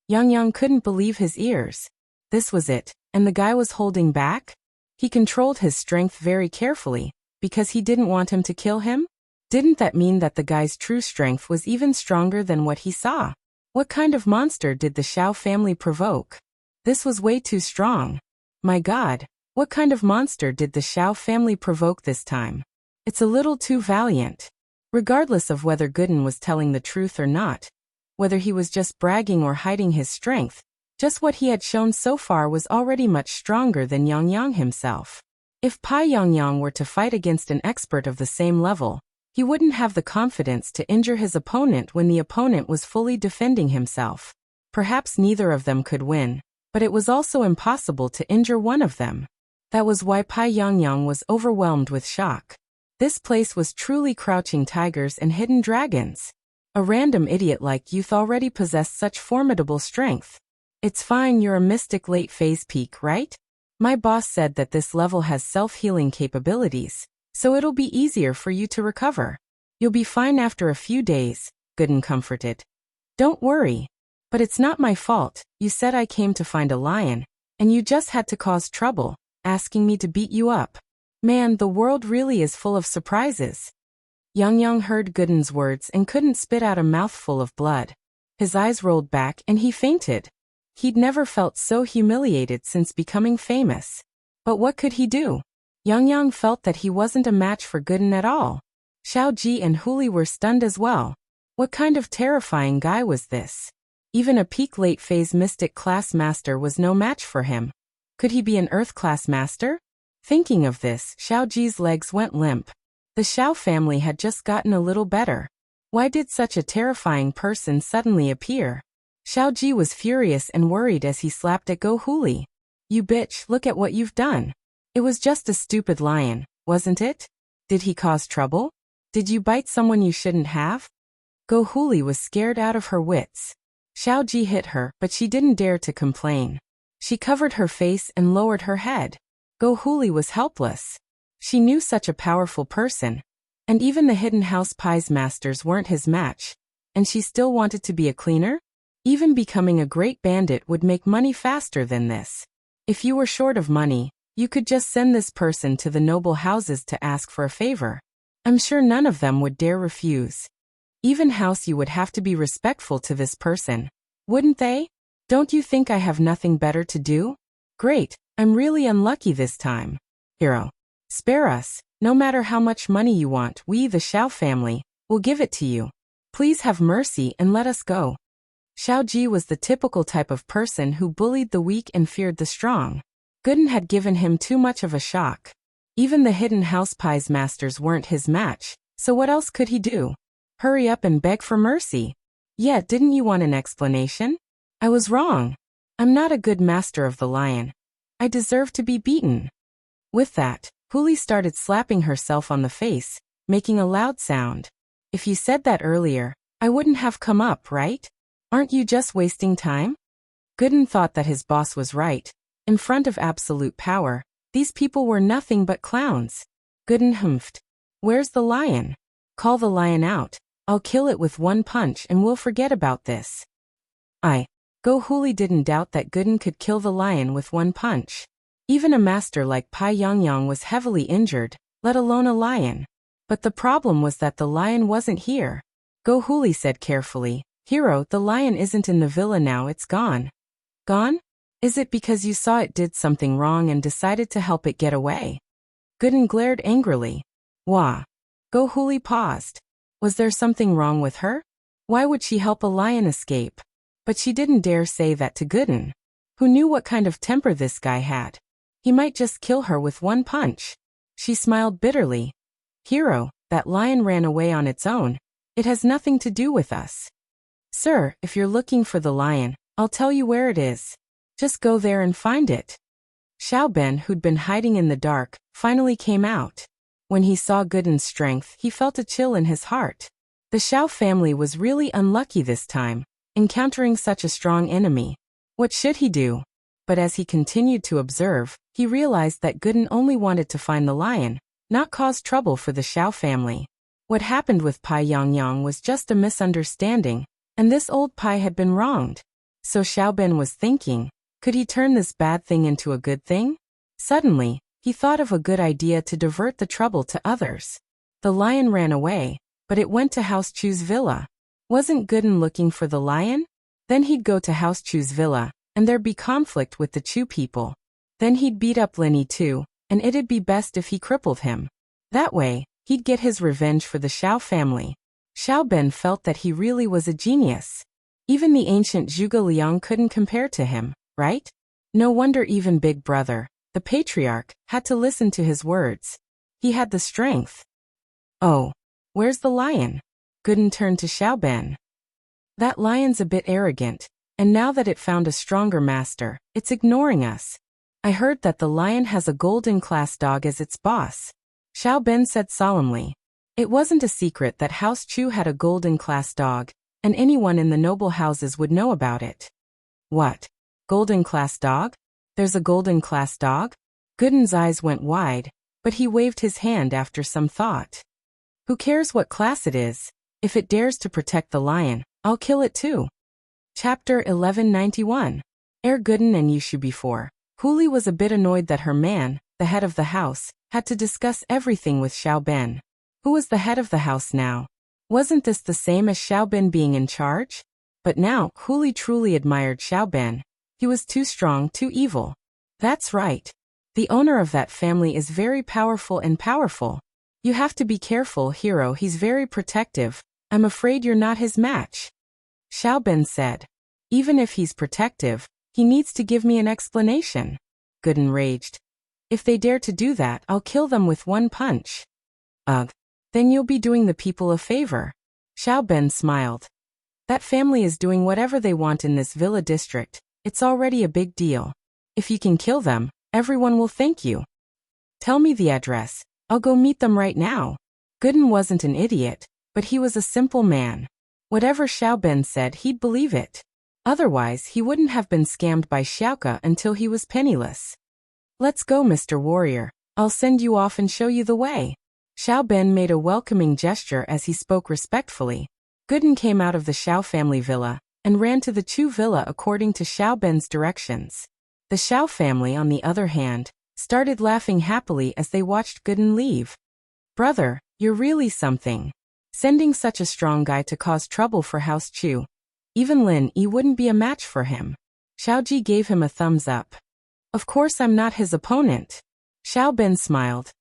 Yang couldn't believe his ears. This was it, and the guy was holding back? He controlled his strength very carefully, because he didn't want him to kill him? Didn't that mean that the guy's true strength was even stronger than what he saw? What kind of monster did the Xiao family provoke? This was way too strong. My God, what kind of monster did the Xiao family provoke this time? It's a little too valiant. Regardless of whether Gooden was telling the truth or not, whether he was just bragging or hiding his strength, just what he had shown so far was already much stronger than Yang himself. If Pai Yang were to fight against an expert of the same level, he wouldn't have the confidence to injure his opponent when the opponent was fully defending himself. Perhaps neither of them could win, but it was also impossible to injure one of them. That was why Pai Yangyang was overwhelmed with shock. This place was truly crouching tigers and hidden dragons. A random idiot like youth already possessed such formidable strength. It's fine, you're a mystic late phase peak, right? My boss said that this level has self-healing capabilities, so it'll be easier for you to recover. You'll be fine after a few days, Gooden comforted. Don't worry. But it's not my fault. You said I came to find a lion, and you just had to cause trouble, asking me to beat you up. Man, the world really is full of surprises. Yangyang heard Gooden's words and couldn't spit out a mouthful of blood. His eyes rolled back and he fainted. He'd never felt so humiliated since becoming famous. But what could he do? Yangyang felt that he wasn't a match for Gooden at all. Xiao Ji and Huli were stunned as well. What kind of terrifying guy was this? Even a peak late phase mystic class master was no match for him. Could he be an earth class master? Thinking of this, Xiao Ji's legs went limp. The Xiao family had just gotten a little better. Why did such a terrifying person suddenly appear? Xiao Ji was furious and worried as he slapped at Go Huli. You bitch, look at what you've done. It was just a stupid lion, wasn't it? Did he cause trouble? Did you bite someone you shouldn't have? Go Huli was scared out of her wits. Xiao Ji hit her, but she didn't dare to complain. She covered her face and lowered her head. Go Huli was helpless. She knew such a powerful person. And even the hidden house pies masters weren't his match. And she still wanted to be a cleaner? Even becoming a great bandit would make money faster than this. If you were short of money, you could just send this person to the noble houses to ask for a favor. I'm sure none of them would dare refuse. Even house, you would have to be respectful to this person. Wouldn't they? Don't you think I have nothing better to do? Great, I'm really unlucky this time. Hero. Spare us. No matter how much money you want, we, the Xiao family, will give it to you. Please have mercy and let us go. Xiao Ji was the typical type of person who bullied the weak and feared the strong. Gooden had given him too much of a shock. Even the hidden house pies masters weren't his match, so what else could he do? Hurry up and beg for mercy. Yeah, didn't you want an explanation? I was wrong. I'm not a good master of the lion. I deserve to be beaten. With that, Huli started slapping herself on the face, making a loud sound. If you said that earlier, I wouldn't have come up, right? Aren't you just wasting time? Gooden thought that his boss was right. In front of absolute power, these people were nothing but clowns. Gooden humphed. Where's the lion? Call the lion out. I'll kill it with one punch and we'll forget about this. Go Huli didn't doubt that Gooden could kill the lion with one punch. Even a master like Pai Yangyang was heavily injured, let alone a lion. But the problem was that the lion wasn't here. Go Huli said carefully, Hero, the lion isn't in the villa now, it's gone. Gone? Is it because you saw it did something wrong and decided to help it get away? Gooden glared angrily. Wah. Go Huli paused. Was there something wrong with her? Why would she help a lion escape? But she didn't dare say that to Gooden. Who knew what kind of temper this guy had? He might just kill her with one punch. She smiled bitterly. Hero, that lion ran away on its own. It has nothing to do with us. Sir, if you're looking for the lion, I'll tell you where it is. Just go there and find it. Xiao Ben, who'd been hiding in the dark, finally came out. When he saw Gooden's strength, he felt a chill in his heart. The Xiao family was really unlucky this time, encountering such a strong enemy. What should he do? But as he continued to observe, he realized that Gooden only wanted to find the lion, not cause trouble for the Xiao family. What happened with Pai Yangyang was just a misunderstanding, and this old Pai had been wronged. So Xiao Ben was thinking, could he turn this bad thing into a good thing? Suddenly, he thought of a good idea to divert the trouble to others. The lion ran away, but it went to House Chu's villa. Wasn't Gooden looking for the lion? Then he'd go to House Chu's villa, and there'd be conflict with the Chu people. Then he'd beat up Linny too, and it'd be best if he crippled him. That way, he'd get his revenge for the Xiao family. Xiao Ben felt that he really was a genius. Even the ancient Zhuge Liang couldn't compare to him, right? No wonder even Big Brother, the patriarch, had to listen to his words. He had the strength. Oh, where's the lion? Gooden turned to Xiao Ben. That lion's a bit arrogant. And now that it found a stronger master, it's ignoring us. I heard that the lion has a golden class dog as its boss. Xiao Ben said solemnly. It wasn't a secret that House Chu had a golden class dog, and anyone in the noble houses would know about it. What? Golden class dog? There's a golden class dog? Gooden's eyes went wide, but he waved his hand after some thought. Who cares what class it is? If it dares to protect the lion, I'll kill it too. Chapter 1191. Gooden and Yushu before. Huli was a bit annoyed that her man, the head of the house, had to discuss everything with Xiao Ben. Who was the head of the house now? Wasn't this the same as Xiao Ben being in charge? But now, Huli truly admired Xiao Ben. He was too strong, too evil. That's right. The owner of that family is very powerful and powerful. You have to be careful, hero, he's very protective. I'm afraid you're not his match. Xiao Ben said. Even if he's protective, he needs to give me an explanation. Gooden raged. If they dare to do that, I'll kill them with one punch. Ugh. Then you'll be doing the people a favor. Xiao Ben smiled. That family is doing whatever they want in this villa district. It's already a big deal. If you can kill them, everyone will thank you. Tell me the address. I'll go meet them right now. Gooden wasn't an idiot, but he was a simple man. Whatever Xiao Ben said, he'd believe it. Otherwise, he wouldn't have been scammed by Xiaoke until he was penniless. Let's go, Mr. Warrior. I'll send you off and show you the way. Xiao Ben made a welcoming gesture as he spoke respectfully. Gooden came out of the Xiao family villa and ran to the Chu villa according to Xiao Ben's directions. The Xiao family, on the other hand, started laughing happily as they watched Gooden leave. Brother, you're really something. Sending such a strong guy to cause trouble for House Chu. Even Lin Yi wouldn't be a match for him. Xiaoji gave him a thumbs up. Of course I'm not his opponent. Xiao Ben smiled.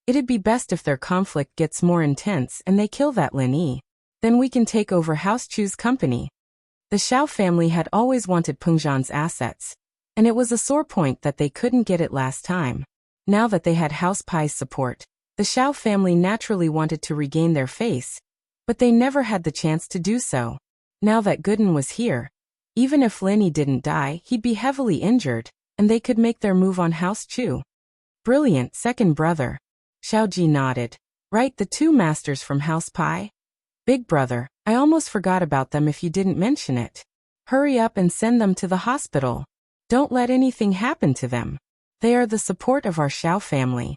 It'd be best if their conflict gets more intense and they kill that Lin Yi. Then we can take over House Chu's company. The Xiao family had always wanted Pengzhan's assets, and it was a sore point that they couldn't get it last time. Now that they had House Pai's support, the Xiao family naturally wanted to regain their face, but they never had the chance to do so. Now that Gooden was here, even if Lin Yi didn't die, he'd be heavily injured, and they could make their move on House Chu. Brilliant, second brother. Xiaoji nodded. Right, the two masters from House Pai? Big brother, I almost forgot about them if you didn't mention it. Hurry up and send them to the hospital. Don't let anything happen to them. They are the support of our Xiao family.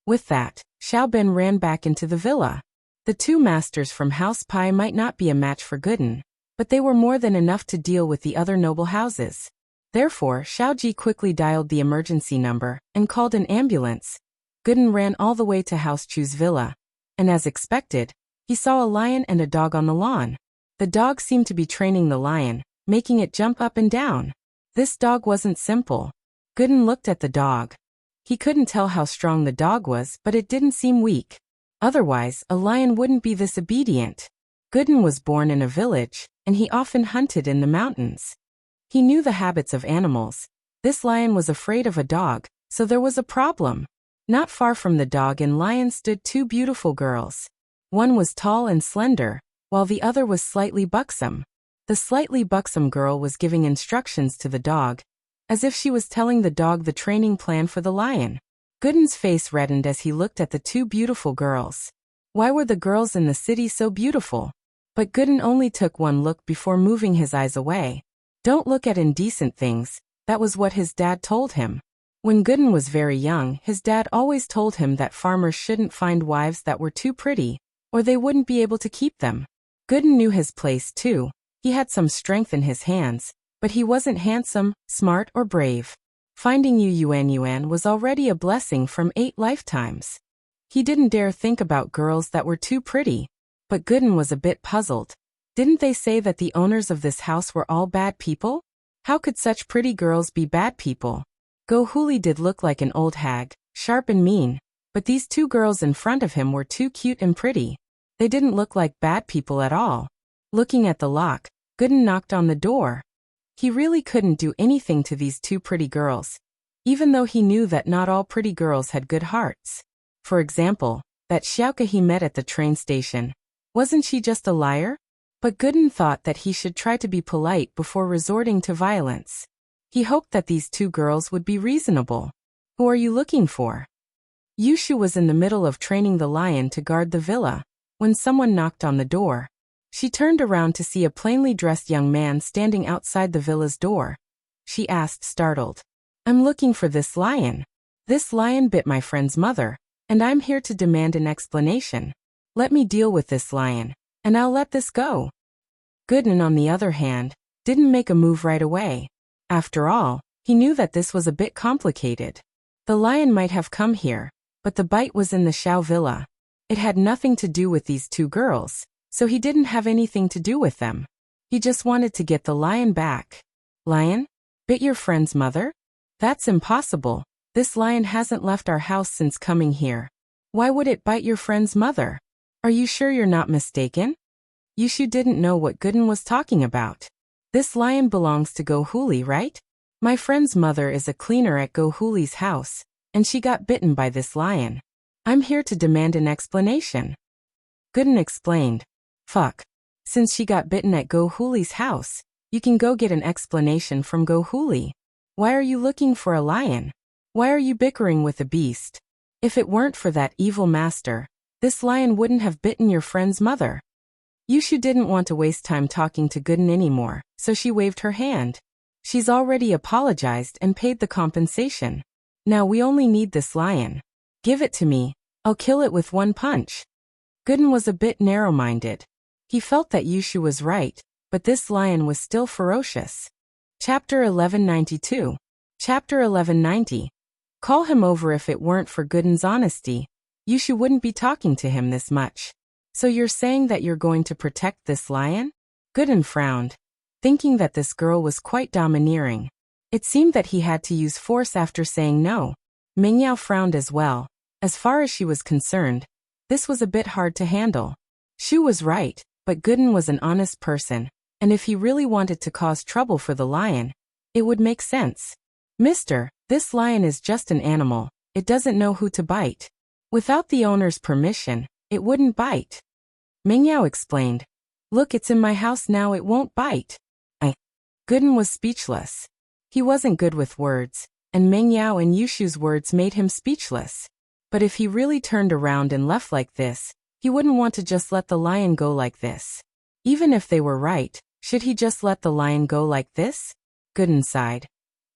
With that, Xiao Ben ran back into the villa. The two masters from House Pai might not be a match for Gooden, but they were more than enough to deal with the other noble houses. Therefore, Xiaoji quickly dialed the emergency number and called an ambulance. Gooden ran all the way to House Chu's villa, and as expected, he saw a lion and a dog on the lawn. The dog seemed to be training the lion, making it jump up and down. This dog wasn't simple. Gooden looked at the dog. He couldn't tell how strong the dog was, but it didn't seem weak. Otherwise, a lion wouldn't be this obedient. Gooden was born in a village, and he often hunted in the mountains. He knew the habits of animals. This lion was afraid of a dog, so there was a problem. Not far from the dog and lion stood two beautiful girls. One was tall and slender, while the other was slightly buxom. The slightly buxom girl was giving instructions to the dog, as if she was telling the dog the training plan for the lion. Gooden's face reddened as he looked at the two beautiful girls. Why were the girls in the city so beautiful? But Gooden only took one look before moving his eyes away. Don't look at indecent things, that was what his dad told him. When Gooden was very young, his dad always told him that farmers shouldn't find wives that were too pretty, or they wouldn't be able to keep them. Gooden knew his place too. He had some strength in his hands, but he wasn't handsome, smart, or brave. Finding Yuan was already a blessing from 8 lifetimes. He didn't dare think about girls that were too pretty. But Gooden was a bit puzzled. Didn't they say that the owners of this house were all bad people? How could such pretty girls be bad people? Go Huli did look like an old hag, sharp and mean, but these two girls in front of him were too cute and pretty. They didn't look like bad people at all. Looking at the lock, Gooden knocked on the door. He really couldn't do anything to these two pretty girls, even though he knew that not all pretty girls had good hearts. For example, that Xiaoke he met at the train station. Wasn't she just a liar? But Gooden thought that he should try to be polite before resorting to violence. He hoped that these two girls would be reasonable. Who are you looking for? Yushu was in the middle of training the lion to guard the villa, when someone knocked on the door. She turned around to see a plainly dressed young man standing outside the villa's door. She asked, startled, "I'm looking for this lion. This lion bit my friend's mother, and I'm here to demand an explanation. Let me deal with this lion, and I'll let this go." Gooden, on the other hand, didn't make a move right away. After all, he knew that this was a bit complicated. The lion might have come here, but the bite was in the Xiao villa. It had nothing to do with these two girls, so he didn't have anything to do with them. He just wanted to get the lion back. Lion? Bit your friend's mother? That's impossible. This lion hasn't left our house since coming here. Why would it bite your friend's mother? Are you sure you're not mistaken? Yushu didn't know what Gooden was talking about. This lion belongs to Go Huli, right? My friend's mother is a cleaner at Go Huli's house, and she got bitten by this lion. I'm here to demand an explanation. Gooden explained. Fuck. Since she got bitten at Go Huli's house, you can go get an explanation from Go Huli. Why are you looking for a lion? Why are you bickering with a beast? If it weren't for that evil master, this lion wouldn't have bitten your friend's mother. Yushu didn't want to waste time talking to Gooden anymore, so she waved her hand. She's already apologized and paid the compensation. Now we only need this lion. Give it to me. I'll kill it with one punch. Gooden was a bit narrow-minded. He felt that Yushu was right, but this lion was still ferocious. Chapter 1192. Chapter 1190. Call him over. If it weren't for Gooden's honesty, Yushu wouldn't be talking to him this much. So you're saying that you're going to protect this lion? Gooden frowned, thinking that this girl was quite domineering. It seemed that he had to use force after saying no. Mingyao frowned as well. As far as she was concerned, this was a bit hard to handle. Shu was right, but Gooden was an honest person, and if he really wanted to cause trouble for the lion, it would make sense. Mister, this lion is just an animal. It doesn't know who to bite. Without the owner's permission, it wouldn't bite. Mingyao explained. Look, it's in my house now, it won't bite. Gooden was speechless. He wasn't good with words, and Mingyao and Yushu's words made him speechless. But if he really turned around and left like this, he wouldn't want to just let the lion go like this. Even if they were right, should he just let the lion go like this? Gooden sighed.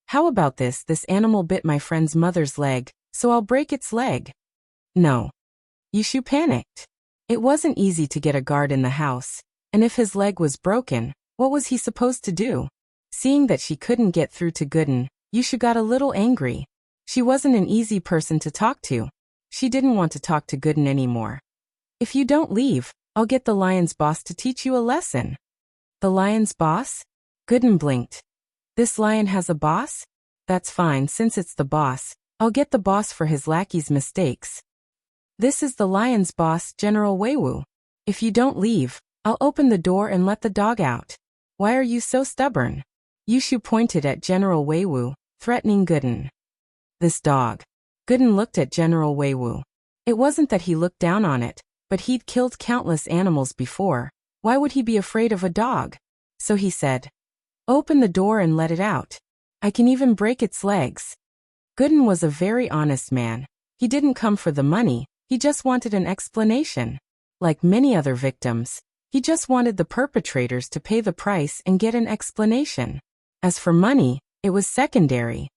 How about this? This animal bit my friend's mother's leg, so I'll break its leg. No. Yushu panicked. It wasn't easy to get a guard in the house, and if his leg was broken, what was he supposed to do? Seeing that she couldn't get through to Gooden, Yushu got a little angry. She wasn't an easy person to talk to. She didn't want to talk to Gooden anymore. If you don't leave, I'll get the lion's boss to teach you a lesson. The lion's boss? Gooden blinked. This lion has a boss? That's fine, since it's the boss. I'll get the boss for his lackey's mistakes. This is the lion's boss, General Weiwu. If you don't leave, I'll open the door and let the dog out. Why are you so stubborn? Yushu pointed at General Weiwu, threatening Gooden. This dog. Gooden looked at General Weiwu. It wasn't that he looked down on it, but he'd killed countless animals before. Why would he be afraid of a dog? So he said, open the door and let it out. I can even break its legs. Gooden was a very honest man. He didn't come for the money, he just wanted an explanation. Like many other victims, he just wanted the perpetrators to pay the price and get an explanation. As for money, it was secondary.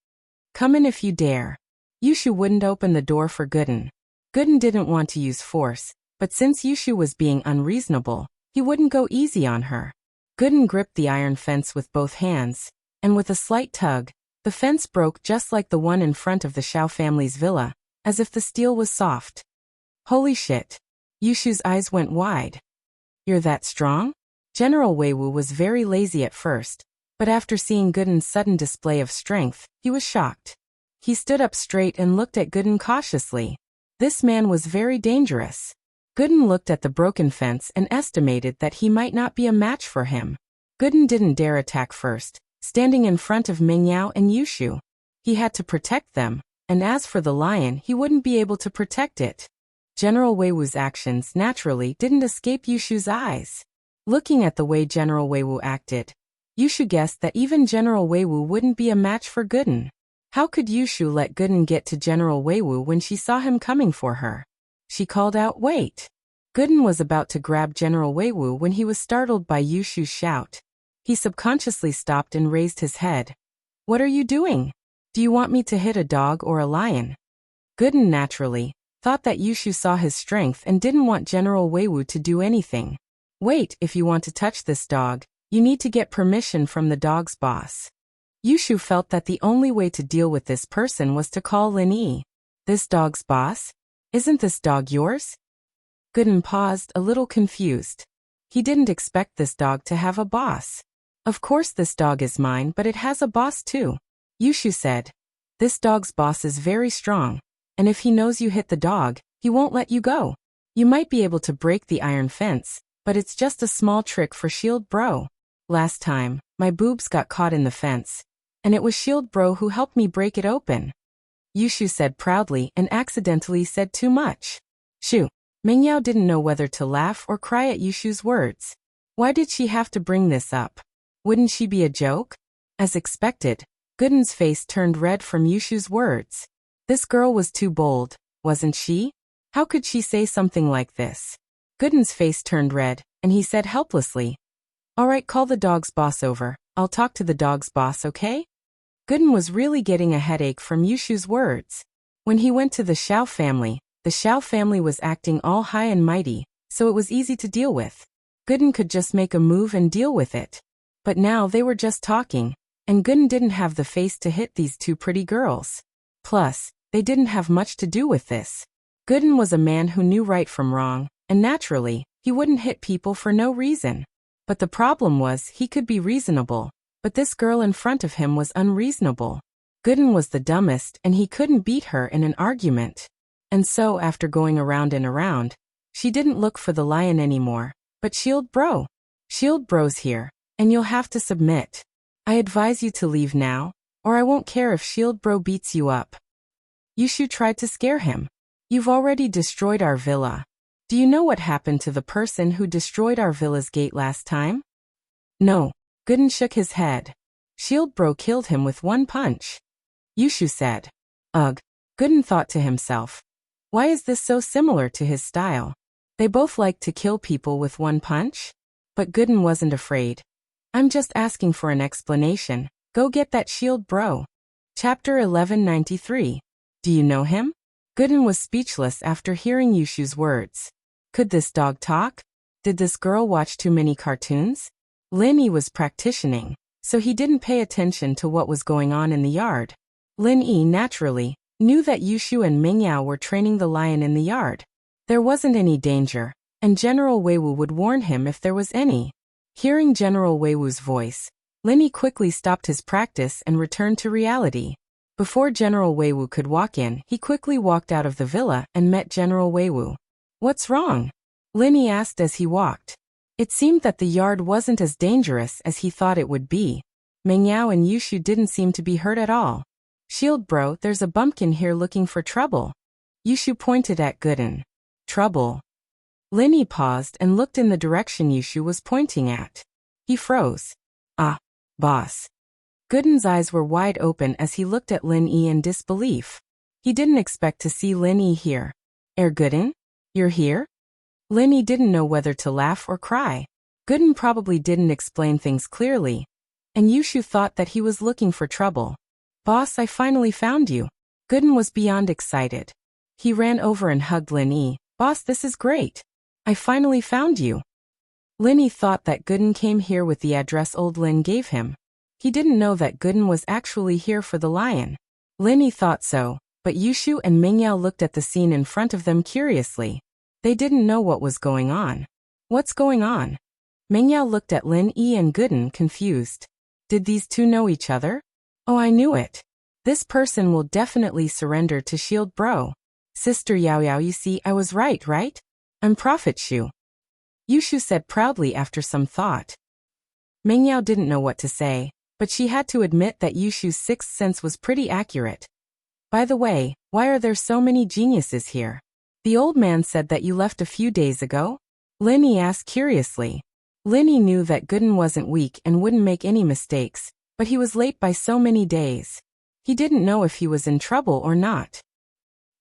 Come in if you dare. Yushu wouldn't open the door for Gooden. Gooden didn't want to use force, but since Yushu was being unreasonable, he wouldn't go easy on her. Gooden gripped the iron fence with both hands, and with a slight tug, the fence broke just like the one in front of the Xiao family's villa, as if the steel was soft. Holy shit. Yushu's eyes went wide. You're that strong? General Weiwu was very lazy at first, but after seeing Gooden's sudden display of strength, he was shocked. He stood up straight and looked at Gooden cautiously. This man was very dangerous. Gooden looked at the broken fence and estimated that he might not be a match for him. Gooden didn't dare attack first, standing in front of Mingyao and Yushu. He had to protect them, and as for the lion, he wouldn't be able to protect it. General Weiwu's actions naturally didn't escape Yushu's eyes. Looking at the way General Weiwu acted, Yushu guessed that even General Weiwu wouldn't be a match for Gooden. How could Yushu let Gooden get to General Weiwu when she saw him coming for her? She called out, "Wait!" Gooden was about to grab General Weiwu when he was startled by Yushu's shout. He subconsciously stopped and raised his head. "What are you doing? Do you want me to hit a dog or a lion?" Gooden naturally thought that Yushu saw his strength and didn't want General Weiwu to do anything. "Wait, if you want to touch this dog, you need to get permission from the dog's boss." Yushu felt that the only way to deal with this person was to call Lin Yi. "This dog's boss? Isn't this dog yours?" Gooden paused, a little confused. He didn't expect this dog to have a boss. "Of course this dog is mine, but it has a boss too," Yushu said. "This dog's boss is very strong, and if he knows you hit the dog, he won't let you go. You might be able to break the iron fence, but it's just a small trick for Shield Bro. Last time, my boobs got caught in the fence, and it was Shield Bro who helped me break it open," Yushu said proudly and accidentally said too much. Shoo! Mingyao didn't know whether to laugh or cry at Yushu's words. Why did she have to bring this up? Wouldn't she be a joke? As expected, Gooden's face turned red from Yushu's words. This girl was too bold, wasn't she? How could she say something like this? Gooden's face turned red, and he said helplessly, "Alright, call the dog's boss over. I'll talk to the dog's boss, okay?" Gooden was really getting a headache from Yushu's words. When he went to the Xiao family was acting all high and mighty, so it was easy to deal with. Gooden could just make a move and deal with it. But now they were just talking, and Gooden didn't have the face to hit these two pretty girls. Plus, they didn't have much to do with this. Gooden was a man who knew right from wrong, and naturally, he wouldn't hit people for no reason. But the problem was he could be reasonable, but this girl in front of him was unreasonable. Gooden was the dumbest and he couldn't beat her in an argument. And so after going around and around, she didn't look for the lion anymore, but Shield Bro. "Shield Bro's here, and you'll have to submit. I advise you to leave now, or I won't care if Shield Bro beats you up." Yushu tried to scare him. "You've already destroyed our villa. Do you know what happened to the person who destroyed our villa's gate last time?" "No." Gooden shook his head. "Shield Bro killed him with one punch," Yushu said. "Ugh." Gooden thought to himself. Why is this so similar to his style? They both like to kill people with one punch? But Gooden wasn't afraid. "I'm just asking for an explanation. Go get that Shield Bro." Chapter 1193. Do you know him? Gooden was speechless after hearing Yushu's words. Could this dog talk? Did this girl watch too many cartoons? Lin Yi was practicing, so he didn't pay attention to what was going on in the yard. Lin Yi naturally knew that Yushu and Mingyao were training the lion in the yard. There wasn't any danger, and General Weiwu would warn him if there was any. Hearing General Weiwu's voice, Lin Yi quickly stopped his practice and returned to reality. Before General Weiwu could walk in, he quickly walked out of the villa and met General Weiwu. "What's wrong?" Lin Yi asked as he walked. It seemed that the yard wasn't as dangerous as he thought it would be. Mingyao and Yushu didn't seem to be hurt at all. "Shield Bro, there's a bumpkin here looking for trouble." Yushu pointed at Gooden. "Trouble?" Lin Yi paused and looked in the direction Yushu was pointing at. He froze. "Ah, boss." Gooden's eyes were wide open as he looked at Lin Yi in disbelief. He didn't expect to see Lin Yi here. Gooden? You're here?" Lin Yi didn't know whether to laugh or cry. Gooden probably didn't explain things clearly, and Yushu thought that he was looking for trouble. "Boss, I finally found you." Gooden was beyond excited. He ran over and hugged Lin Yi. "Boss, this is great. I finally found you." Lin Yi thought that Gooden came here with the address old Lin gave him. He didn't know that Gooden was actually here for the lion. Lin Yi thought so, but Yushu and Mingyao looked at the scene in front of them curiously. They didn't know what was going on. "What's going on?" Mingyao looked at Lin Yi and Gooden, confused. Did these two know each other? "Oh, I knew it. This person will definitely surrender to Shield Bro. Sister Yao Yao, you see, I was right? I'm Prophet Shu," Yushu said proudly after some thought. Mingyao didn't know what to say, but she had to admit that Yushu's sixth sense was pretty accurate. "By the way, why are there so many geniuses here? The old man said that you left a few days ago?" Lin Yi asked curiously. Lin Yi knew that Gooden wasn't weak and wouldn't make any mistakes, but he was late by so many days. He didn't know if he was in trouble or not.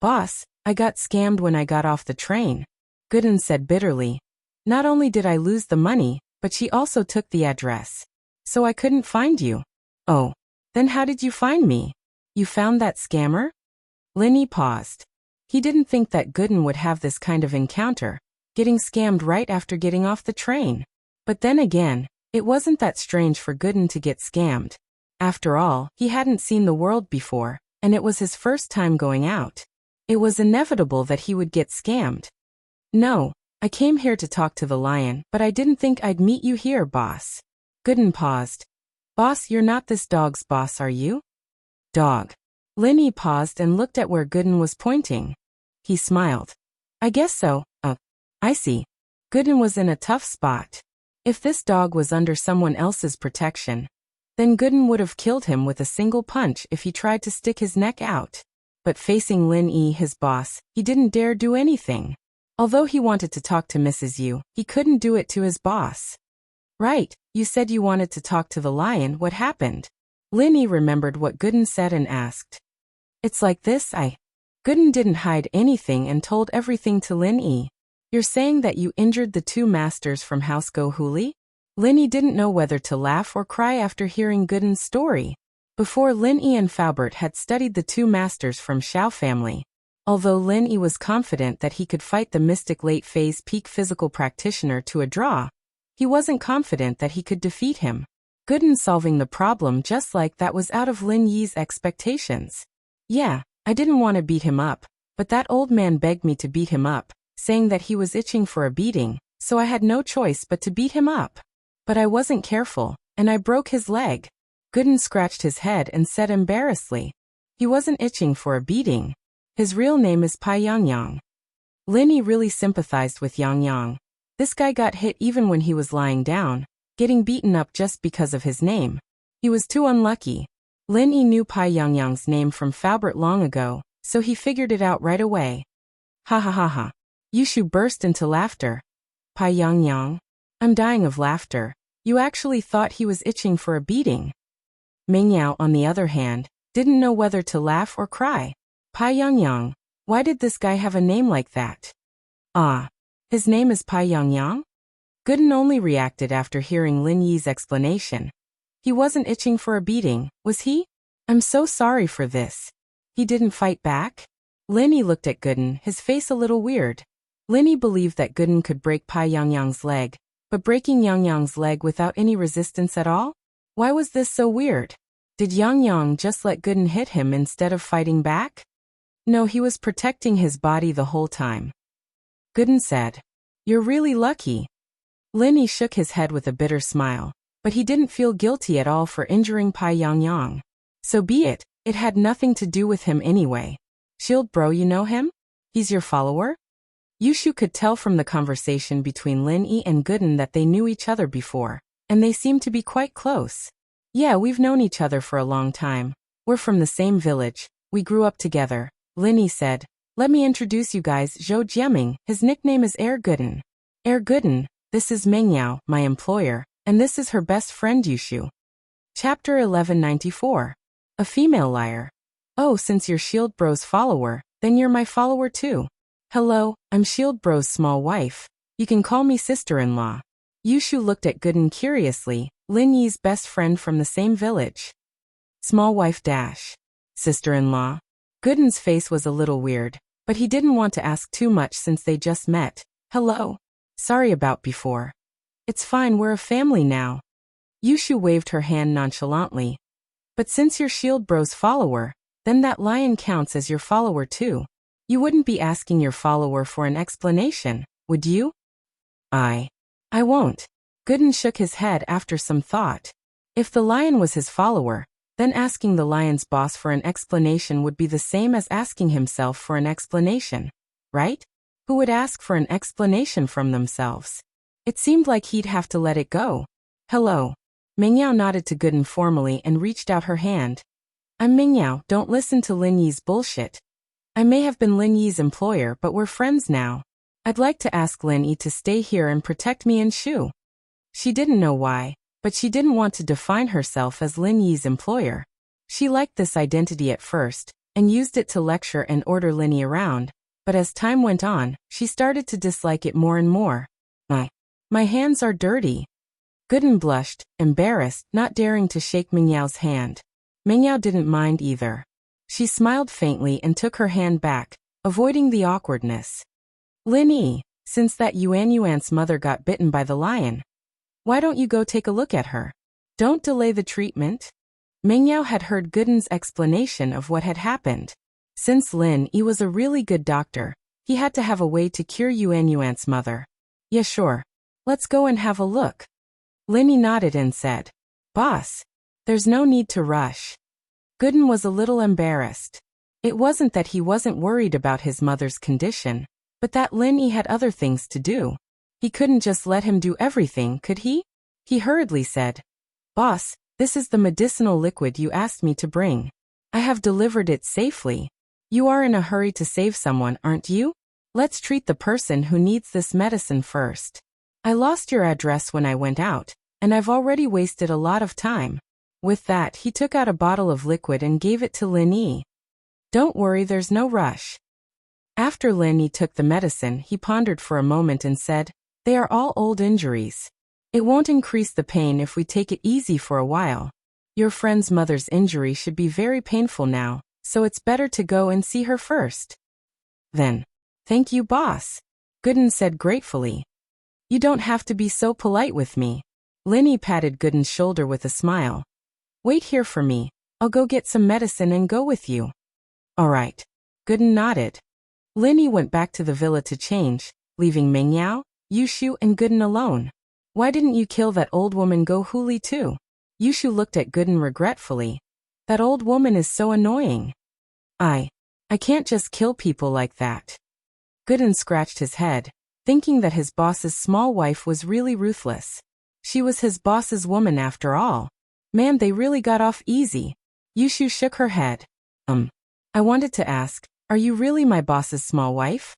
"Boss, I got scammed when I got off the train," Gooden said bitterly. "Not only did I lose the money, but she also took the address. So I couldn't find you." "Oh, then how did you find me? You found that scammer?" Lin Yi paused. He didn't think that Gooden would have this kind of encounter, getting scammed right after getting off the train. But then again, it wasn't that strange for Gooden to get scammed. After all, he hadn't seen the world before, and it was his first time going out. It was inevitable that he would get scammed. "No, I came here to talk to the lion, but I didn't think I'd meet you here, boss." Gooden paused. "Boss, you're not this dog's boss, are you?" "Dog." Lin Yi paused and looked at where Gooden was pointing. He smiled. "I guess so. I see." Gooden was in a tough spot. If this dog was under someone else's protection, then Gooden would have killed him with a single punch if he tried to stick his neck out. But facing Lin Yi, his boss, he didn't dare do anything. Although he wanted to talk to Mrs. Yu, he couldn't do it to his boss. "Right, you said you wanted to talk to the lion, what happened?" Lin Yi remembered what Gooden said and asked. "It's like this, Gooden didn't hide anything and told everything to Lin Yi. "You're saying that you injured the two masters from House Go Huli?" Lin Yi didn't know whether to laugh or cry after hearing Gooden's story. Before, Lin Yi and Faubert had studied the two masters from Xiao family. Although Lin Yi was confident that he could fight the mystic late-phase peak physical practitioner to a draw, he wasn't confident that he could defeat him. Gooden solving the problem just like that was out of Lin Yi's expectations. "Yeah, I didn't want to beat him up, but that old man begged me to beat him up, saying that he was itching for a beating, so I had no choice but to beat him up. But I wasn't careful, and I broke his leg." Gooden scratched his head and said embarrassedly, "He wasn't itching for a beating. His real name is Pai Yangyang." Lin Yi really sympathized with Yangyang. This guy got hit even when he was lying down, getting beaten up just because of his name. He was too unlucky. Lin Yi knew Pai Yangyang's name from Faubert long ago, so he figured it out right away. "Ha ha ha ha." Yushu burst into laughter. "Pai Yangyang? I'm dying of laughter. You actually thought he was itching for a beating." Mingyao, on the other hand, didn't know whether to laugh or cry. "Pai Yangyang? Why did this guy have a name like that?" "Ah, his name is Pai Yangyang?" Gooden only reacted after hearing Lin Yi's explanation. "He wasn't itching for a beating, was he? I'm so sorry for this." "He didn't fight back?" Lin Yi looked at Gooden, his face a little weird. Lin Yi believed that Gooden could break Pai Yangyang's leg, but breaking Yangyang's leg without any resistance at all? Why was this so weird? Did Yangyang just let Gooden hit him instead of fighting back? No, he was protecting his body the whole time. Gooden said, "You're really lucky." Lin Yi shook his head with a bitter smile, but he didn't feel guilty at all for injuring Pai Yangyang. So be it, it had nothing to do with him anyway. "Shield bro, you know him? He's your follower?" Yushu could tell from the conversation between Lin Yi and Gooden that they knew each other before, and they seemed to be quite close. "Yeah, we've known each other for a long time. We're from the same village. We grew up together," Lin Yi said. "Let me introduce you guys, Zhou Jiaming. His nickname is Gooden. Gooden, this is Mengyao, my employer, and this is her best friend Yushu." Chapter 1194. A Female Liar. "Oh, since you're Shield Bro's follower, then you're my follower too. Hello, I'm Shield Bro's small wife. You can call me sister-in-law." Yushu looked at Gooden curiously, Lin Yi's best friend from the same village. Small wife dash. Sister-in-law. Gooden's face was a little weird, but he didn't want to ask too much since they just met. "Hello. Sorry about before." "It's fine, we're a family now." Yushu waved her hand nonchalantly. "But since you're Shield Bro's follower, then that lion counts as your follower too. You wouldn't be asking your follower for an explanation, would you?" I won't." Gooden shook his head after some thought. If the lion was his follower, then asking the lion's boss for an explanation would be the same as asking himself for an explanation, right? Who would ask for an explanation from themselves? It seemed like he'd have to let it go. "Hello." Mingyao nodded to Gooden formally and reached out her hand. "I'm Mingyao, don't listen to Lin Yi's bullshit. I may have been Lin Yi's employer, but we're friends now. I'd like to ask Lin Yi to stay here and protect me and Shu." She didn't know why, but she didn't want to define herself as Lin Yi's employer. She liked this identity at first, and used it to lecture and order Lin Yi around, but as time went on, she started to dislike it more and more. My hands are dirty. Gooden blushed, embarrassed, not daring to shake Mingyao's hand. Mingyao didn't mind either. She smiled faintly and took her hand back, avoiding the awkwardness. Lin Yi, since that Yuan's mother got bitten by the lion, why don't you go take a look at her? Don't delay the treatment. Mingyao had heard Gooden's explanation of what had happened. Since Lin Yi was a really good doctor, he had to have a way to cure Yuan's mother. Yeah, sure. Let's go and have a look. Lin Yi nodded and said, Boss, there's no need to rush. Gooden was a little embarrassed. It wasn't that he wasn't worried about his mother's condition, but that Lin Yi had other things to do. He couldn't just let him do everything, could he? He hurriedly said, Boss, this is the medicinal liquid you asked me to bring. I have delivered it safely. You are in a hurry to save someone, aren't you? Let's treat the person who needs this medicine first. I lost your address when I went out, and I've already wasted a lot of time. With that, he took out a bottle of liquid and gave it to Lin Yi. Don't worry, there's no rush. After Lin Yi took the medicine, he pondered for a moment and said, They are all old injuries. It won't increase the pain if we take it easy for a while. Your friend's mother's injury should be very painful now, so it's better to go and see her first. Then, thank you, boss, Gooden said gratefully. You don't have to be so polite with me. Lin Yi patted Gooden's shoulder with a smile. Wait here for me. I'll go get some medicine and go with you. All right. Gooden nodded. Lin Yi went back to the villa to change, leaving Mingyao, Yushu and Gooden alone. Why didn't you kill that old woman Go Huli too? Yushu looked at Gooden regretfully. That old woman is so annoying. I can't just kill people like that. Gooden scratched his head, thinking that his boss's small wife was really ruthless. She was his boss's woman after all. Man, they really got off easy. Yushu shook her head. I wanted to ask, are you really my boss's small wife?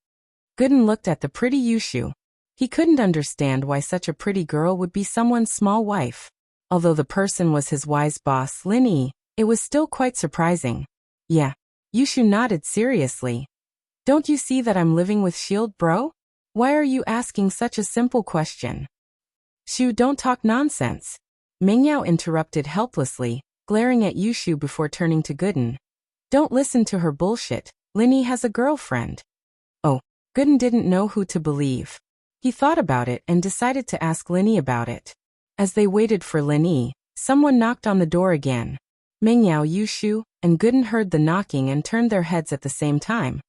Gooden looked at the pretty Yushu. He couldn't understand why such a pretty girl would be someone's small wife. Although the person was his wise boss Lin Yi, it was still quite surprising. Yeah. Yushu nodded seriously. Don't you see that I'm living with Shield, bro? Why are you asking such a simple question? Shu, don't talk nonsense. Mingyao interrupted helplessly, glaring at Yushu before turning to Gooden. Don't listen to her bullshit. Lin Yi has a girlfriend. Oh, Gooden didn't know who to believe. He thought about it and decided to ask Lin Yi about it. As they waited for Lin Yi, someone knocked on the door again. Mingyao, Yushu, and Gooden heard the knocking and turned their heads at the same time.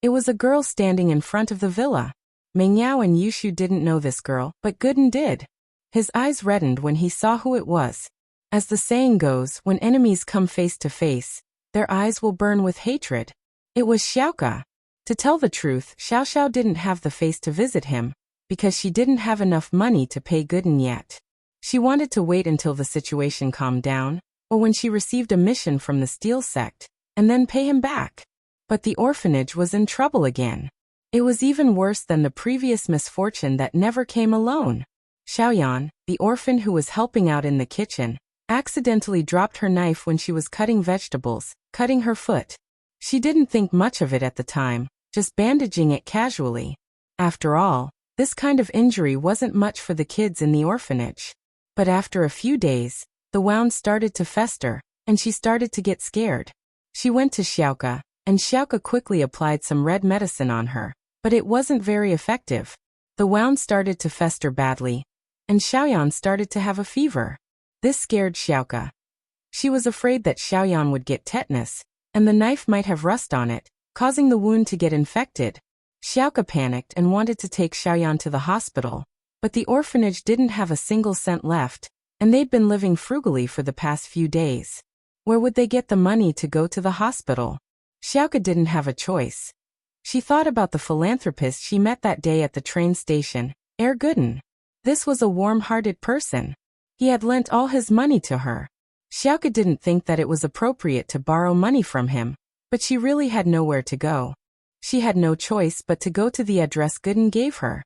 It was a girl standing in front of the villa. Mingyao and Yushu didn't know this girl, but Gooden did. His eyes reddened when he saw who it was. As the saying goes, when enemies come face to face, their eyes will burn with hatred. It was Xiaoka. To tell the truth, Xiao didn't have the face to visit him, because she didn't have enough money to pay Gooden yet. She wanted to wait until the situation calmed down, or when she received a mission from the Steel Sect, and then pay him back. But the orphanage was in trouble again. It was even worse than the previous misfortune that never came alone. Xiaoyan, the orphan who was helping out in the kitchen, accidentally dropped her knife when she was cutting vegetables, cutting her foot. She didn't think much of it at the time, just bandaging it casually. After all, this kind of injury wasn't much for the kids in the orphanage. But after a few days, the wound started to fester, and she started to get scared. She went to Xiaoka, and Xiaoka quickly applied some red medicine on her, but it wasn't very effective. The wound started to fester badly, and Xiaoyan started to have a fever. This scared Xiaoka. She was afraid that Xiaoyan would get tetanus, and the knife might have rust on it, causing the wound to get infected. Xiaoka panicked and wanted to take Xiaoyan to the hospital, but the orphanage didn't have a single cent left, and they'd been living frugally for the past few days. Where would they get the money to go to the hospital? Xiaoka didn't have a choice. She thought about the philanthropist she met that day at the train station, Gooden. This was a warm-hearted person. He had lent all his money to her. Xiaoka didn't think that it was appropriate to borrow money from him, but she really had nowhere to go. She had no choice but to go to the address Gooden gave her.